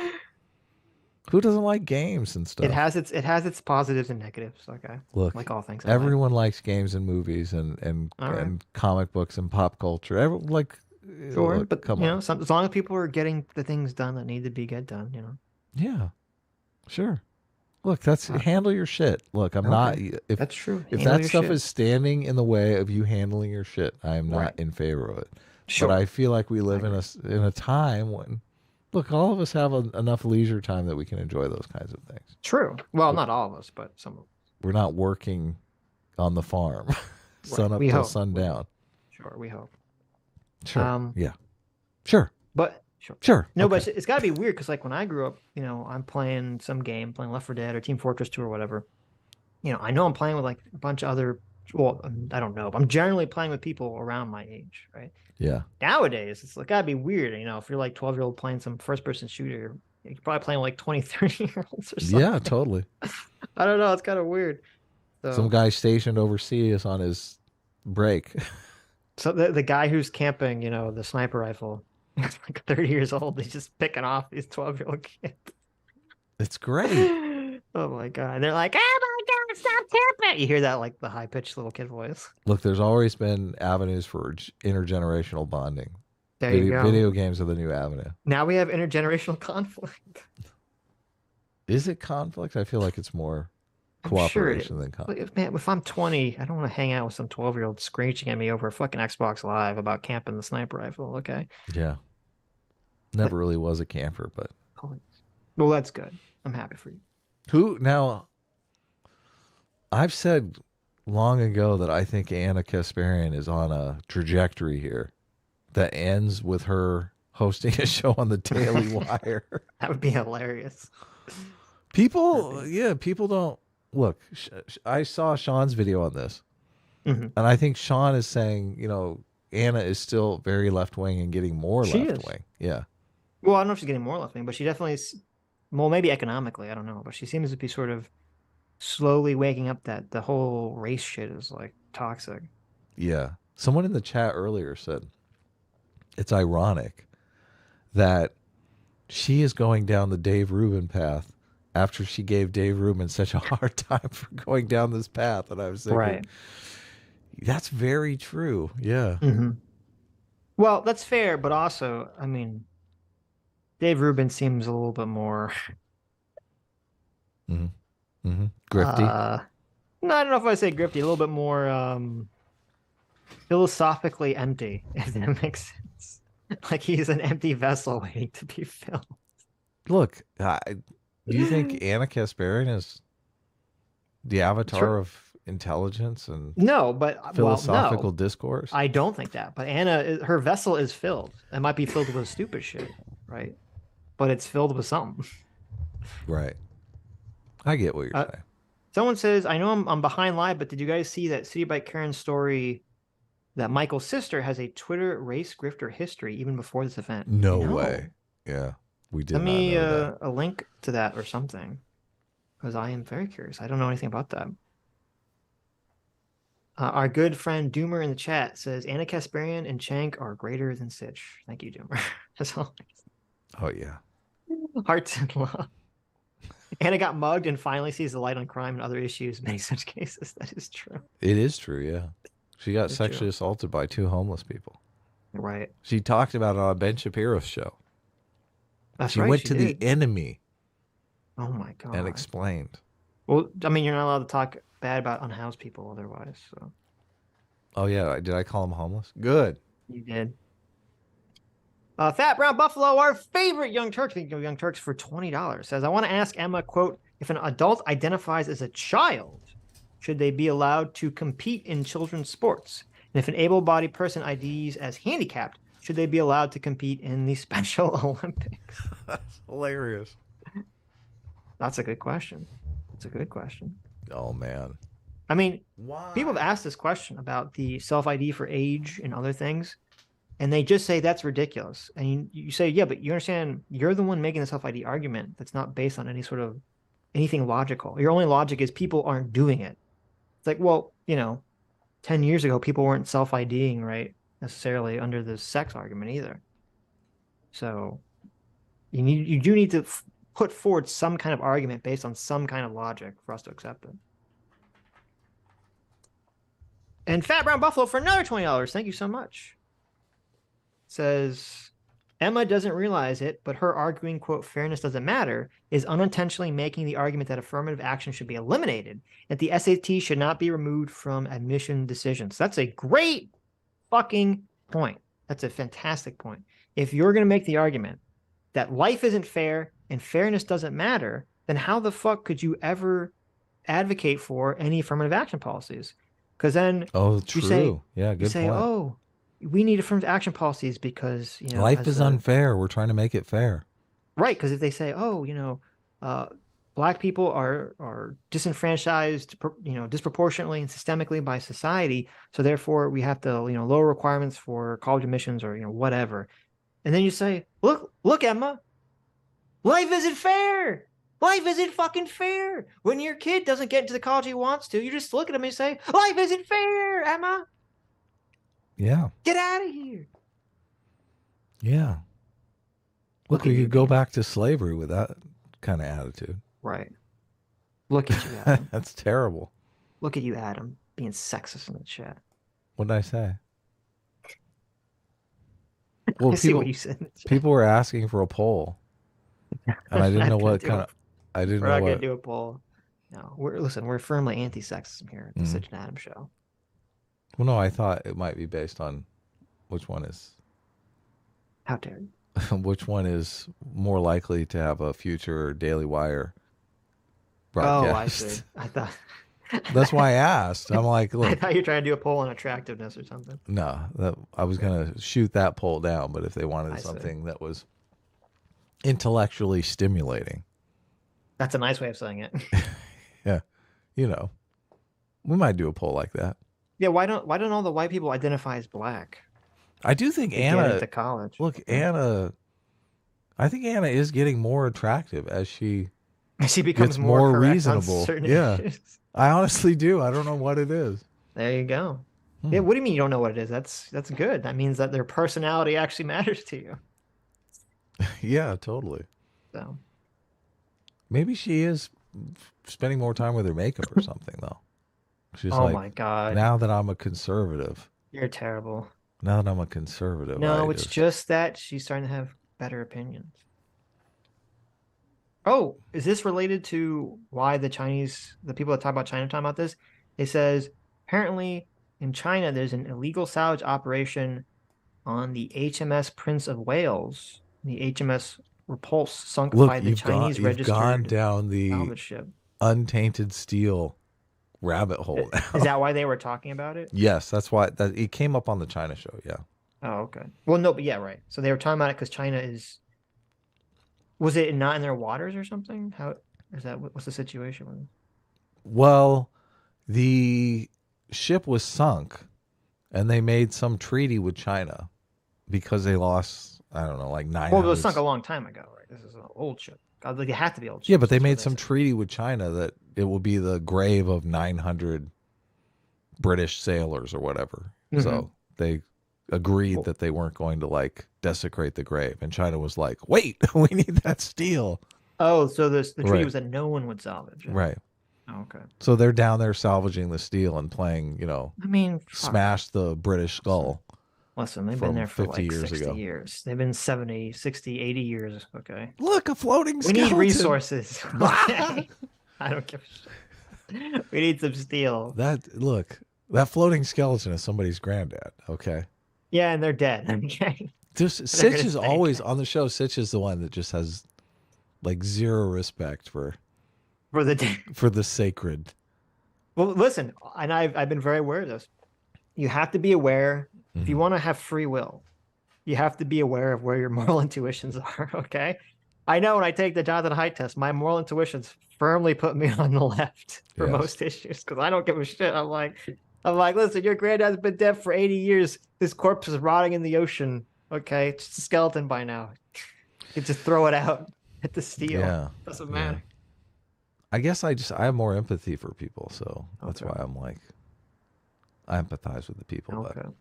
who doesn't like games and stuff? It has its positives and negatives. Okay. Look, like all things. Everyone likes games and movies and comic books and pop culture. Sure, look, but come on. As long as people are getting the things done that need to get done, Yeah, sure. Look, handle your shit. Look, I'm not. If that's true. If Handle that your stuff shit. is standing in the way of you handling your shit, I am not in favor of it. Sure. But I feel like we live in a time when, look, all of us have enough leisure time that we can enjoy those kinds of things. True. Well, not all of us, but some of us. We're not working on the farm, sun up till sundown. Sure, we hope. Sure. Yeah. Sure. But sure. No, but it's got to be weird because, like, when I grew up, I'm playing some game, playing Left 4 Dead or Team Fortress 2 or whatever. I know I'm playing with like a bunch of other. Well, I don't know, but I'm generally playing with people around my age, right? Yeah. Nowadays, it's gotta be weird. If you're like 12-year-old playing some first-person shooter, you're probably playing with like 20, 30-year-olds or something. Yeah, totally. I don't know. It's kind of weird. So, some guy stationed overseas on his break. So the guy who's camping, the sniper rifle, he's like 30 years old. He's just picking off these 12-year-old kids. It's great. Oh my God. And they're like, oh my God, stop camping. You hear that, like the high-pitched little kid voice. Look, there's always been avenues for intergenerational bonding. There you go. Video games are the new avenue. Now we have intergenerational conflict. Is it conflict? I feel like it's more cooperation than conflict. Man, if I'm 20, I don't want to hang out with some 12-year-old screeching at me over a fucking Xbox Live about camping the sniper rifle, okay? Yeah. Never really was a camper, but Police. Well, that's good. I'm happy for you. Who now? I've said long ago that I think Ana Kasparian is on a trajectory here that ends with her hosting a show on the Daily Wire. That would be hilarious. People don't look. I saw Sean's video on this, and I think Sean is saying, Ana is still very left wing and getting more left wing. Yeah. Well, I don't know if she's getting more left wing, but she definitely is. Well, maybe economically, I don't know, but she seems to be sort of slowly waking up that the whole race shit is like toxic. Yeah. Someone in the chat earlier said it's ironic that she is going down the Dave Rubin path after she gave Dave Rubin such a hard time for going down this path. And I was thinking, that's very true. Yeah. Well, that's fair, but also, I mean, Dave Rubin seems a little bit more grifty. No, I don't know if I say grifty, a little bit more philosophically empty, if that makes sense. Like he's an empty vessel waiting to be filled. Look, do you think Ana Kasparian is the avatar of intelligence and philosophical discourse? I don't think that. But Ana, her vessel is filled. It might be filled with stupid shit, right? But it's filled with something. Right. I get what you're saying. Someone says, I know I'm behind live, but did you guys see that CitiBike Karen's story that Michael's sister has a Twitter race grifter history even before this event? No way. Yeah, we did. Send me a link to that or something, because I am very curious. I don't know anything about that. Our good friend Doomer in the chat says Ana Kasparian and Chank are greater than Sitch. Thank you, Doomer. As always. Oh yeah. Hearts and love. Ana got mugged and finally sees the light on crime and other issues. Many such cases. That is true. It is true. Yeah, she got sexually assaulted by 2 homeless people. Right. She talked about it on Ben Shapiro's show. That's she right. went to the enemy. Oh my god. And explained. Well, I mean, you're not allowed to talk bad about unhoused people otherwise. So. Oh yeah, did I call them homeless? Good. You did. Fat Brown Buffalo, our favorite Young Turks, thank you, Young Turks, for $20, says, I want to ask Emma, quote, if an adult identifies as a child, should they be allowed to compete in children's sports? And if an able-bodied person IDs as handicapped, should they be allowed to compete in the Special Olympics? That's hilarious. That's a good question. It's a good question. Oh, man. I mean, people have asked this question about the self-ID for age and other things. And they just say that's ridiculous. And you say, yeah, but you understand, you're the one making the self-ID argument that's not based on any sort of anything logical. Your only logic is people aren't doing it. It's like, well, 10 years ago, people weren't self-IDing, right, necessarily under the sex argument either. So you do need to put forward some kind of argument based on some kind of logic for us to accept it. And Fat Brown Buffalo for another $20. Thank you so much. Says, Emma doesn't realize it, but her arguing, quote, fairness doesn't matter, is unintentionally making the argument that affirmative action should be eliminated, that the SAT should not be removed from admission decisions. That's a great fucking point. That's a fantastic point. If you're going to make the argument that life isn't fair and fairness doesn't matter, then how the fuck could you ever advocate for any affirmative action policies? Because then true. You say, yeah, good you say, point. oh, we need affirmative action policies because, life is unfair. We're trying to make it fair. Right. Because if they say, oh, black people are disenfranchised, disproportionately and systemically by society. So therefore we have to, lower requirements for college admissions or, whatever. And then you say, look, Emma, life isn't fair. Life isn't fucking fair. When your kid doesn't get into the college he wants to, you just look at him and say, life isn't fair, Emma. Yeah. Get out of here. Yeah. Look, we could go back to slavery with that kind of attitude. Right. Look at you, Adam. That's terrible. Look at you, Adam, being sexist in the chat. What did I say? Well, I see what you said. People were asking for a poll, and I didn't know what kind of. I didn't know what. We're not going to do a poll. No, we're firmly anti-sexism here at the Sitch and Adam show. Well, no, I thought it might be based on which one is. How dare you? which one is more likely to have a future Daily Wire broadcast. Oh, I see. I thought That's why I asked. I'm like, I look, thought you were trying to do a poll on attractiveness or something. no, I was gonna shoot that poll down, but if they wanted something that was intellectually stimulating, that's a nice way of saying it. yeah, you know, we might do a poll like that. Yeah, why don't all the white people identify as black? I do think To get Ana into college. Look, Ana. I think Ana is getting more attractive as she becomes gets more more correct on reasonable. certain Yeah, issues. I honestly do. I don't know what it is. There you go. Yeah, what do you mean you don't know what it is? That's good. That means that their personality actually matters to you. Yeah, totally. So maybe she is spending more time with her makeup or something, though. She's Oh like, my God. now that I'm a conservative. You're terrible. Now that I'm a conservative. No, I it's just that she's starting to have better opinions. Oh, is this related to why the people that talk about China talk about this? It says apparently in China there's an illegal salvage operation on the HMS Prince of Wales, the HMS Repulse, sunk by the Chinese you've registered gone down the salvage ship. untainted steel rabbit hole. Is that why they were talking about it? Yes, that's why it came up on the China show. Yeah. Oh, okay. Well, no, but yeah, right. So they were talking about it because China is. Was it not in their waters or something? How is that? What's the situation with it? Well, the ship was sunk, and they made some treaty with China because they lost, I don't know, like 900. Well, it was sunk a long time ago, right? This is an old ship. Like it had to be old. Yeah, but they made some treaty with China that it will be the grave of 900 British sailors or whatever. Mhm. So they agreed that they weren't going to like desecrate the grave, and China was like, "Wait, we need that steel." Oh, so the treaty Right. was that no one would salvage it. Right. Oh, okay. So they're down there salvaging the steel and playing, I mean, fuck. smash the British skull. Listen, they've from been there for 50 like years 60 ago. years. They've been 70, 60, 80 years. Okay. Look, a floating We skeleton. need resources. Okay. I don't give a shit. We need some steel. That floating skeleton is somebody's granddad. Okay. Yeah, and they're dead. Okay. Just They're Sitch gonna is stay always on the show. Sitch is the one that just has like zero respect for the sacred. Well, listen, and I've been very aware of this. You have to be aware if you want to have free will. You have to be aware of where your moral intuitions are. Okay. I know when I take the Jonathan Haidt test, my moral intuitions firmly put me on the left for Yes. most issues because I don't give a shit. I'm like, listen, your granddad's been dead for 80 years. His corpse is rotting in the ocean. Okay, it's just a skeleton by now. You just throw it out at the steel. Yeah. Doesn't Yeah. matter. I guess I have more empathy for people, so that's why I'm like, I empathize with the people. Okay. But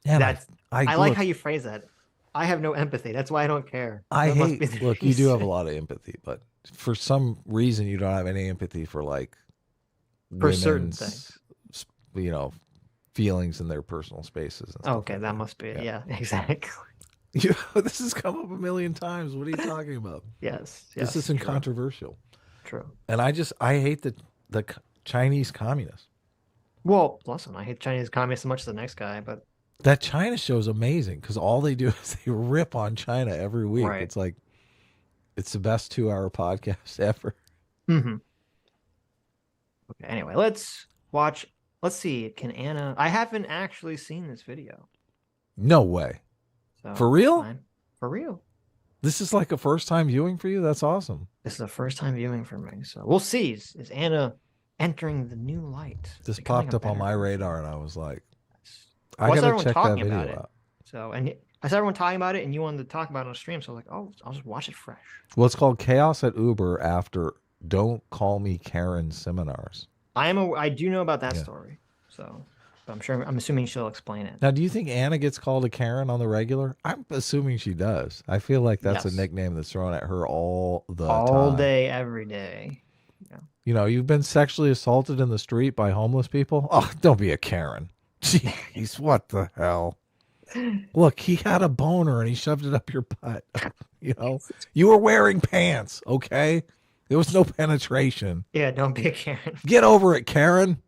yeah, That's I like look, how you phrase that. I have no empathy. That's why I don't care. I That must be hate. the Look, you do have a reason. lot of empathy, but for some reason you don't have any empathy for like For certain women's, feelings in their personal spaces. And stuff. Okay, that must be it. Yeah, exactly. This has come up a million times. What are you talking about? Yes, this yes, isn't true. controversial. True. And I hate the Chinese communists. Well, listen, I hate Chinese communists as much as the next guy, but That China show is amazing because all they do is they rip on China every week. Right. It's like it's the best 2-hour podcast ever. Okay, anyway, let's watch. Let's see. Can Ana? I haven't actually seen this video. No way. So For real? fine. For real. This is like a first time viewing for you? That's awesome. This is the first time viewing for me, so we'll see. Is Ana entering the new light? This Becoming popped a up on better my person? radar and I was like, Well, I saw gotta everyone check that talking video about it. out. So, and I saw everyone talking about it, and you wanted to talk about it on stream. So I was like, oh, I'll just watch it fresh. Well, it's called Chaos at Uber after Don't Call Me Karen seminars. I do know about that Yeah. story. So, but I'm assuming she'll explain it. Now, do you think Ana gets called a Karen on the regular? I'm assuming she does. I feel like that's Yes. a nickname that's thrown at her all the All time. day, every day. You know, you've been sexually assaulted in the street by homeless people. Oh, don't be a Karen. Jeez, what the hell? Look, he had a boner and he shoved it up your butt. You know, you were wearing pants, okay? There was no penetration. Yeah, don't be a Karen. Get over it, Karen.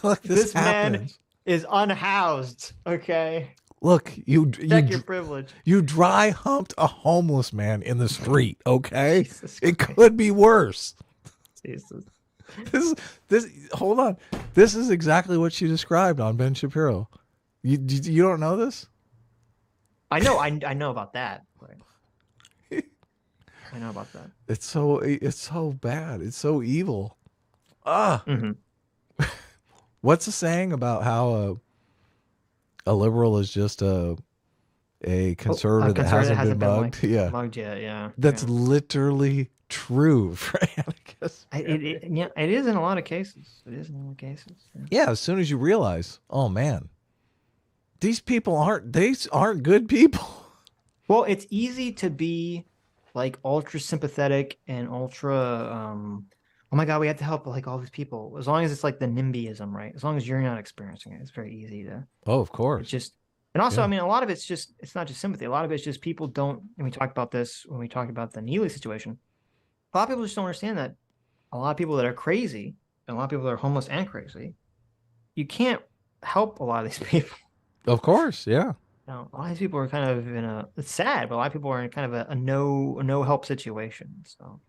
Look, This man happens. is unhoused. Okay. Look, you your privilege. You dry humped a homeless man in the street. Okay, it could be worse. Jesus. This. Hold on. This is exactly what she described on Ben Shapiro. You don't know this? I know about that. I know about that. It's so bad. It's so evil. What's the saying about how a liberal is just a conservative that hasn't been mugged? Yeah. Mugged yet, yeah. That's literally true for Ana Kasparian. Yeah, it is in a lot of cases. It is in a lot of cases. Yeah, as soon as you realize, oh man, these people aren't good people. Well, it's easy to be like ultra sympathetic and ultra oh my god, we have to help like all these people. As long as it's like the NIMBYism, right? As long as you're not experiencing it, it's very easy to. Oh, of course. It's just, and also, I mean, a lot of it's not just sympathy. A lot of it's just people don't, and we talked about this when we talked about the Neely situation. A lot of people just don't understand that a lot of people that are crazy, and a lot of people that are homeless and crazy, you can't help a lot of these people. Of course, yeah. A lot of these people are kind of it's sad, but a lot of people are in kind of a no help situation. So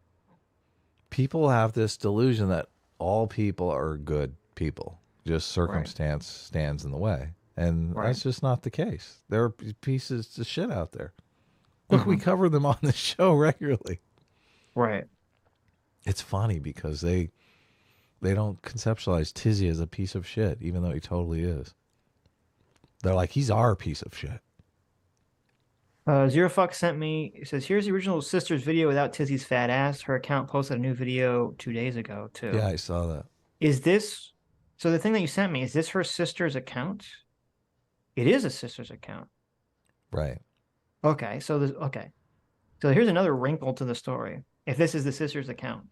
people have this delusion that all people are good people. Just circumstance stands in the way. And that's just not the case. There are pieces of shit out there. Look, we cover them on the show regularly. Right. It's funny because they don't conceptualize Tizzy as a piece of shit, even though he totally is. They're like, he's our piece of shit. Zero Fuck sent me, it says, here's the original sister's video without Tizzy's fat ass. Her account posted a new video 2 days ago, too. Yeah, I saw that. Is this, so the thing that you sent me, is this her sister's account? It is a sister's account. Right. Okay, so here's another wrinkle to the story. If this is the sister's account.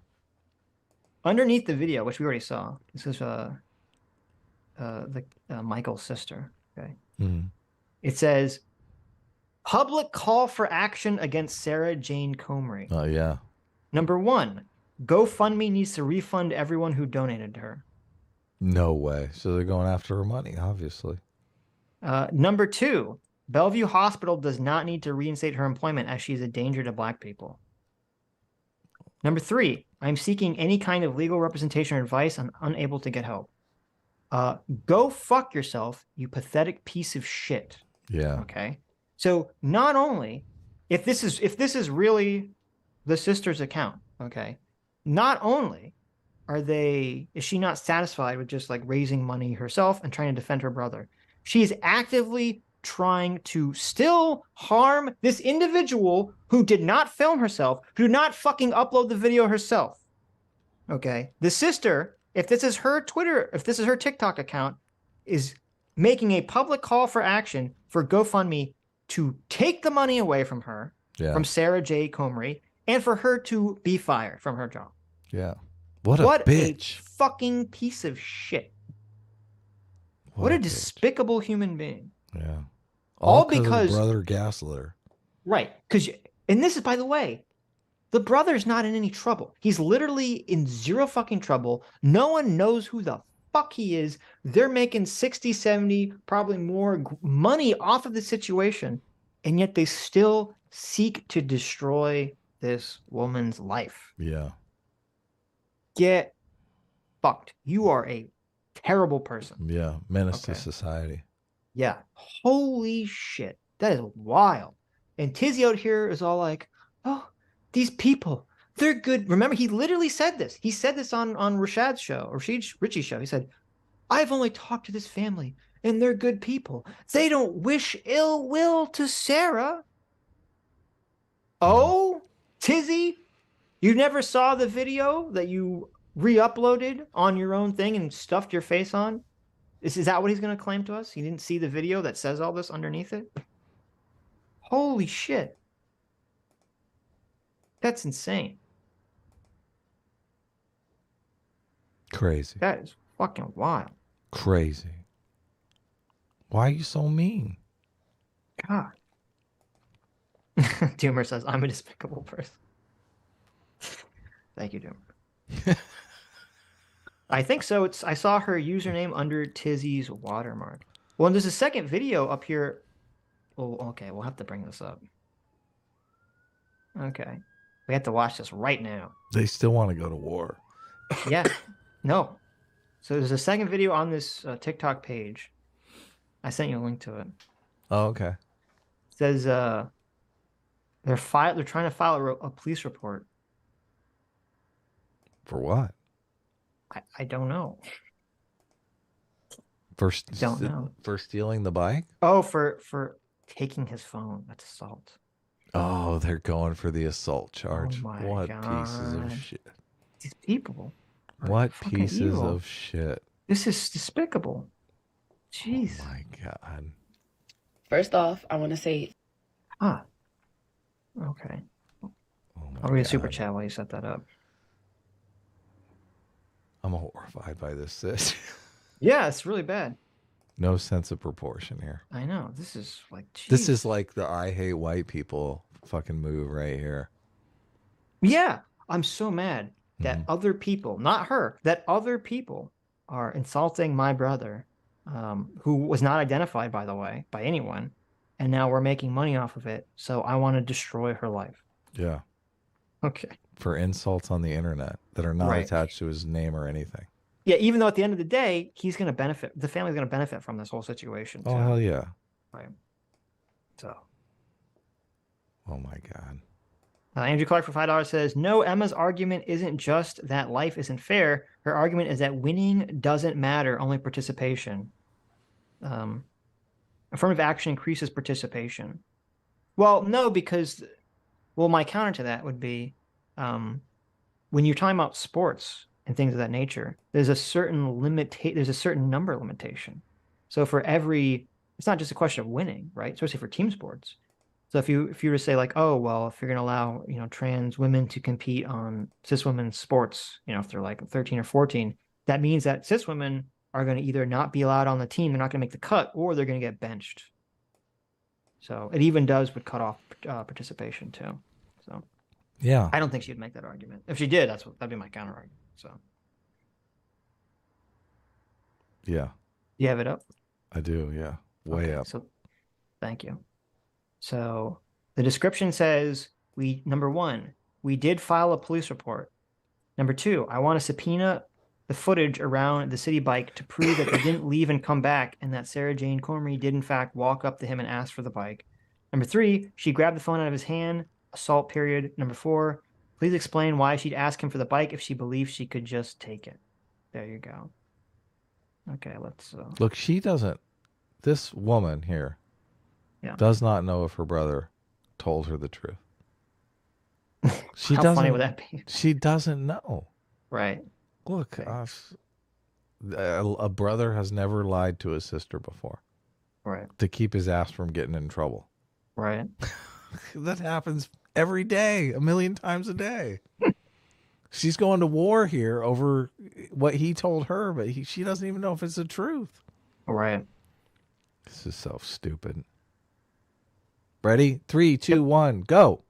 Underneath the video, which we already saw, this is Michael's sister. Okay. Mm-hmm. It says, public call for action against Sarah Jane Comrie. Oh, yeah. Number 1, GoFundMe needs to refund everyone who donated to her. No way. So they're going after her money, obviously. Number 2, Bellevue Hospital does not need to reinstate her employment as she's a danger to Black people. Number 3, I'm seeking any kind of legal representation or advice. I'm unable to get help. Go fuck yourself, you pathetic piece of shit. Yeah. Okay. So not only if this is really the sister's account, okay, not only is she not satisfied with just like raising money herself and trying to defend her brother, she's actively trying to still harm this individual who did not film herself, who did not fucking upload the video herself. Okay. The sister, if this is her TikTok account, is making a public call for action for GoFundMe to take the money away from her, from Sarah J. Comrie, and for her to be fired from her job. Yeah. What a bitch. A fucking piece of shit. What a despicable human being. Yeah. All because brother gaslit her. Right. And this is, by the way, the brother's not in any trouble. He's literally in zero fucking trouble. No one knows who the fuck he is. They're making 60, 70, probably more money off of the situation. And yet they still seek to destroy this woman's life. Yeah. Get fucked. You are a terrible person. Yeah. Menace to society. Yeah. Holy shit. That is wild. And Tizzy out here is all like, oh, these people, they're good. Remember, he literally said this. He said this on Richie's show. He said, I've only talked to this family and they're good people. They don't wish ill will to Sarah. Oh, Tizzy, you never saw the video that you re-uploaded on your own thing and stuffed your face on? Is that what he's going to claim to us? He didn't see the video that says all this underneath it? Holy shit. That's insane. Crazy. That is fucking wild. Crazy. Why are you so mean? God. Doomer says, I'm a despicable person. Thank you, Doomer. I think so. I saw her username under Tizzy's watermark. Well, and there's a second video up here Oh, okay. We'll have to bring this up. Okay. We have to watch this right now. They still want to go to war. Yeah. No. So there's a second video on this TikTok page. I sent you a link to it. Oh, okay. It says they're trying to file a police report. For what? I don't know. Don't know. For stealing the bike? Oh, for taking his phone. That's assault. Oh, they're going for the assault charge. Oh my What God. pieces of shit. These people. What fucking pieces evil. of shit. This is despicable. Jeez. Oh my God. First off, I want to say. Ah. Okay. I'll read a super chat while you set that up. I'm horrified by this, sis. Yeah, it's really bad. No sense of proportion here. I know. This is like, This is like the I hate white people fucking move right here. Yeah, I'm so mad that other people, not her, that other people are insulting my brother, who was not identified, by the way, by anyone, and now we're making money off of it. So I want to destroy her life. Yeah. Okay. For insults on the internet that are not Right. attached to his name or anything. Yeah, even though at the end of the day, he's going to benefit. The family's going to benefit from this whole situation. Oh, too. hell yeah. Right. So. Oh my God. Andrew Clark for $5 says, no, Emma's argument isn't just that life isn't fair. Her argument is that winning doesn't matter, only participation. Affirmative action increases participation. Well, no, because, well, my counter to that would be when you're talking about sports and things of that nature, there's a certain there's a certain number limitation. So for every, it's not just a question of winning, right? Especially for team sports. So if you were to say like, oh, well, if you're going to allow, trans women to compete on cis women's sports, if they're like 13 or 14, that means that cis women are going to either not be allowed on the team, they're not going to make the cut, or they're going to get benched. So it even would cut off participation too. So yeah, I don't think she'd make that argument. If she did, that'd be my counter argument. So yeah, you have it up? I do. Yeah, way up. So thank you. So the description says, number one, we did file a police report. Number two, I want to subpoena the footage around the CitiBike to prove that they didn't leave and come back and that Sarah Jane Comrie did in fact walk up to him and ask for the bike. Number three, she grabbed the phone out of his hand, assault period. Number four, please explain why she'd ask him for the bike if she believed she could just take it. There you go. Okay, let's... Look, she doesn't... This woman here Yeah. does not know if her brother told her the truth. She How doesn't, funny would that be? She doesn't know. Right. Look, a brother has never lied to his sister before. Right. To keep his ass from getting in trouble. Right. That happens every day, a million times a day. She's going to war here over what he told her, but she doesn't even know if it's the truth. Right. This is so stupid. Ready? 3, 2, 1, go.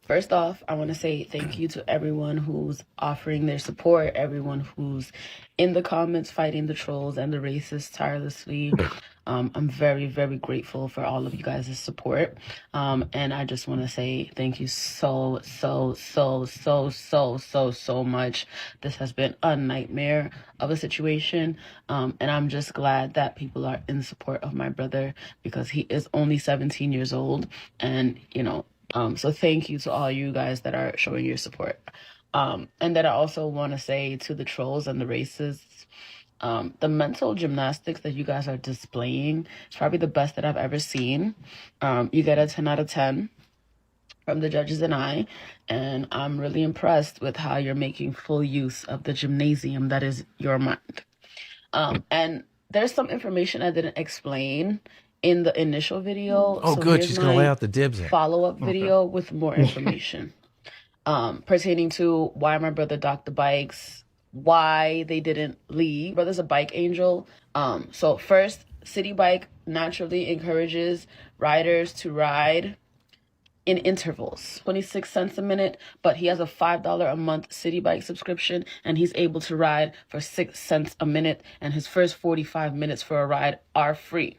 First off, I want to say thank you to everyone who's offering their support, everyone who's in the comments fighting the trolls and the racists tirelessly. I'm very, very grateful for all of you guys' support. And I just want to say thank you so much. This has been a nightmare of a situation. And I'm just glad that people are in support of my brother because he is only 17 years old. And, so thank you to all you guys that are showing your support. And then I also want to say to the trolls and the racists, the mental gymnastics that you guys are displaying is probably the best that I've ever seen. You get a 10 out of 10 from the judges and I, and I'm really impressed with how you're making full use of the gymnasium that is your mind. And there's some information I didn't explain in the initial video. Oh, so good. here's She's going to my lay out the dibs in. follow-up video with more information pertaining to why my brother docked the bikes, why they didn't leave. Brother's a bike angel. So first, CitiBike naturally encourages riders to ride in intervals, 26 cents a minute, but he has a $5 a month CitiBike subscription and he's able to ride for 6 cents a minute, and his first 45 minutes for a ride are free.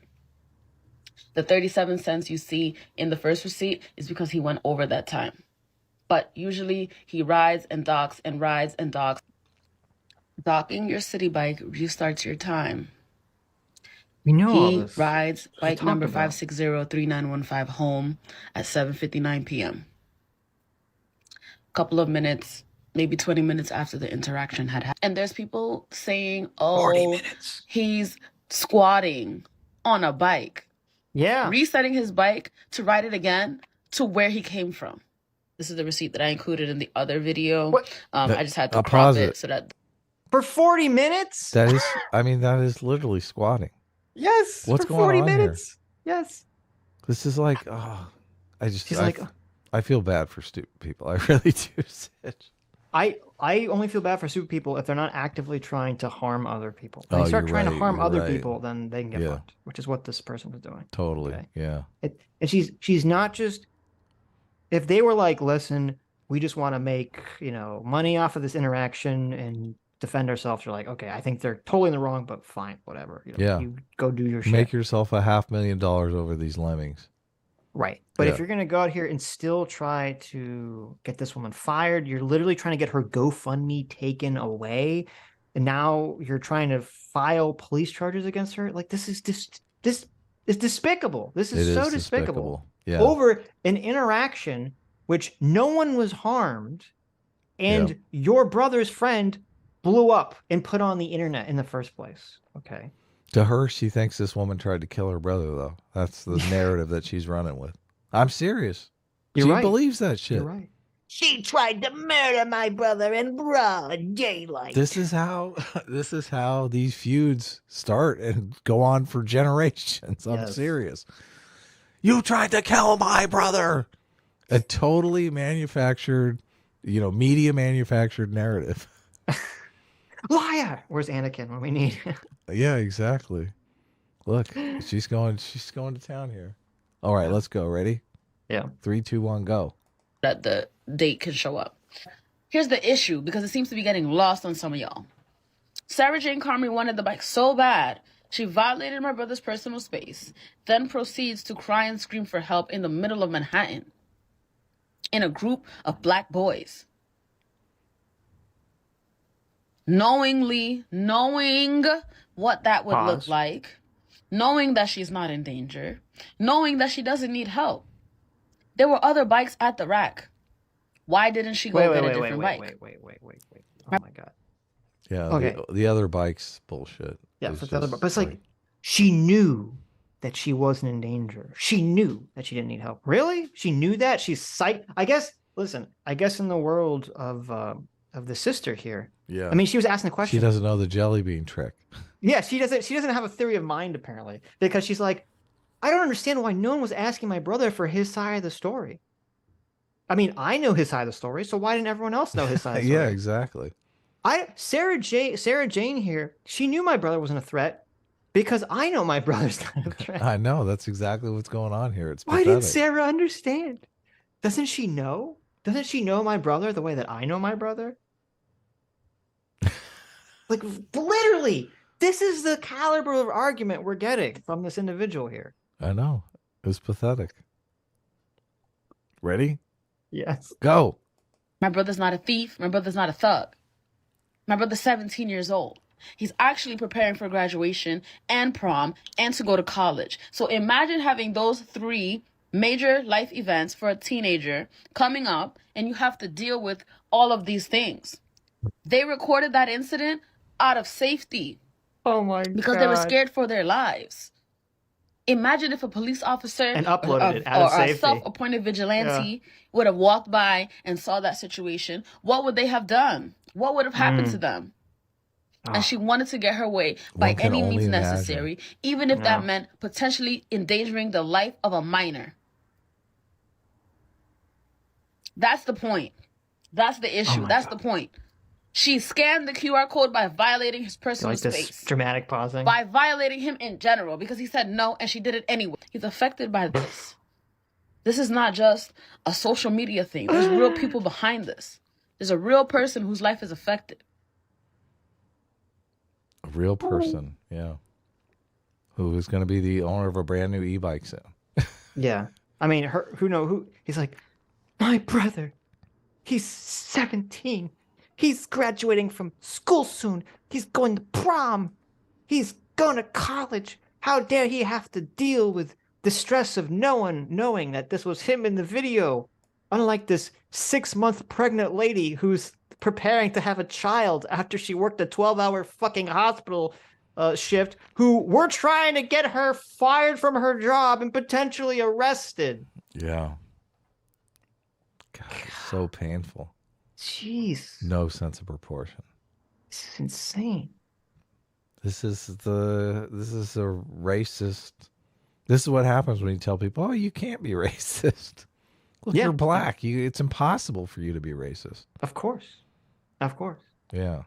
The 37 cents you see in the first receipt is because he went over that time. But usually he rides and docks and rides and docks. Docking your CitiBike restarts your time. We know all He this. rides bike number about. 5603915 home at 7:59 p.m. Couple of minutes, maybe 20 minutes after the interaction had happened. And there's people saying, oh, 40 minutes. He's squatting on a bike. Yeah. Resetting his bike to ride it again to where he came from. This is the receipt that I included in the other video. I just had to crop it so that... For 40 minutes? That is, I mean, that is literally squatting. Yes. What's for going 40 on minutes. Here? Yes. This is like, oh, She's like, I feel bad for stupid people. I really do. I only feel bad for stupid people if they're not actively trying to harm other people. When Oh, they start you're trying to right, harm you're other right. people, then they can get Yeah. fucked, which is what this person was doing. Totally. Okay? Yeah. And she's not just, if they were like, listen, we just want to make, money off of this interaction and defend ourselves, you're like, okay, I think they're totally in the wrong, but fine, whatever. Yeah. You go do your shit. Make yourself $500,000 over these lemmings. Right. But Yeah. if you're going to go out here and still try to get this woman fired, you're literally trying to get her GoFundMe taken away. And now you're trying to file police charges against her. Like, this is this is despicable. This is so despicable. Yeah. Over an interaction which no one was harmed and Yeah. your brother's friend blew up and put on the internet in the first place. Okay. To her, she thinks this woman tried to kill her brother, though. That's the narrative that she's running with. I'm serious. You're she right. believes that shit. You're right. She tried to murder my brother in broad daylight. This is how these feuds start and go on for generations. I'm Yes. serious. You tried to kill my brother. A totally manufactured, media manufactured narrative. Liar. Where's Anakin when we need him? Yeah, exactly. Look, she's going to town here. All right, let's go. Ready? Yeah. 3, 2, 1, go. that the date can show up. Here's the issue, because it seems to be getting lost on some of y'all. Sarah Jane Carmy wanted the bike so bad, she violated my brother's personal space, then proceeds to cry and scream for help in the middle of Manhattan in a group of black boys. Knowing what that would look like, knowing that she's not in danger, knowing that she doesn't need help. There were other bikes at the rack. Why didn't she go get a different bike? Wait. Oh my God. Yeah. Okay. The other bike's bullshit. Yeah, It's but the other, just but it's like she knew that she wasn't in danger. She knew that she didn't need help. Really? She knew that? She's psyched. I guess. Listen. I guess in the world of the sister here. Yeah. I mean, she was asking the question. She doesn't know the jelly bean trick. Yeah, she doesn't. She doesn't have a theory of mind apparently, because she's like, I don't understand why no one was asking my brother for his side of the story. I mean, I know his side of the story, so why didn't everyone else know his side of the story? Yeah, exactly. Sarah Jane here, she knew my brother wasn't a threat because I know my brother's not a threat. I know. That's exactly what's going on here. It's Why pathetic. didn't Sarah understand? Doesn't she know? Doesn't she know my brother the way that I know my brother? Like, literally, this is the caliber of argument we're getting from this individual here. I know. It's pathetic. Ready? Yes. Go. My brother's not a thief. My brother's not a thug. My brother's 17 years old. He's actually preparing for graduation and prom and to go to college. So imagine having those 3 major life events for a teenager coming up, and you have to deal with all of these things. They recorded that incident out of safety. Oh my God. Because they were scared for their lives. Imagine if a police officer and uploaded it out of or a safety. self-appointed vigilante would have walked by and saw that situation. What would they have done? What would have happened to them? And she wanted to get her way by One can any only means imagine. necessary, even if that meant potentially endangering the life of a minor. That's the point. That's the issue. That's the point. She scanned the QR code by violating his personal Like this space. dramatic pausing. By violating him in general, because he said no and she did it anyway. He's affected by this. This is not just a social media thing. There's real people behind this. There's a real person whose life is affected. A real person. Yeah. who is going to be the owner of a brand new e-bike soon. Yeah. I mean, he's like, my brother, he's 17. He's graduating from school soon. He's going to prom. He's going to college. How dare he have to deal with the stress of no one knowing that this was him in the video? Unlike this 6-month pregnant lady who's preparing to have a child after she worked a 12-hour fucking hospital shift, who we're trying to get her fired from her job and potentially arrested. Yeah. God, it's so painful. Jeez. No sense of proportion. This is insane. This is a racist. This is what happens when you tell people, "Oh, you can't be racist." Look, you're black. It's impossible for you to be racist. Of course. Of course. Yeah.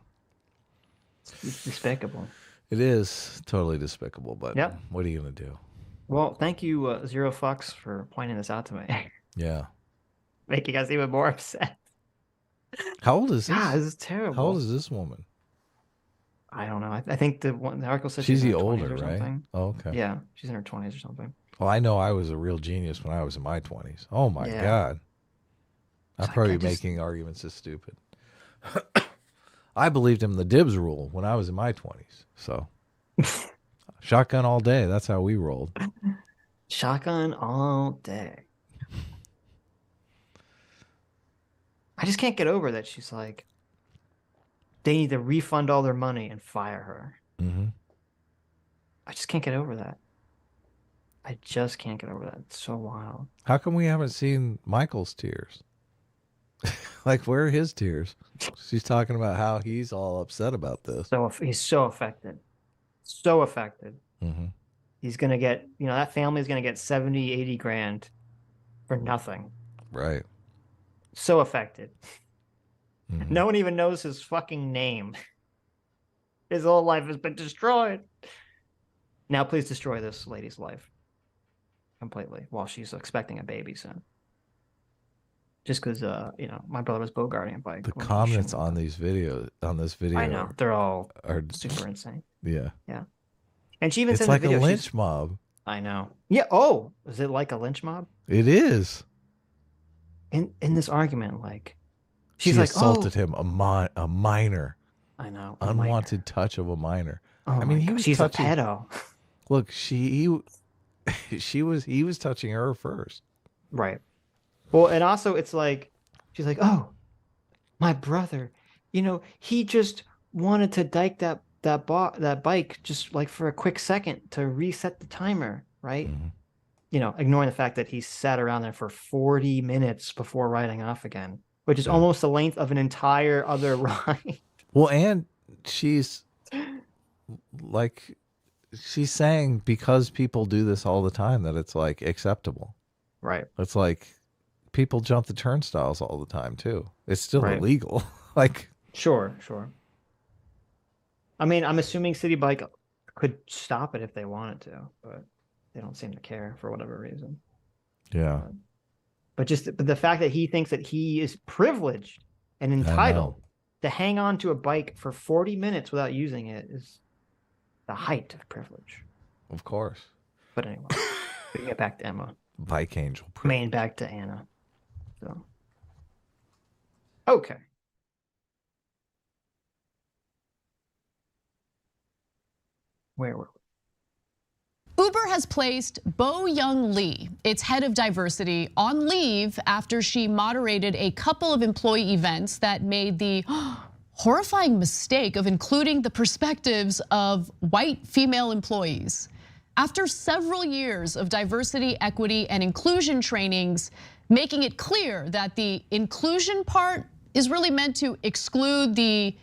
It's despicable. It is totally despicable, but what are you going to do? Well, thank you, Zero Fucks, for pointing this out to me. Yeah. Making us even more upset. How old is this? Ah, this is terrible. How old is this woman? I don't know. I think the article says she's in the her 20s older, or right? something. Oh, okay. Yeah, she's in her 20s or something. Well, I know I was a real genius when I was in my 20s. Oh, my God. I'm probably making arguments this stupid. I believed in the DIBS rule when I was in my 20s. So, shotgun all day. That's how we rolled. Shotgun all day. I just can't get over that she's like, they need to refund all their money and fire her. Mm-hmm. I just can't get over that. I just can't get over that. It's so wild. How come we haven't seen Michael's tears? Like, where are his tears? She's talking about how he's all upset about this. So he's so affected. So affected. Mm-hmm. He's going to get, that family's going to get 70, 80 grand for nothing. Right. So affected. Mm-hmm. No one even knows his fucking name. His whole life has been destroyed. Now please destroy this lady's life completely while she's expecting a baby soon. Just because, my brother was bogarting a bike. The comments on this video, I know, they're all super insane. Yeah. Yeah. And she even it's said like in the video, a lynch mob. I know. Yeah. Oh, is it like a lynch mob? It is. In this argument, like, she assaulted him, a minor. I know. Unwanted touch of a minor. Oh, I mean, she's touching, a pedo. Look, he was touching her first. Right. Well, and also it's like, she's like, oh, my brother, he just wanted to dike that bike just like for a quick second to reset the timer, right? Mm-hmm. Ignoring the fact that he sat around there for 40 minutes before riding off again, which is almost the length of an entire other ride. Well, and she's saying because people do this all the time that it's like acceptable. Right. It's like people jump the turnstiles all the time too. It's still illegal. Like, sure. I mean, I'm assuming CitiBike could stop it if they wanted to, but they don't seem to care for whatever reason. Yeah. But the fact that he thinks that he is privileged and entitled to hang on to a bike for 40 minutes without using it is the height of privilege. Of course. But anyway, we get back to Emma. Bike angel. Back to Anna. So, okay. Where were we? Uber has placed Bo Young Lee, its head of diversity, on leave after she moderated a couple of employee events that made the horrifying mistake of including the perspectives of white female employees. After several years of diversity, equity, and inclusion trainings, making it clear that the inclusion part is really meant to exclude the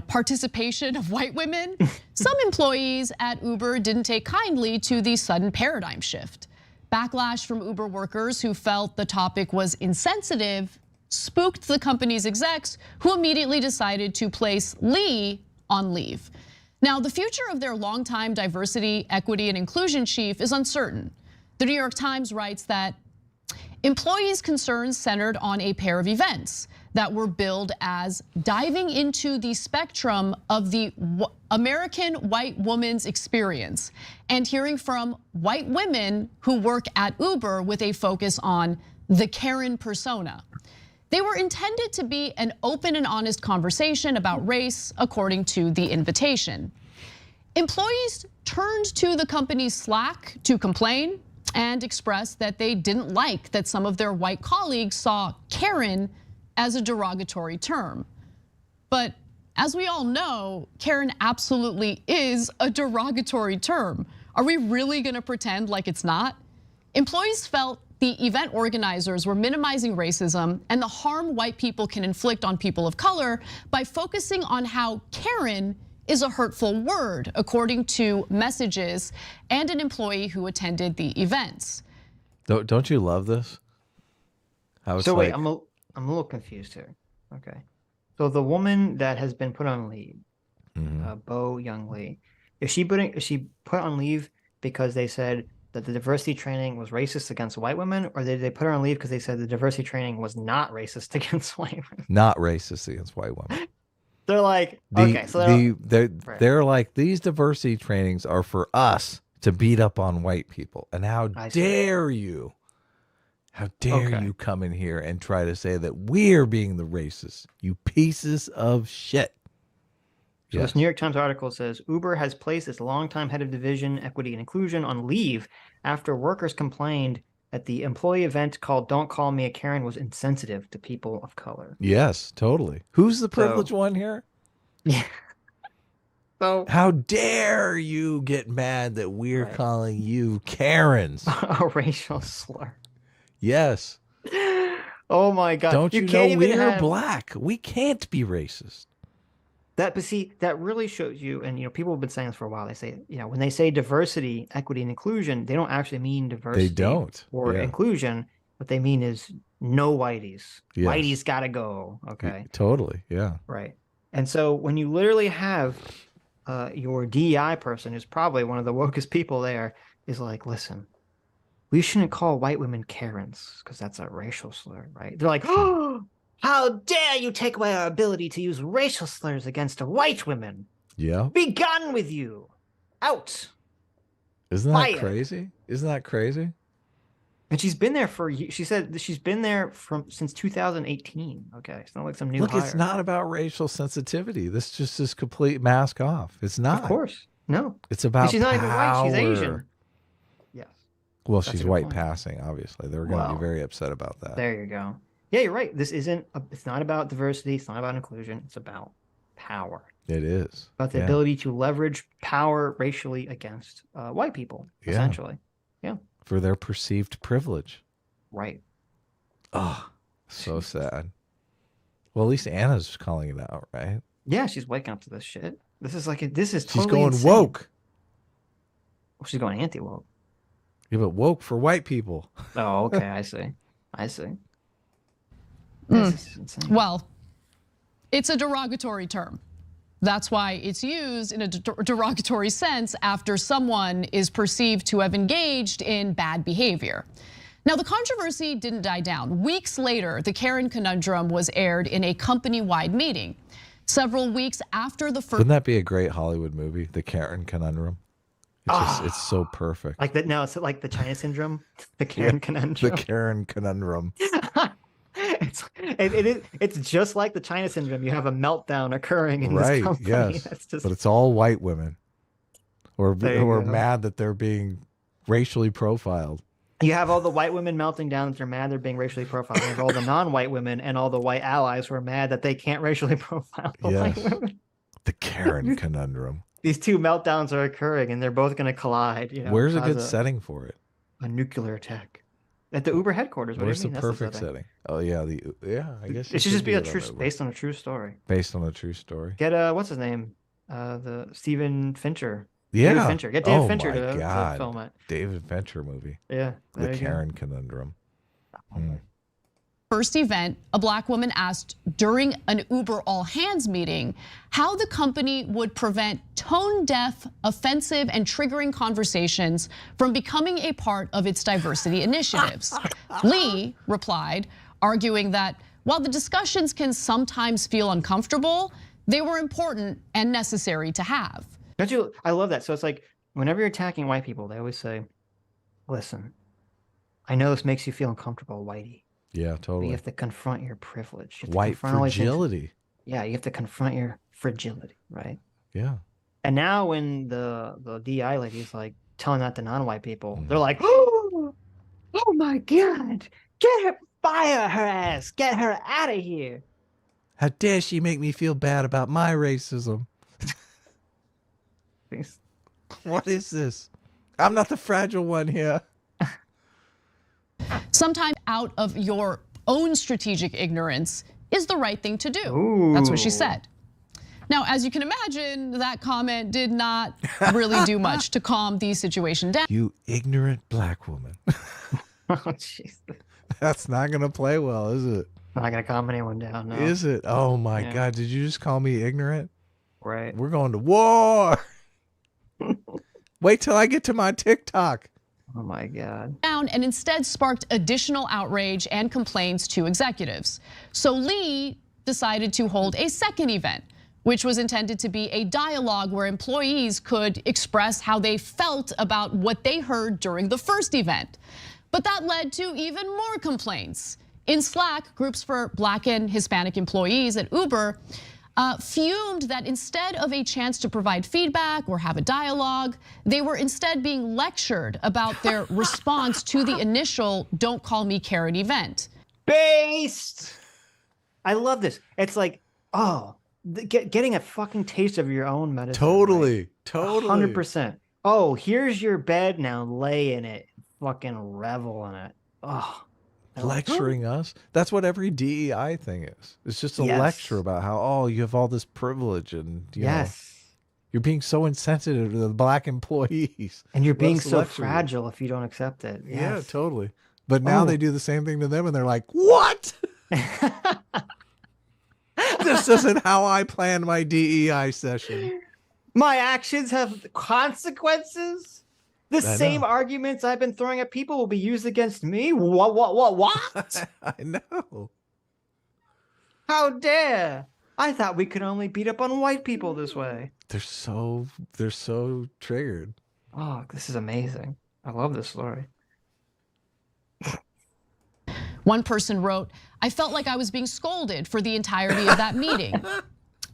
participation of white women, some employees at Uber didn't take kindly to the sudden paradigm shift. Backlash from Uber workers who felt the topic was insensitive spooked the company's execs, who immediately decided to place Lee on leave. Now, the future of their longtime diversity, equity, and inclusion chief is uncertain. The New York Times writes that employees' concerns centered on a pair of events that were billed as diving into the spectrum of the American white woman's experience and hearing from white women who work at Uber with a focus on the Karen persona. They were intended to be an open and honest conversation about race, according to the invitation. Employees turned to the company's Slack to complain and expressed that they didn't like that some of their white colleagues saw Karen as a derogatory term. But as we all know, Karen absolutely is a derogatory term. Are we really gonna pretend like it's not? Employees felt the event organizers were minimizing racism and the harm white people can inflict on people of color by focusing on how Karen is a hurtful word, according to messages and an employee who attended the events. Don't you love this? How it's so wait, like, I'm a little confused here. Okay, so the woman that has been put on leave, Bo Young Lee, is she put on leave because they said that the diversity training was racist against white women, or did they put her on leave because they said the diversity training was not racist against white women? not racist against white women. They're like, okay, so they're like, these diversity trainings are for us to beat up on white people. And how dare you? How dare you come in here and try to say that we're being the racists, you pieces of shit. So this New York Times article says Uber has placed its longtime head of division, equity and inclusion on leave after workers complained that the employee event called Don't Call Me a Karen was insensitive to people of color. Yes, totally. Who's the privileged one here? Yeah. So how dare you get mad that we're calling you Karens? A racial slur. Yes. Oh my God. Don't you know we're black? We can't be racist. But see, that really shows you, and people have been saying this for a while. They say, when they say diversity, equity, and inclusion, they don't actually mean diversity. They don't. Or inclusion. What they mean is no whiteys. Yes. Whiteys gotta go. Okay. Totally. Yeah. Right. And so when you literally have your DEI person, who's probably one of the wokest people there, is like, listen, we shouldn't call white women Karens because that's a racial slur, right? They're like, oh, how dare you take away our ability to use racial slurs against white women? Yeah. Be gone with you. Out. Isn't that crazy? Isn't that crazy? And she's been there she said she's been there since 2018. Okay. It's not like some new hire. It's not about racial sensitivity. This just is complete mask off. It's not. Of course. No. It's about she's not even white. She's Asian. Yes. Well, she's white passing, obviously. They're going to be very upset about that. There you go. Yeah, you're right. This it's not about diversity. It's not about inclusion. It's about power. It is. About the ability to leverage power racially against white people, essentially. Yeah. For their perceived privilege. Right. Oh, so sad. Well, at least Anna's calling it out, right? Yeah, she's waking up to this shit. This is totally she's going insane. woke. Well, she's going anti-woke. Yeah, but woke for white people. Oh, okay. I see. Well, it's a derogatory term. That's why it's used in a derogatory sense after someone is perceived to have engaged in bad behavior. Now, the controversy didn't die down. Weeks later, the Karen conundrum was aired in a company-wide meeting. Several weeks after the first— Wouldn't that be a great Hollywood movie, The Karen Conundrum? It's so perfect. Like that. No, it's like the China syndrome, the Karen conundrum. The Karen conundrum. It's just like the China syndrome. You have a meltdown occurring in this company. Yes, but it's all white women who are mad that they're being racially profiled. You have all the white women melting down that they're mad they're being racially profiled. You have all the non-white women and all the white allies who are mad that they can't racially profile the white women. The Karen conundrum. These two meltdowns are occurring and they're both going to collide. Where's a good setting for it? A nuclear attack. At the Uber headquarters. Where's the perfect setting? Oh yeah, I guess it should just be based on a true story. Based on a true story. Get what's his name? The Steven Fincher. Yeah. David Fincher. Get David Fincher to film it. David Fincher movie. Yeah. The Karen conundrum. First event, a black woman asked during an Uber all-hands meeting how the company would prevent tone-deaf, offensive, and triggering conversations from becoming a part of its diversity initiatives. Lee replied, arguing that while the discussions can sometimes feel uncomfortable, they were important and necessary to have. Don't you? I love that. So it's like whenever you're attacking white people, they always say, listen, I know this makes you feel uncomfortable, whitey. Yeah, But totally. you have to confront your privilege. You have to White confront all these things. fragility. Yeah, you have to confront your fragility, right? Yeah. And now when the DI lady is like telling that to non-white people, they're like, oh my God, get her, fire her ass, get her out of here. How dare she make me feel bad about my racism? What is this? I'm not the fragile one here. Sometimes out of your own strategic ignorance is the right thing to do. That's what she said. Now, as you can imagine, that comment did not really do much to calm the situation down. You ignorant black woman. Oh, jeez. That's not going to play well, is it? Not going to calm anyone down, no. Is it? Oh my Yeah. God. Did you just call me ignorant? Right. We're going to war. Wait till I get to my TikTok. Oh my God. Down and instead sparked additional outrage and complaints to executives. So Lee decided to hold a second event, which was intended to be a dialogue where employees could express how they felt about what they heard during the first event. But that led to even more complaints. In Slack, groups for Black and Hispanic employees at Uber fumed that instead of a chance to provide feedback or have a dialogue, they were instead being lectured about their response to the initial "Don't Call Me Karen" event. Based. I love this. It's like, oh, getting a fucking taste of your own medicine. Totally. Right? Totally. 100%. Oh, here's your bed now. Lay in it. Fucking revel in it. Oh. Lecturing us. That's what every DEI thing is. It's just a Yes. lecture about how, oh, you have all this privilege and you know, Yes. you're being so insensitive to the black employees. And you're being Let's so lecture you. fragile if you don't accept it. Yeah, Yes. totally. But now Oh. they do the same thing to them and they're like, what? This isn't how I planned my DEI session. My actions have consequences? The I same know. arguments I've been throwing at people will be used against me? What? I know. How dare? I thought we could only beat up on white people this way. They're so triggered. Oh, this is amazing. I love this story. One person wrote, "I felt like I was being scolded for the entirety of that meeting."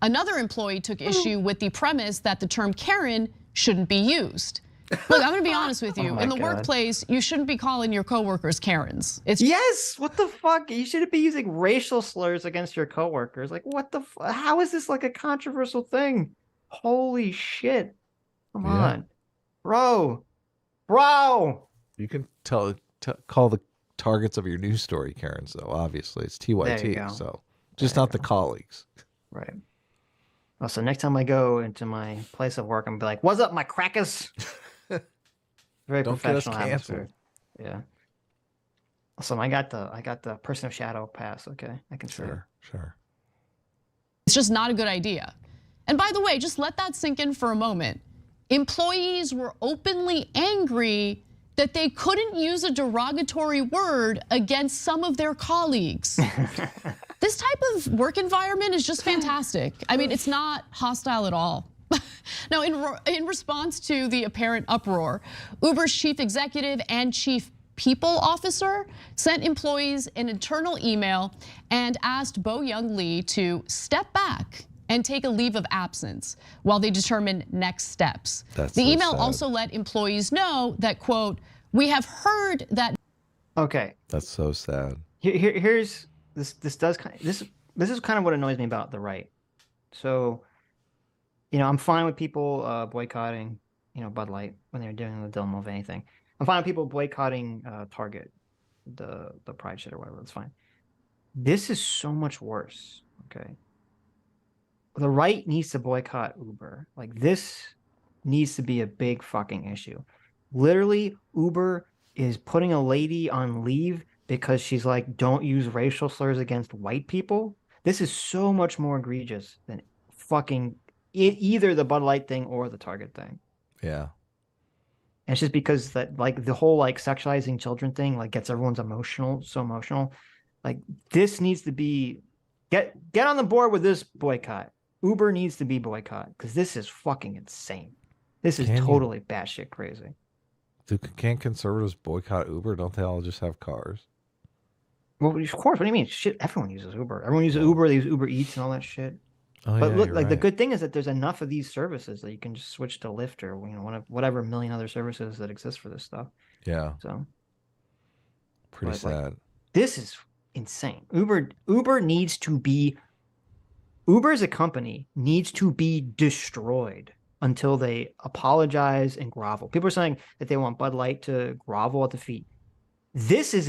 Another employee took issue with the premise that the term Karen shouldn't be used. Look, I'm gonna be honest with you. Oh my In the God. workplace, you shouldn't be calling your coworkers Karens. It's Yes, what the fuck? You shouldn't be using racial slurs against your coworkers. Like, what the how is this like a controversial thing? Holy shit. Come Yeah. on. Bro. Bro. You can call the targets of your news story Karens, though. Obviously, it's There you TYT, go. so just not the colleagues. Right. Well, so next time I go into my place of work, I'm gonna be like, "What's up, my crackers?" Very Don't get us professional canceled. atmosphere. Yeah. So I got the person of shadow pass. Okay, I can see it. Sure. It's just not a good idea. And by the way, just let that sink in for a moment. Employees were openly angry that they couldn't use a derogatory word against some of their colleagues. This type of work environment is just fantastic. I mean, it's not hostile at all. Now, in response to the apparent uproar, Uber's chief executive and chief people officer sent employees an internal email and asked Bo Young Lee to step back and take a leave of absence while they determine next steps. That's the so email sad. also let employees know that, quote, "We have heard that." Okay. That's so sad. Here's this. This is kind of what annoys me about the right. So, I'm fine with people boycotting, Bud Light when they're doing the Dilma of anything. I'm fine with people boycotting Target, the Pride shit or whatever. That's fine. This is so much worse. Okay. The right needs to boycott Uber. Like, this needs to be a big fucking issue. Literally, Uber is putting a lady on leave because she's like, don't use racial slurs against white people. This is so much more egregious than fucking either the Bud Light thing or the Target thing. Yeah. And it's just because that, like, the whole like sexualizing children thing like gets everyone's so emotional. Like this needs to be get on the board with this boycott. Uber needs to be boycott because this is fucking insane. This is totally batshit crazy. Can't conservatives boycott Uber? Don't they all just have cars? Well, of course. What do you mean? Shit, everyone uses Uber. Everyone uses Uber. They use Uber Eats and all that shit. Oh, but yeah, look, you're like the right. good thing is that there's enough of these services that you can just switch to Lyft or whatever million other services that exist for this stuff. Yeah. So Pretty sad. This is insane. Uber needs to be. Uber as a company needs to be destroyed until they apologize and grovel. People are saying that they want Bud Light to grovel at the feet. This is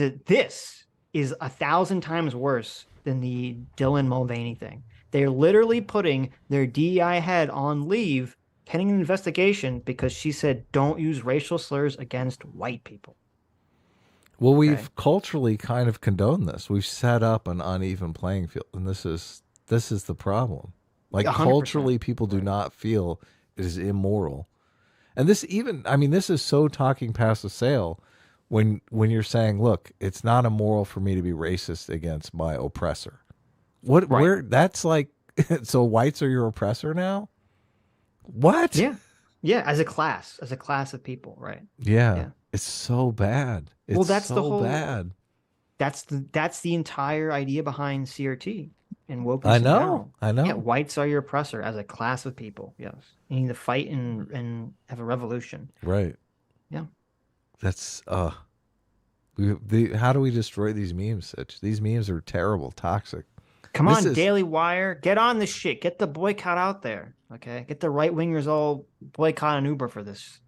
1,000 times worse than the Dylan Mulvaney thing. They're literally putting their DEI head on leave pending an investigation because she said don't use racial slurs against white people. Well, we've culturally kind of condoned this. We've set up an uneven playing field, and this is the problem. Like 100%. Culturally, people do not feel it is immoral. And this is so talking past the sale when you're saying, look, it's not immoral for me to be racist against my oppressor. Where that's like, so whites are your oppressor now? What? Yeah, as a class of people, right? Yeah. It's so bad. It's that's so the whole bad. That's the entire idea behind CRT and wokeness. I in know. general. I know. Yeah, whites are your oppressor as a class of people. Yes, you need to fight and have a revolution. Right. Yeah. That's how do we destroy these memes, Sitch? These memes are terrible, toxic. Come on, Daily Wire, get on this shit. Get the boycott out there. Okay, get the right wingers all boycott an Uber for this.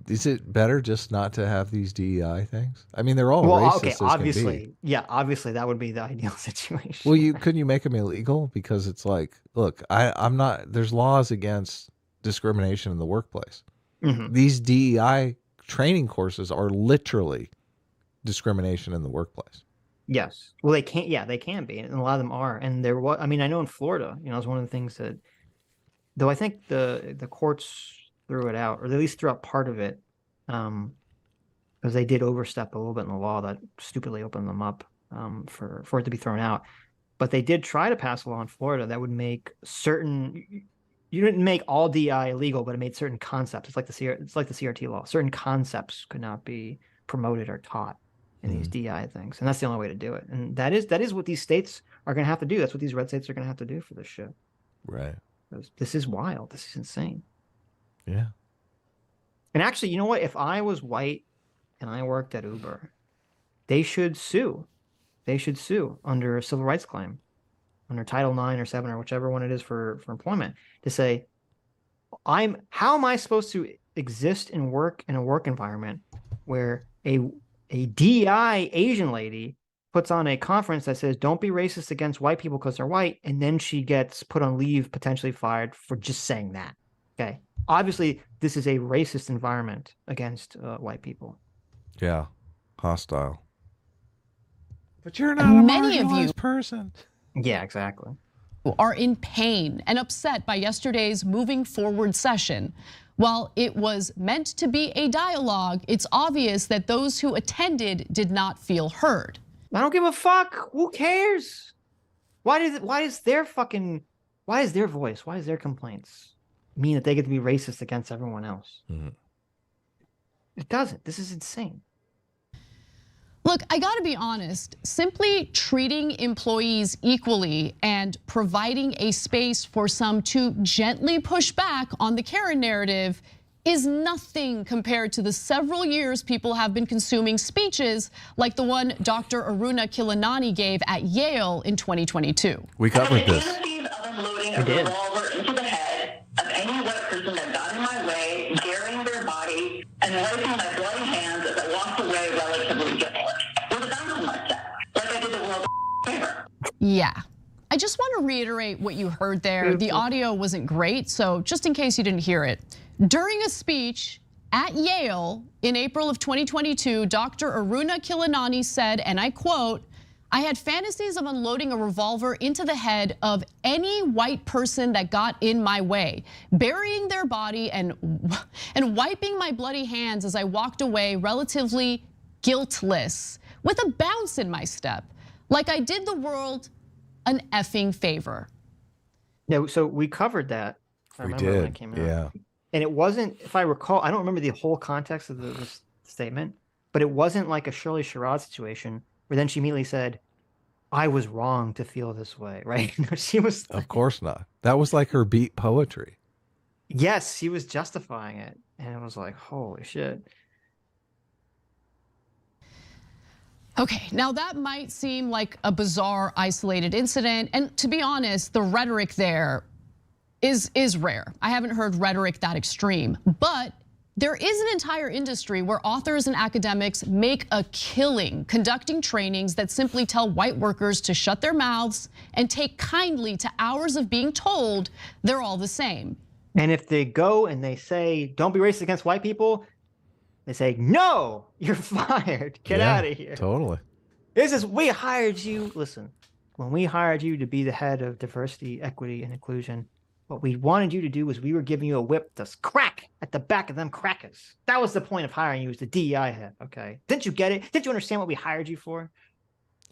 Is it better just not to have these DEI things? I mean, they're all racist. Okay, as can obviously, be. yeah, obviously that would be the ideal situation. Well, couldn't you make them illegal? Because it's like, look, I'm not. There's laws against discrimination in the workplace. Mhm. These DEI training courses are literally discrimination in the workplace. Yes. Well, they can't. Yeah, they can be, and a lot of them are. And there was. I mean, I know in Florida, it's one of the things that, though I think the courts threw it out, or at least threw out part of it, because they did overstep a little bit in the law that stupidly opened them up for it to be thrown out. But they did try to pass a law in Florida that would make certain. You didn't make all DI illegal, but it made certain concepts. It's like the CRT law. Certain concepts could not be promoted or taught in these DI things, and that's the only way to do it. And that is what these states are going to have to do. That's what these red states are going to have to do for this shit. Right. This is wild. This is insane. Yeah. And actually, you know what? If I was white and I worked at Uber, they should sue. They should sue under a civil rights claim, under Title 9 or 7 or whichever one it is for employment, to say, how am I supposed to exist and work in a work environment where a DI Asian lady puts on a conference that says, don't be racist against white people because they're white, and then she gets put on leave, potentially fired for just saying that. Okay. Obviously, this is a racist environment against white people. Yeah. Hostile. But you're not a Many of you person. Yeah, exactly. Are in pain and upset by yesterday's moving forward session. While it was meant to be a dialogue, it's obvious that those who attended did not feel heard. I don't give a fuck. Who cares? Why is their voice, why is their complaints mean that they get to be racist against everyone else? Mm-hmm. It doesn't. This is insane. Look, I gotta be honest, simply treating employees equally and providing a space for some to gently push back on the Karen narrative is nothing compared to the several years people have been consuming speeches like the one Dr. Aruna Kilanani gave at Yale in 2022. We covered this. I did. Into the head of any white person that got in my way, burying their body, and wiping my bloody hands as I walked away relatively guiltless. With a gun to my chest, like I did the world a favor. Yeah. I just want to reiterate what you heard there. The audio wasn't great, so just in case you didn't hear it. During a speech at Yale in April of 2022, Dr. Aruna Kilanani said, and I quote, "I had fantasies of unloading a revolver into the head of any white person that got in my way, burying their body and wiping my bloody hands as I walked away relatively guiltless, with a bounce in my step. Like I did the world an effing favor. Yeah, so we covered that. I We remember when it did, came out. yeah. And it wasn't, if I recall, I don't remember the whole context of this statement, but it wasn't like a Shirley Sherrod situation where then she immediately said, I was wrong to feel this way, right? She was. Of course not. That was like her beat poetry. Yes, she was justifying it. And it was like, holy shit. Okay, now that might seem like a bizarre, isolated incident. And to be honest, the rhetoric there is rare. I haven't heard rhetoric that extreme. But there is an entire industry where authors and academics make a killing conducting trainings that simply tell white workers to shut their mouths and take kindly to hours of being told they're all the same. And if they go and they say, don't be racist against white people, they say, no, you're fired. Get out of here. Totally. This is, we hired you. Listen, when we hired you to be the head of diversity, equity, and inclusion, what we wanted you to do was we were giving you a whip to crack at the back of them crackers. That was the point of hiring you as the DEI head, okay? Didn't you get it? Didn't you understand what we hired you for?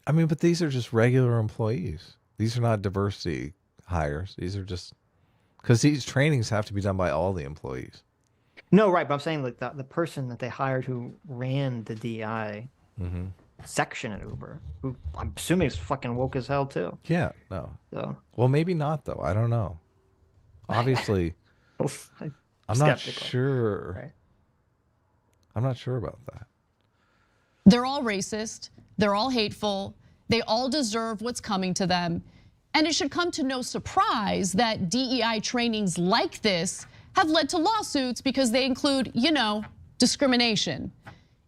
I mean, but these are just regular employees. These are not diversity hires. These are just, because these trainings have to be done by all the employees. No, right, but I'm saying like the person that they hired who ran the DEI section at Uber, who I'm assuming is fucking woke as hell too. Yeah, no. So. Well, maybe not though. I don't know. Obviously, I'm not sure. Right. I'm not sure about that. They're all racist. They're all hateful. They all deserve what's coming to them. And it should come to no surprise that DEI trainings like this have led to lawsuits because they include, you know, discrimination.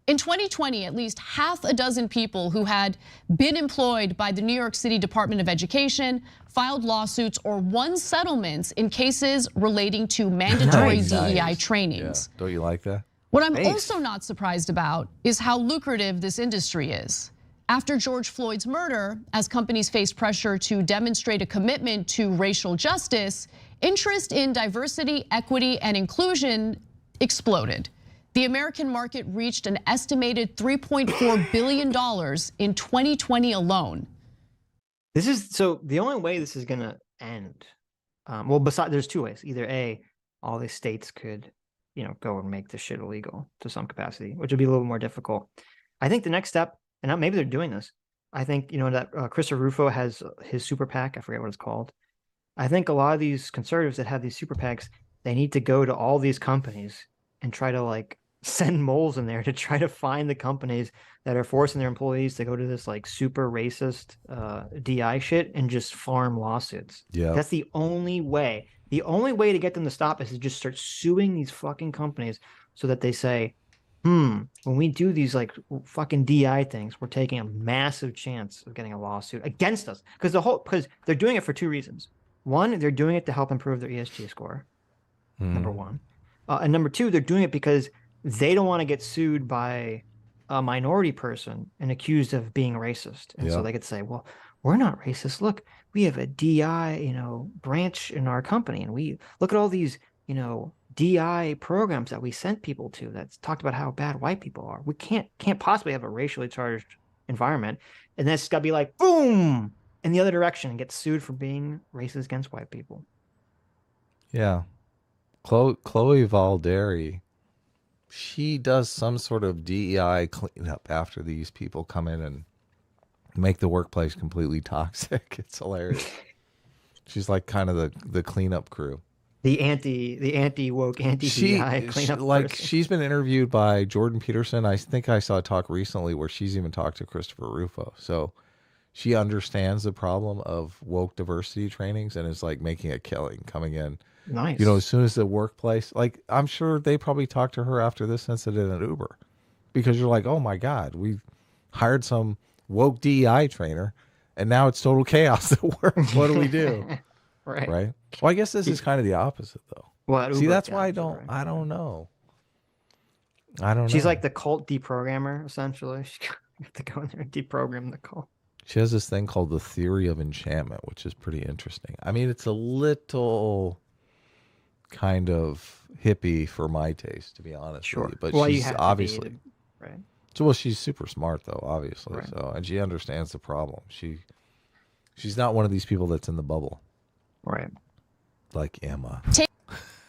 In 2020, at least half a dozen people who had been employed by the New York City Department of Education filed lawsuits or won settlements in cases relating to mandatory DEI trainings. Yeah. Don't you like that? What I'm also not surprised about is how lucrative this industry is. After George Floyd's murder, as companies faced pressure to demonstrate a commitment to racial justice, interest in diversity, equity, and inclusion exploded. The American market reached an estimated $3.4 billion in 2020 alone. This is, so the only way this is gonna end, well, besides, there's two ways. Either A, all these states could, you know, go and make this shit illegal to some capacity, which would be a little more difficult. I think the next step, and maybe they're doing this, I think, you know, that Christopher Rufo has his super PAC, I forget what it's called. I think a lot of these conservatives that have these super PACs, they need to go to all these companies and try to like send moles in there to try to find the companies that are forcing their employees to go to this like super racist DI shit and just farm lawsuits. Yeah. That's the only way. The only way to get them to stop is to just start suing these fucking companies so that they say, when we do these like fucking DI things, we're taking a massive chance of getting a lawsuit against us. Because they're doing it for two reasons. One, they're doing it to help improve their ESG score, number one. And number two, they're doing it because they don't want to get sued by a minority person and accused of being racist. And so they could say, well, we're not racist. Look, we have a DI, you know, branch in our company. And we look at all these, you know, DI programs that we sent people to that's talked about how bad white people are. We can't possibly have a racially charged environment. And then it's got to be like, boom, in the other direction and get sued for being racist against white people. Yeah. Chloe Valderi, she does some sort of DEI cleanup after these people come in and make the workplace completely toxic. It's hilarious. She's like kind of the cleanup crew. The anti-woke, anti-DEI cleanup person. She's been interviewed by Jordan Peterson. I think I saw a talk recently where she's even talked to Christopher Rufo. So she understands the problem of woke diversity trainings and is like making a killing coming in. Nice. You know, as soon as the workplace, like I'm sure they probably talked to her after this incident at Uber, because you're like, oh my God, we hired some woke DEI trainer and now it's total chaos at work. What do we do? Right. Well, I guess this is kind of the opposite though. Well, see, that's why I don't know. She's like the cult deprogrammer, essentially. She have to go in there and deprogram the cult. She has this thing called the theory of enchantment, which is pretty interesting. I mean, it's a little kind of hippie for my taste, to be honest with you. But she's obviously, So, well, she's super smart though, obviously. Right. So, and she understands the problem. She's not one of these people that's in the bubble. Right. Like Emma.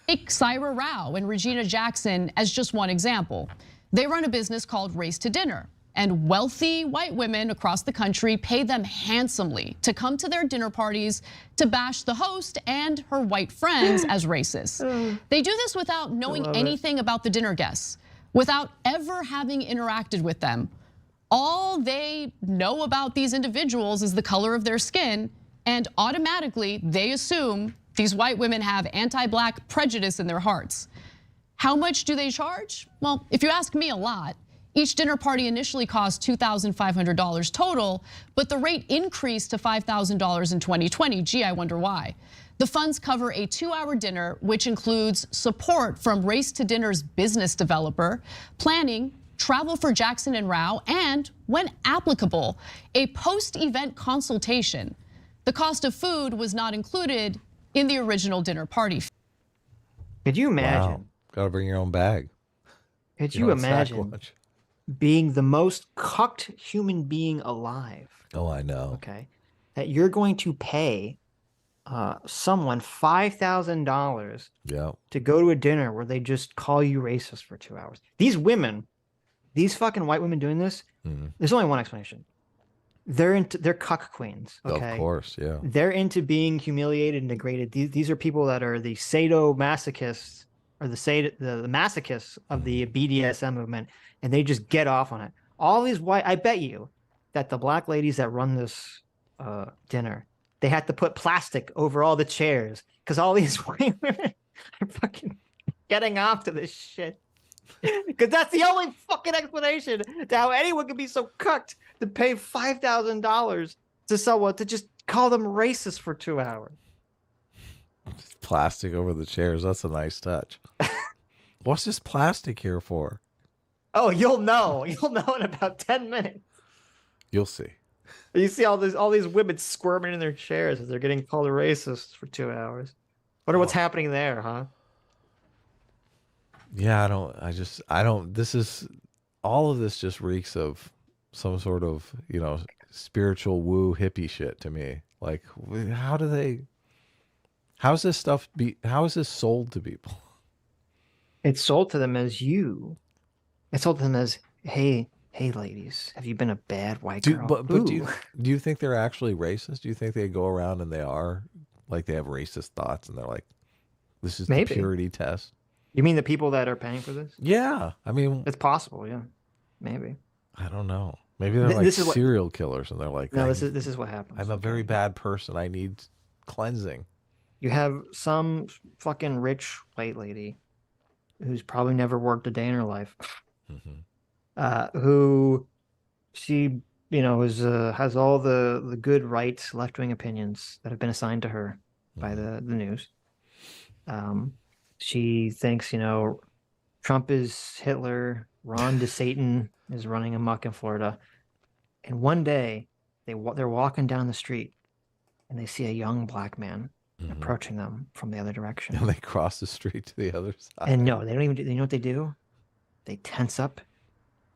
Take Syra Rao and Regina Jackson as just one example. They run a business called Race to Dinner, and wealthy white women across the country pay them handsomely to come to their dinner parties to bash the host and her white friends as racist. They do this without knowing anything about the dinner guests, without ever having interacted with them. All they know about these individuals is the color of their skin, and automatically they assume these white women have anti-black prejudice in their hearts. How much do they charge? Well, if you ask me, a lot. Each dinner party initially cost $2,500 total, but the rate increased to $5,000 in 2020. Gee, I wonder why. The funds cover a 2-hour dinner, which includes support from Race to Dinner's business developer, planning, travel for Jackson and Rao, and, when applicable, a post-event consultation. The cost of food was not included in the original dinner party. Could you imagine? Wow. Gotta bring your own bag. Could you imagine being the most cucked human being alive? Oh, I know. Okay. That you're going to pay someone $5,000 to go to a dinner where they just call you racist for 2 hours. These women, these fucking white women doing this, there's only one explanation. They're cuck queens. Okay? Of course, yeah. They're into being humiliated and degraded. These are people that are the sadomasochists or the masochists of the BDSM movement, and they just get off on it. All these white, I bet you that the black ladies that run this dinner, they had to put plastic over all the chairs because all these white women are fucking getting off to this shit. Because that's the only fucking explanation to how anyone can be so cucked to pay $5,000 to someone to just call them racist for 2 hours. Plastic over the chairs. That's a nice touch. What's this plastic here for? Oh, you'll know. You'll know in about 10 minutes. You'll see. You see all these women squirming in their chairs as they're getting called a racist for 2 hours. Wonder what's happening there, huh? Yeah, I don't, this is, all of this just reeks of some sort of, spiritual woo hippie shit to me. Like, how is this sold to people? It's sold to them as you. It's sold to them as, hey ladies, have you been a bad white girl? But do you think they're actually racist? Do you think they go around and they have racist thoughts and they're like, this is the purity test? You mean the people that are paying for this? Yeah. I mean, it's possible. Yeah. Maybe. I don't know. Maybe they're like serial killers and they're like, no, this is what happens. I'm a very bad person. I need cleansing. You have some fucking rich white lady who's probably never worked a day in her life, who she, has all the good right left-wing opinions that have been assigned to her by the news. She thinks, Trump is Hitler, Ron DeSatan is running amok in Florida. And one day they're walking down the street and they see a young black man approaching them from the other direction. And they cross the street to the other side. And no, they don't even, you know what they do? They tense up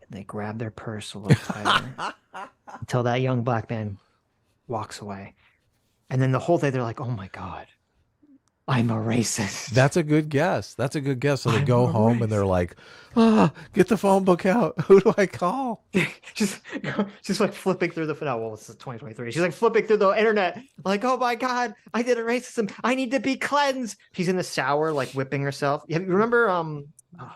and they grab their purse a little tighter until that young black man walks away. And then the whole day they're like, oh my God, I'm a racist. That's a good guess. So they go home and they're like, get the phone book out. Who do I call? She's like flipping through it's 2023. She's like flipping through the internet. Like, oh my God, I did a racism. I need to be cleansed. She's in the shower, like whipping herself. You remember,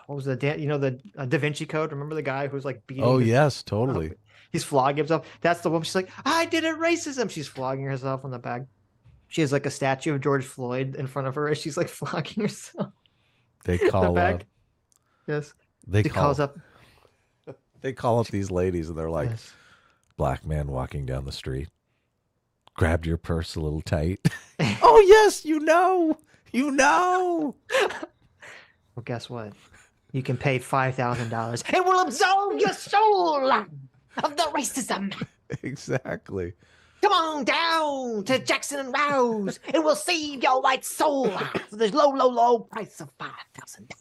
what was the Da Vinci Code? Remember the guy who was like beating? Oh, yes, totally. He's flogging himself. That's the woman. She's like, I did a racism. She's flogging herself on the back. She has like a statue of George Floyd in front of her as she's like flogging herself. They call up. Yes. They calls up. They call up these ladies and they're like, black man walking down the street. Grabbed your purse a little tight. Oh, yes, you know. Well, guess what? You can pay $5,000. It will absolve your soul of the racism. Exactly. Come on down to Jackson and Rouse. It will save your white soul for the low price of $5,000.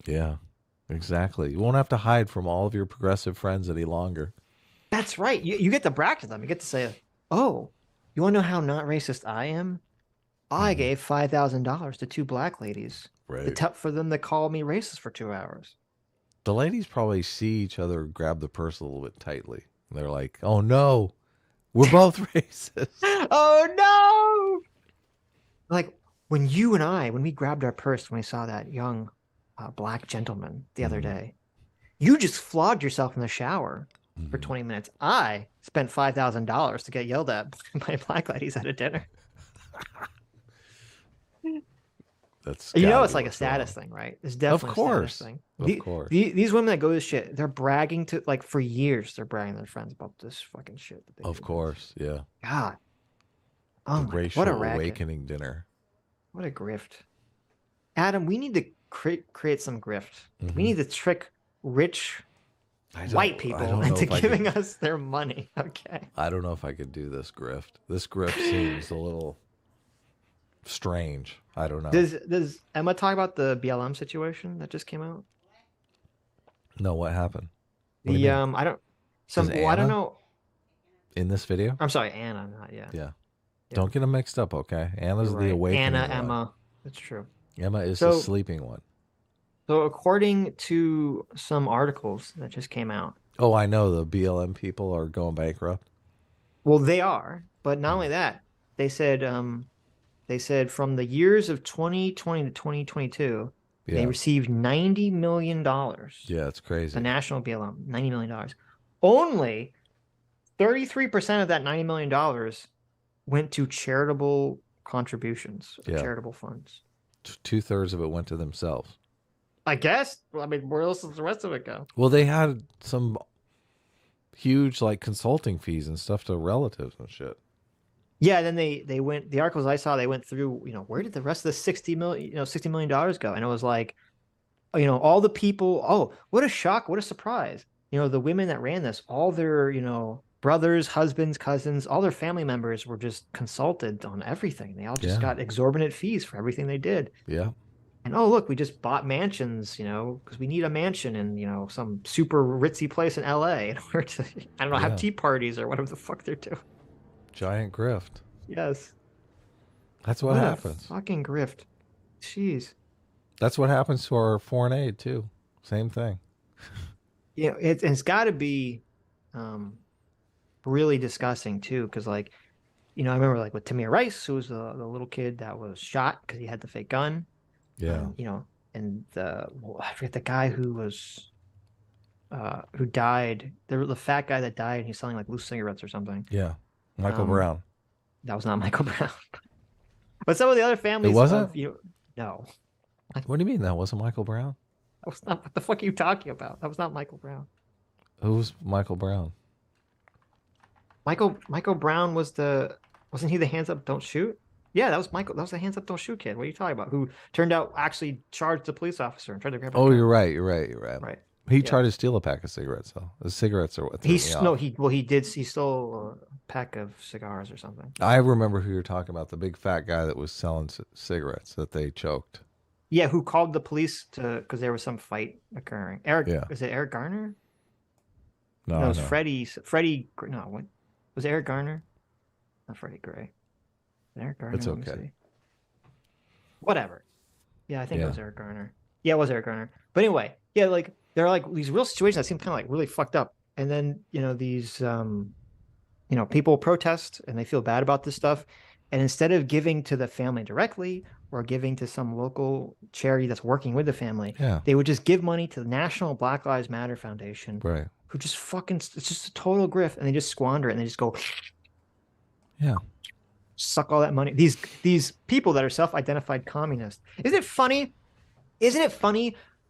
Yeah. Exactly. You won't have to hide from all of your progressive friends any longer. That's right. You get to brag to them. You get to say, "Oh, you want to know how not racist I am? I gave $5,000 to 2 black ladies for them to call me racist for 2 hours." The ladies probably see each other grab the purse a little bit tightly. They're like, "Oh no, we're both racist." Oh no! Like when we grabbed our purse when we saw that young black gentleman the other day, you just flogged yourself in the shower for 20 minutes. I spent $5,000 to get yelled at by black ladies at a dinner. That's it's like a status thing, right? It's definitely of course. a status thing. Of course. These women that go to shit, they're bragging to like for years. They're bragging to their friends about this fucking shit. That they Of course, yeah. God. Oh my, racial what a racket. awakening dinner. What a grift. Adam, we need to create some grift. We need to trick rich white people into giving us their money. Okay. I don't know if I could do this grift. This grift seems a little strange. I don't know. Does Emma talk about the BLM situation that just came out? No, what happened? I don't. I don't know. In this video? I'm sorry, Anna. Not yet. Yeah. Don't get them mixed up, okay? Anna's the awakening Anna, one. Emma. That's true. Emma is the sleeping one. So according to some articles that just came out. Oh, I know the BLM people are going bankrupt. Well, they are, but not only that, they said from the years of 2020 to 2022, they received $90 million. Yeah, it's crazy. The national BLM, $90 million. Only 33% of that $90 million went to charitable contributions, charitable funds. 2/3 of it went to themselves. I guess. Well, I mean, where else does the rest of it go? Well, they had some huge like consulting fees and stuff to relatives and shit. Yeah, then they went. The articles I saw, they went through. Where did the rest of the $60 million go? And it was like, all the people. Oh, what a shock! What a surprise! The women that ran this, all their brothers, husbands, cousins, all their family members were just consulted on everything. They all just got exorbitant fees for everything they did. Yeah. And oh look, we just bought mansions, because we need a mansion in some super ritzy place in LA in order to have tea parties or whatever the fuck they're doing. Giant grift. Yes. That's what happens. Fucking grift. Jeez. That's what happens to our foreign aid too. Same thing. It's got to be really disgusting too, because I remember with Tamir Rice, who was the little kid that was shot because he had the fake gun. Yeah. And I forget the guy who died. The fat guy that died. He's selling loose cigarettes or something. Yeah. Michael Brown. That was not Michael Brown. But some of the other families. It wasn't? No. What do you mean that wasn't Michael Brown? That was not. What the fuck are you talking about? That was not Michael Brown. Who was Michael Brown? Michael Brown wasn't he the hands up, don't shoot? Yeah, that was Michael. That was the hands up, don't shoot kid. What are you talking about? Who turned out actually charged the police officer and tried to grab him. Oh, you're right. Right. He tried to steal a pack of cigarettes though. The cigarettes are what threw me off. He stole a pack of cigars or something. I remember who you're talking about, the big fat guy that was selling cigarettes that they choked. Yeah, who called the police because there was some fight occurring. Is it Eric Garner? No, it was Freddie. No, what was it, Eric Garner? Not Freddie Gray. Eric Garner. It's okay. Whatever. Yeah, I think it was Eric Garner. Yeah, it was Eric Garner. But anyway, there are these real situations that seem kind of really fucked up. And then these people protest and they feel bad about this stuff. And instead of giving to the family directly or giving to some local charity that's working with the family, they would just give money to the National Black Lives Matter Foundation, right? Who just it's just a total grift, and they just squander it, and they just go, suck all that money. These people that are self-identified communists. Isn't it funny?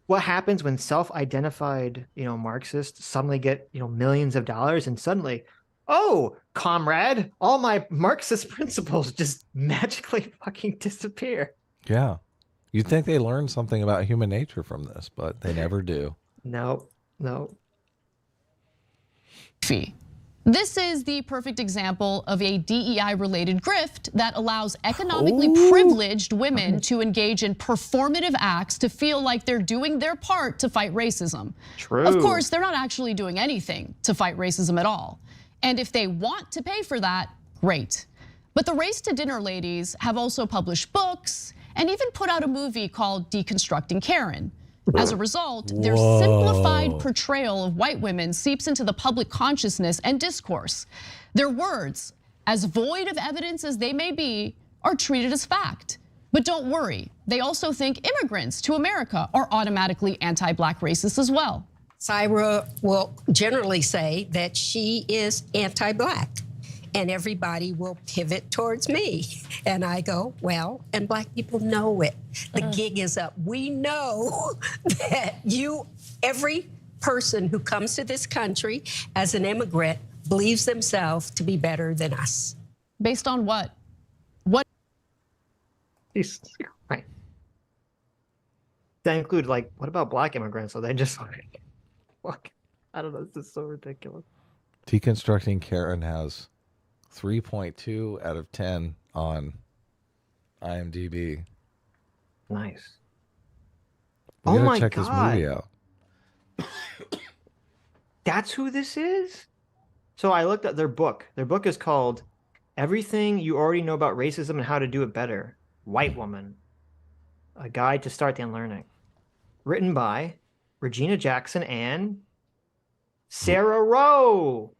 What happens when self-identified, Marxists suddenly get, millions of dollars, and suddenly, oh, comrade, all my Marxist principles just magically fucking disappear. Yeah. You'd think they learned something about human nature from this, but they never do. No. This is the perfect example of a DEI-related grift that allows economically privileged women to engage in performative acts to feel like they're doing their part to fight racism. True. Of course, they're not actually doing anything to fight racism at all. And if they want to pay for that, great. But the Race to Dinner ladies have also published books and even put out a movie called Deconstructing Karen. As a result, their simplified portrayal of white women seeps into the public consciousness and discourse. Their words, as void of evidence as they may be, are treated as fact. But don't worry, they also think immigrants to America are automatically anti-black racists as well. Syra will generally say that she is anti-black, and everybody will pivot towards me. And I go, well, and black people know it. The gig is up. We know that every person who comes to this country as an immigrant believes themselves to be better than us. Based on what? Right. That include like, what about black immigrants? So they just like, fuck. I don't know. This is so ridiculous. Deconstructing Karen has 3.2 out of 10 on IMDb. Nice. We Oh gotta my check God. this movie out. That's who this is? So I looked at their book. Their book is called Everything You Already Know About Racism and How to Do It Better. White Woman. A Guide to Start the Unlearning. Written by Regina Jackson and Sarah Rowe.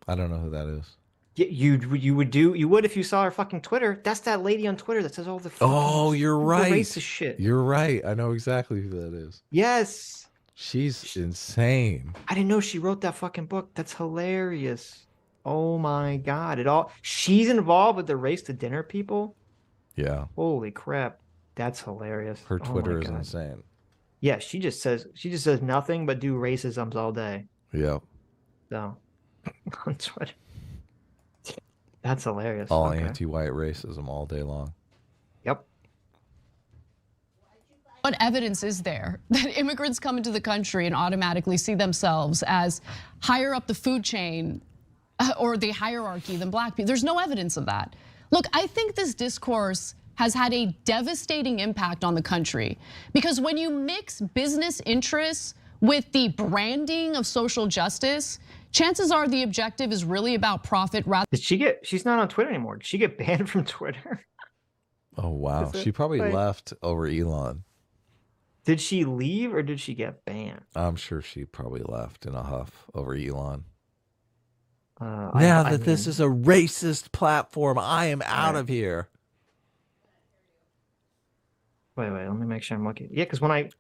I don't know who that is. You would if you saw her fucking Twitter. That's that lady on Twitter that says all the fucking You're right. racist shit. You're right. I know exactly who that is. Yes. She's insane. I didn't know she wrote that fucking book. That's hilarious. Oh my God. She's involved with the Race to Dinner people. Yeah. Holy crap. That's hilarious. Her Oh my Twitter is God. insane. Yeah, she just says nothing but do racisms all day. Yeah. So on Twitter. That's hilarious. All Okay. anti-white racism all day long. Yep. What evidence is there that immigrants come into the country and automatically see themselves as higher up the food chain or the hierarchy than black people? There's no evidence of that. Look, I think this discourse has had a devastating impact on the country because when you mix business interests with the branding of social justice, chances are the objective is really about profit rather. She's not on Twitter anymore. Did she get banned from Twitter? Oh, wow. She probably left over Elon. Did she leave or did she get banned? I'm sure she probably left in a huff over Elon. Now that this is a racist platform, I am out of here. Wait, let me make sure I'm looking. Yeah, because when I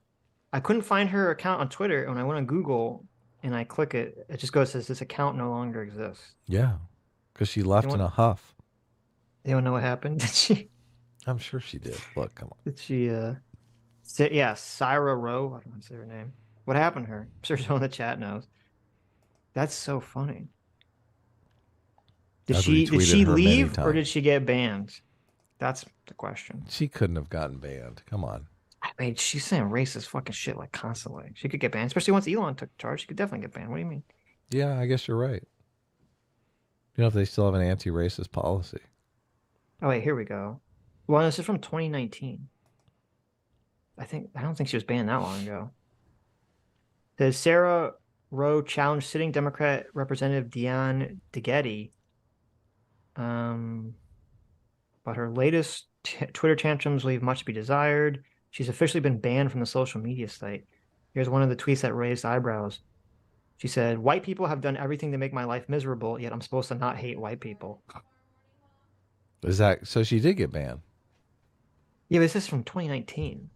couldn't find her account on Twitter, when I went on Google and I click it, it just says this account no longer exists. Yeah, because she left in a huff. You don't know what happened? Did she? I'm sure she did. Look, come on. Did she? Yeah, Syra Rowe. I don't want to say her name. What happened to her? I'm sure someone in the chat knows. That's so funny. Did she leave or did she get banned? That's the question. She couldn't have gotten banned. Come on. I mean, she's saying racist fucking shit like constantly. She could get banned, especially once Elon took charge. She could definitely get banned. What do you mean? Yeah, I guess you're right. You know, if they still have an anti-racist policy. Oh wait, here we go. Well, this is from 2019. I don't think she was banned that long ago. Says Sarah Rowe challenged sitting Democrat Representative Dion DeGetti. But her latest Twitter tantrums leave much to be desired. She's officially been banned from the social media site. Here's one of the tweets that raised eyebrows. She said, "White people have done everything to make my life miserable, yet I'm supposed to not hate white people." Is that so? She did get banned. Yeah, but this is from 2019.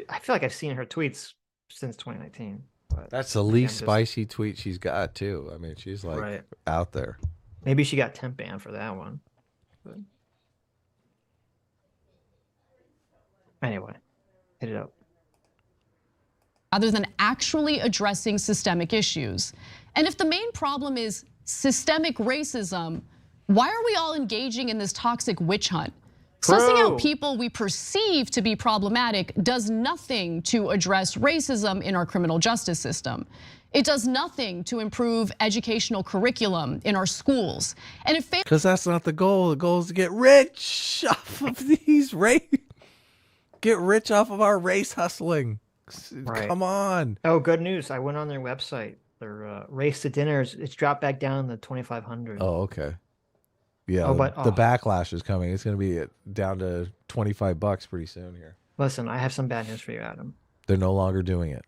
I feel like I've seen her tweets since 2019. But that's the least spicy tweet she's got too. I mean, she's like out there. Maybe she got temp banned for that one. But anyway, hit it up. Rather than actually addressing systemic issues. And if the main problem is systemic racism, why are we all engaging in this toxic witch hunt? Sussing out people we perceive to be problematic does nothing to address racism in our criminal justice system. It does nothing to improve educational curriculum in our schools. And it because that's not the goal. The goal is to get rich off of these get rich off of our race hustling. Right. Come on. Oh, good news. I went on their website. Their race to dinners, it's dropped back down to 2,500. Oh, okay. Yeah, but the backlash is coming. It's going to be down to $25 pretty soon here. Listen, I have some bad news for you, Adam. They're no longer doing it.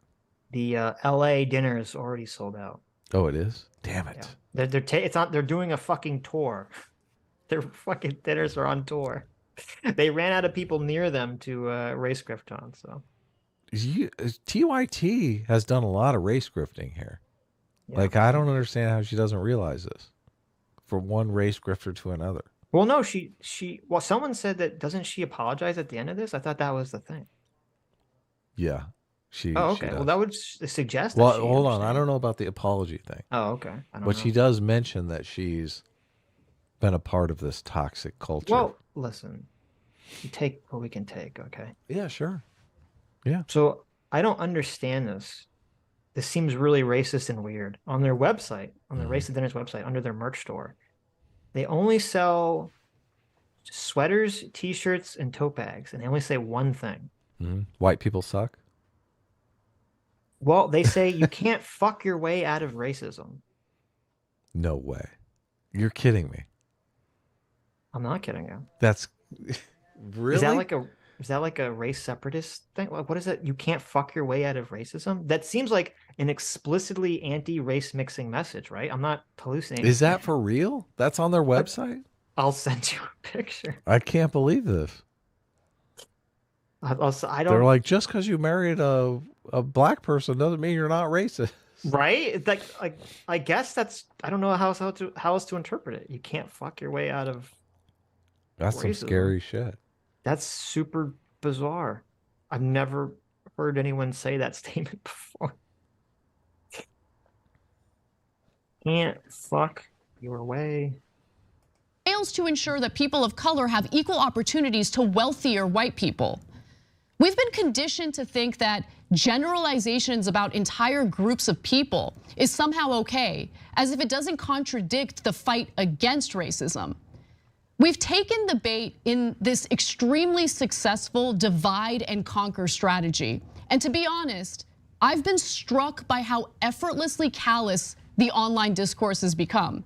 The LA dinner is already sold out. Oh, it is? Damn it. Yeah. They're doing a fucking tour. Their fucking dinners are on tour. They ran out of people near them to race grift on. So TYT has done a lot of race grifting here. Yeah. Like, I don't understand how she doesn't realize this. From one race grifter to another. Well, no, well, someone said that, doesn't she apologize at the end of this? I thought that was the thing. Yeah. Oh, okay. Well, that would suggest that well, hold on. I don't know about the apology thing. Oh, okay. I don't but know. She does mention that she's been a part of this toxic culture. Well, listen, we take what we can take, okay? Yeah, sure. Yeah. So I don't understand this. This seems really racist and weird. On their website, on the Race to Dinners website, under their merch store, they only sell sweaters, t-shirts, and tote bags, and they only say one thing. White people suck? Well, they say you can't fuck your way out of racism. No way. You're kidding me. I'm not kidding you. That's really? Is that like a race separatist thing? What is it? You can't fuck your way out of racism? That seems like an explicitly anti-race mixing message, right? I'm not hallucinating. Is that for real? That's on their website? I'll send you a picture. I can't believe this. I don't. They're like, just because you married a black person doesn't mean you're not racist. Right? It's like I guess that's, I don't know how else to interpret it. You can't fuck your way out of That's racism. Some scary shit. That's super bizarre. I've never heard anyone say that statement before. Can't fuck your way. Fails to ensure that people of color have equal opportunities to wealthier white people. We've been conditioned to think that generalizations about entire groups of people is somehow okay, as if it doesn't contradict the fight against racism. We've taken the bait in this extremely successful divide and conquer strategy. And to be honest, I've been struck by how effortlessly callous the online discourse has become.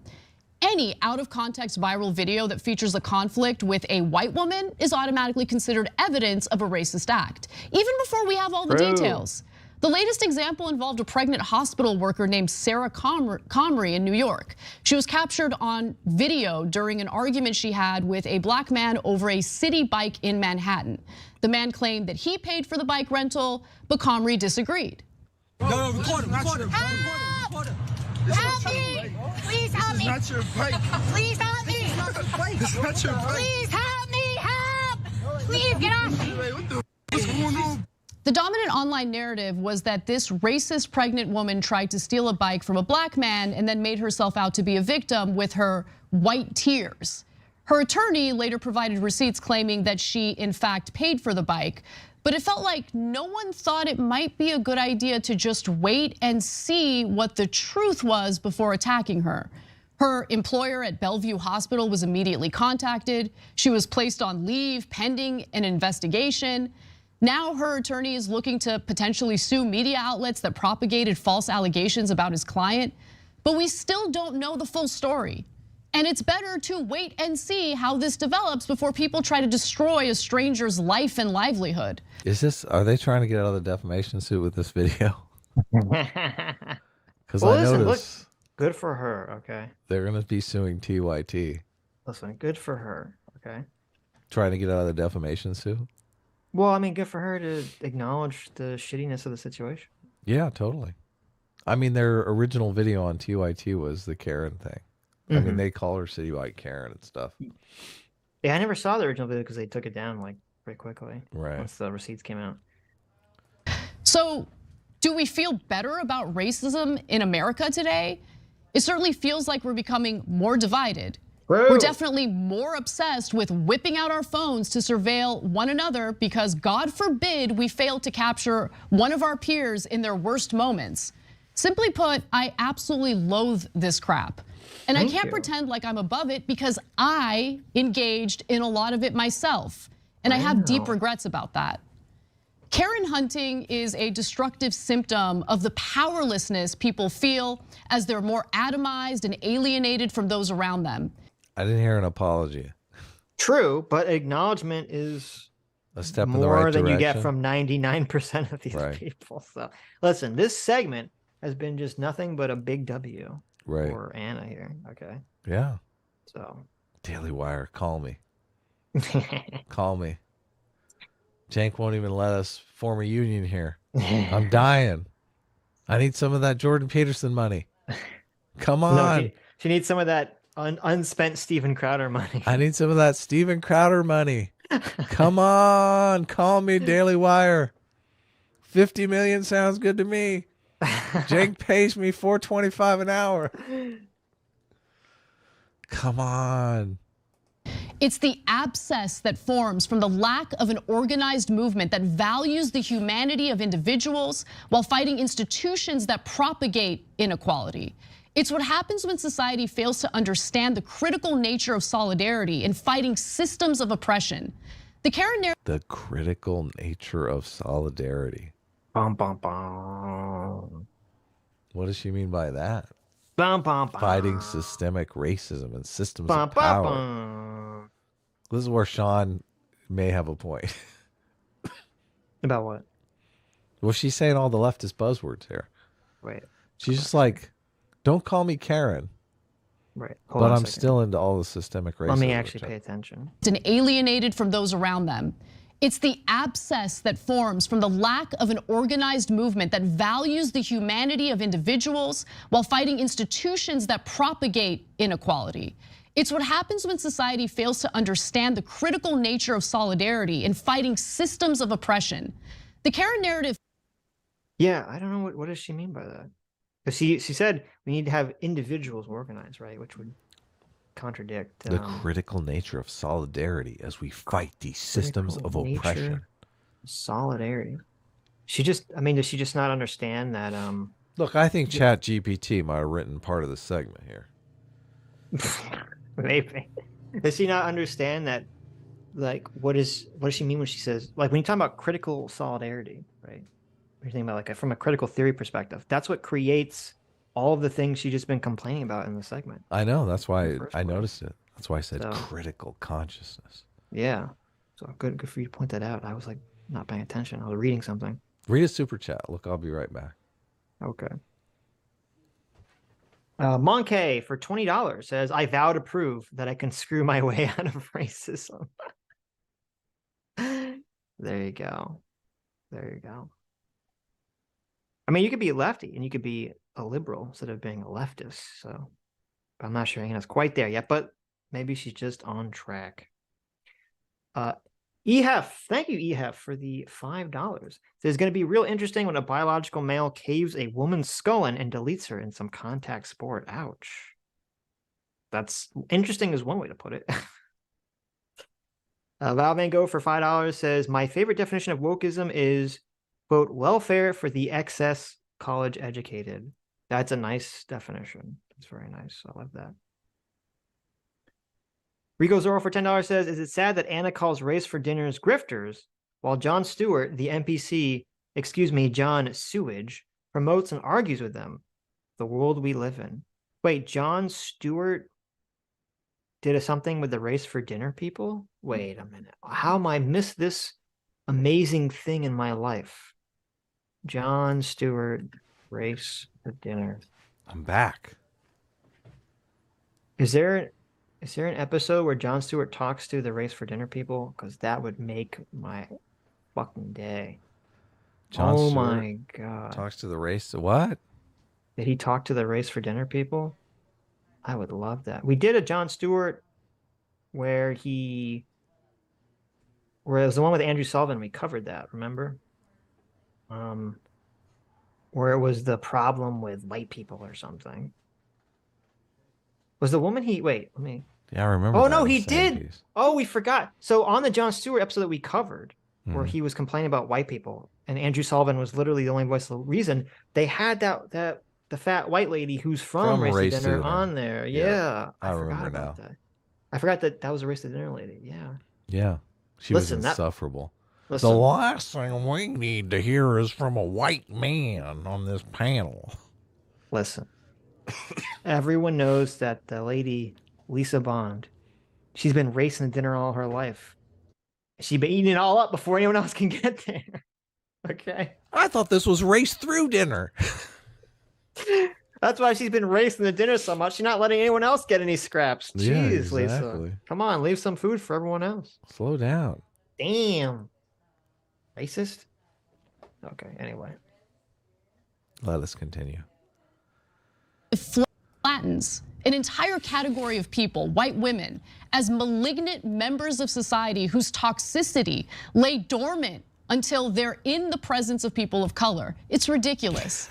Any out-of-context viral video that features a conflict with a white woman is automatically considered evidence of a racist act, even before we have all the details. The latest example involved a pregnant hospital worker named Sarah Comrie in New York. She was captured on video during an argument she had with a black man over a CitiBike in Manhattan. The man claimed that he paid for the bike rental, but Comrie disagreed. No, record him. Help me! Please help me! It's not your bike. Please help me! It's not a bike. It's not your bike. Please help me! Help! Please get off me! What's going on? The dominant online narrative was that this racist pregnant woman tried to steal a bike from a black man and then made herself out to be a victim with her white tears. Her attorney later provided receipts claiming that she in fact paid for the bike, but it felt like no one thought it might be a good idea to just wait and see what the truth was before attacking her. Her employer at Bellevue Hospital was immediately contacted. She was placed on leave pending an investigation. Now her attorney is looking to potentially sue media outlets that propagated false allegations about his client, but we still don't know the full story. And it's better to wait and see how this develops before people try to destroy a stranger's life and livelihood. Are they trying to get out of the defamation suit with this video? Because Well, I listen, noticed look, good for her, okay? they're going to be suing TYT. Listen, good for her, okay? Trying to get out of the defamation suit? Well, I mean, good for her to acknowledge the shittiness of the situation. Yeah, totally. I mean, their original video on TYT was the Karen thing. I mean, they call her CitiBike Karen and stuff. Yeah, I never saw the original video because they took it down like pretty quickly. Right. Once the receipts came out. So, do we feel better about racism in America today? It certainly feels like we're becoming more divided. We're definitely more obsessed with whipping out our phones to surveil one another because God forbid we fail to capture one of our peers in their worst moments. Simply put, I absolutely loathe this crap. And I can't pretend like I'm above it because I engaged in a lot of it myself. And I have deep regrets about that. Karen hunting is a destructive symptom of the powerlessness people feel as they're more atomized and alienated from those around them. I didn't hear an apology. True, but acknowledgement is a step in the more right than you get direction. from 99% of these people. So listen, this segment has been just nothing but a big W for Ana here. Okay. Yeah. So Daily Wire, call me. Call me. Jank won't even let us form a union here. I'm dying. I need some of that Jordan Peterson money. Come on. No, she needs some of that unspent Steven Crowder money. I need some of that Steven Crowder money. Come on. Call me, Daily Wire. 50 million sounds good to me. Jank pays me $4.25 an hour. Come on. It's the abscess that forms from the lack of an organized movement that values the humanity of individuals while fighting institutions that propagate inequality. It's what happens when society fails to understand the critical nature of solidarity in fighting systems of oppression. The critical nature of solidarity. Bum, bum, bum. What does she mean by that? Bum, bum, bum. Fighting systemic racism and systems Bum, of bum, power. bum. This is where Sean may have a point. About what? Well, she's saying all the leftist buzzwords here. Right. She's just like, don't call me Karen. Right. But I'm still into all the systemic racism. Let me actually pay attention. And alienated from those around them. It's the abscess that forms from the lack of an organized movement that values the humanity of individuals while fighting institutions that propagate inequality. It's what happens when society fails to understand the critical nature of solidarity in fighting systems of oppression. The Karen narrative. Yeah, I don't know what does she mean by that? Because she said we need to have individuals organized, right? Which would contradict the critical nature of solidarity as we fight these systems of oppression. Solidarity. Does she just not understand that? Look, I think ChatGPT might have written part of the segment here. Maybe. Does she not understand that? Like, what does she mean when she says, like, when you talk about critical solidarity, right? You're thinking about like from a critical theory perspective. That's what creates all of the things she's just been complaining about in the segment. I know. That's why I noticed it. That's why I said critical consciousness. Yeah. So good for you to point that out. I was like not paying attention. I was reading something. Read a super chat. Look, I'll be right back. Okay. Monkey for $20 says, I vow to prove that I can screw my way out of racism. There you go. There you go. I mean, you could be a lefty and you could be a liberal instead of being a leftist. So I'm not sure Ana's quite there yet, but maybe she's just on track. EHEF, thank you, EHEF, for the $5. It's going to be real interesting when a biological male caves a woman's skull in and deletes her in some contact sport. Ouch. That's interesting is one way to put it. Val Van Gogh for $5 says, my favorite definition of wokeism is, quote, welfare for the excess college educated. That's a nice definition. That's very nice. I love that. Rico Zorro for $10 says, is it sad that Ana calls race for dinners grifters while Jon Stewart, the NPC, John Sewage, promotes and argues with them? The world we live in. Wait, Jon Stewart did something with the race for dinner people? Wait a minute. How am I miss this amazing thing in my life? Jon Stewart, race for dinner. I'm back. Is there an episode where Jon Stewart talks to the race for dinner people? Because that would make my fucking day. Jon Stewart my God. Talks to the race. What? Did he talk to the race for dinner people? I would love that. We did a Jon Stewart where it was the one with Andrew Sullivan. We covered that, remember? Where it was the problem with white people or something. Was the woman wait, let me. Yeah, I remember. Oh that no, in he the did. 70s. Oh, we forgot. So on the Jon Stewart episode that we covered, where Mhm. he was complaining about white people, and Andrew Sullivan was literally the only voice of the reason, they had the fat white lady who's from Race to Dinner on there. Yeah, I forgot remember about now. that. I forgot that was a Race to Dinner lady. Yeah. Yeah, she Listen, was that- insufferable. listen. The last thing we need to hear is from a white man on this panel. Listen, everyone knows that the lady, Lisa Bond, she's been racing the dinner all her life. She's been eating it all up before anyone else can get there. Okay. I thought this was race through dinner. That's why she's been racing the dinner so much. She's not letting anyone else get any scraps. Yeah, Jeez, Lisa. exactly. Come on, leave some food for everyone else. Slow down. Damn. Racist? Okay, anyway. Let us continue. Flattens an entire category of people, white women, as malignant members of society whose toxicity lay dormant until they're in the presence of people of color. It's ridiculous.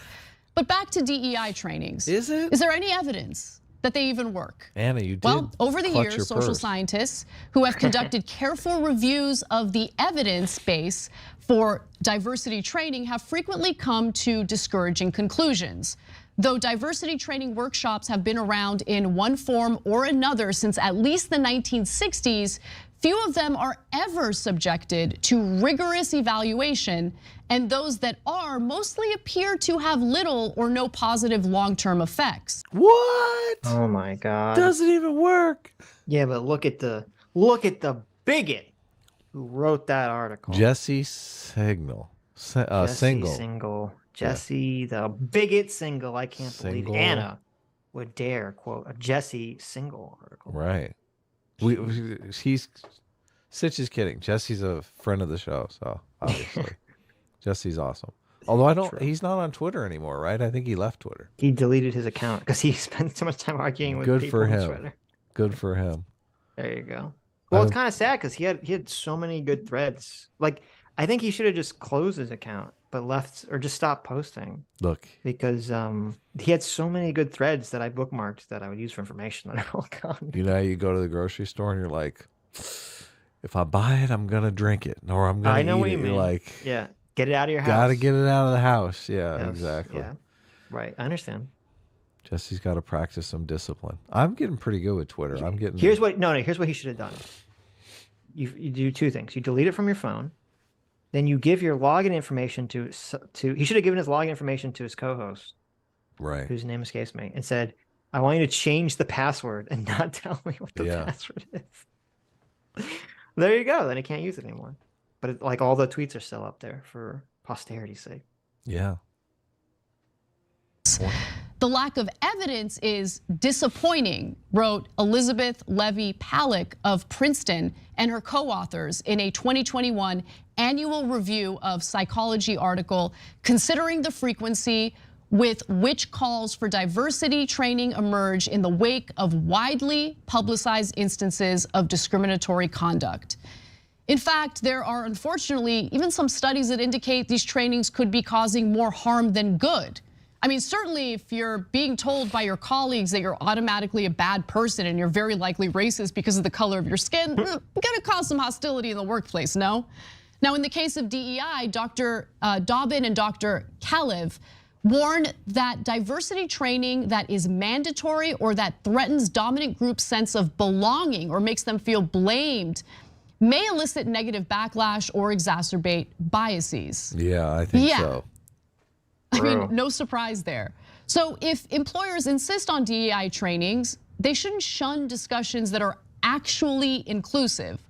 But back to DEI trainings. Is it? Is there any evidence that they even work? Anna, you did. Well, over the clutch years, your social purse. scientists who have conducted careful reviews of the evidence base for diversity training have frequently come to discouraging conclusions. Though diversity training workshops have been around in one form or another since at least the 1960s, few of them are ever subjected to rigorous evaluation, and those that are mostly appear to have little or no positive long-term effects. What? Oh my God. Doesn't even work. Yeah, but look at the bigot who wrote that article. Jesse Signal. Jesse Single. Single. Jesse, the bigot single. I can't believe Single. Anna would dare quote a Jesse Single article. Right. Sitch is kidding. Jesse's a friend of the show, so obviously. Jesse's awesome. Although he's not on Twitter anymore, right? I think he left Twitter. He deleted his account because he spent so much time arguing with Good people for on him. Twitter. Good for him. There you go. Well, it's kind of sad because he had so many good threads. Like, I think he should have just closed his account, but left or just stopped posting. Look, because he had so many good threads that I bookmarked that I would use for information that are all gone. You know, you go to the grocery store and you're like, if I buy it, I'm gonna drink it, or I'm gonna I know eat what it. you mean. You're like, yeah, get it out of your house. gotta get it out of the house. Yeah, Yes, exactly. Yeah, right. I understand. Jesse's got to practice some discipline. I'm getting pretty good with Twitter. I'm getting. Here's what he should have done. You do two things. You delete it from your phone, then you give your login information to. He should have given his login information to his co-host, right, whose name escapes me, and said, "I want you to change the password and not tell me what the Yeah. password is." There you go. Then he can't use it anymore. But like all the tweets are still up there for posterity's sake. Yeah. The lack of evidence is disappointing, wrote Elizabeth Levy Palak of Princeton and her co-authors in a 2021 annual review of psychology article considering the frequency with which calls for diversity training emerge in the wake of widely publicized instances of discriminatory conduct. In fact, there are unfortunately even some studies that indicate these trainings could be causing more harm than good. I mean, certainly if you're being told by your colleagues that you're automatically a bad person and you're very likely racist because of the color of your skin, gonna cause some hostility in the workplace, no? Now, in the case of DEI, Dr. Dobbin and Dr. Kalev warn that diversity training that is mandatory or that threatens dominant groups' sense of belonging or makes them feel blamed may elicit negative backlash or exacerbate biases. Yeah, I think Yeah. so. I mean, no surprise there. So if employers insist on DEI trainings, they shouldn't shun discussions that are actually inclusive.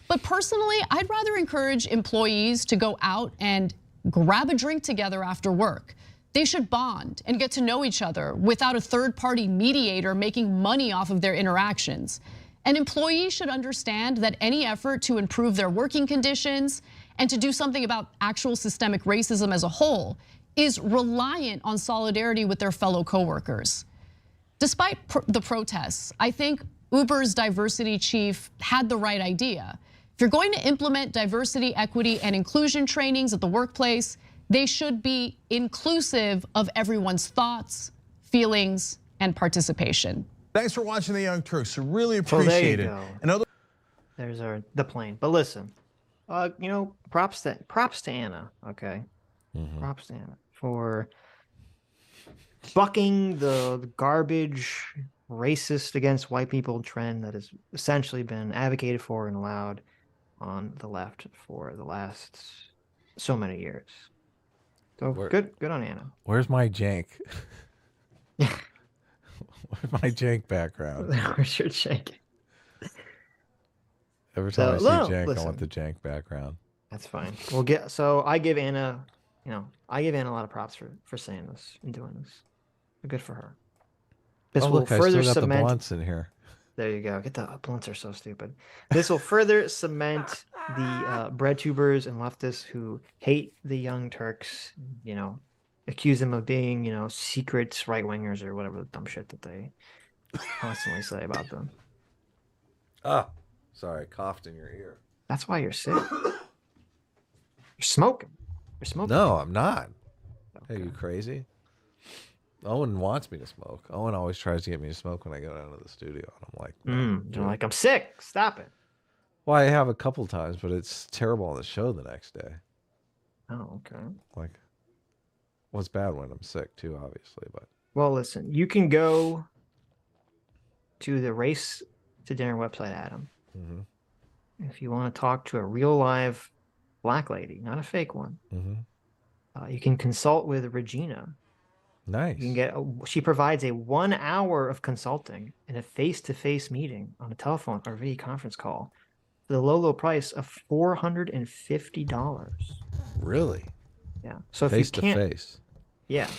But personally, I'd rather encourage employees to go out and grab a drink together after work. They should bond and get to know each other without a third-party mediator making money off of their interactions. And employees should understand that any effort to improve their working conditions and to do something about actual systemic racism as a whole is reliant on solidarity with their fellow coworkers. Despite the protests, I think Uber's diversity chief had the right idea. If you're going to implement diversity, equity, and inclusion trainings at the workplace, they should be inclusive of everyone's thoughts, feelings, and participation. Thanks for watching the Young Turks. Really So there appreciate you it. go. And other There's the plane. But listen, you know, props to Ana. Okay, props to Ana for bucking the garbage, racist against white people trend that has essentially been advocated for and allowed on the left for the last so many years. So good on Ana. Where's my jank? Where's my jank background? Where's your jank? Every time I see jank, I listen. want the jank background. That's fine. We'll get. So I give Ana, you know, I give Ana a lot of props for saying this and doing this. Good for her. This Oh, will look, I further still got the cement. blunts in here. There you go. Get the blunts are so stupid. This will further cement the bread tubers and leftists who hate the Young Turks. You know, accuse them of being, you know, secret right wingers or whatever the dumb shit that they constantly say about them. Ah, sorry, I coughed in your ear. That's why you're sick. You're smoking. You're smoking. No, I'm not. Okay. Hey, you crazy? Owen wants me to smoke. Owen always tries to get me to smoke when I go down to the studio. And I'm like, no, you're like, I'm sick. Stop it. Well, I have a couple times, but it's terrible on the show the next day. Oh, okay. Like, well, it's bad when I'm sick too, obviously. But well, listen, you can go to the Race to Dinner website, Adam. If you want to talk to a real live black lady, not a fake one, you can consult with Regina. Nice. You can get. She provides a 1 hour of consulting and a face-to-face meeting on a telephone or video conference call for the low price of $450. Really? Yeah. So if face you can't, to face. Yeah.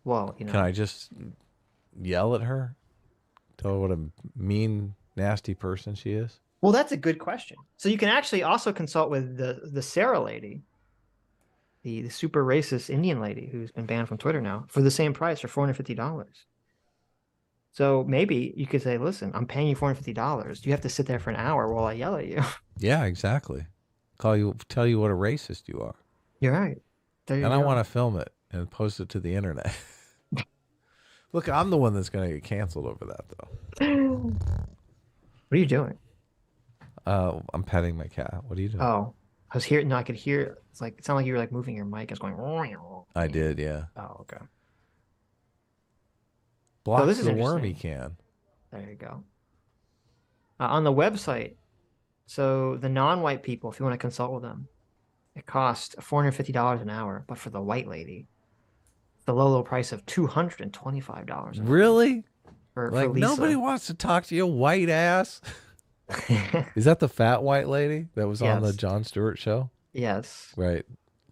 Well, you know. Can I just yell at her? Tell her what a mean, nasty person she is? Well, that's a good question. So you can actually also consult with the Sarah lady, the super racist Indian lady who's been banned from Twitter now, for the same price, for $450. So maybe you could say, listen, I'm paying you $450. You have to sit there for an hour while I yell at you. Yeah, exactly. Tell you what a racist you are. You're right. And I want to film it and post it to the internet. Look, I'm the one that's going to get canceled over that, though. What are you doing? I'm petting my cat. What are you doing? Oh, I was here. No, I could hear. It's like it sounded like you were like moving your mic. It's going. I did, yeah. Oh, okay. Blocks this is the wormy interesting. can. There you go. On the website, so the non-white people, if you want to consult with them, it costs $450 an hour. But for the white lady, the low price of $225. Really? For like Lisa. Nobody wants to talk to you, white ass. Is that the fat white lady that was on the Jon Stewart show? Yes. Right.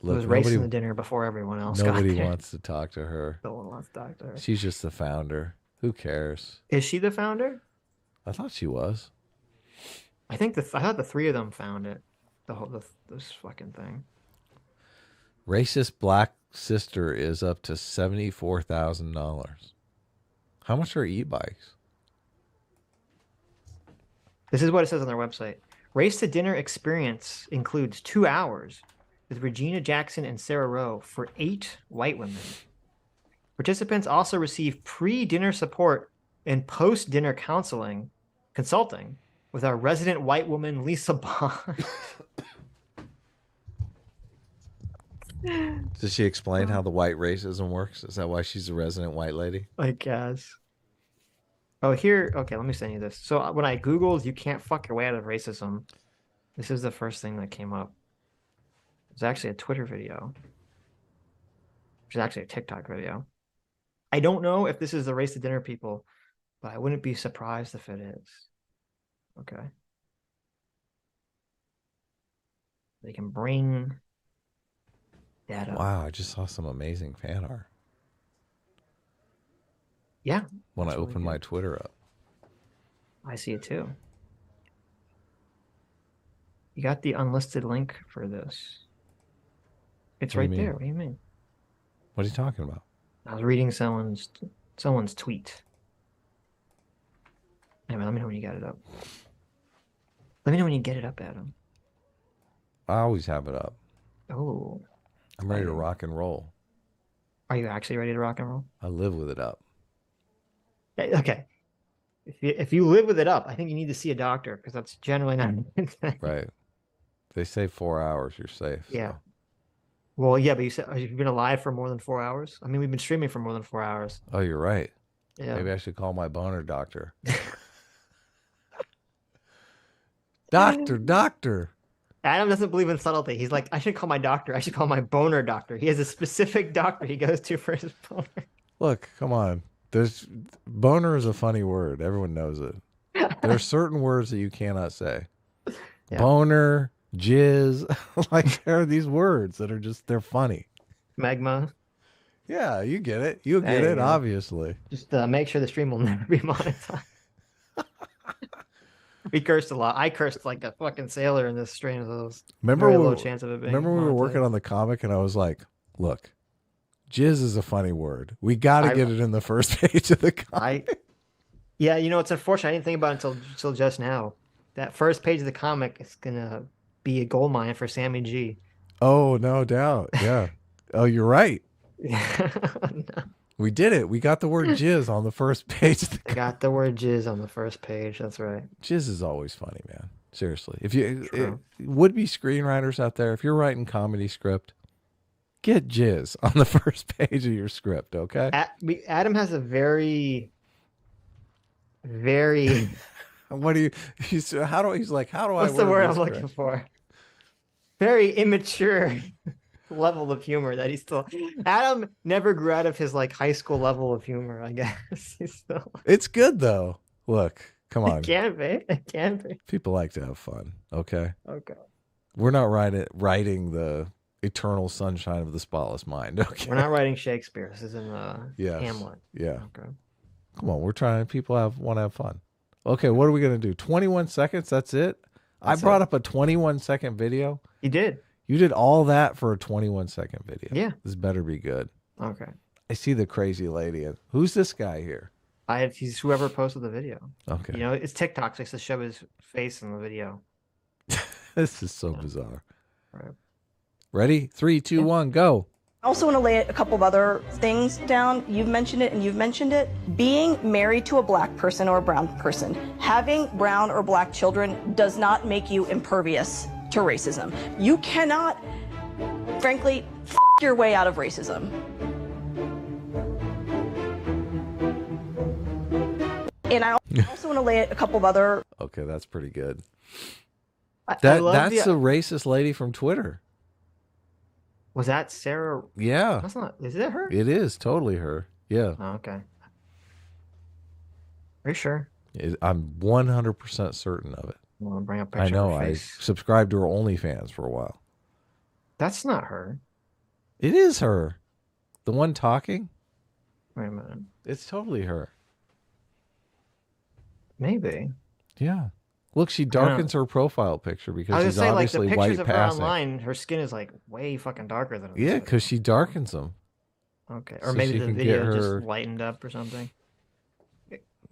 Look, it was racing the dinner before everyone else. Nobody wants to talk to her. No one wants to talk to her. She's just the founder. Who cares? Is she the founder? I thought she was. I think I thought the three of them found it. This fucking thing. Racist black sister is up to $74,000. How much are e-bikes? This is what it says on their website. Race to Dinner experience includes 2 hours with Regina Jackson and Sarah Rowe for 8 white women. Participants also receive pre-dinner support and post-dinner consulting with our resident white woman, Lisa Bond. Does she explain how the white racism works? Is that why she's a resident white lady? I guess. Oh, here. Okay, let me send you this. So when I Googled, you can't fuck your way out of racism. This is the first thing that came up. It's actually a Twitter video. Which is actually a TikTok video. I don't know if this is the Race to Dinner people, but I wouldn't be surprised if it is. Okay. They can bring that up. Wow, I just saw some amazing fan art. Yeah. When I opened my Twitter up. I see it too. You got the unlisted link for this. It's right there. What do you mean? What are you talking about? I was reading someone's tweet. Anyway, let me know when you got it up. Let me know when you get it up, Adam. I always have it up. Oh. I'm ready to rock and roll. Are you actually ready to rock and roll? I live with it up. Okay. if you live with it up, I think you need to see a doctor because that's generally not a good thing. Right. They say 4 hours, you're safe. Yeah. So. Well, yeah, but you said you've been alive for more than 4 hours. I mean, we've been streaming for more than 4 hours. Oh, you're right. Yeah. Maybe I should call my boner doctor. Doctor. Adam doesn't believe in subtlety. He's like, I should call my doctor. I should call my boner doctor. He has a specific doctor he goes to for his boner. Look, come on. Boner is a funny word. Everyone knows it. There are certain words that you cannot say. Yeah. Boner, jizz. Like, there are these words that are they're funny. Magma. Yeah, you get it. You get it, obviously. Just make sure the stream will never be monetized. We cursed a lot. I cursed like a fucking sailor in this stream. So there's very low chance of it being Remember we were working on the comic and I was like, look, jizz is a funny word. We got to get it in the first page of the comic. Yeah, you know, it's unfortunate. I didn't think about it until just now. That first page of the comic is going to be a gold mine for Sammy G. Oh, no doubt. Yeah. Oh, you're right. No. We did it. We got the word jizz on the first page. Got the word jizz on the first page. That's right. Jizz is always funny, man. Seriously. If you would-be screenwriters out there, if you're writing comedy script, get jizz on the first page of your script, okay? Adam has a very what do you he's like, how do I what's the word I'm looking for? Very immature level of humor that he's still. Adam never grew out of his like high school level of humor, I guess. He's still. It's good though. Look, come on. It can be. People like to have fun. Okay. Okay. We're not writing the eternal sunshine of the spotless mind. Okay. We're not writing Shakespeare. This isn't yes. Hamlet. Yeah. Okay. Come on, we're trying. People want to have fun. Okay, what are we gonna do? 21 seconds. That's it. I brought up a 21-second video. You did. You did all that for a 21-second video. Yeah. This better be good. Okay. I see the crazy lady. Who's this guy here? He's whoever posted the video. Okay. You know, it's TikTok, so he has to show his face in the video. This is so bizarre. All right. Ready? 3, 2, 1, go. I also want to lay a couple of other things down. You've mentioned it and you've mentioned it. Being married to a black person or a brown person, having brown or black children does not make you impervious to racism. You cannot, frankly, your way out of racism. And I also want to lay a couple of other. Okay, that's pretty good. That's the racist lady from Twitter. Was that Sarah? Yeah. That's not. Is it her? It is totally her. Yeah. Oh, okay. Are you sure? I'm 100% certain of it. Well, bring up a picture I know. of her I face. subscribed to her OnlyFans for a while. That's not her. It is her. The one talking? Wait a minute. It's totally her. Maybe. Yeah. Look, she darkens her profile picture because she's like obviously the white pictures of her passing. online, her skin is like way fucking darker than. Yeah, because she darkens them. Okay, or So maybe she the can video get her- just lightened up or something.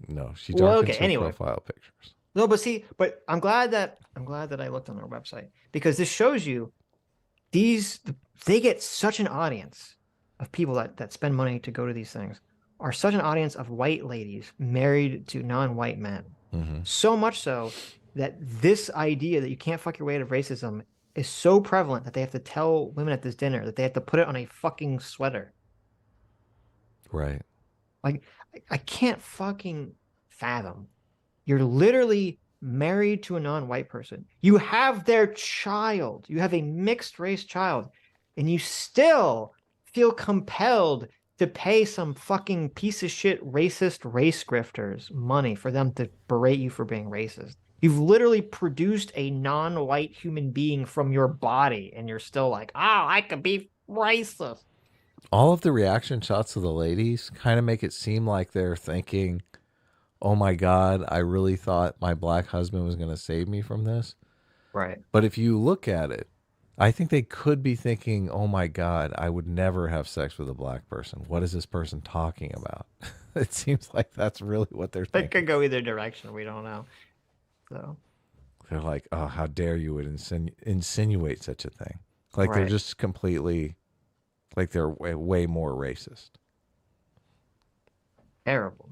No, she darkens her anyway. profile pictures. No, but I'm glad that I looked on their website because this shows you they get such an audience of people that spend money to go to these things are such an audience of white ladies married to non-white men. Mm-hmm. So much so that this idea that you can't fuck your way out of racism is so prevalent that they have to tell women at this dinner that they have to put it on a fucking sweater. Right. Like, I can't fucking fathom. You're literally married to a non-white person. You have their child. You have a mixed race child. And you still feel compelled to pay some fucking piece of shit racist race grifters money for them to berate you for being racist. You've literally produced a non-white human being from your body, and you're still like, oh, I could be racist. All of the reaction shots of the ladies kind of make it seem like they're thinking, oh my God, I really thought my black husband was going to save me from this. Right. But if you look at it, I think they could be thinking, oh my God, I would never have sex with a black person. What is this person talking about? It seems like that's really what they're It thinking. could go either direction. We don't know. So They're like, oh, how dare you would insinuate such a thing. Like they're Right. just completely, like they're way more racist. Terrible.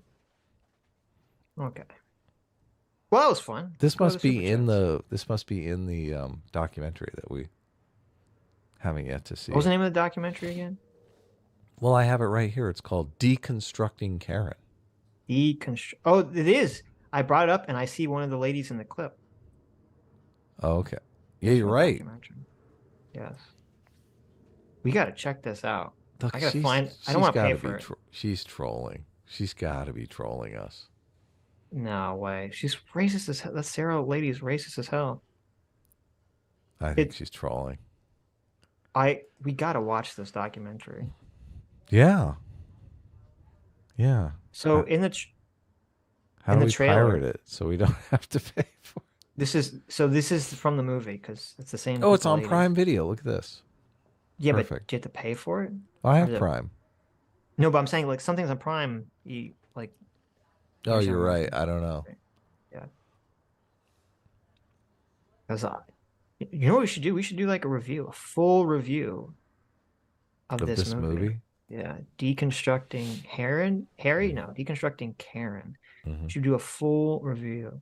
Okay. Well, that was fun. This must be in the documentary that we haven't yet to see. What was the name of the documentary again? Well, I have it right here. It's called Deconstructing Karen. Oh, it is. I brought it up, and I see one of the ladies in the clip. Oh, okay. Yeah, you're right. Yes. We got to check this out. Look, I got to find. I don't want to pay for it. She's trolling. She's got to be trolling us. No way. She's racist as hell. That Sarah lady's racist as hell. I think she's trolling. We got to watch this documentary. Yeah. Yeah. So in the how do we pirate it so we don't have to pay for it? This is from the movie because it's the same. Oh, it's on Prime Video. Look at this. Yeah, Perfect. but do you have to pay for it? I have Prime. No, but I'm saying like something's on Prime. You like. Oh, you're right. I don't know. Yeah. Because you know what we should do? We should do like a full review of this movie. Yeah, deconstructing deconstructing Karen. Mm-hmm. Should do a full review.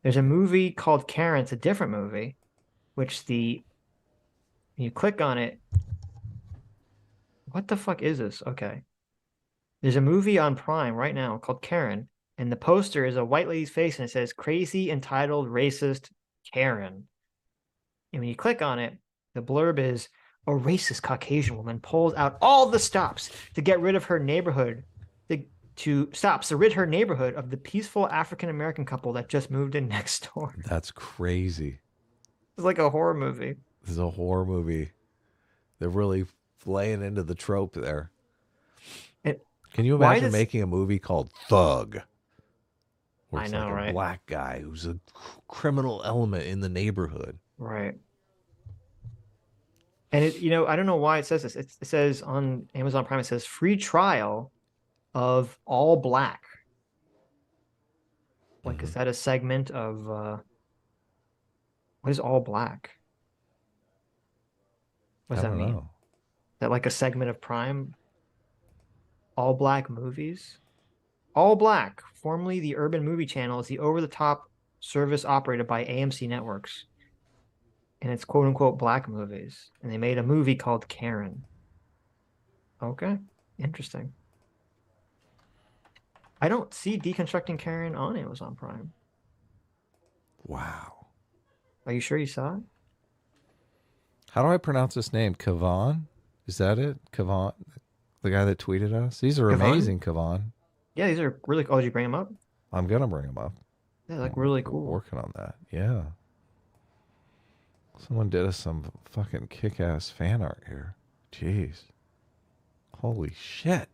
There's a movie called Karen. It's a different movie, which you click on it. What the fuck is this? Okay. There's a movie on Prime right now called Karen, and the poster is a white lady's face, and it says "Crazy, Entitled, Racist Karen." And when you click on it, the blurb is, "A racist Caucasian woman pulls out all the stops to get rid of her neighborhood, to rid her neighborhood of the peaceful African-American couple that just moved in next door." That's crazy. It's like a horror movie. This is a horror movie. They're really laying into the trope there. Can you imagine making a movie called Thug? Where it's like a black guy who's a criminal element in the neighborhood. Right. And I don't know why it says this. It says on Amazon Prime, it says free trial of All Black. Like, is that a segment of what is All Black? What does that mean? Is that like a segment of Prime? All Black movies? All Black, formerly the Urban Movie Channel, is the over-the-top service operated by AMC Networks. And it's quote-unquote black movies. And they made a movie called Karen. Okay. Interesting. I don't see Deconstructing Karen on Amazon Prime. Wow. Are you sure you saw it? How do I pronounce this name? Kavan? Is that it? Kavan? The guy that tweeted us? These are amazing, Kavan. Yeah, these are really cool. Oh, did you bring them up? I'm going to bring them up. They're like really cool. Working on that. Yeah. Someone did us some fucking kick-ass fan art here. Jeez. Holy shit.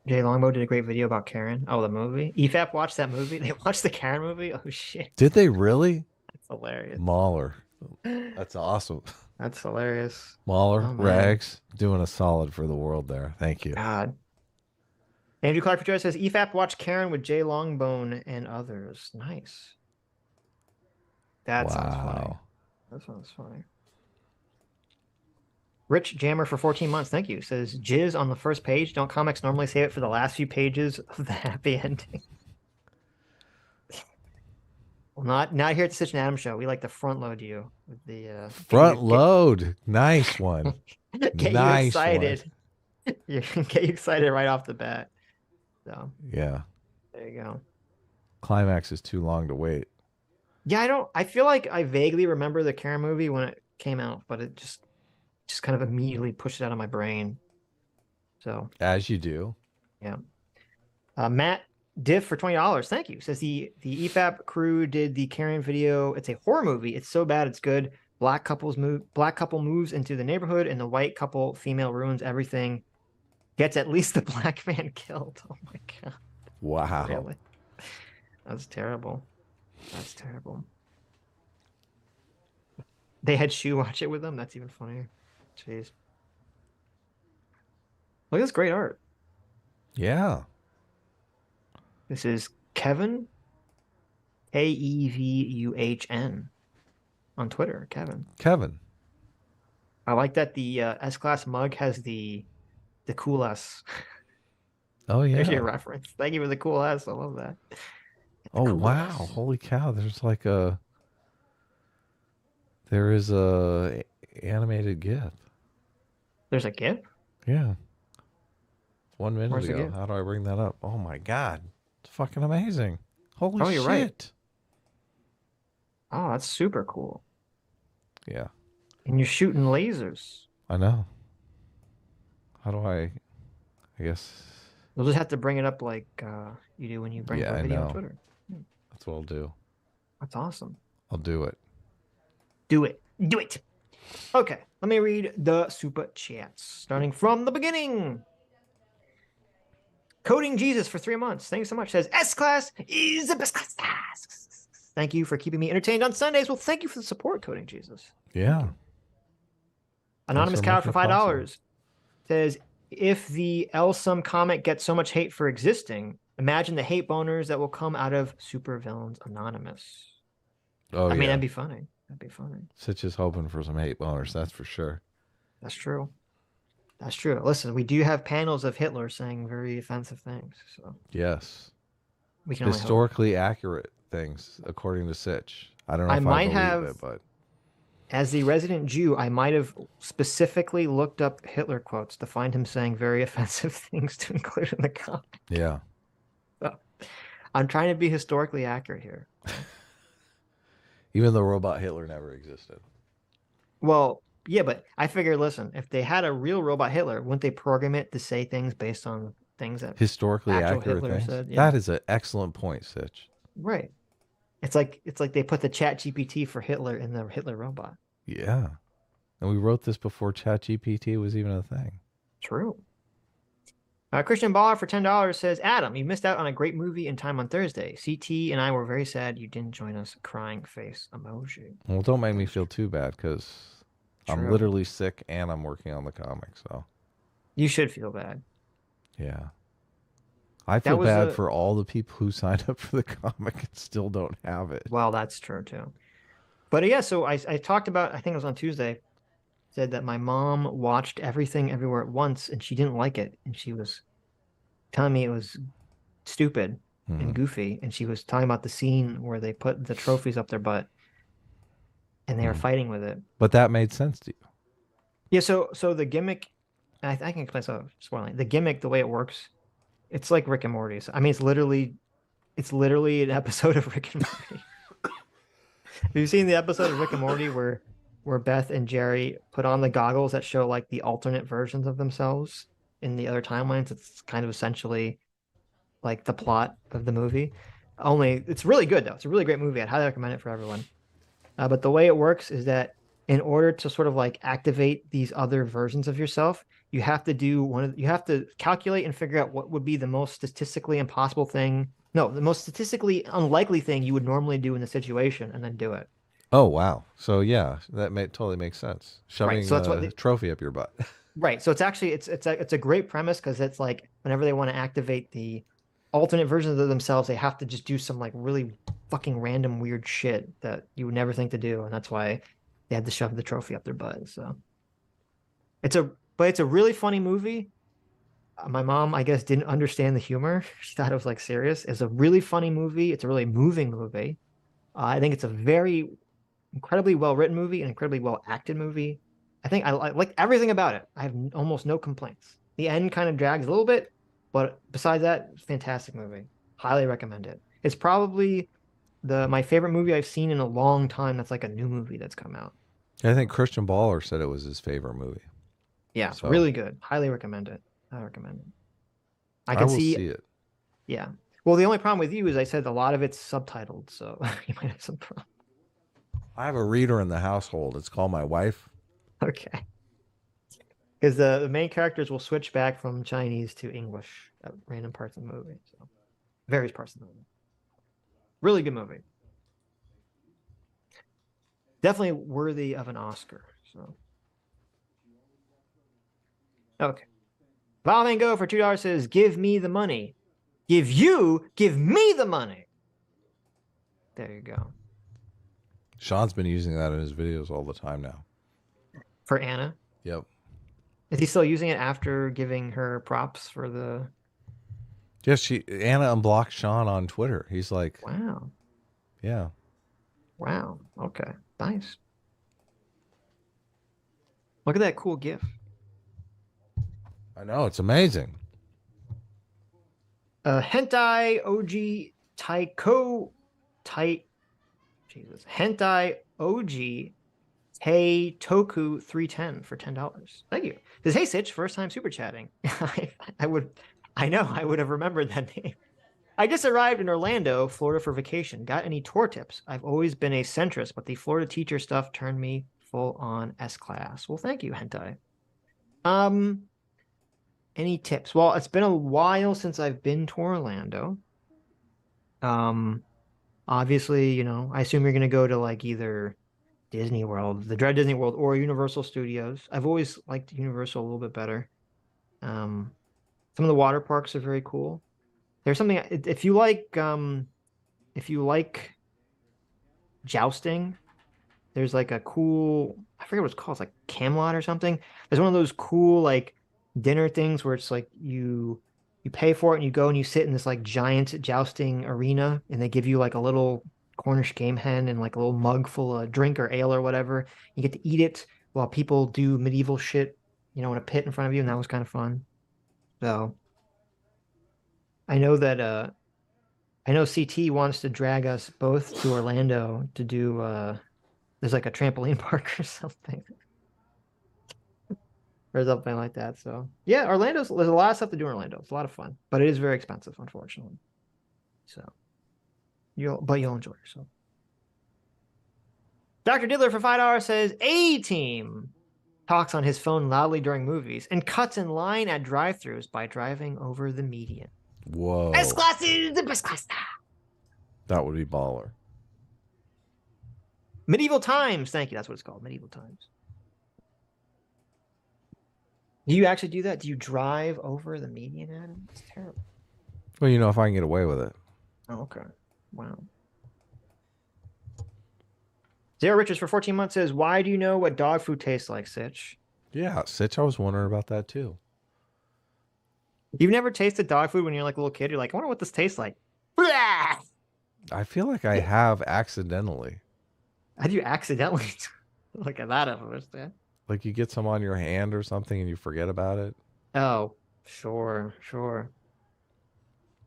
Jay Longbow did a great video about Karen. Oh, the movie? EFAP watched that movie? They watched the Karen movie? Oh, shit. Did they really? That's hilarious. Mahler. That's awesome. That's hilarious. Mahler, Rags, doing a solid for the world there. Thank you. God. Andrew Clark Patricia says, EFAP watched Karen with Jay Longbone and others. Nice. That sounds funny. That sounds funny. Rich Jammer for 14 months. Thank you. Says, jizz on the first page. Don't comics normally save it for the last few pages of the happy ending? Well, not here at the Stitch and Adam show. We like to front load you with the front load. Nice one. Get nice you excited. Get you excited right off the bat. So yeah. There you go. Climax is too long to wait. Yeah, I feel like I vaguely remember the Karen movie when it came out, but it just kind of immediately pushed it out of my brain. So as you do. Yeah. Matt Diff for $20. Thank you. Says the EFAP crew did the Karen video. It's a horror movie. It's so bad it's good. Black couple moves into the neighborhood, and the white couple female ruins everything. Gets at least the black man killed. Oh my god. Wow. Really? That's terrible. That's terrible. They had Shu watch it with them. That's even funnier. Jeez. Look at this great art. Yeah. This is Kevin, Kevuhn, on Twitter. Kevin. I like that the S-Class mug has the cool S Oh yeah. There's your reference. Thank you for the cool ass. I love that. Oh Cool wow! ass. Holy cow! There is a animated GIF. There's a GIF? Yeah. 1 minute Where's the ago. GIF? How do I bring that up? Oh my god! It's fucking amazing. Holy Oh, you're shit! right. Oh, that's super cool. Yeah. And you're shooting lasers. I know. How do I guess. You'll just have to bring it up like you do when you bring up a video on know. Twitter. That's what I'll do. That's awesome. I'll do it. Do it. Do it. Okay, let me read the super chats, starting from the beginning. Coding Jesus for 3 months. Thanks so much. Says S-Class is the best class. Thank you for keeping me entertained on Sundays. Well, thank you for the support, Coding Jesus. Yeah. Anonymous Cow for $5 says, if the Elsum comic gets so much hate for existing, imagine the hate boners that will come out of Supervillains Anonymous. Oh, I mean, yeah. that'd be funny. That'd be funny. Sitch is hoping for some hate boners, that's for sure. That's true. That's true. Listen, we do have panels of Hitler saying very offensive things. So Yes. we can only hope. Historically accurate things, according to Sitch. I don't know if I believe it, but as the resident Jew, I might have specifically looked up Hitler quotes to find him saying very offensive things to include in the comic. yeah. So, I'm trying to be historically accurate here. Even though robot Hitler never existed. Well, yeah, but I figure, listen, if they had a real robot Hitler, wouldn't they program it to say things based on things that Historically actual accurate Hitler things. said? Yeah. That is an excellent point, Sitch. Right. It's like they put the Chat GPT for Hitler in the Hitler robot. Yeah. And we wrote this before ChatGPT was even a thing. True. Christian Baller for $10 says, Adam, you missed out on a great movie in time on Thursday. CT and I were very sad you didn't join us. Crying face emoji. Well, don't make me feel too bad because I'm True. literally sick and I'm working on the comic. So You should feel bad. yeah. I feel bad for all the people who signed up for the comic and still don't have it. Well, that's true too. But yeah, so I talked about, I think it was on Tuesday, said that my mom watched Everything Everywhere at Once and she didn't like it. And she was telling me it was stupid and goofy. And she was talking about the scene where they put the trophies up their butt and they were fighting with it. But that made sense to you. Yeah, so the gimmick, I can explain so spoiling. The gimmick, the way it works, it's like Rick and Morty. I mean, it's literally an episode of Rick and Morty. Have you seen the episode of Rick and Morty where Beth and Jerry put on the goggles that show like the alternate versions of themselves in the other timelines? It's kind of essentially like the plot of the movie. Only it's really good though. It's a really great movie. I'd highly recommend it for everyone. But the way it works is that in order to sort of like activate these other versions of yourself, you have to you have to calculate and figure out what would be the most statistically impossible thing. No, the most statistically unlikely thing you would normally do in the situation, and then do it. Oh, wow. So yeah, that totally makes sense. Shoving so that's what a trophy up your butt. Right. So it's actually it's a great premise because it's like whenever they want to activate the alternate versions of themselves, they have to just do some like really fucking random weird shit that you would never think to do, and that's why they had to shove the trophy up their butt. So it's a really funny movie. My mom, I guess, didn't understand the humor. She thought it was like serious. It's a really funny movie. It's a really moving movie. I think it's a very incredibly well written movie, an incredibly well acted movie. I think I like everything about it. I have almost no complaints. The end kind of drags a little bit, but besides that, it's a fantastic movie. Highly recommend it. It's probably my favorite movie I've seen in a long time. That's like a new movie that's come out. I think Christian Baller said it was his favorite movie. Yeah, it's really good. Highly recommend it. I recommend it. I will see it. Yeah. Well, the only problem with you is I said a lot of it's subtitled, so you might have some problem. I have a reader in the household. It's called my wife. Okay. Because the main characters will switch back from Chinese to English at random parts of the movie. So various parts of the movie. Really good movie. Definitely worthy of an Oscar. So okay. Val Van Gogh for $2 says, give me the money. Give me the money. There you go. Sean's been using that in his videos all the time now. For Anna? Yep. Is he still using it after giving her props for the Yes, Anna unblocked Sean on Twitter. He's like, wow. Yeah. Wow. Okay. Nice. Look at that cool GIF. I know, it's amazing. Hentai OG Taiko Jesus. Hentai OG Hey Toku 310 for $10. Thank you. Says, hey Sitch, first time super chatting. I would have remembered that name. I just arrived in Orlando, Florida for vacation. Got any tour tips? I've always been a centrist, but the Florida teacher stuff turned me full on S-class. Well, thank you, Hentai. Any tips? Well, it's been a while since I've been to Orlando. Obviously, you know, I assume you're going to go to like either Disney World, the Dread Disney World, or Universal Studios. I've always liked Universal a little bit better. Some of the water parks are very cool. There's something, if you like jousting, there's like a cool, I forget what it's called, it's like Camelot or something. There's one of those cool like dinner things where it's like you pay for it and you go and you sit in this like giant jousting arena, and they give you like a little Cornish game hen and like a little mug full of drink or ale or whatever. You get to eat it while people do medieval shit, you know, in a pit in front of you, and that was kind of fun. So I know that I know CT wants to drag us both to Orlando to do there's like a trampoline park or something. Or something like that. So yeah, there's a lot of stuff to do in Orlando. It's a lot of fun, but it is very expensive, unfortunately. So you'll enjoy yourself. Dr. Diddler for $5 says A-Team talks on his phone loudly during movies and cuts in line at drive-thrus by driving over the median. Whoa. S-Class is the best class. That would be baller. Medieval Times. Thank you. That's what it's called. Medieval Times. Do you actually do that? Do you drive over the median, Adam? It's terrible. Well, you know, if I can get away with it. Oh, okay. Wow. Zero Richards for 14 months says, why do you know what dog food tastes like, Sitch? Yeah, Sitch, I was wondering about that too. You've never tasted dog food when you're like a little kid? You're like, I wonder what this tastes like. I feel like I have accidentally. How do you accidentally look at that? I don't understand. Like you get some on your hand or something and you forget about it. Oh, sure.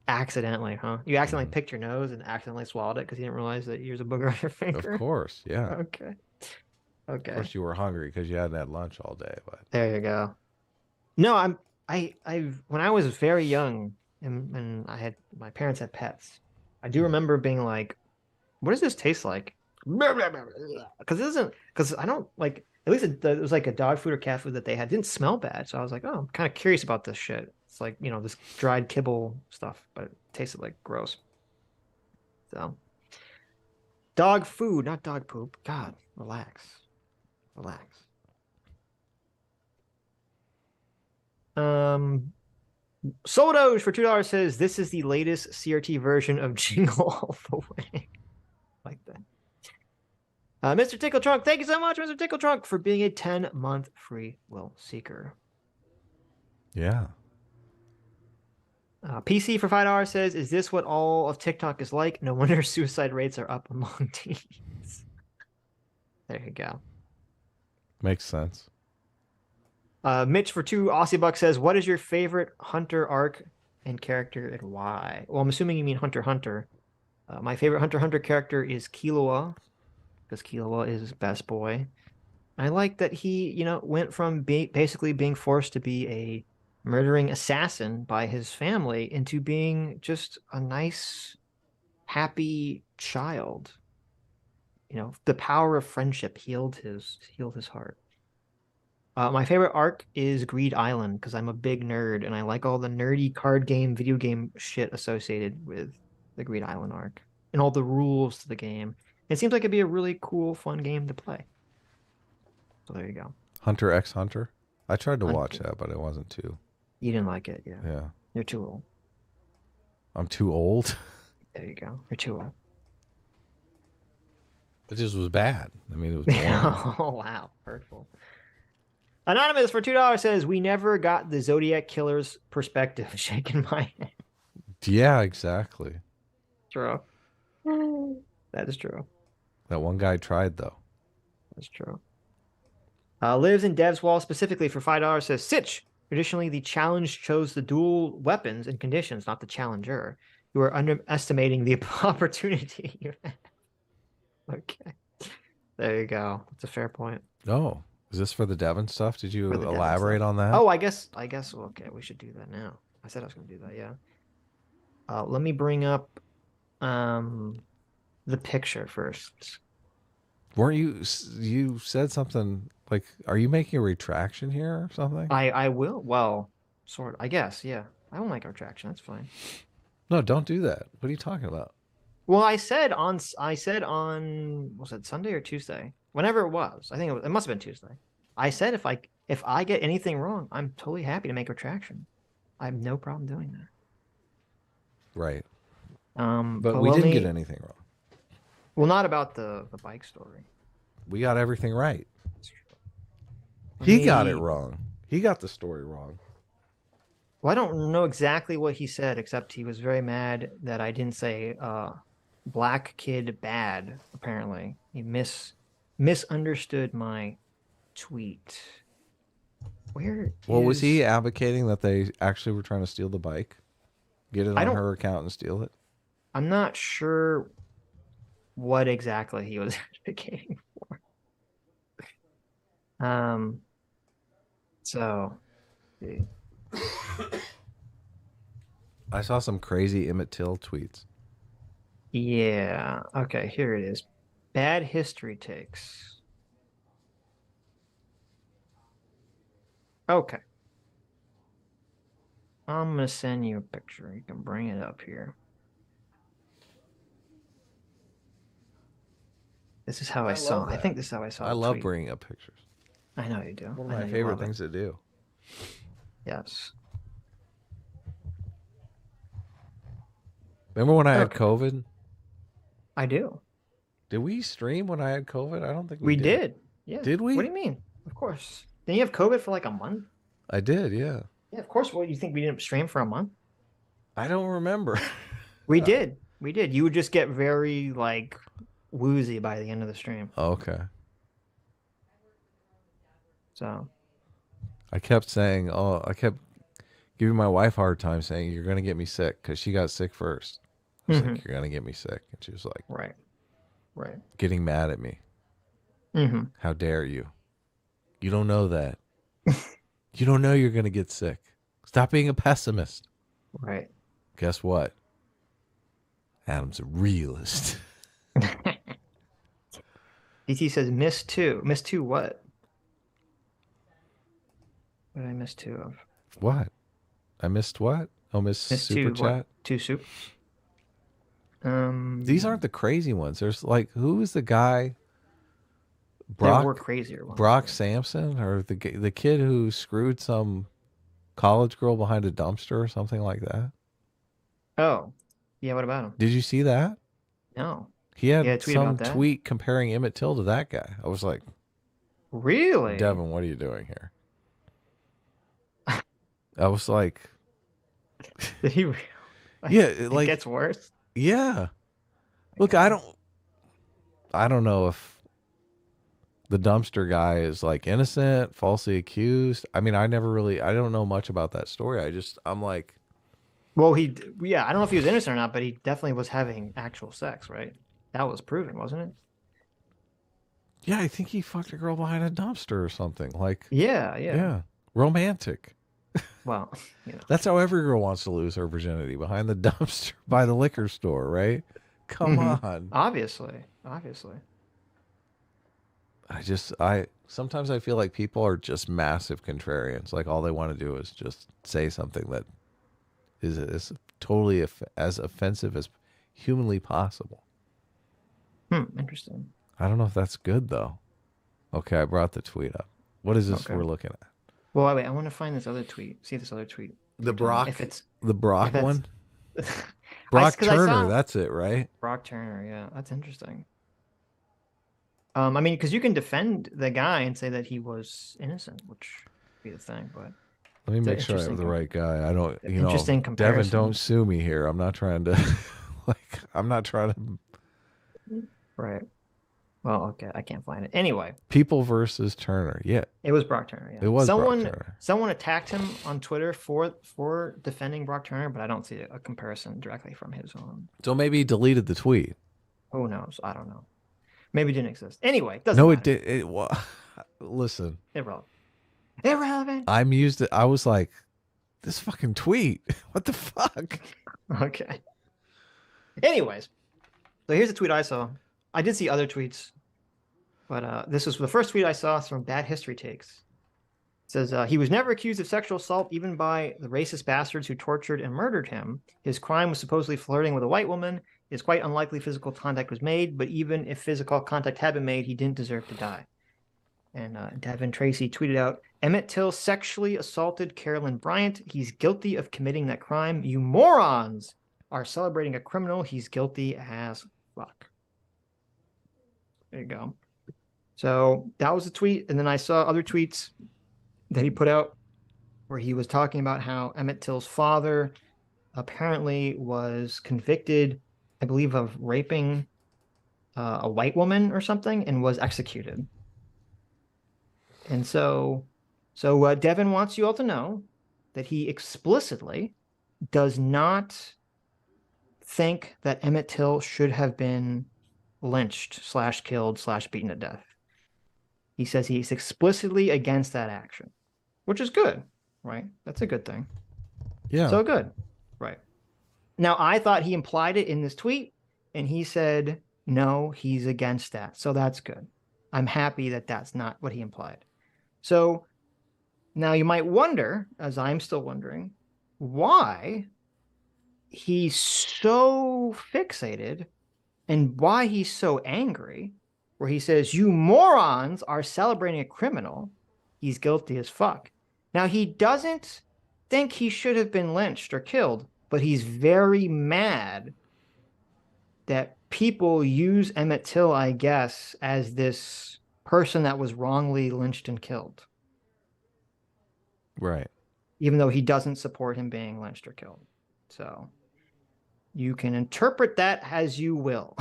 Accidentally, huh? You accidentally picked your nose and accidentally swallowed it because you didn't realize that there's a booger on your finger. Of course, yeah. Okay. Of course you were hungry because you hadn't had lunch all day. But there you go. No, I when I was very young and my parents had pets, I do remember being like, what does this taste like? Because I don't like, at least it was like a dog food or cat food that they had didn't smell bad. So I was like, oh, I'm kind of curious about this shit. It's like, you know, this dried kibble stuff, but it tasted like gross. So dog food, not dog poop. God, relax. Sodos for $2 says, this is the latest CRT version of Jingle All the Way. Like that. Mr. Tickle Trunk, thank you so much, Mr. Tickle Trunk, for being a 10-month free will seeker. Yeah. PC for $5 says, is this what all of TikTok is like? No wonder suicide rates are up among teens. There you go. Makes sense. Mitch for $2 Aussie bucks says, what is your favorite Hunter arc and character and why? Well, I'm assuming you mean Hunter x Hunter. My favorite Hunter x Hunter character is Killua, because Killua is best boy. I like that he, you know, went from basically being forced to be a murdering assassin by his family into being just a nice, happy child. You know, the power of friendship healed his heart. My favorite arc is Greed Island because I'm a big nerd and I like all the nerdy card game, video game shit associated with the Greed Island arc and all the rules to the game. It seems like it'd be a really cool, fun game to play. So there you go. Hunter x Hunter. I tried to watch that, but it wasn't too. You didn't like it, yeah. Yeah. You're too old. I'm too old? There you go. You're too old. It just was bad. I mean, it was boring. Oh, wow. Hurtful. Anonymous for $2 says, we never got the Zodiac Killer's perspective. Shaking my head. Yeah, exactly. True. That is true. That one guy tried though. That's true. Lives in Dev's wall specifically for $5 says, Sitch, traditionally the challenge chose the dual weapons and conditions, not the challenger. You are underestimating the opportunity you have. Okay. There you go. That's a fair point. Oh, is this for the Devon stuff? Did you For the Devon elaborate stuff. on that? Oh, I guess, okay, we should do that now. I said I was going to do that, yeah. Let me bring up the picture first. Weren't you said something like, are you making a retraction here or something? I will. Well, sort of, I guess, yeah. I will make a retraction. That's fine. No, don't do that. What are you talking about? Well, I said on was it Sunday or Tuesday? Whenever it was. I think it must have been Tuesday. I said if I get anything wrong, I'm totally happy to make a retraction. I have no problem doing that. Right. But we didn't get anything wrong. Well, not about the bike story. We got everything right. He got it wrong. He got the story wrong. Well, I don't know exactly what he said, except he was very mad that I didn't say black kid bad, apparently. He misunderstood my tweet. Well, was he advocating that they actually were trying to steal the bike? Get it on her account and steal it? I'm not sure what exactly he was advocating for. So I saw some crazy Emmett Till tweets. Yeah. Okay, here it is. Bad history takes. Okay. I'm gonna send you a picture. You can bring it up here. This is how I saw. I think this is how I saw. I love bringing up pictures. I know you do. One of my favorite things to do. Yes. Remember when I had COVID? I do. Did we stream when I had COVID? I don't think we did. Yeah. Did we? What do you mean? Of course. Didn't you have COVID for like a month? I did, yeah. Yeah, of course. What, you think we didn't stream for a month? I don't remember. We did. We did. You would just get very like woozy by the end of the stream. Okay. So I kept saying, I kept giving my wife a hard time saying, you're going to get me sick, because she got sick first. I was like, you're going to get me sick. And she was like, right. Getting mad at me. How dare you? You don't know that. You don't know you're going to get sick. Stop being a pessimist. Right. Guess what? Adam's a realist. DT says, miss two. Miss two what? What did I miss two of? What? I missed what? Oh, miss super chat? Two soup. These aren't the crazy ones. There's like, who is the guy? There were crazier ones. Brock Sampson, or the kid who screwed some college girl behind a dumpster or something like that? Oh, yeah. What about him? Did you see that? No. He had some tweet comparing Emmett Till to that guy. I was like, really? Devin, what are you doing here? I was like, did he really? Yeah, like, it gets worse. Yeah. Look, I don't know if the dumpster guy is like innocent, falsely accused. I mean, I don't know much about that story. I'm like, well, I don't know if he was innocent or not, but he definitely was having actual sex, right? That was proven, wasn't it? Yeah, I think he fucked a girl behind a dumpster or something. Like, yeah. Romantic. Well, that's how every girl wants to lose her virginity, behind the dumpster by the liquor store, right? Come on. Obviously. Sometimes I feel like people are just massive contrarians. Like, all they want to do is just say something that is totally as offensive as humanly possible. Interesting. I don't know if that's good though. Okay, I brought the tweet up. What is this we're looking at? Well, wait, I want to find this other tweet. See this other tweet. The Brock, the Brock one? Brock Turner, that's it, right? Brock Turner, yeah. That's interesting. I mean, because you can defend the guy and say that he was innocent, which would be the thing, but Let me make sure I have the right guy. I don't, you know, interesting Devin, comparison. don't sue me here. I'm not trying to, like, I'm not trying to. Right. Well, okay, I can't find it. Anyway. People versus Turner. Yeah. It was Brock Turner. Yeah. It was Brock Turner. Someone attacked him on Twitter for defending Brock Turner, but I don't see a comparison directly from his own. So maybe he deleted the tweet. Who knows? I don't know. Maybe it didn't exist. Anyway, doesn't No, matter. it did. Listen. Irrelevant. I'm used to. I was like, this fucking tweet. What the fuck? Okay. Anyways, so here's a tweet I saw. I did see other tweets, but this was the first tweet I saw. It's from Bad History Takes. It says, he was never accused of sexual assault, even by the racist bastards who tortured and murdered him. His crime was supposedly flirting with a white woman. It's quite unlikely physical contact was made, but even if physical contact had been made, he didn't deserve to die. And Devin Tracy tweeted out, Emmett Till sexually assaulted Carolyn Bryant. He's guilty of committing that crime. You morons are celebrating a criminal. He's guilty as fuck. There you go. So that was a tweet. And then I saw other tweets that he put out where he was talking about how Emmett Till's father apparently was convicted, I believe, of raping a white woman or something and was executed. And so Devin wants you all to know that he explicitly does not think that Emmett Till should have been lynched / killed / beaten to death. He says he's explicitly against that action, which is good, right? That's a good thing. Yeah. So good. Right. Now, I thought he implied it in this tweet, and he said, no, he's against that. So that's good. I'm happy that that's not what he implied. So now you might wonder, as I'm still wondering, why he's so fixated and why he's so angry, where he says, you morons are celebrating a criminal. He's guilty as fuck. Now, he doesn't think he should have been lynched or killed, but he's very mad that people use Emmett Till, I guess, as this person that was wrongly lynched and killed. Right. Even though he doesn't support him being lynched or killed. So you can interpret that as you will.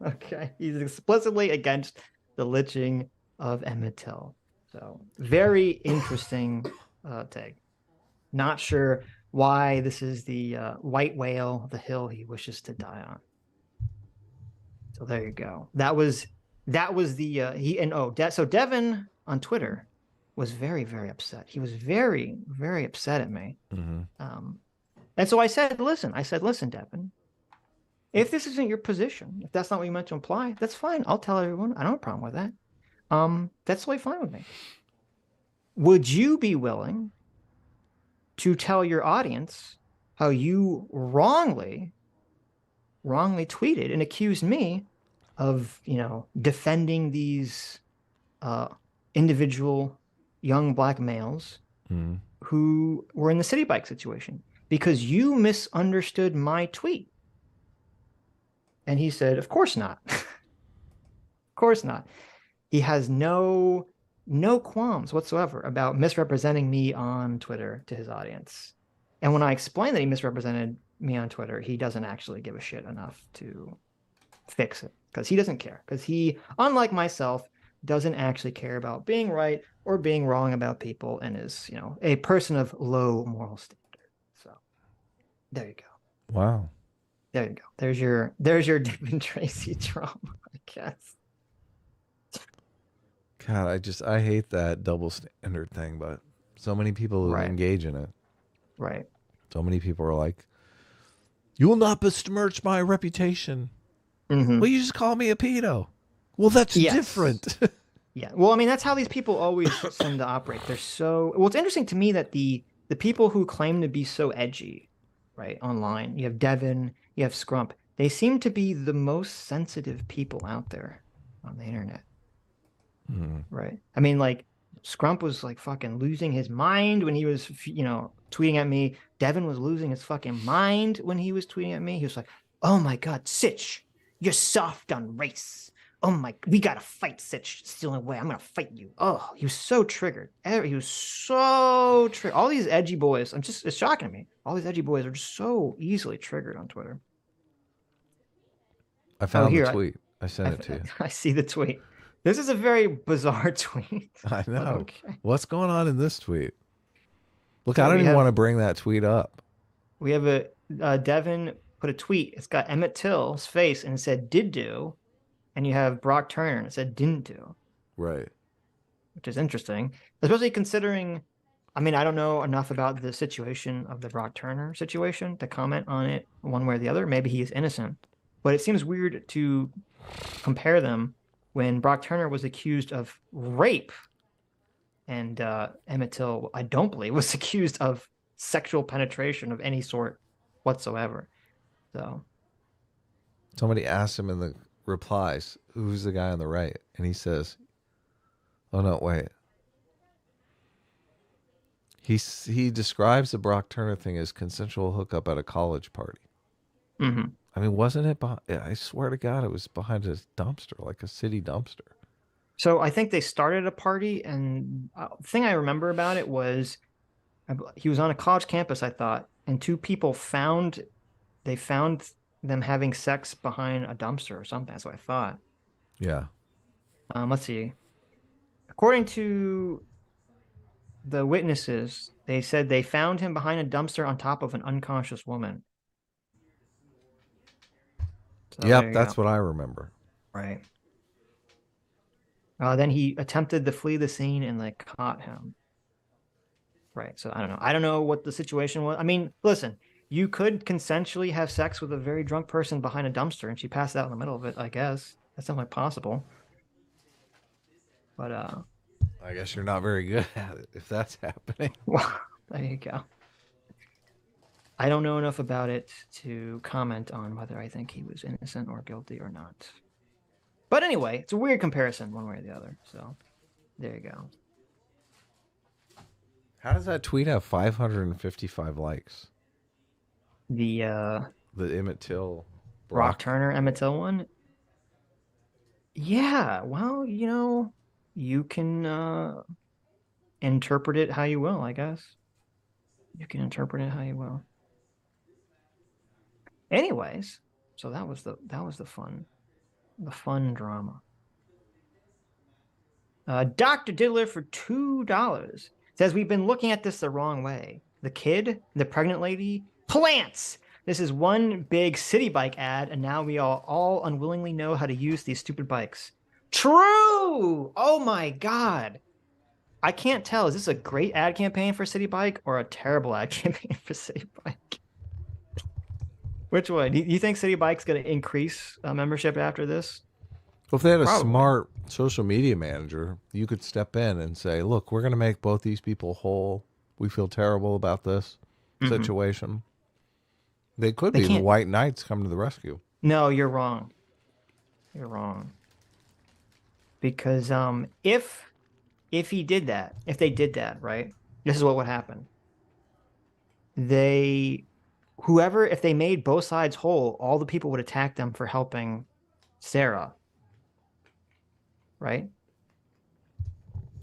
Okay. He's explicitly against the lynching of Emmett Till. So very interesting take. Not sure why this is the white whale, the hill he wishes to die on. So there you go. That was the so Devin on Twitter was very, very upset. He was very, very upset at me. Mm-hmm. And so I said, listen, Devin, if this isn't your position, if that's not what you meant to imply, that's fine. I'll tell everyone. I don't have a problem with that. That's totally fine with me. Would you be willing to tell your audience how you wrongly tweeted and accused me of, defending these individual young black males who were in the CitiBike situation because you misunderstood my tweet? And he said, of course not. Of course not. He has no qualms whatsoever about misrepresenting me on Twitter to his audience. And when I explained that he misrepresented me on Twitter, he doesn't actually give a shit enough to fix it because he doesn't care. Because he, unlike myself, doesn't actually care about being right or being wrong about people and is, a person of low moral standard. So there you go. Wow. There you go. There's your Devin Tracy trauma, I guess. God, I hate that double standard thing, but so many people who engage in it. Right. So many people are like, you will not besmirch my reputation. Mm-hmm. Well, you just call me a pedo. Well, that's different. Yeah. Well, I mean, that's how these people always tend to operate. They're so... Well, it's interesting to me that the people who claim to be so edgy, right, online, you have Devin, you have Scrump, they seem to be the most sensitive people out there on the internet. Right. I mean, like, Scrump was like fucking losing his mind when he was, tweeting at me. Devin was losing his fucking mind when he was tweeting at me. He was like, oh my God, Sitch, you're soft on race. oh my, we got to fight Sitch. It's the only way. I'm going to fight you. Oh, he was so triggered. He was so triggered. All these edgy boys, it's shocking to me. All these edgy boys are just so easily triggered on Twitter. I found the tweet. I sent it to you. I see the tweet. This is a very bizarre tweet. I know. Okay. What's going on in this tweet? Look, So I don't we even have- want to bring that tweet up. We have Devin put a tweet. It's got Emmett Till's face and it said did do. And you have Brock Turner and it said didn't do. Right. Which is interesting, especially considering, I mean, I don't know enough about the situation of the Brock Turner situation to comment on it one way or the other. Maybe he is innocent, but it seems weird to compare them when Brock Turner was accused of rape and Emmett Till, I don't believe, was accused of sexual penetration of any sort whatsoever. So Somebody asked him in the replies, who's the guy on the right? And he says, oh, no, wait. He describes the Brock Turner thing as consensual hookup at a college party. Mm-hmm. I mean, wasn't it? I swear to God, it was behind a dumpster, like a city dumpster. So I think they started a party, and the thing I remember about it was he was on a college campus, I thought, and two people found them having sex behind a dumpster or something. That's what I thought. Yeah. Let's see. According to the witnesses, they said they found him behind a dumpster on top of an unconscious woman. So Yep, that's what I remember. Right. Then he attempted to flee the scene and they caught him. Right. So I don't know. I don't know what the situation was. I mean, listen, you could consensually have sex with a very drunk person behind a dumpster and she passed out in the middle of it, I guess. That's definitely possible. But I guess you're not very good at it if that's happening. Well, there you go. I don't know enough about it to comment on whether I think he was innocent or guilty or not. But anyway, it's a weird comparison one way or the other. So there you go. How does that tweet have 555 likes? The Emmett Till Brock Turner Emmett Till one? Yeah, well, you know, you can interpret it how you will, I guess. You can interpret it how you will. Anyways, so that was the fun drama. Dr. Diddler for $2 says we've been looking at this the wrong way. The kid, the pregnant lady, plants. This is one big CitiBike ad, and now we all unwillingly know how to use these stupid bikes. True! Oh my God. I can't tell. Is this a great ad campaign for CitiBike or a terrible ad campaign for CitiBike? Which one? Do you think CitiBike's going to increase membership after this? Well, if they had a smart social media manager, you could step in and say, look, we're going to make both these people whole. We feel terrible about this situation. They could be the White Knights coming to the rescue. No, you're wrong. You're wrong. Because if he did that, if they did that, right? This is what would happen. If they made both sides whole, all the people would attack them for helping Sarah. Right?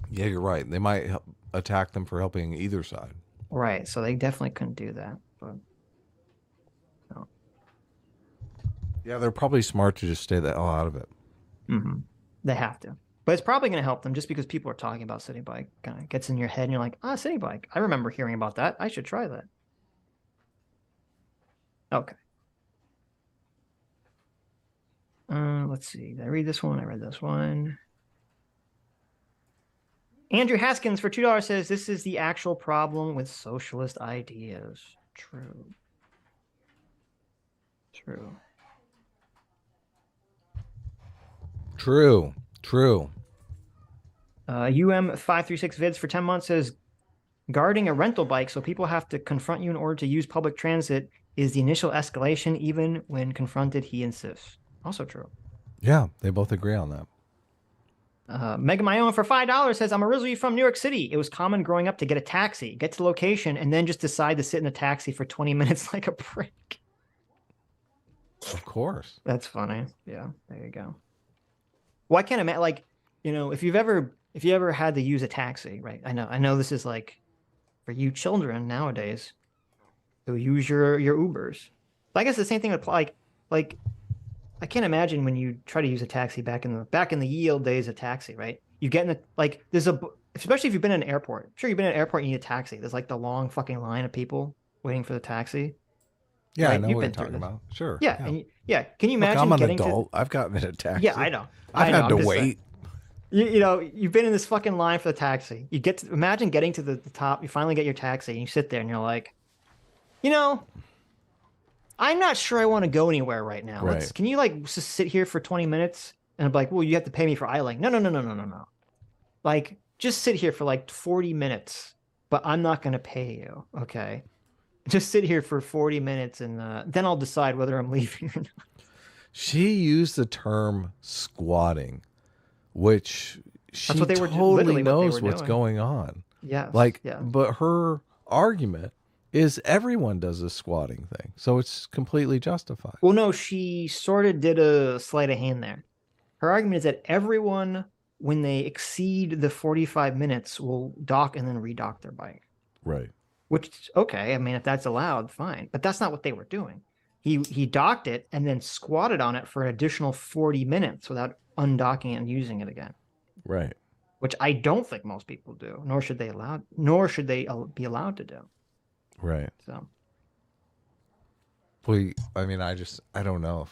Yeah, you're right. They might attack them for helping either side. Right. So they definitely couldn't do that. But no. Yeah, they're probably smart to just stay the hell out of it. Mm-hmm. They have to. But it's probably going to help them just because people are talking about CitiBike. Kind of gets in your head and you're like, CitiBike. I remember hearing about that. I should try that. Okay. Let's see. Did I read this one? I read this one. Andrew Haskins for $2 says, this is the actual problem with socialist ideas. True. True. True. True. UM536 vids for 10 months says, guarding a rental bike so people have to confront you in order to use public transit is the initial escalation. Even when confronted, he insists. Also true. Yeah, they both agree on that. Mega My Own for $5 says, I'm originally from New York City. It was common growing up to get a taxi, get to the location, and then just decide to sit in a taxi for 20 minutes like a prick. Of course. That's funny. Yeah, there you go. Well, I can't imagine, like, you know, if you ever had to use a taxi, right? I know this is like for you children nowadays who use your Ubers. But I guess the same thing would apply. Like I can't imagine when you try to use a taxi back in the ye olde days of taxi, right? You get in especially if you've been in an airport. I'm sure you've been in an airport and you need a taxi. There's like the long fucking line of people waiting for the taxi. Yeah, right? I know You've what been you're talking about. Sure. Yeah, can you imagine? Look, I'm an getting adult. I've gotten in a taxi. Yeah, I know. I've had to wait. You know, you've been in this fucking line for the taxi. You get to imagine getting to the top. You finally get your taxi, and you sit there, and you're like, you know, I'm not sure I want to go anywhere right now. Right. Can you like just sit here for 20 minutes? And I'm like, well, you have to pay me for idling. No. Like, just sit here for like 40 minutes, but I'm not going to pay you. Okay. Just sit here for 40 minutes and then I'll decide whether I'm leaving or not. She used the term squatting, which she That's what they were, totally knows what they were what's doing. going on. Yes. Like, yeah. but her argument is everyone does a squatting thing. So it's completely justified. Well, no, she sort of did a sleight of hand there. Her argument is that everyone, when they exceed the 45 minutes, will dock and then redock their bike. Right. Which, okay, I mean, if that's allowed, fine. But that's not what they were doing. He docked it and then squatted on it for an additional 40 minutes without undocking it and using it again. Right. Which I don't think most people do, nor should they be allowed to do. Right. So. I mean, I don't know.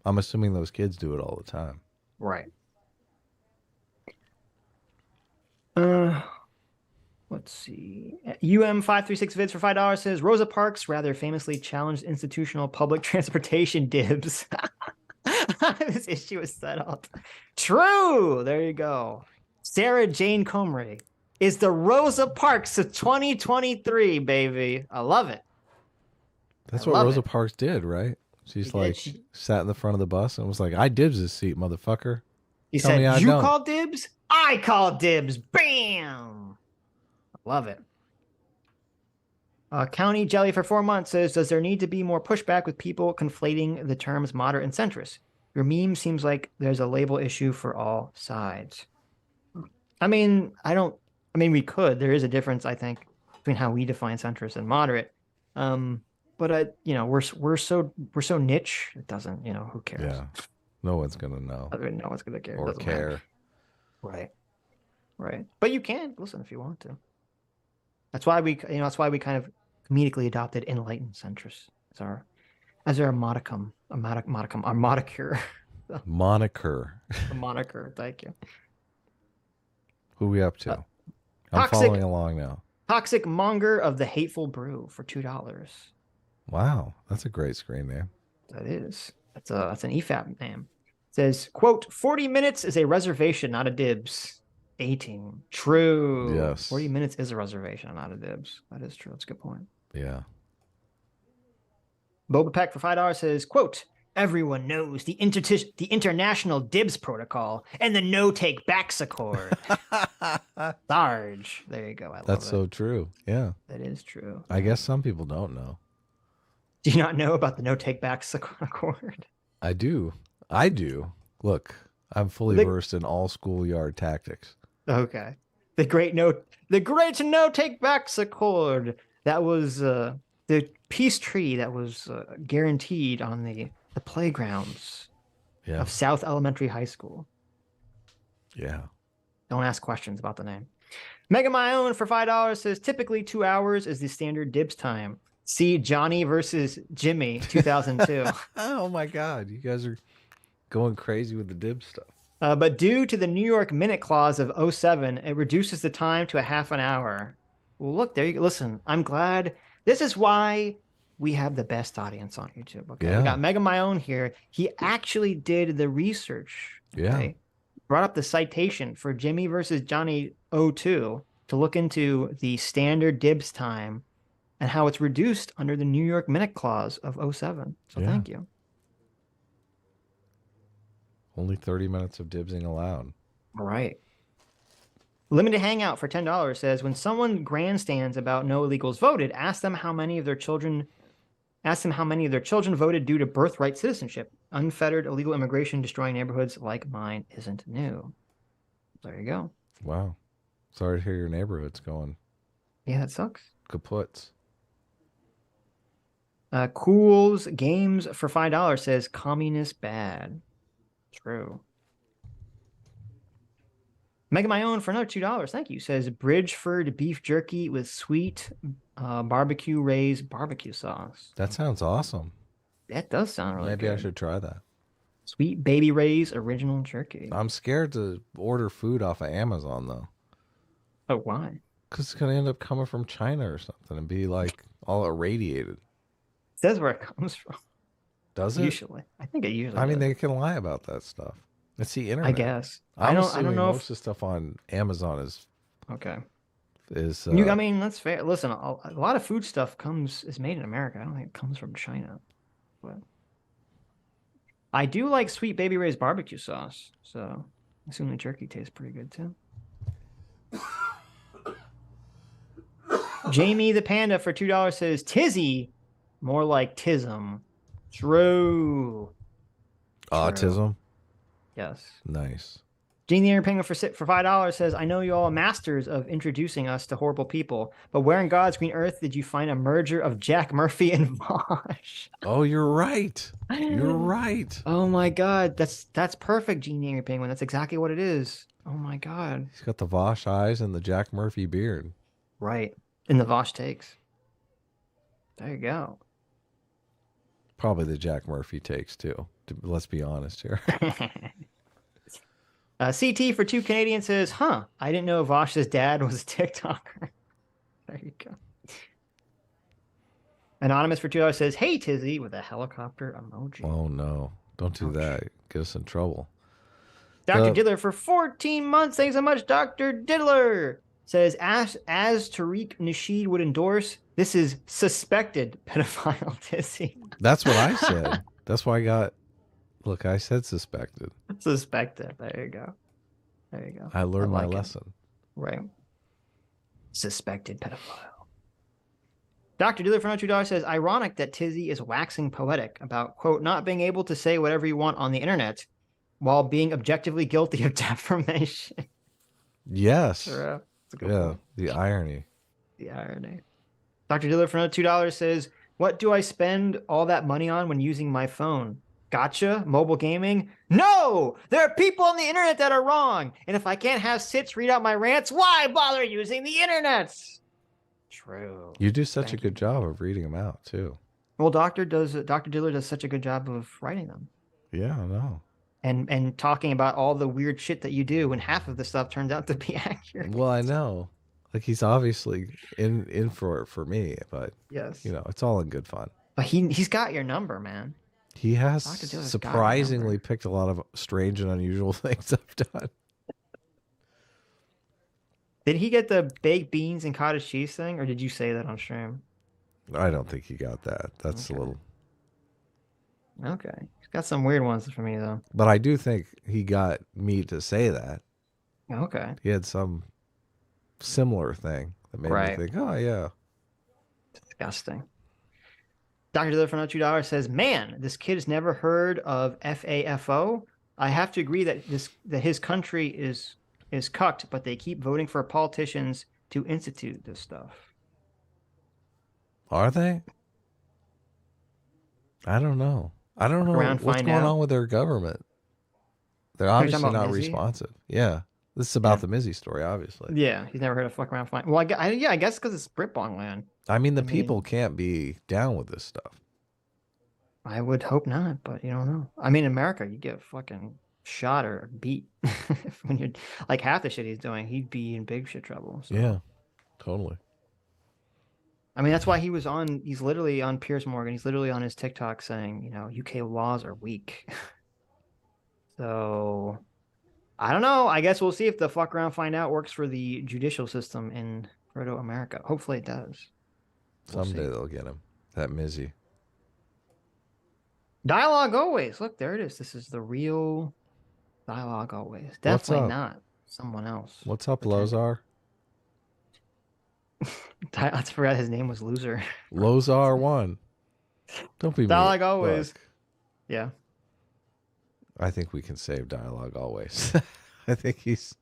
I'm assuming those kids do it all the time. Right. Let's see. UM536 vids for $5 says Rosa Parks rather famously challenged institutional public transportation DIBS. This issue is settled. True. There you go. Sarah Jane Comrie is the Rosa Parks of 2023, baby. I love it. That's what Rosa Parks did, right? She's sat in the front of the bus and was like, I dibs this seat, motherfucker. He said, you call dibs? I call dibs. Bam. Love it. County Jelly for 4 months says, does there need to be more pushback with people conflating the terms moderate and centrist? Your meme seems like there's a label issue for all sides. I mean, we could. There is a difference, I think, between how we define centrist and moderate. But we're so niche. It doesn't, who cares? Yeah. No one's going to know. No one's going to care. Or care. Right. Right. But you can listen if you want to. That's why we kind of comedically adopted enlightened centrist as our modicum, our moniker. Moniker. A moniker. Thank you. Who are we up to? I'm following along now. Toxic Monger of the Hateful Brew for $2. Wow, that's a great screen name. That is. That's an EFAP name. It says, quote, 40 minutes is a reservation, not a dibs. 18. True. Yes. 40 minutes is a reservation, not a dibs. That is true. That's a good point. Yeah. Boba Peck for $5 says, quote, everyone knows the international dibs protocol and the no take backs accord. Sarge. There you go. That's so true. Yeah. That is true. I guess some people don't know. Do you not know about the no take backs accord? I do. Look, I'm fully versed in all schoolyard tactics. Okay. The great no take backs accord. That was the peace tree that was guaranteed on the playgrounds of South Elementary High School. Yeah. Don't ask questions about the name. Mega My Own for $5 says typically 2 hours is the standard dibs time. See Johnny versus Jimmy 2002. Oh my God. You guys are going crazy with the dibs stuff. But due to the New York minute clause of 07, it reduces the time to a half an hour. Well, look, there you go. Listen, I'm glad. This is why we have the best audience on YouTube. Okay, yeah. We got Mega My Own here. He actually did the research. Okay? Yeah. Brought up the citation for Jimmy versus Johnny 02 to look into the standard dibs time and how it's reduced under the New York minute clause of 07. So thank you. Only 30 minutes of dibsing allowed. All right. Limited Hangout for $10 says, when someone grandstands about no illegals voted, ask them how many of their children Asked them how many of their children voted due to birthright citizenship. Unfettered illegal immigration destroying neighborhoods like mine isn't new. There you go. Wow. Sorry to hear your neighborhood's going. Yeah, that sucks. Kaputs. Cools Games for $5 says communist bad. True. Making my own for another $2. Thank you. Says Bridgeford beef jerky with sweet barbecue raised barbecue sauce. That sounds awesome. That does sound really Maybe good. I should try that. Sweet Baby Ray's original jerky. I'm scared to order food off of Amazon, though. Oh, why? Because it's going to end up coming from China or something and be like all irradiated. It says where it comes from. Does it? Usually. I think it usually I mean, does. they can lie about that stuff. It's the internet. I guess. I'm I assuming don't know most of the stuff on Amazon is... Okay. I mean, that's fair. Listen, a lot of food stuff is made in America. I don't think it comes from China. But I do like Sweet Baby Ray's barbecue sauce. So I assume the jerky tastes pretty good too. Jamie the Panda for $2 says Tizzy, more like Tism. True. Autism? Yes. Nice. Gene the Air Penguin for $5 says, I know you all are masters of introducing us to horrible people, but where in God's green earth did you find a merger of Jack Murphy and Vosh? Oh, you're right. You're right. Oh my God. That's perfect, Gene the Air Penguin. That's exactly what it is. Oh my God. He's got the Vosh eyes and the Jack Murphy beard. Right. In the Vosh takes. There you go. Probably the Jack Murphy takes too. Let's be honest here. CT for $2 says, huh, I didn't know Vosh's dad was a TikToker. There you go. Anonymous for $2 says, hey, Tizzy, with a helicopter emoji. Oh, no. Don't do that. Get us in trouble. Dr. Diddler for 14 months. Thanks so much, Dr. Diddler. Says, as Tariq Nasheed would endorse, this is suspected pedophile Tizzy. That's what I said. That's why I got... Look, I said suspected. Suspected. There you go. There you go. I learned my it. lesson. Right. Suspected pedophile. Dr. Diddler for $2 says, ironic that Tizzy is waxing poetic about, quote, not being able to say whatever you want on the internet while being objectively guilty of defamation. Yes. True. Yeah, the irony. The irony. Dr. Diddler for $2 says, what do I spend all that money on when using my phone? Gotcha, mobile gaming? No! There are people on the internet that are wrong. And if I can't have Sits read out my rants, why bother using the internet? True. You do such a good job of reading them out, too. Well, Dr. Diddler does such a good job of writing them. Yeah, I know. And talking about all the weird shit that you do, and half of the stuff turns out to be accurate. Well, I know. Like, he's obviously in for me, but, yes, you know, it's all in good fun. But he's got your number, man. He has surprisingly picked a lot of strange and unusual things I've done. Did he get the baked beans and cottage cheese thing, or did you say that on stream? I don't think he got that. That's a little... Okay. He's got some weird ones for me, though. But I do think he got me to say that. Okay. He had some similar thing that made me think, oh, yeah. Disgusting. Dr. Diddler for $2 says, man, this kid has never heard of FAFO. I have to agree that his country is cucked, but they keep voting for politicians to institute this stuff. Are they? I don't know. I don't know what's going on with their government. They're obviously not responsive. Yeah. This is about the Mizzy story, obviously. Yeah, he's never heard of fuck around find. Well, I guess because it's Britbong land. I mean, the people can't be down with this stuff. I would hope not, but you don't know. I mean, in America, you get fucking shot or beat when you're like half the shit he's doing. He'd be in big shit trouble. So. Yeah, totally. I mean, that's why he's literally on Piers Morgan. He's literally on his TikTok saying, you know, UK laws are weak. So I don't know. I guess we'll see if the fuck around find out works for the judicial system in Proto America. Hopefully it does. Someday they'll get him. That Mizzy. Dialogue always. Look, there it is. This is the real Dialogue always. Definitely not someone else. What's up, Lozar? I forgot his name was Loser. Lozar 1. Don't be Dialogue mean. always. Look, Yeah. I think we can save dialogue always. I think he's.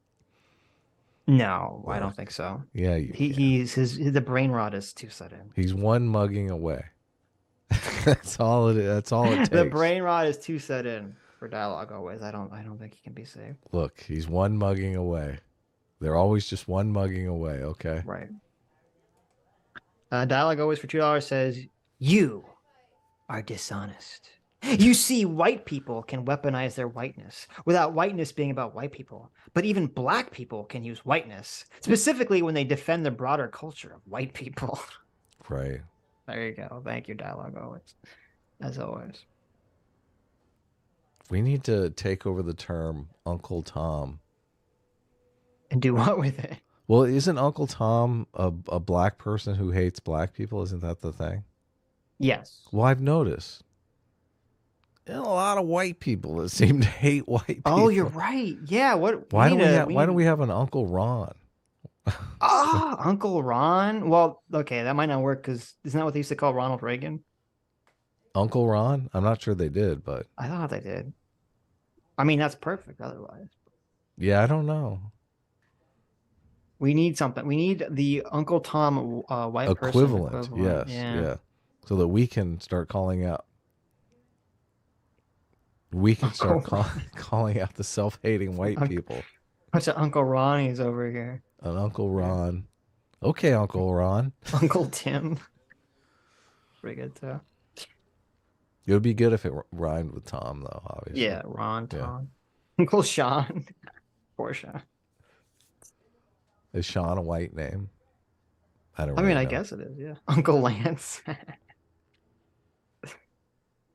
No, I don't think so. Yeah, the brain rot is too set in. He's one mugging away. That's all it. That's all it takes. The brain rot is too set in for dialogue always. I don't think he can be saved. Look, he's one mugging away. They're always just one mugging away. Okay. Right. Dialogue always for $2 says, "You are dishonest. You see, white people can weaponize their whiteness without whiteness being about white people. But even black people can use whiteness, specifically when they defend the broader culture of white people." Right. There you go. Thank you, dialogue always. As always. We need to take over the term Uncle Tom. And do what with it? Well, isn't Uncle Tom a black person who hates black people? Isn't that the thing? Yes. Well, I've noticed. There are a lot of white people that seem to hate white people. Oh, you're right. Yeah. What? Why don't we have an Uncle Ron? Uncle Ron. Well, okay, that might not work because isn't that what they used to call Ronald Reagan? Uncle Ron? I'm not sure they did, but I thought they did. I mean, that's perfect. Otherwise, yeah, I don't know. We need something. We need the Uncle Tom white Equivalent. person Yes. Yeah. So that we can start calling out. We can start calling out the self-hating white people. Bunch of Uncle Ronnies over here. An Uncle Ron. Okay, Uncle Ron. Uncle Tim. Pretty good too. It would be good if it rhymed with Tom, though. Obviously. Yeah, Ron, Tom, Uncle Sean, poor Sean. Is Sean a white name? I don't. I mean, really I know. guess it is. Yeah, Uncle Lance.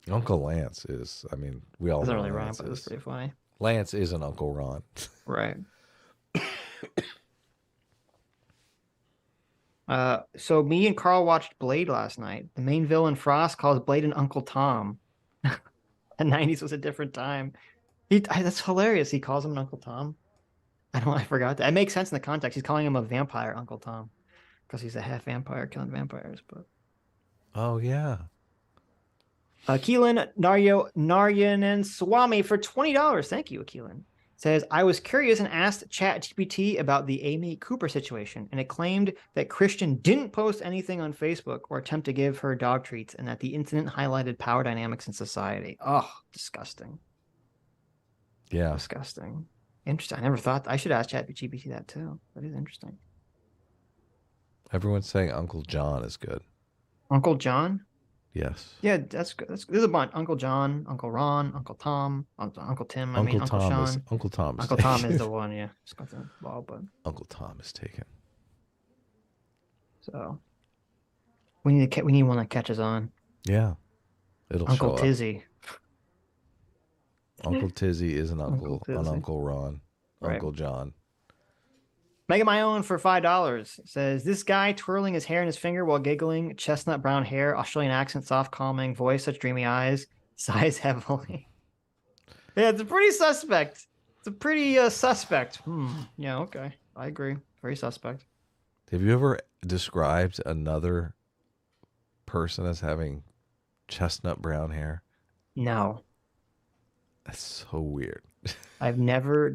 Uncle Lance is. I mean, we all Doesn't know really rhyme, Lance but it's is. pretty funny. Lance is an Uncle Ron. Right. So me and Carl watched Blade last night. The main villain, Frost, calls Blade an Uncle Tom. The 90s was a different time. That's hilarious. He calls him an Uncle Tom. I forgot that. It makes sense in the context. He's calling him a vampire Uncle Tom because he's a half vampire killing vampires. But Oh yeah. Keelan Naryanan Swami for $20. Thank you, Keelan. Says, I was curious and asked ChatGPT about the Amy Cooper situation, and it claimed that Christian didn't post anything on Facebook or attempt to give her dog treats, and that the incident highlighted power dynamics in society. Oh, disgusting. Yeah. Disgusting. Interesting. I never thought. I should ask ChatGPT that too. That is interesting. Everyone's saying Uncle John is good. Uncle John? Yes. Yeah, that's good. There's a bunch. Uncle John, Uncle Ron, Uncle Tom, Uncle Tim. Uncle Sean. Uncle Tom is Uncle Tom is the one. Yeah, just got the ball, but Uncle Tom is taken. So we need one that catches on. Yeah, it'll Uncle show Tizzy. Up. Uncle Tizzy is an uncle, Tizzy. an Uncle Ron, Right. Uncle John. Make it my own for $5. Says this guy twirling his hair in his finger while giggling, chestnut brown hair, Australian accent, soft, calming voice, such dreamy eyes, sighs heavily. Yeah, it's a pretty suspect. It's a pretty suspect. Yeah, okay, I agree. Very suspect. Have you ever described another person as having chestnut brown hair? No, That's so weird. I've never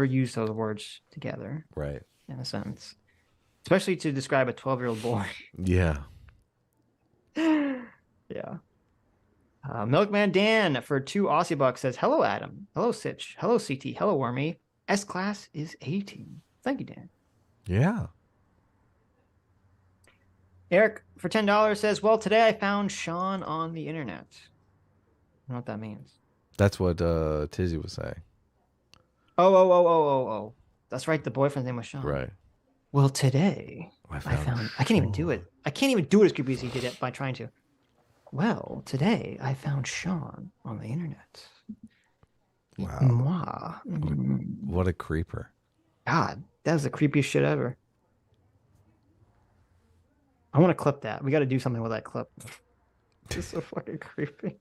used those words together. Right. In a sentence, especially to describe a 12-year-old boy. Yeah. Yeah. Milkman Dan for $2 says, hello, Adam. Hello, Sitch. Hello, CT. Hello, Wormy. S-Class is 18. Thank you, Dan. Yeah. Eric for $10 says, well, today I found Sean on the internet. I don't know what that means. That's what Tizzy was saying. Oh. That's right. The boyfriend's name was Sean. Right. Well, today I found I can't even do it. I can't even do it as creepy as he did it by trying to. Well, today I found Sean on the internet. Wow. Moi. What a creeper. God, that was the creepiest shit ever. I want to clip that. We got to do something with that clip. It's so fucking creepy.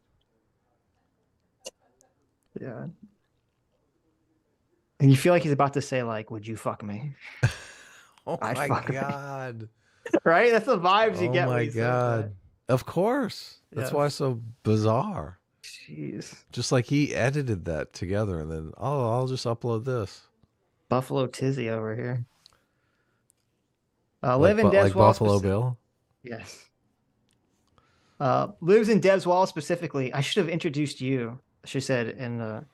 Yeah. And you feel like he's about to say, like, would you fuck me? Oh I'd my fuck me. God. Right? That's the vibes you Oh get when my he says God. that. Of course. That's why it's so bizarre. Jeez. Just like he edited that together and then, oh, I'll just upload this. Buffalo Tizzy over here. Like, live in Dev's like Wall. Buffalo Bill? Yes. Lives in Dev's Wall specifically. I should have introduced you. She said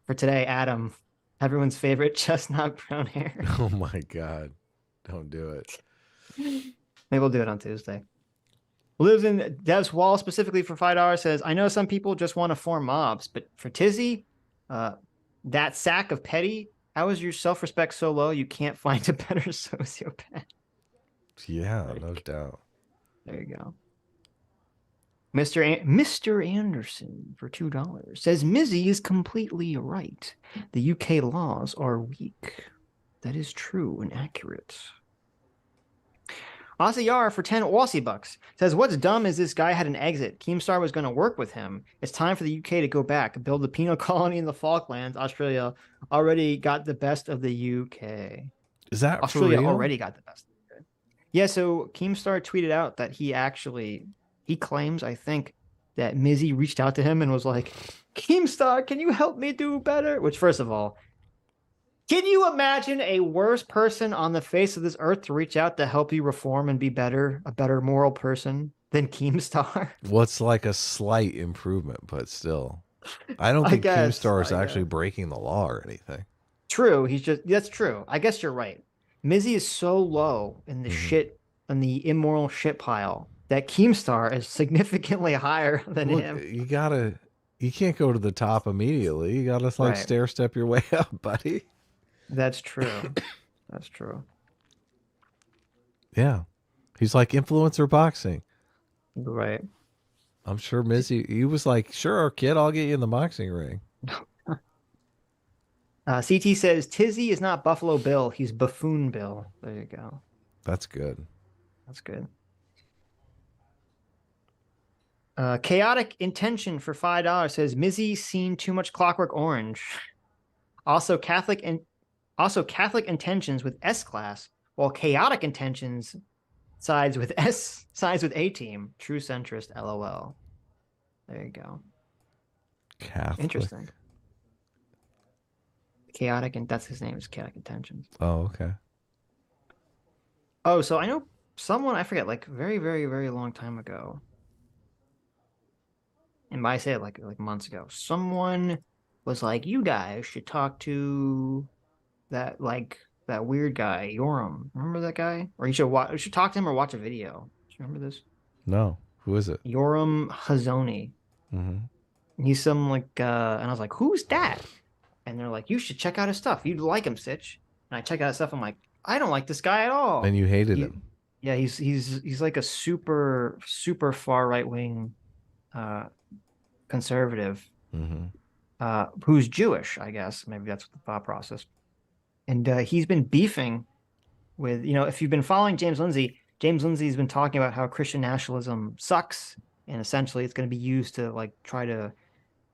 for today, Adam, everyone's favorite chestnut brown hair. Oh my God. Don't do it. Maybe we'll do it on Tuesday. Lives in Dev's Wall specifically for $5 says, I know some people just want to form mobs, but for Tizzy, that sack of petty, how is your self-respect so low you can't find a better sociopath? Yeah, no doubt. There you go. Mr. Anderson for $2 says Mizzy is completely right. The UK laws are weak. That is true and accurate. Aussie Yar for 10 Aussie bucks says, what's dumb is this guy had an exit. Keemstar was going to work with him. It's time for the UK to go back, build a penal colony in the Falklands. Australia already got the best of the UK. Is that Australia for real? already got the best of the UK. Yeah, so Keemstar tweeted out that he claims, I think, that Mizzy reached out to him and was like, Keemstar, can you help me do better? Which, first of all, can you imagine a worse person on the face of this earth to reach out to help you reform and be better, a better moral person than Keemstar? What's like a slight improvement, but still. I don't think Keemstar is actually breaking the law or anything. True. That's true. I guess you're right. Mizzy is so low in the shit, in the immoral shit pile, that Keemstar is significantly higher than him. You can't go to the top immediately. You gotta like stair step your way up, buddy. That's true. That's true. Yeah. He's like influencer boxing. Right. I'm sure Mizzy, he was like, sure, kid, I'll get you in the boxing ring. CT says, Tizzy is not Buffalo Bill. He's Buffoon Bill. There you go. That's good. That's good. Chaotic Intention for $5 says, Mizzy seen too much Clockwork Orange. Also Catholic Intentions with S-Class, while Chaotic Intentions sides with A-Team. True centrist, LOL. There you go. Catholic. Interesting. Chaotic, and that's his name, is Chaotic Intentions. Oh, okay. Oh, so I know someone, I forget, like very, very, very long time ago. And I say it like months ago. Someone was like, you guys should talk to that weird guy, Yoram. Remember that guy? Or you should talk to him or watch a video. Do you remember this? No. Who is it? Yoram Hazoni. Mm-hmm. He's some and I was like, who's that? And they're like, you should check out his stuff. You'd like him, Sitch. And I check out his stuff. I'm like, I don't like this guy at all. And you hated him. Yeah, he's like a super, super far right wing conservative who's Jewish, I guess. Maybe that's the thought process. And he's been beefing with, if you've been following James Lindsay's been talking about how Christian nationalism sucks, and essentially it's going to be used to like try to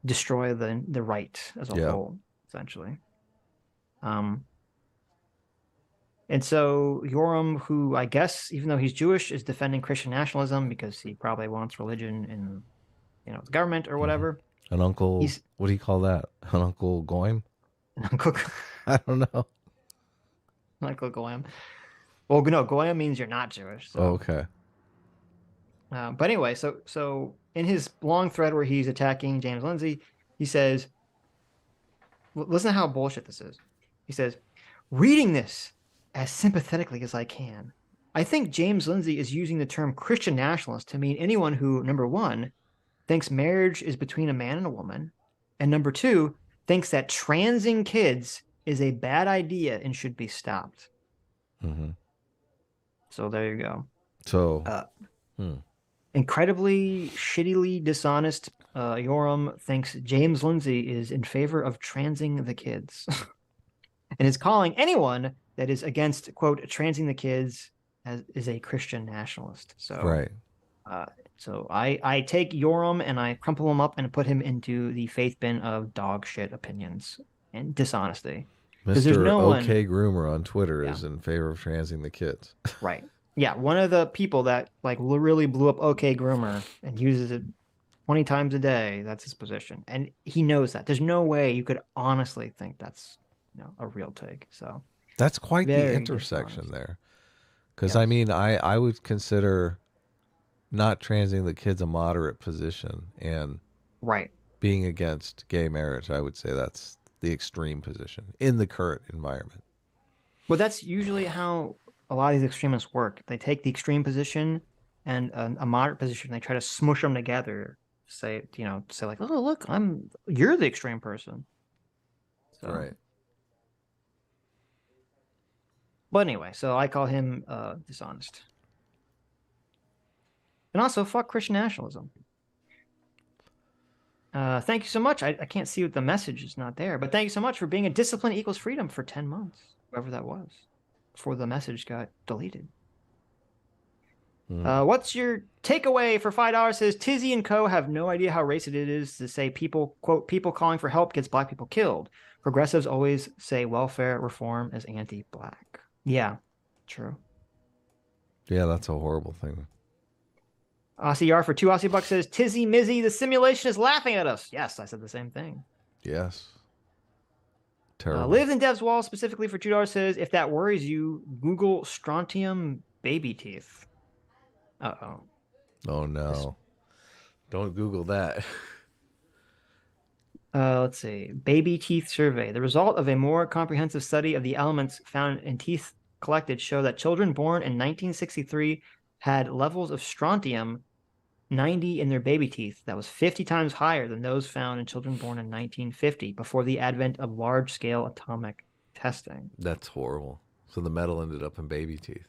destroy the right as a whole, essentially. And so Yoram, who I guess, even though he's Jewish, is defending Christian nationalism because he probably wants religion in, the government or whatever. An uncle, what do you call that? An Uncle Goyim? I don't know. Uncle Goyim. Well, no, Goyim means you're not Jewish. So. Oh, okay. But anyway, so in his long thread where he's attacking James Lindsay, he says, listen to how bullshit this is. He says, reading this as sympathetically as I can, I think James Lindsay is using the term Christian nationalist to mean anyone who, number one, thinks marriage is between a man and a woman, and number two, thinks that transing kids is a bad idea and should be stopped. Mm-hmm. So there you go. So, incredibly shittily dishonest Yoram thinks James Lindsay is in favor of transing the kids and is calling anyone that is against, quote, transing the kids is a Christian nationalist. So, right. So I take Yoram and I crumple him up and put him into the faith bin of dog shit opinions and dishonesty. Mr. OK Groomer on Twitter is in favor of transing the kids. Right. Yeah, one of the people that like really blew up OK Groomer and uses it 20 times a day. That's his position, and he knows that. There's no way you could honestly think that's a real take. So that's quite the very intersection dishonest. there. Because I mean, I would consider not transing the kid's a moderate position, and right being against gay marriage, I would say that's the extreme position in the current environment. Well, that's usually how a lot of these extremists work. They take the extreme position and a moderate position. They try to smush them together. Say like, oh look, you're the extreme person. So. Right. But anyway, so I call him dishonest. And also, fuck Christian nationalism. Thank you so much. I can't see what the message is not there, but thank you so much for being a discipline equals freedom for 10 months, whoever that was, before the message got deleted. What's your takeaway for $5? Says Tizzy and Co. have no idea how racist it is to say people, quote, people calling for help gets black people killed. Progressives always say welfare reform is anti-black. Yeah, true. Yeah, that's a horrible thing. Aussie R for 2 Aussie bucks says, Tizzy, Mizzy, the simulation is laughing at us. Yes, I said the same thing. Yes. Terrible. Lives in Dev's Wall specifically for $2 says, if that worries you, Google strontium baby teeth. Uh-oh. Oh, no. Don't Google that. Let's see. Baby teeth survey. The result of a more comprehensive study of the elements found in teeth collected show that children born in 1963 had levels of strontium 90 in their baby teeth. That was 50 times higher than those found in children born in 1950, before the advent of large-scale atomic testing. That's horrible. So the metal ended up in baby teeth.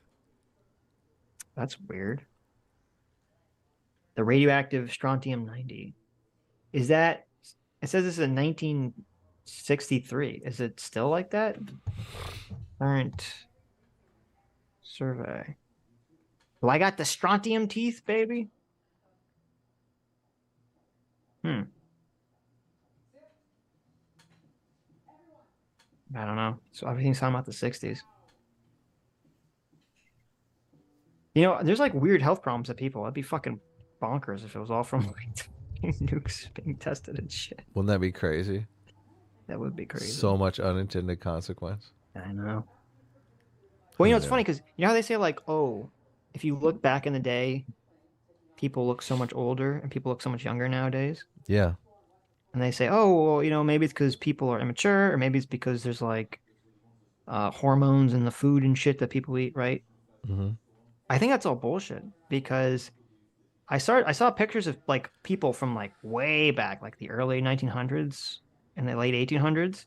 That's weird. The radioactive strontium 90. Is that... It says this is in 1963. Is it still like that? Current survey. Well, I got the strontium teeth, baby. I don't know. So everything's talking about the 60s. There's like weird health problems at people. That'd be fucking bonkers if it was all from like nukes being tested and shit. Wouldn't that be crazy? That would be crazy. So much unintended consequence. I know. Well, it's funny because how they say like, oh, if you look back in the day, people look so much older and people look so much younger nowadays. Yeah. And they say, oh, well, maybe it's because people are immature, or maybe it's because there's like hormones in the food and shit that people eat, right? Mm-hmm. I think that's all bullshit, because I saw pictures of like people from like way back, like the early 1900s and the late 1800s.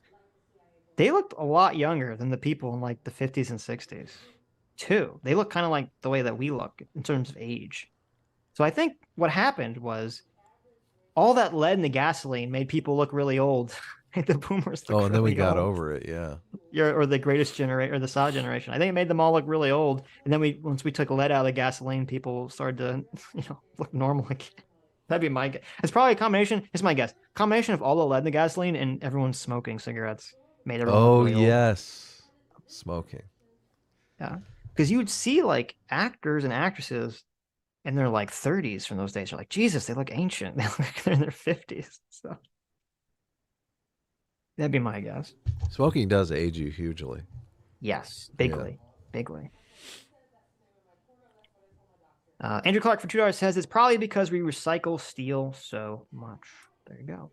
They looked a lot younger than the people in like the 50s and 60s too. They look kind of like the way that we look in terms of age. So I think what happened was all that lead in the gasoline made people look really old. The boomers look and then we got old. over it, yeah. Or the greatest generation, or the solid generation. I think it made them all look really old. And then once we took lead out of the gasoline, people started to, look normal again. That'd be my guess. It's probably a combination. It's my guess. Combination of all the lead in the gasoline and everyone smoking cigarettes made everyone look really old. Yes, smoking. Yeah, because you would see like actors and actresses in their like 30s from those days. You're like, Jesus, they look ancient. They look like they're in their 50s. So that'd be my guess. Smoking does age you hugely. Yes, bigly. Andrew Clark for $2 says it's probably because we recycle steel so much. There you go.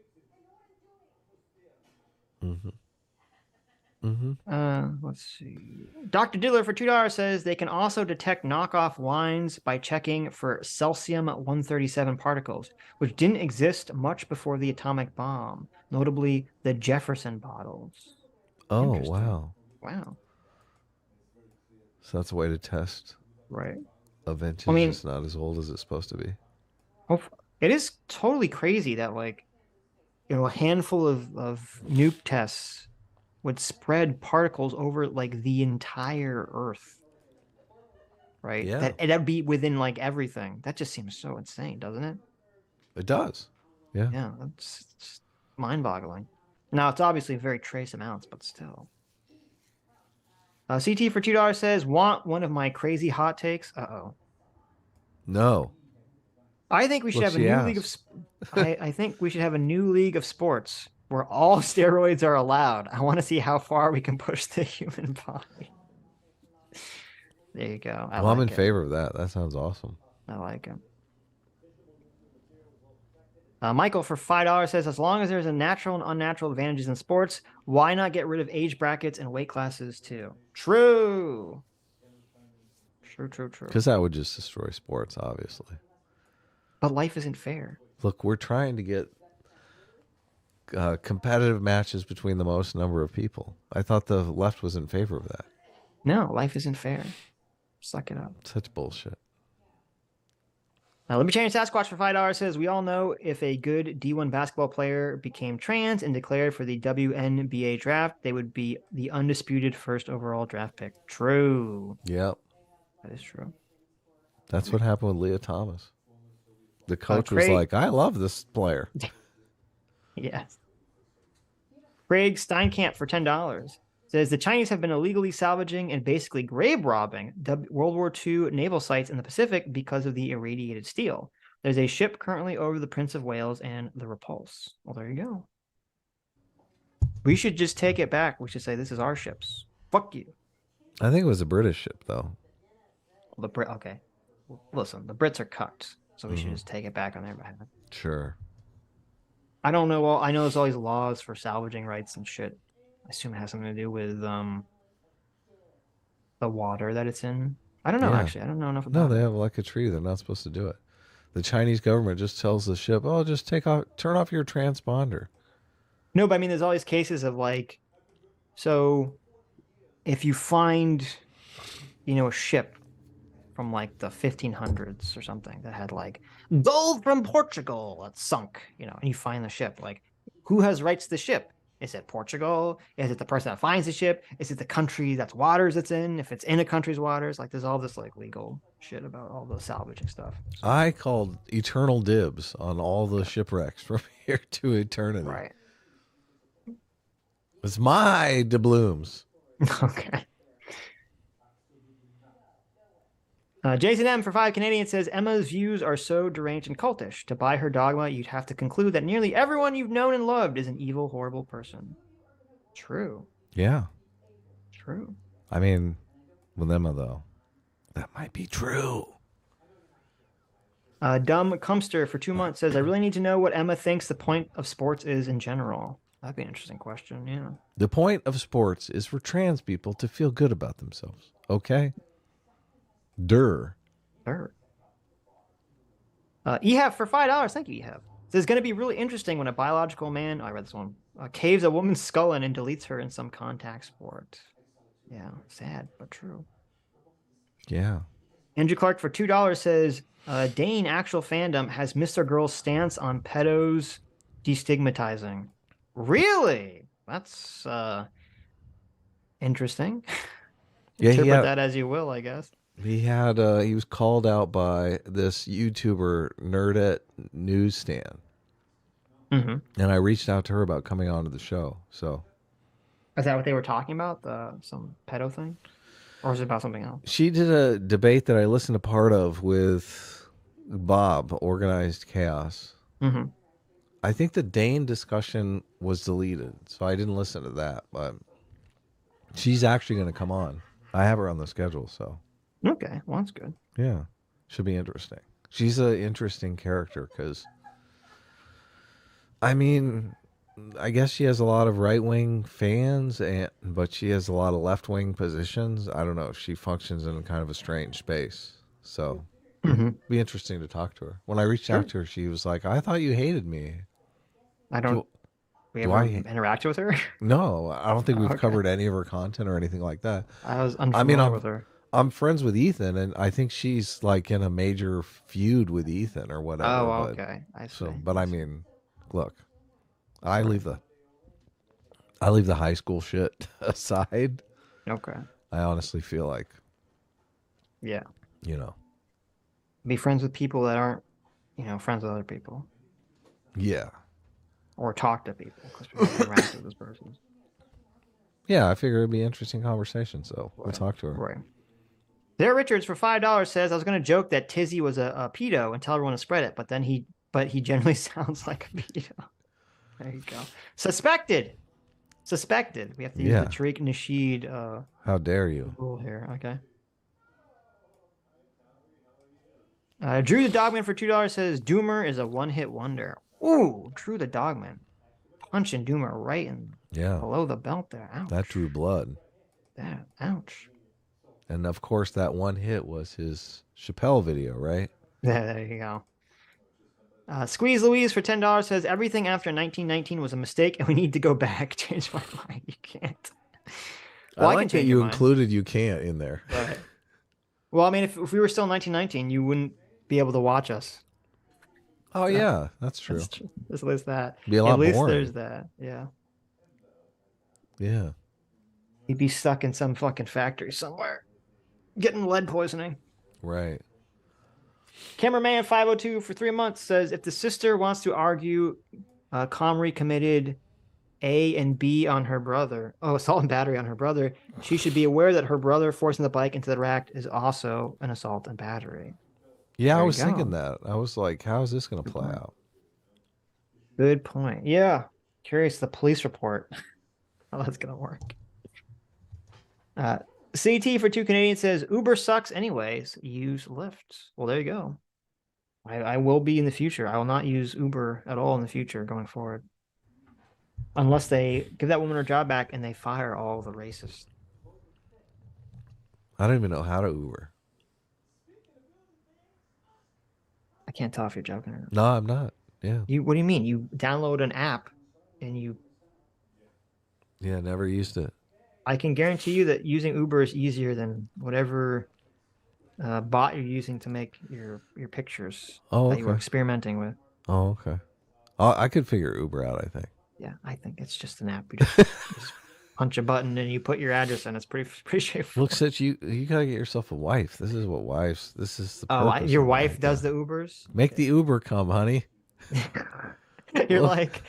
Mm-hmm. Let's see. Dr. Diddler for $2 says they can also detect knockoff wines by checking for Celsium-137 particles, which didn't exist much before the atomic bomb, notably the Jefferson bottles. Oh, wow. Wow. So that's a way to test. Right. A vintage that's not as old as it's supposed to be. Oh, it is totally crazy that like, a handful of nuke tests would spread particles over like the entire Earth, right? Yeah. That'd be within like everything. That just seems so insane, doesn't it? It does. Yeah. Yeah, it's mind-boggling. Now, it's obviously very trace amounts, but still. CT for $2 says, want one of my crazy hot takes? No. I think we should have a new league of. I think we should have a new league of sports where all steroids are allowed. I want to see how far we can push the human body. There you go. I'm in favor of that. That sounds awesome. I like it. Michael for $5 says, as long as there's a natural and unnatural advantages in sports, why not get rid of age brackets and weight classes too? True. True. Because that would just destroy sports, obviously. But life isn't fair. Look, we're trying to get competitive matches between the most number of people. I thought the left was in favor of that. No, life isn't fair. Suck it up. Such bullshit. Let me change Sasquatch for $5 says, we all know if a good D1 basketball player became trans and declared for the WNBA draft, they would be the undisputed first overall draft pick. True. Yep. That is true. That's what happened with Leah Thomas. The coach was like, I love this player. Yes. Craig Steinkamp for $10 says, the Chinese have been illegally salvaging and basically grave robbing World War II naval sites in the Pacific because of the irradiated steel. There's a ship currently over the Prince of Wales and the Repulse. Well, there you go. We should just take it back. We should say, this is our ships. Fuck you. I think it was a British ship, though. Okay. Listen, the Brits are cucked, so we should just take it back on their behalf. Sure. I don't know. Well, I know there's all these laws for salvaging rights and shit. I assume it has something to do with the water that it's in. I don't know, actually. I don't know enough about it. No, they have like a tree. They're not supposed to do it. The Chinese government just tells the ship, oh, just turn off your transponder. No, but I mean, there's all these cases of like, so if you find, a ship from like the 1500s or something that had like gold from Portugal that sunk, and you find the ship, like, who has rights to the ship? Is it Portugal? Is it the person that finds the ship? Is it the country that's waters it's in? If it's in a country's waters, like there's all this like legal shit about all the salvaging stuff. I called eternal dibs on all the shipwrecks from here to eternity. Right. It's my doubloons. Okay. Jason M for 5 Canadian says, Emma's views are so deranged and cultish. To buy her dogma, you'd have to conclude that nearly everyone you've known and loved is an evil, horrible person. True. Yeah. True. I mean, with Emma, though, that might be true. Dumb Cumster for 2 months says, I really need to know what Emma thinks the point of sports is in general. That'd be an interesting question, yeah. The point of sports is for trans people to feel good about themselves, okay? Sure. Ehab for $5. Thank you, Ehab. This is going to be really interesting when a biological man, I read this one, caves a woman's skull in and deletes her in some contact sport. Yeah, sad, but true. Yeah. Andrew Clark for $2 says, Dane actual fandom has Mr. Girl's stance on pedos destigmatizing. Really? That's interesting. Yeah, Interpret that as you will, I guess. He was called out by this YouTuber Nerdette Newsstand. And I reached out to her about coming on to the show. So is that what they were talking about? Some pedo thing? Or is it about something else? She did a debate that I listened to part of with Bob, Organized Chaos. I think the Dane discussion was deleted, so I didn't listen to that. But she's actually going to come on. I have her on the schedule, so. Okay, well, that's good. Yeah, should be interesting. She's an interesting character because, I mean, I guess she has a lot of right-wing fans, but she has a lot of left-wing positions. I don't know. She functions in kind of a strange space. So be interesting to talk to her. When I reached out to her, she was like, I thought you hated me. I don't... We ever interacted with her? No, I don't think we've covered any of her content or anything like that. I was unfamiliar with her. I'm friends with Ethan, and I think she's like in a major feud with Ethan or whatever. Oh, okay. I see. So, but I mean, look, I leave the high school shit aside. Okay. I honestly feel like, yeah, be friends with people that aren't, friends with other people. Yeah. Or talk to people because people interact with those persons. Yeah, I figure it'd be an interesting conversation, so we'll talk to her. Right. There, Richards for $5 says, I was going to joke that Tizzy was a pedo and tell everyone to spread it, but he generally sounds like a pedo. There you go. Suspected. We have to use the Tariq Nasheed. How dare you? Rule here. Okay. Drew the Dogman for $2 says Doomer is a one-hit wonder. Ooh, Drew the Dogman. Punching Doomer right in below the belt there. Ouch. That drew blood. Ouch. And of course, that one hit was his Chappelle video, right? There you go. Squeeze Louise for $10 says everything after 1919 was a mistake and we need to go back. Change my mind. You can't. Well, I like that you included you can't in there. Right. Well, I mean, if we were still in 1919, you wouldn't be able to watch us. Oh, yeah, that's true. At least that. Be a lot At least boring. there's that. Yeah. Yeah. He'd be stuck in some fucking factory somewhere, getting lead poisoning. Right. Cameraman 502 for 3 months says if the sister wants to argue Comrie committed A and B on her brother, assault and battery on her brother, she should be aware that her brother forcing the bike into the rack is also an assault and battery. Yeah, I was thinking that. I was like, how is this going to play out? Good point. Yeah. Curious the police report. How that's going to work. CT for 2 Canadian says Uber sucks anyways. Use Lyft. Well, there you go. I will be in the future. I will not use Uber at all in the future going forward. Unless they give that woman her job back and they fire all the racists. I don't even know how to Uber. I can't tell if you're joking or not. No, I'm not. Yeah. What do you mean? You download an app and you... Yeah, never used it. I can guarantee you that using Uber is easier than whatever bot you're using to make your pictures that you were experimenting with. Oh, okay. I could figure Uber out, I think. Yeah, I think it's just an app. You just punch a button and you put your address in. It's pretty straightforward. Look, Sitch, you gotta get yourself a wife. This is what wives. This is the purpose. Your wife does the Ubers? Make the Uber come, honey. You're like,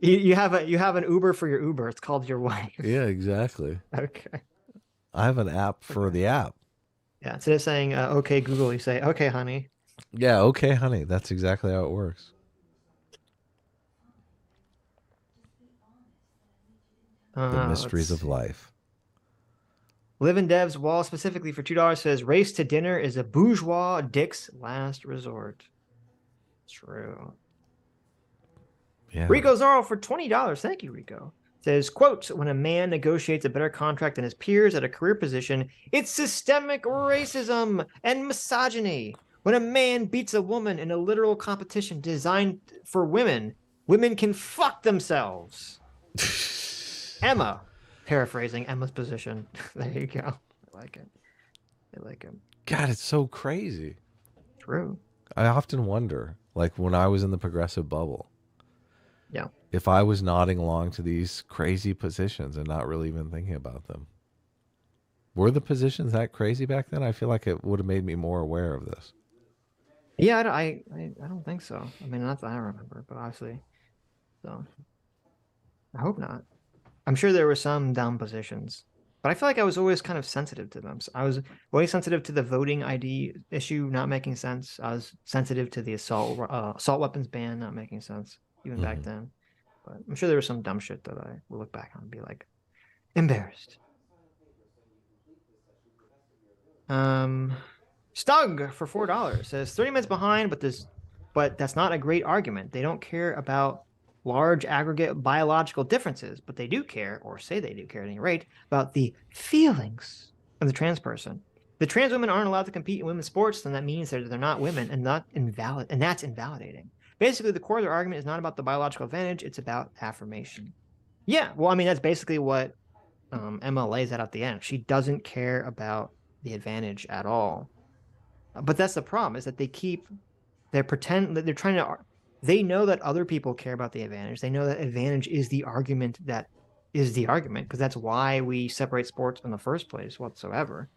you have an Uber for your Uber. It's called your wife. Yeah, exactly. Okay. I have an app for the app. Yeah, instead of saying "Okay Google," you say "Okay honey." Yeah, okay, honey. That's exactly how it works. The mysteries of life. Living Dev's wall specifically for $2 says race to dinner is a bourgeois dick's last resort. True. Yeah. Rico Zorro for $20. Thank you, Rico. Says, quote, when a man negotiates a better contract than his peers at a career position, it's systemic racism and misogyny. When a man beats a woman in a literal competition designed for women, women can fuck themselves. Emma, paraphrasing Emma's position. There you go. I like it. I like it. God, it's so crazy. True. I often wonder, like when I was in the progressive bubble, yeah, if I was nodding along to these crazy positions and not really even thinking about them. Were the positions that crazy back then? I feel like it would have made me more aware of this. Yeah, I don't think so. I mean, not that I remember, but obviously, so I hope not. I'm sure there were some dumb positions, but I feel like I was always kind of sensitive to them. So I was always sensitive to the voting ID issue not making sense. I was sensitive to the assault weapons ban not making sense even back then. But I'm sure there was some dumb shit that I will look back on and be like embarrassed. Stug for $4 says 30 minutes behind, but that's not a great argument. They don't care about large aggregate biological differences, but they do care, or say they do care at any rate, about the feelings of the trans person. The trans women aren't allowed to compete in women's sports, then that means that they're not women and not invalid, and that's invalidating. Basically, the core of their argument is not about the biological advantage, it's about affirmation. Yeah, well, I mean, that's basically what Emma lays out at the end. She doesn't care about the advantage at all. But that's the problem, is that they're trying to, they know that other people care about the advantage. They know that advantage is the argument because that's why we separate sports in the first place whatsoever.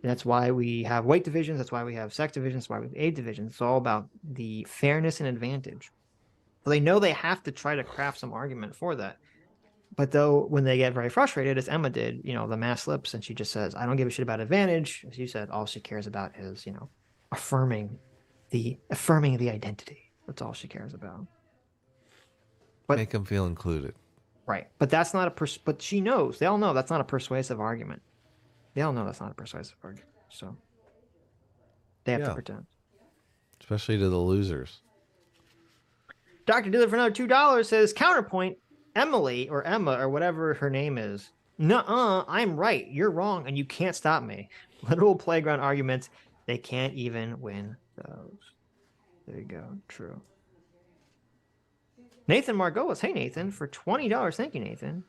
That's why we have weight divisions. That's why we have sex divisions. That's why we have age divisions. It's all about the fairness and advantage. So they know they have to try to craft some argument for that. But though, when they get very frustrated, as Emma did, the mask slips and she just says, I don't give a shit about advantage. As you said, all she cares about is, affirming the identity. That's all she cares about. But, make them feel included. Right. But that's not but she knows. They all know that's not a persuasive argument. They all know that's not a persuasive argument. So they have to pretend. Especially to the losers. Dr. Diller for another $2 says, counterpoint, Emily or Emma or whatever her name is. Nuh-uh, I'm right. You're wrong and you can't stop me. Literal playground arguments. They can't even win those. There you go. True. Nathan Margolis. Hey, Nathan, for $20. Thank you, Nathan.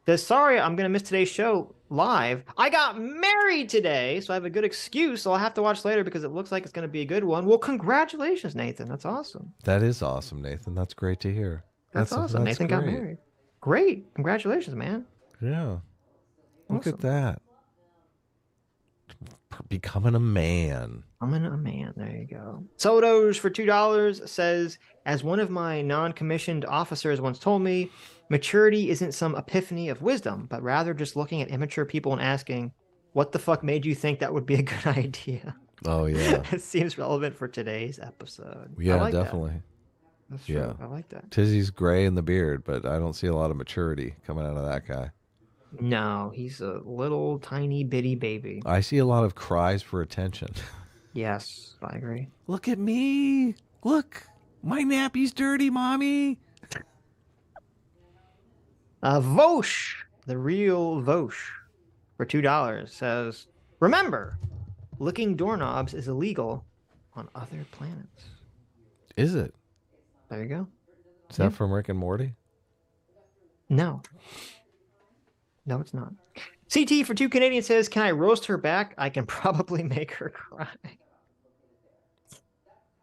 Says, sorry, I'm going to miss today's show live. I got married today, so I have a good excuse. So I'll have to watch later because it looks like it's going to be a good one. Well, congratulations, Nathan. That's awesome. That is awesome, Nathan. That's great to hear. That's awesome. Nathan got married. Great. Congratulations, man. Yeah. Look at that. Becoming a man. Becoming a man. There you go. Sodos for $2 says, as one of my non-commissioned officers once told me, maturity isn't some epiphany of wisdom, but rather just looking at immature people and asking, what the fuck made you think that would be a good idea? Oh, yeah. It seems relevant for today's episode. Yeah, definitely. That's true. I like that. Tizzy's gray in the beard, but I don't see a lot of maturity coming out of that guy. No, he's a little tiny bitty baby. I see a lot of cries for attention. Yes, I agree. Look at me. Look, my nappy's dirty, mommy. Vosh, the real Vosh, for $2 says, remember, licking doorknobs is illegal on other planets. Is it? There you go. Is that from Rick and Morty? No. No, it's not. CT for $2 says, can I roast her back? I can probably make her cry.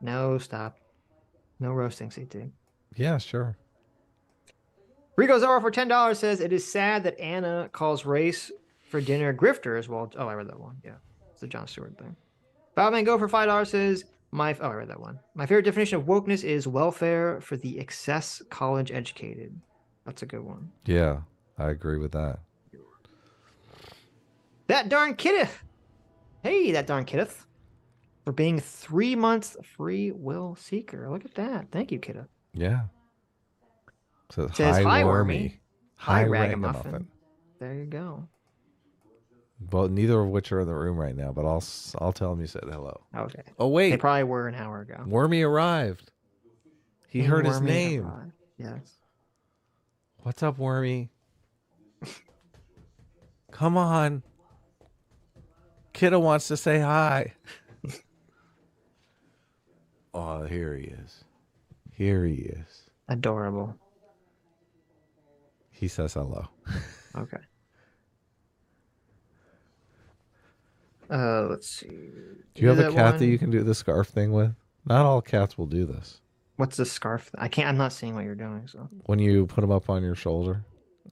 No, stop. No roasting, CT. Yeah, sure. Rico Zara for $10 says, it is sad that Anna calls race for dinner grifters. Well, I read that one. Yeah, it's the Jon Stewart thing. Bob Van Go for $5 says, I read that one. My favorite definition of wokeness is welfare for the excess college educated. That's a good one. Yeah, I agree with that. That darn Kiddeth. Hey, that darn Kiddeth. For being 3 months free will seeker. Look at that. Thank you, Kiddeth. Yeah. So says, hi, Wormy. Hi, Ragamuffin. There you go. Well, neither of which are in the room right now, but I'll tell them you said hello. Okay. Oh, wait. They probably were an hour ago. Wormy arrived. He heard his name. Arrived. Yes. What's up, Wormy? Come on. Kiddo wants to say hi. Oh, here he is. Here he is. Adorable. He says hello. Okay. Let's see. Do you have a cat that you can do the scarf thing with? Not all cats will do this. What's the scarf? I'm not seeing what you're doing. So when you put them up on your shoulder,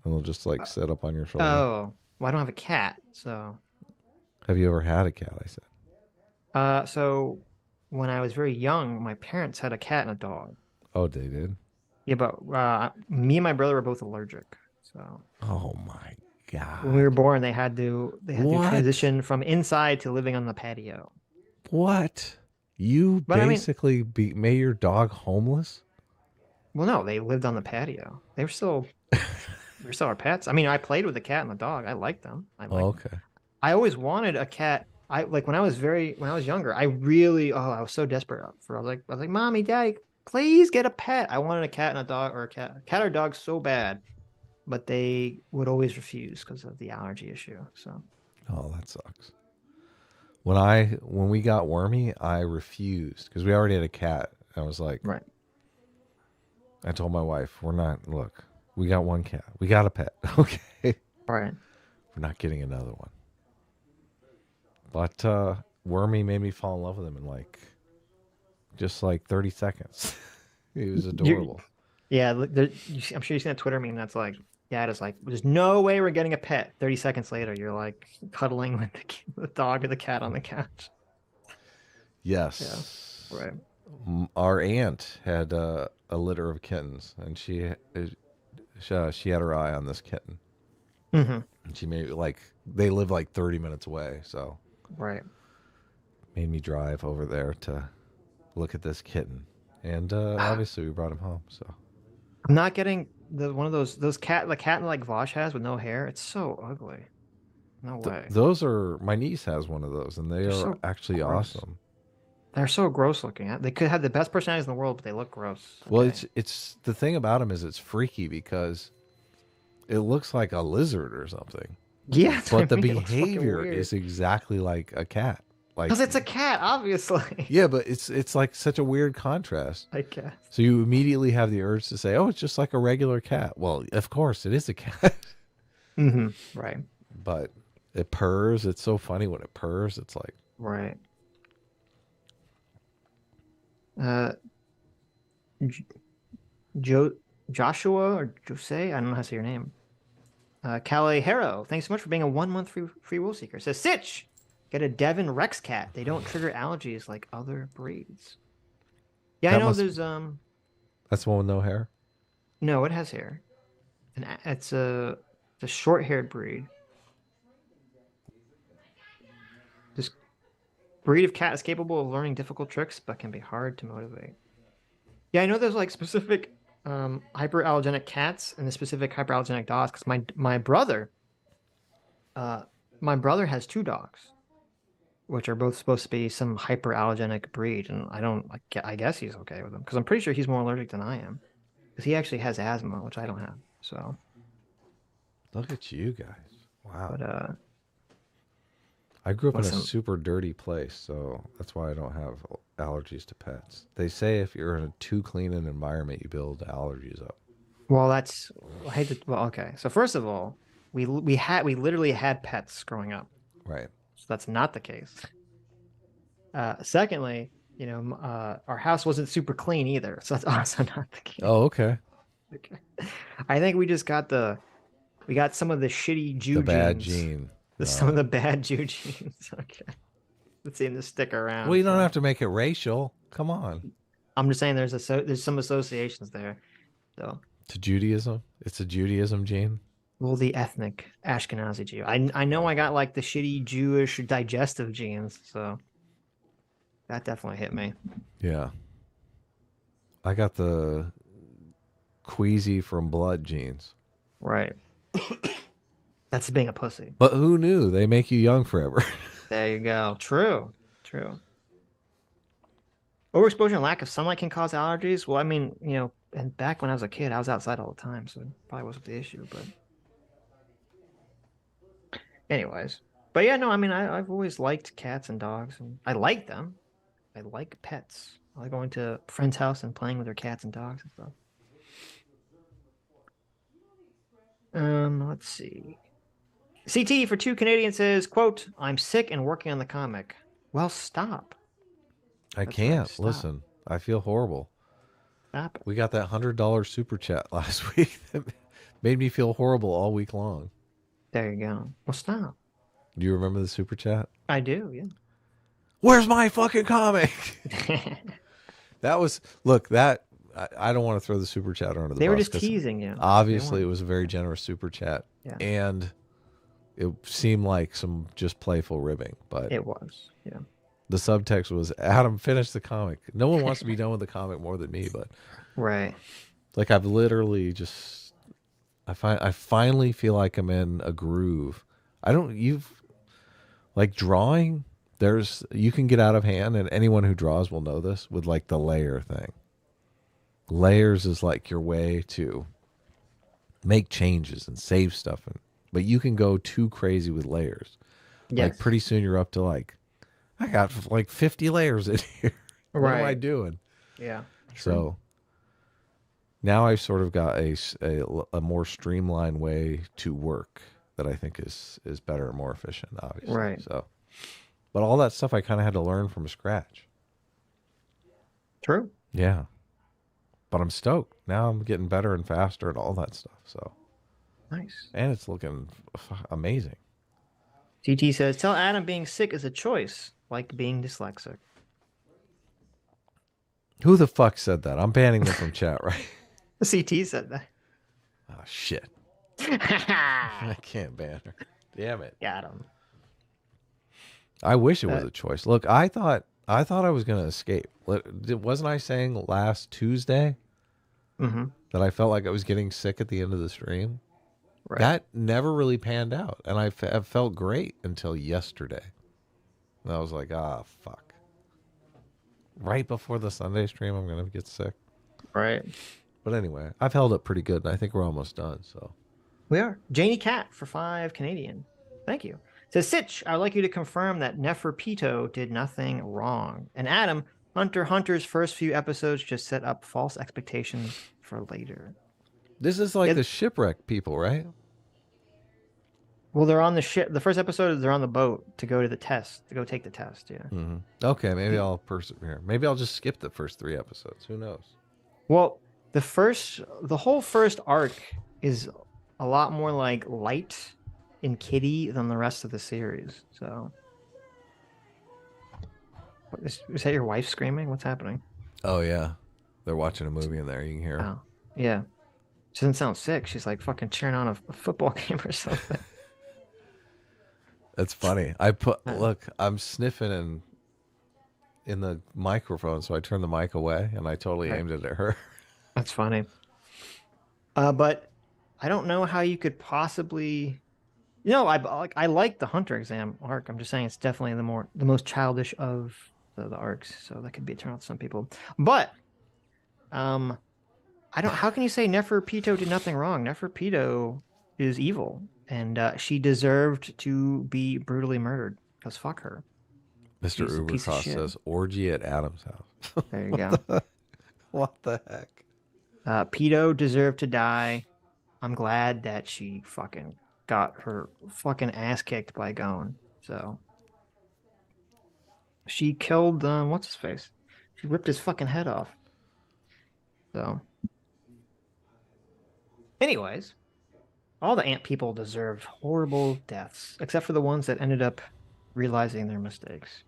and they'll just like sit up on your shoulder. Oh, well, I don't have a cat, so. Have you ever had a cat? I said. So when I was very young, my parents had a cat and a dog. Oh, they did? Yeah, but me and my brother were both allergic. So. Oh my God. When we were born, they had to transition from inside to living on the patio. What? You basically made your dog homeless? Well, no, they lived on the patio. They were still our pets. I mean, I played with the cat and the dog. I liked them. Okay. I always wanted a cat. When I was younger, I was so desperate I was like, Mommy, Daddy, please get a pet. I wanted a cat and a dog, or a cat or dog so bad, but they would always refuse because of the allergy issue. So. Oh, that sucks. When we got Wormy, I refused because we already had a cat. I was like, right. I told my wife, we got one cat. We got a pet. Okay. Right. We're not getting another one. But Wormy made me fall in love with him in just 30 seconds. He was adorable. Yeah. I'm sure you've seen that Twitter meme that's like, Dad is like, there's no way we're getting a pet. 30 seconds later, you're like cuddling with the dog or the cat on the couch. Yes. Yeah. Right. Our aunt had a litter of kittens, and she had her eye on this kitten. Mm-hmm. And she made they live like 30 minutes away, so right. Made me drive over there to look at this kitten, and obviously we brought him home. So I'm not getting one of those cat like Vosh has with no hair. It's so ugly. No way. Those are my niece has one of those, and they're so actually gross. awesome. They're so gross looking. They could have the best personalities in the world, but they look gross. Well, it's the thing about them is it's freaky because it looks like a lizard or something. Yeah, but the it looks fucking behavior weird. is exactly like a cat. Like, Because it's a cat, obviously. yeah, but it's like such a weird contrast. I guess. So you immediately have the urge to say, "Oh, it's just like a regular cat." Well, of course, it is a cat. Mm-hmm. Right. But it purrs. It's so funny when it purrs. It's like right. Joshua or Jose, I don't know how to say your name. Calais Harrow, thanks so much for being a 1 month free will seeker. Says Sitch, get a Devon Rex cat. They don't trigger allergies like other breeds. Yeah, I know there's that's the one with no hair. No, it has hair, and it's a short-haired breed. This breed of cat is capable of learning difficult tricks, but can be hard to motivate. Yeah, I know there's like specific hyperallergenic cats and the specific hyperallergenic dogs. Because my brother has 2 dogs, which are both supposed to be some hyperallergenic breed, and I guess he's okay with them because I'm pretty sure he's more allergic than I am, because he actually has asthma, which I don't have. So look at you guys! Wow. But I grew up in a super dirty place, so that's why I don't have allergies to pets. They say if you're in a too clean an environment, you build allergies up. Well, okay. So first of all, we literally had pets growing up. Right. So that's not the case. Secondly, our house wasn't super clean either, so that's also not the case. Oh, okay. Okay. I think we just got some of the shitty Jew genes. The bad gene. Some of the bad Jew genes. Okay. That seem to stick around. Well, you don't have to make it racial. Come on. I'm just saying there's some associations there. So to Judaism? It's a Judaism gene? Well, the ethnic Ashkenazi Jew. I know I got like the shitty Jewish digestive genes, so that definitely hit me. Yeah. I got the queasy from blood genes. Right. That's being a pussy. But who knew? They make you young forever. There you go. True. Overexposure and lack of sunlight can cause allergies. Well, I mean, and back when I was a kid, I was outside all the time, so it probably wasn't the issue. But anyways, yeah, no, I mean, I've always liked cats and dogs, and I like them. I like pets. I like going to a friend's house and playing with their cats and dogs and stuff. Let's see. CT for 2 Canadian says, quote, "I'm sick and working on the comic." Well, stop. I can't. Listen, I feel horrible. Stop it. We got that $100 super chat last week that made me feel horrible all week long. There you go. Well, stop. Do you remember the super chat? I do, yeah. Where's my fucking comic? That was, look, that, I don't want to throw the super chat under the bus. They were just teasing you. Obviously, it was a very generous super chat. Yeah. And it seemed like some just playful ribbing, but it was, yeah. The subtext was, Adam, finish the comic. No one wants to be done with the comic more than me, but right. Like I've literally just, I finally feel like I'm in a groove. Like drawing, you can get out of hand, and anyone who draws will know this with like the layer thing. Layers is like your way to make changes and save stuff, but you can go too crazy with layers. Yes. Like pretty soon you're up to like, I got like 50 layers in here. What am I doing? Yeah. So now I've sort of got a more streamlined way to work that I think is better and more efficient, obviously. Right. So, but all that stuff I kind of had to learn from scratch. True. Yeah. But I'm stoked. Now I'm getting better and faster and all that stuff. So nice. And it's looking amazing. CT says, "Tell Adam being sick is a choice, like being dyslexic." Who the fuck said that? I'm banning them from chat, right? CT said that. Oh, shit. I can't ban her. Damn it. Got him. I wish it was a choice. Look, I thought I was going to escape. Wasn't I saying last Tuesday that I felt like I was getting sick at the end of the stream? Right. That never really panned out, and I felt great until yesterday. And I was like, fuck. Right before the Sunday stream, I'm going to get sick. Right. But anyway, I've held up pretty good, and I think we're almost done. So we are. Janie Cat for 5 Canadian. Thank you. Says, Sitch, I would like you to confirm that Neferpito did nothing wrong. And Adam, Hunter x Hunter's first few episodes just set up false expectations for later. This is like the shipwreck people, right? Well, they're on the ship. The first episode, they're on the boat to go to the test, to go take the test. Yeah. Okay, maybe I'll persevere. Maybe I'll just skip the first 3 episodes. Who knows? Well, the whole first arc is a lot more like light and kiddie than the rest of the series. So, is that your wife screaming? What's happening? Oh yeah, they're watching a movie in there. You can hear her. Oh, yeah. She doesn't sound sick. She's like fucking cheering on a football game or something. That's funny. Look, I'm sniffing in the microphone, so I turned the mic away and I totally aimed it at her. That's funny. But I don't know how you could possibly. I like the Hunter exam arc. I'm just saying it's definitely the most childish of the arcs, so that could be a turn off to some people. But how can you say Neferpito did nothing wrong? Neferpito is evil, and she deserved to be brutally murdered, because fuck her. Mr. Ubercross says, orgy at Adam's house. There you go. What the heck? Pedo deserved to die. I'm glad that she fucking got her fucking ass kicked by Gon. So she killed what's his face? She ripped his fucking head off. So anyways, all the ant people deserved horrible deaths, except for the ones that ended up realizing their mistakes.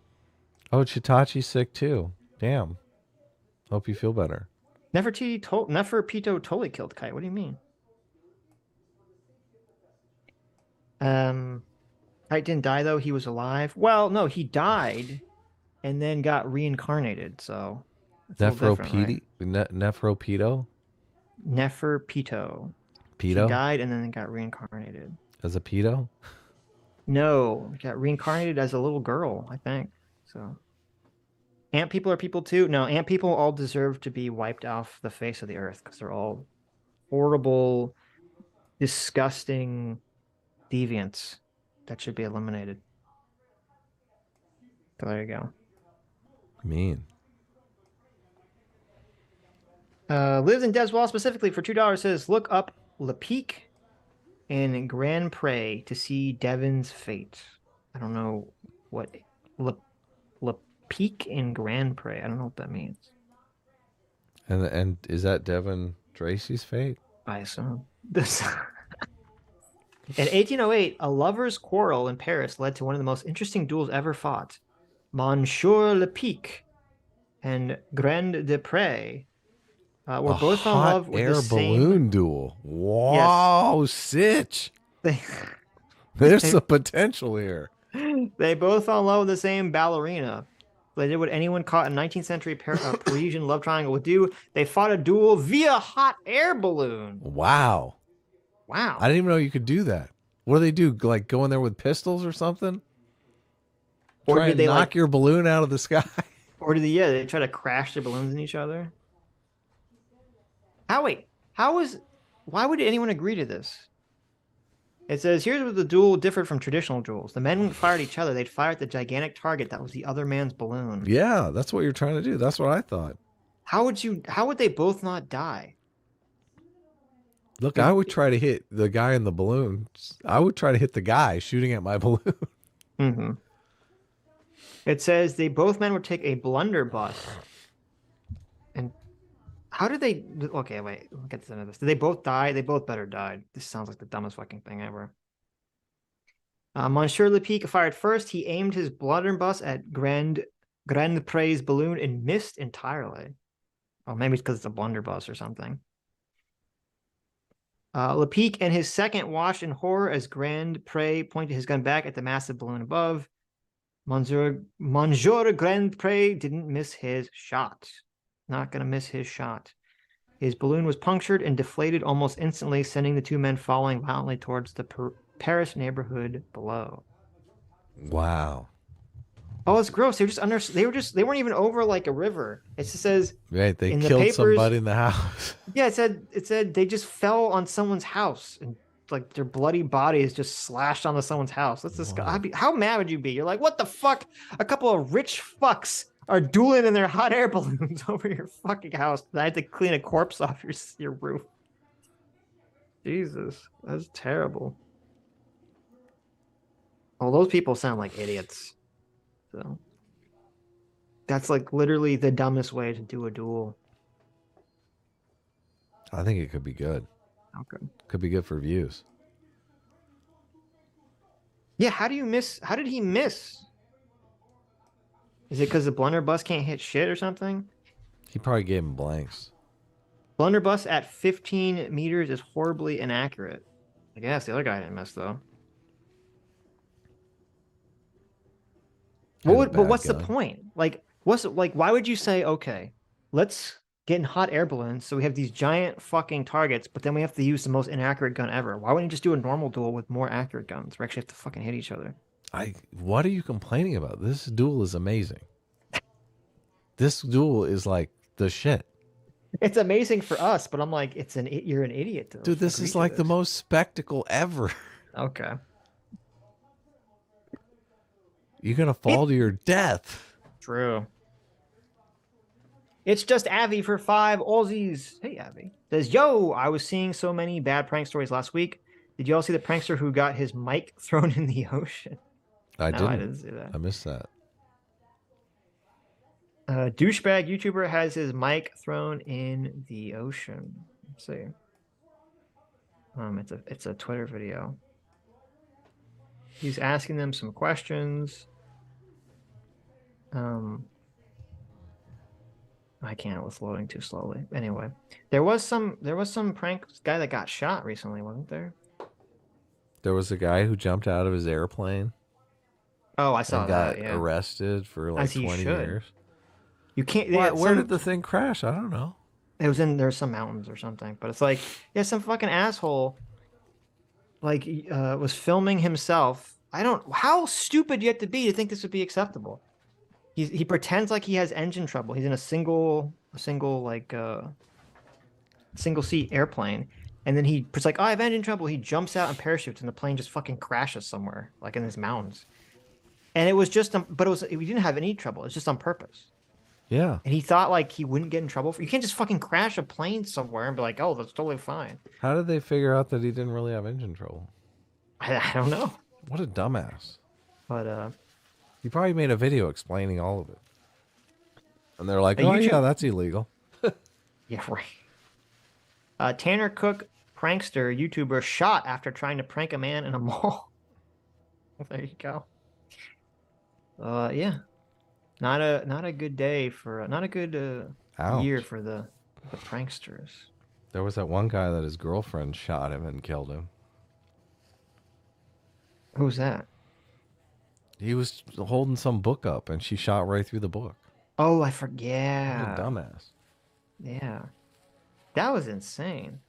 Oh, Chitachi's sick too. Damn. Hope you feel better. Neferpito totally killed Kite. What do you mean? Kite didn't die though. He was alive. Well, no, he died and then got reincarnated. So Neferpito? Neferpito? Neferpito. Pedo? He died and then got reincarnated. As a pedo? No, he got reincarnated as a little girl, I think. So ant people are people too? No, ant people all deserve to be wiped off the face of the earth because they're all horrible, disgusting deviants that should be eliminated. So there you go. Mean. Lives in Deswall specifically for $2 says, look up Lepeak and Grand Prix to see Devon's fate. I don't know what Lepeak and Grand Prix. I don't know what that means. And is that Devon Tracy's fate? I assume. This. In 1808, a lover's quarrel in Paris led to one of the most interesting duels ever fought. Monsieur Lepeak and Grand Prix were both in love with air the same balloon duel. Wow, yes. Sitch. There's some potential here. They both fell in love with the same ballerina. They did what anyone caught in 19th century Parisian love triangle would do. They fought a duel via hot air balloon. Wow. Wow. I didn't even know you could do that. What do they do? Like go in there with pistols or something? Or try did they knock your balloon out of the sky? Or did they try to crash their balloons in each other? Why would anyone agree to this? It says, here's what the duel differed from traditional duels. The men wouldn't fire at each other. They'd fire at the gigantic target that was the other man's balloon. Yeah, that's what you're trying to do. That's what I thought. How would they both not die? Look, I would try to hit the guy in the balloon. I would try to hit the guy shooting at my balloon. Mm-hmm. It says both men would take a blunderbuss. And how did they... Okay, wait. We'll get to the end of this. Did they both die? They both better died. This sounds like the dumbest fucking thing ever. Monsieur Lepeak fired first. He aimed his blunderbuss at Grand Prix's balloon and missed entirely. Oh, maybe it's because it's a blunderbuss or something. Lepeque and his second wash in horror as Grand Pré pointed his gun back at the massive balloon above. Monsieur Grand Pré didn't miss his shot. Not going to miss his shot. His balloon was punctured and deflated almost instantly, sending the two men falling violently towards the Paris neighborhood below. Wow. Oh, it's gross. They weren't even over like a river. It just says right. They in killed the papers, somebody in the house. Yeah, it said they just fell on someone's house and like their bloody bodies just slashed onto someone's house. That's disgusting. How mad would you be? You're like, what the fuck? A couple of rich fucks are dueling in their hot air balloons over your fucking house. I had to clean a corpse off your roof. Jesus, that's terrible. Oh, those people sound like idiots. So that's like literally the dumbest way to do a duel. I think it could be good. Okay. Could be good for views. Yeah, how did he miss? Is it because the blunderbuss can't hit shit or something? He probably gave him blanks. Blunderbuss at 15 meters is horribly inaccurate. I guess the other guy didn't miss though. What's the point? Like, why would you say, okay, let's get in hot air balloons so we have these giant fucking targets, but then we have to use the most inaccurate gun ever? Why wouldn't you just do a normal duel with more accurate guns? We actually have to fucking hit each other. What are you complaining about? This duel is amazing. This duel is like the shit. It's amazing for us, but I'm like, you're an idiot. Dude, this is like the most spectacle ever. Okay. You're going to fall to your death. True. It's just Avi for 5 Aussies. Hey, Avi. Says, yo, I was seeing so many bad prank stories last week. Did you all see the prankster who got his mic thrown in the ocean? I didn't see that. I missed that. Douchebag YouTuber has his mic thrown in the ocean. Let's see. It's a Twitter video. He's asking them some questions. I can't. It was loading too slowly. Anyway, there was some prank guy that got shot recently, wasn't there? There was a guy who jumped out of his airplane. Oh, I saw that. Got arrested for like 20 years. You can't. Where did the thing crash? I don't know. It was there's some mountains or something, but it's like, yeah, some fucking asshole like was filming himself. How stupid do you have to be to think this would be acceptable? He pretends like he has engine trouble. He's in a single seat airplane, and then it's like, oh, I have engine trouble. He jumps out and parachutes, and the plane just fucking crashes somewhere, like in these mountains. And it was just, we didn't have any trouble. It's just on purpose. Yeah. And he thought like he wouldn't get in trouble. You can't just fucking crash a plane somewhere and be like, oh, that's totally fine. How did they figure out that he didn't really have engine trouble? I don't know. What a dumbass. But he probably made a video explaining all of it. And they're like, oh, yeah, that's illegal. Yeah, right. Tanner Cook, prankster, YouTuber, shot after trying to prank a man in a mall. There you go. Yeah. Not a good day for not a good year for the pranksters. There was that one guy that his girlfriend shot him and killed him. Who's that? He was holding some book up and she shot right through the book. Oh, I forget. What a dumbass. Yeah. That was insane.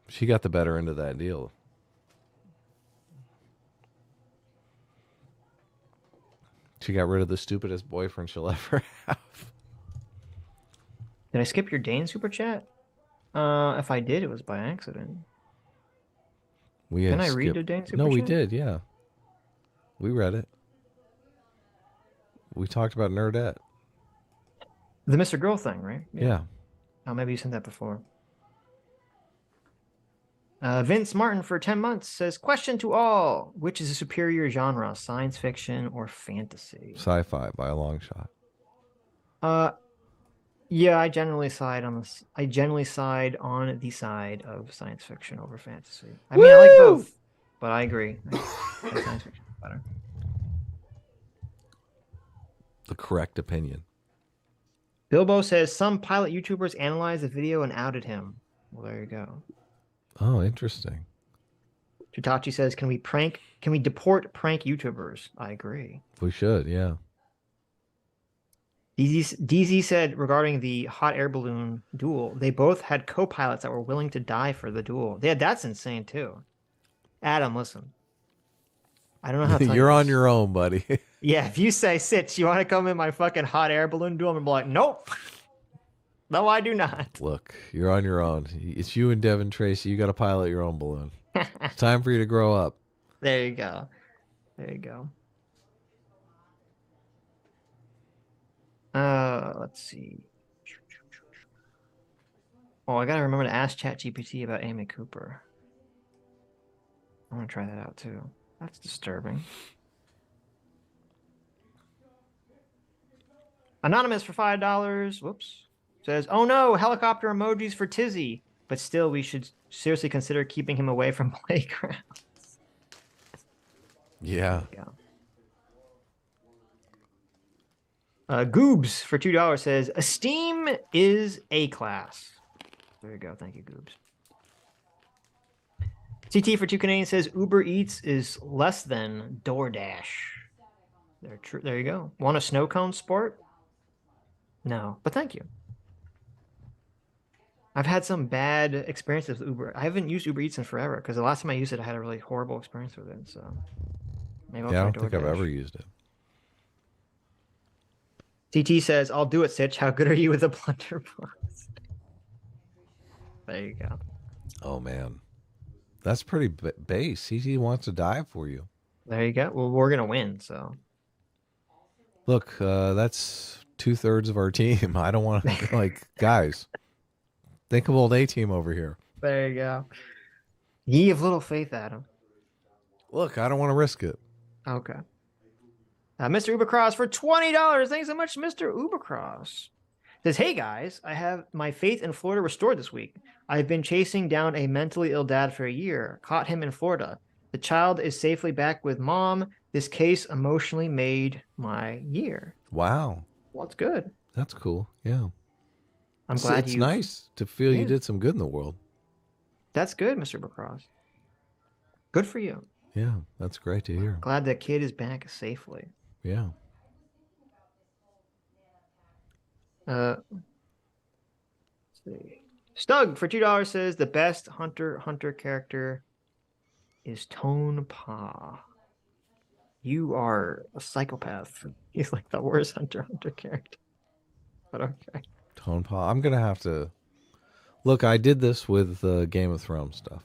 She got the better end of that deal. She got rid of the stupidest boyfriend she'll ever have. Did I skip your Dane super chat? If I did, it was by accident. Can I read the Dane super chat? No, we did, yeah. We read it. We talked about Nerdette. The Mr. Girl thing, right? Yeah. Oh, maybe you sent that before. Vince Martin for 10 months says, question to all. Which is a superior genre, science fiction or fantasy? Sci-fi by a long shot. Yeah, I generally side on the side of science fiction over fantasy. I mean, I like both, but I agree. I think science fiction is better. The correct opinion. Bilbo says some pilot YouTubers analyzed the video and outed him. Well, there you go. Oh, interesting. Tutachi says, can we deport prank YouTubers? I agree. We should, yeah. DZ said regarding the hot air balloon duel, they both had co-pilots that were willing to die for the duel. Yeah, that's insane too. Adam, listen. I don't know how to tell You're you on this. your own, buddy. Yeah, if you say, Sitch, you want to come in my fucking hot air balloon duel? I'm gonna be like, nope. No, I do not. Look, you're on your own. It's you and Devin Tracy. You got to pilot your own balloon. It's time for you to grow up. There you go. There you go. Let's see. Oh, I gotta remember to ask ChatGPT about Amy Cooper. I want to try that out too. That's disturbing. Anonymous for $5. Whoops. Says, oh no, helicopter emojis for Tizzy. But still, we should seriously consider keeping him away from playgrounds. Yeah. Goobs for $2 says, Esteem is A-class. There you go. Thank you, Goobs. CT for $2 says, Uber Eats is less than DoorDash. There you go. Want a snow cone sport? No, but thank you. I've had some bad experiences with Uber. I haven't used Uber Eats in forever because the last time I used it, I had a really horrible experience with it. So maybe I'll Yeah, I try don't think I've DoorDash. ever used it. TT says, I'll do it, Sitch. How good are you with a blunderbuss? There you go. Oh, man. That's pretty base. CT wants to die for you. There you go. Well, we're going to win, so. Look, that's 2/3 of our team. I don't want to, like, guys, think of old A-team over here. There you go. Ye of little faith, Adam. Look, I don't want to risk it. Okay. Mr. Ubercross for $20. Thanks so much, Mr. Ubercross. Says, hey guys, I have my faith in Florida restored this week. I've been chasing down a mentally ill dad for a year. Caught him in Florida. The child is safely back with mom. This case emotionally made my year. Wow. Well, it's good. That's cool. Yeah. I'm glad it's nice to feel you Yeah. did some good in the world. That's good, Mr. Ubercross. Good for you. Yeah, that's great to hear. Glad that kid is back safely. Yeah. Let's see. Stug for $2 says the best Hunter character is Tone Pa. You are a psychopath. He's like the worst Hunter character. But okay. Tone Paw. I'm going to have to... Look, I did this with Game of Thrones stuff.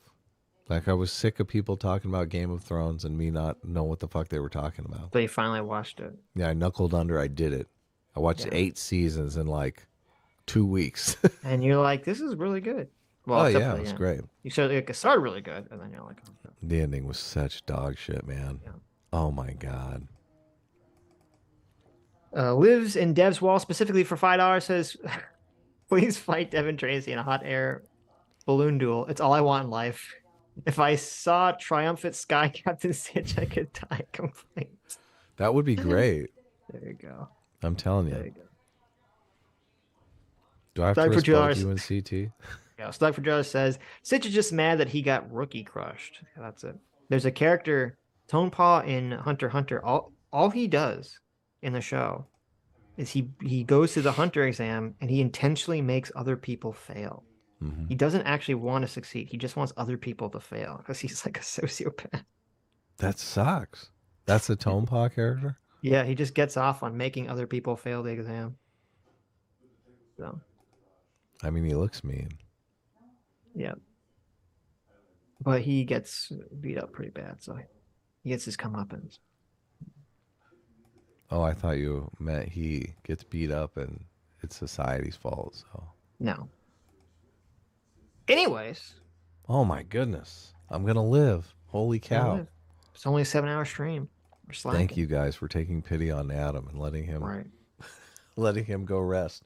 Like, I was sick of people talking about Game of Thrones and me not know what the fuck they were talking about. So you finally watched it. Yeah, I knuckled under. I did it. I watched 8 seasons in like 2 weeks. And you're like, this is really good. Well, Oh, except yeah, for it the was end. great. You started really good, and then you're like, oh, The ending was such dog shit, man. Yeah. Oh, my God. Lives in Dev's Wall specifically for $5 says, please fight Devin Tracy in a hot air balloon duel. It's all I want in life. If I saw triumphant Sky Captain Stitch, I could die complete. That would be great. There you go. I'm telling There you. you go. Do I have Stug to for respect $2. you in CT? Yeah, Stug for $2 says, Stitch is just mad that he got rookie crushed. Yeah, that's it. There's a character, Tone Paw in Hunter x Hunter. All he does in the show is he goes to the Hunter exam and he intentionally makes other people fail. Mm-hmm. He doesn't actually want to succeed. He just wants other people to fail because he's like a sociopath. That sucks. That's a Tone Paw character? Yeah, he just gets off on making other people fail the exam. So, I mean, he looks mean. yeah. But he gets beat up pretty bad, so he gets his comeuppance. Oh, I thought you meant he gets beat up and it's society's fault. So. No. Anyways. Oh my goodness. I'm going to live. Holy cow. It's only a 7-hour stream. We're slacking. Thank you guys for taking pity on Adam and letting him letting him go rest.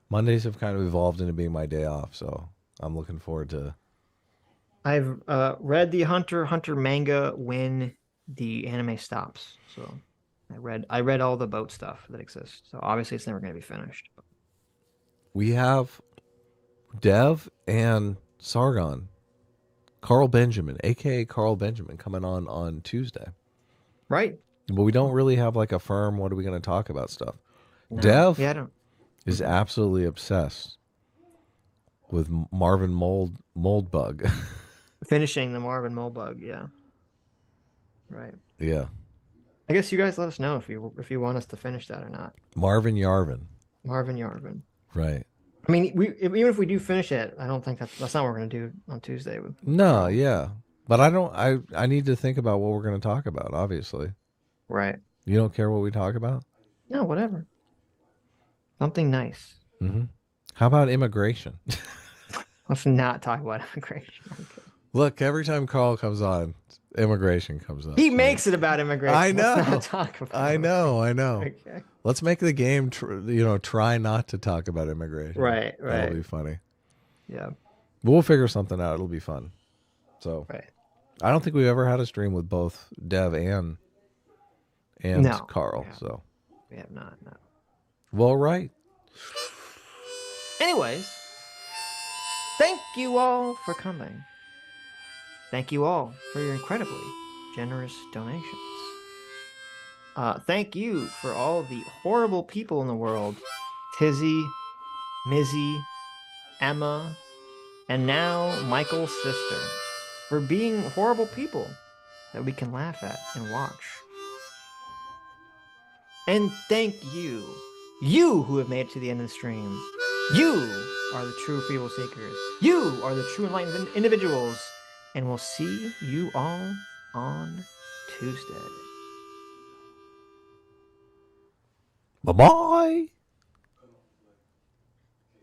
Mondays have kind of evolved into being my day off, so I'm looking forward to... I've read the Hunter x Hunter manga when the anime stops, so I read all the boat stuff that exists, so obviously it's never going to be finished. We have Dev and Sargon, Carl Benjamin, aka Carl Benjamin, coming on Tuesday. Right. But we don't really have like a firm. What are we going to talk about stuff? No. Dev Yeah, I don't. is absolutely obsessed with Marvin Moldbug. Finishing the Marvin Moldbug, yeah. Right. Yeah. I guess you guys let us know if you want us to finish that or not. Marvin Yarvin. Marvin Yarvin. Right. I mean, even if we do finish it, I don't think that's not what we're going to do on Tuesday. No, yeah. But I need to think about what we're going to talk about, obviously. Right. You don't care what we talk about? No, whatever. Something nice. Mm-hmm. How about immigration? Let's not talk about immigration. Okay. Look, every time Carl comes on, immigration comes up. He makes it about immigration. I know. Let's not talk about I know. Okay. Let's make the game, try not to talk about immigration. Right. That'll be funny. Yeah. But we'll figure something out. It'll be fun. So, right. I don't think we've ever had a stream with both Dev and no, Carl. So we have not. No. Well, right. Anyways, thank you all for coming. Thank you all for your incredibly generous donations. Thank you for all the horrible people in the world. Tizzy, Mizzy, Emma, and now Michael's sister, for being horrible people that we can laugh at and watch. And thank you, you who have made it to the end of the stream. You are the true freeable seekers. You are the true enlightened individuals. And we'll see you all on Tuesday. Bye-bye.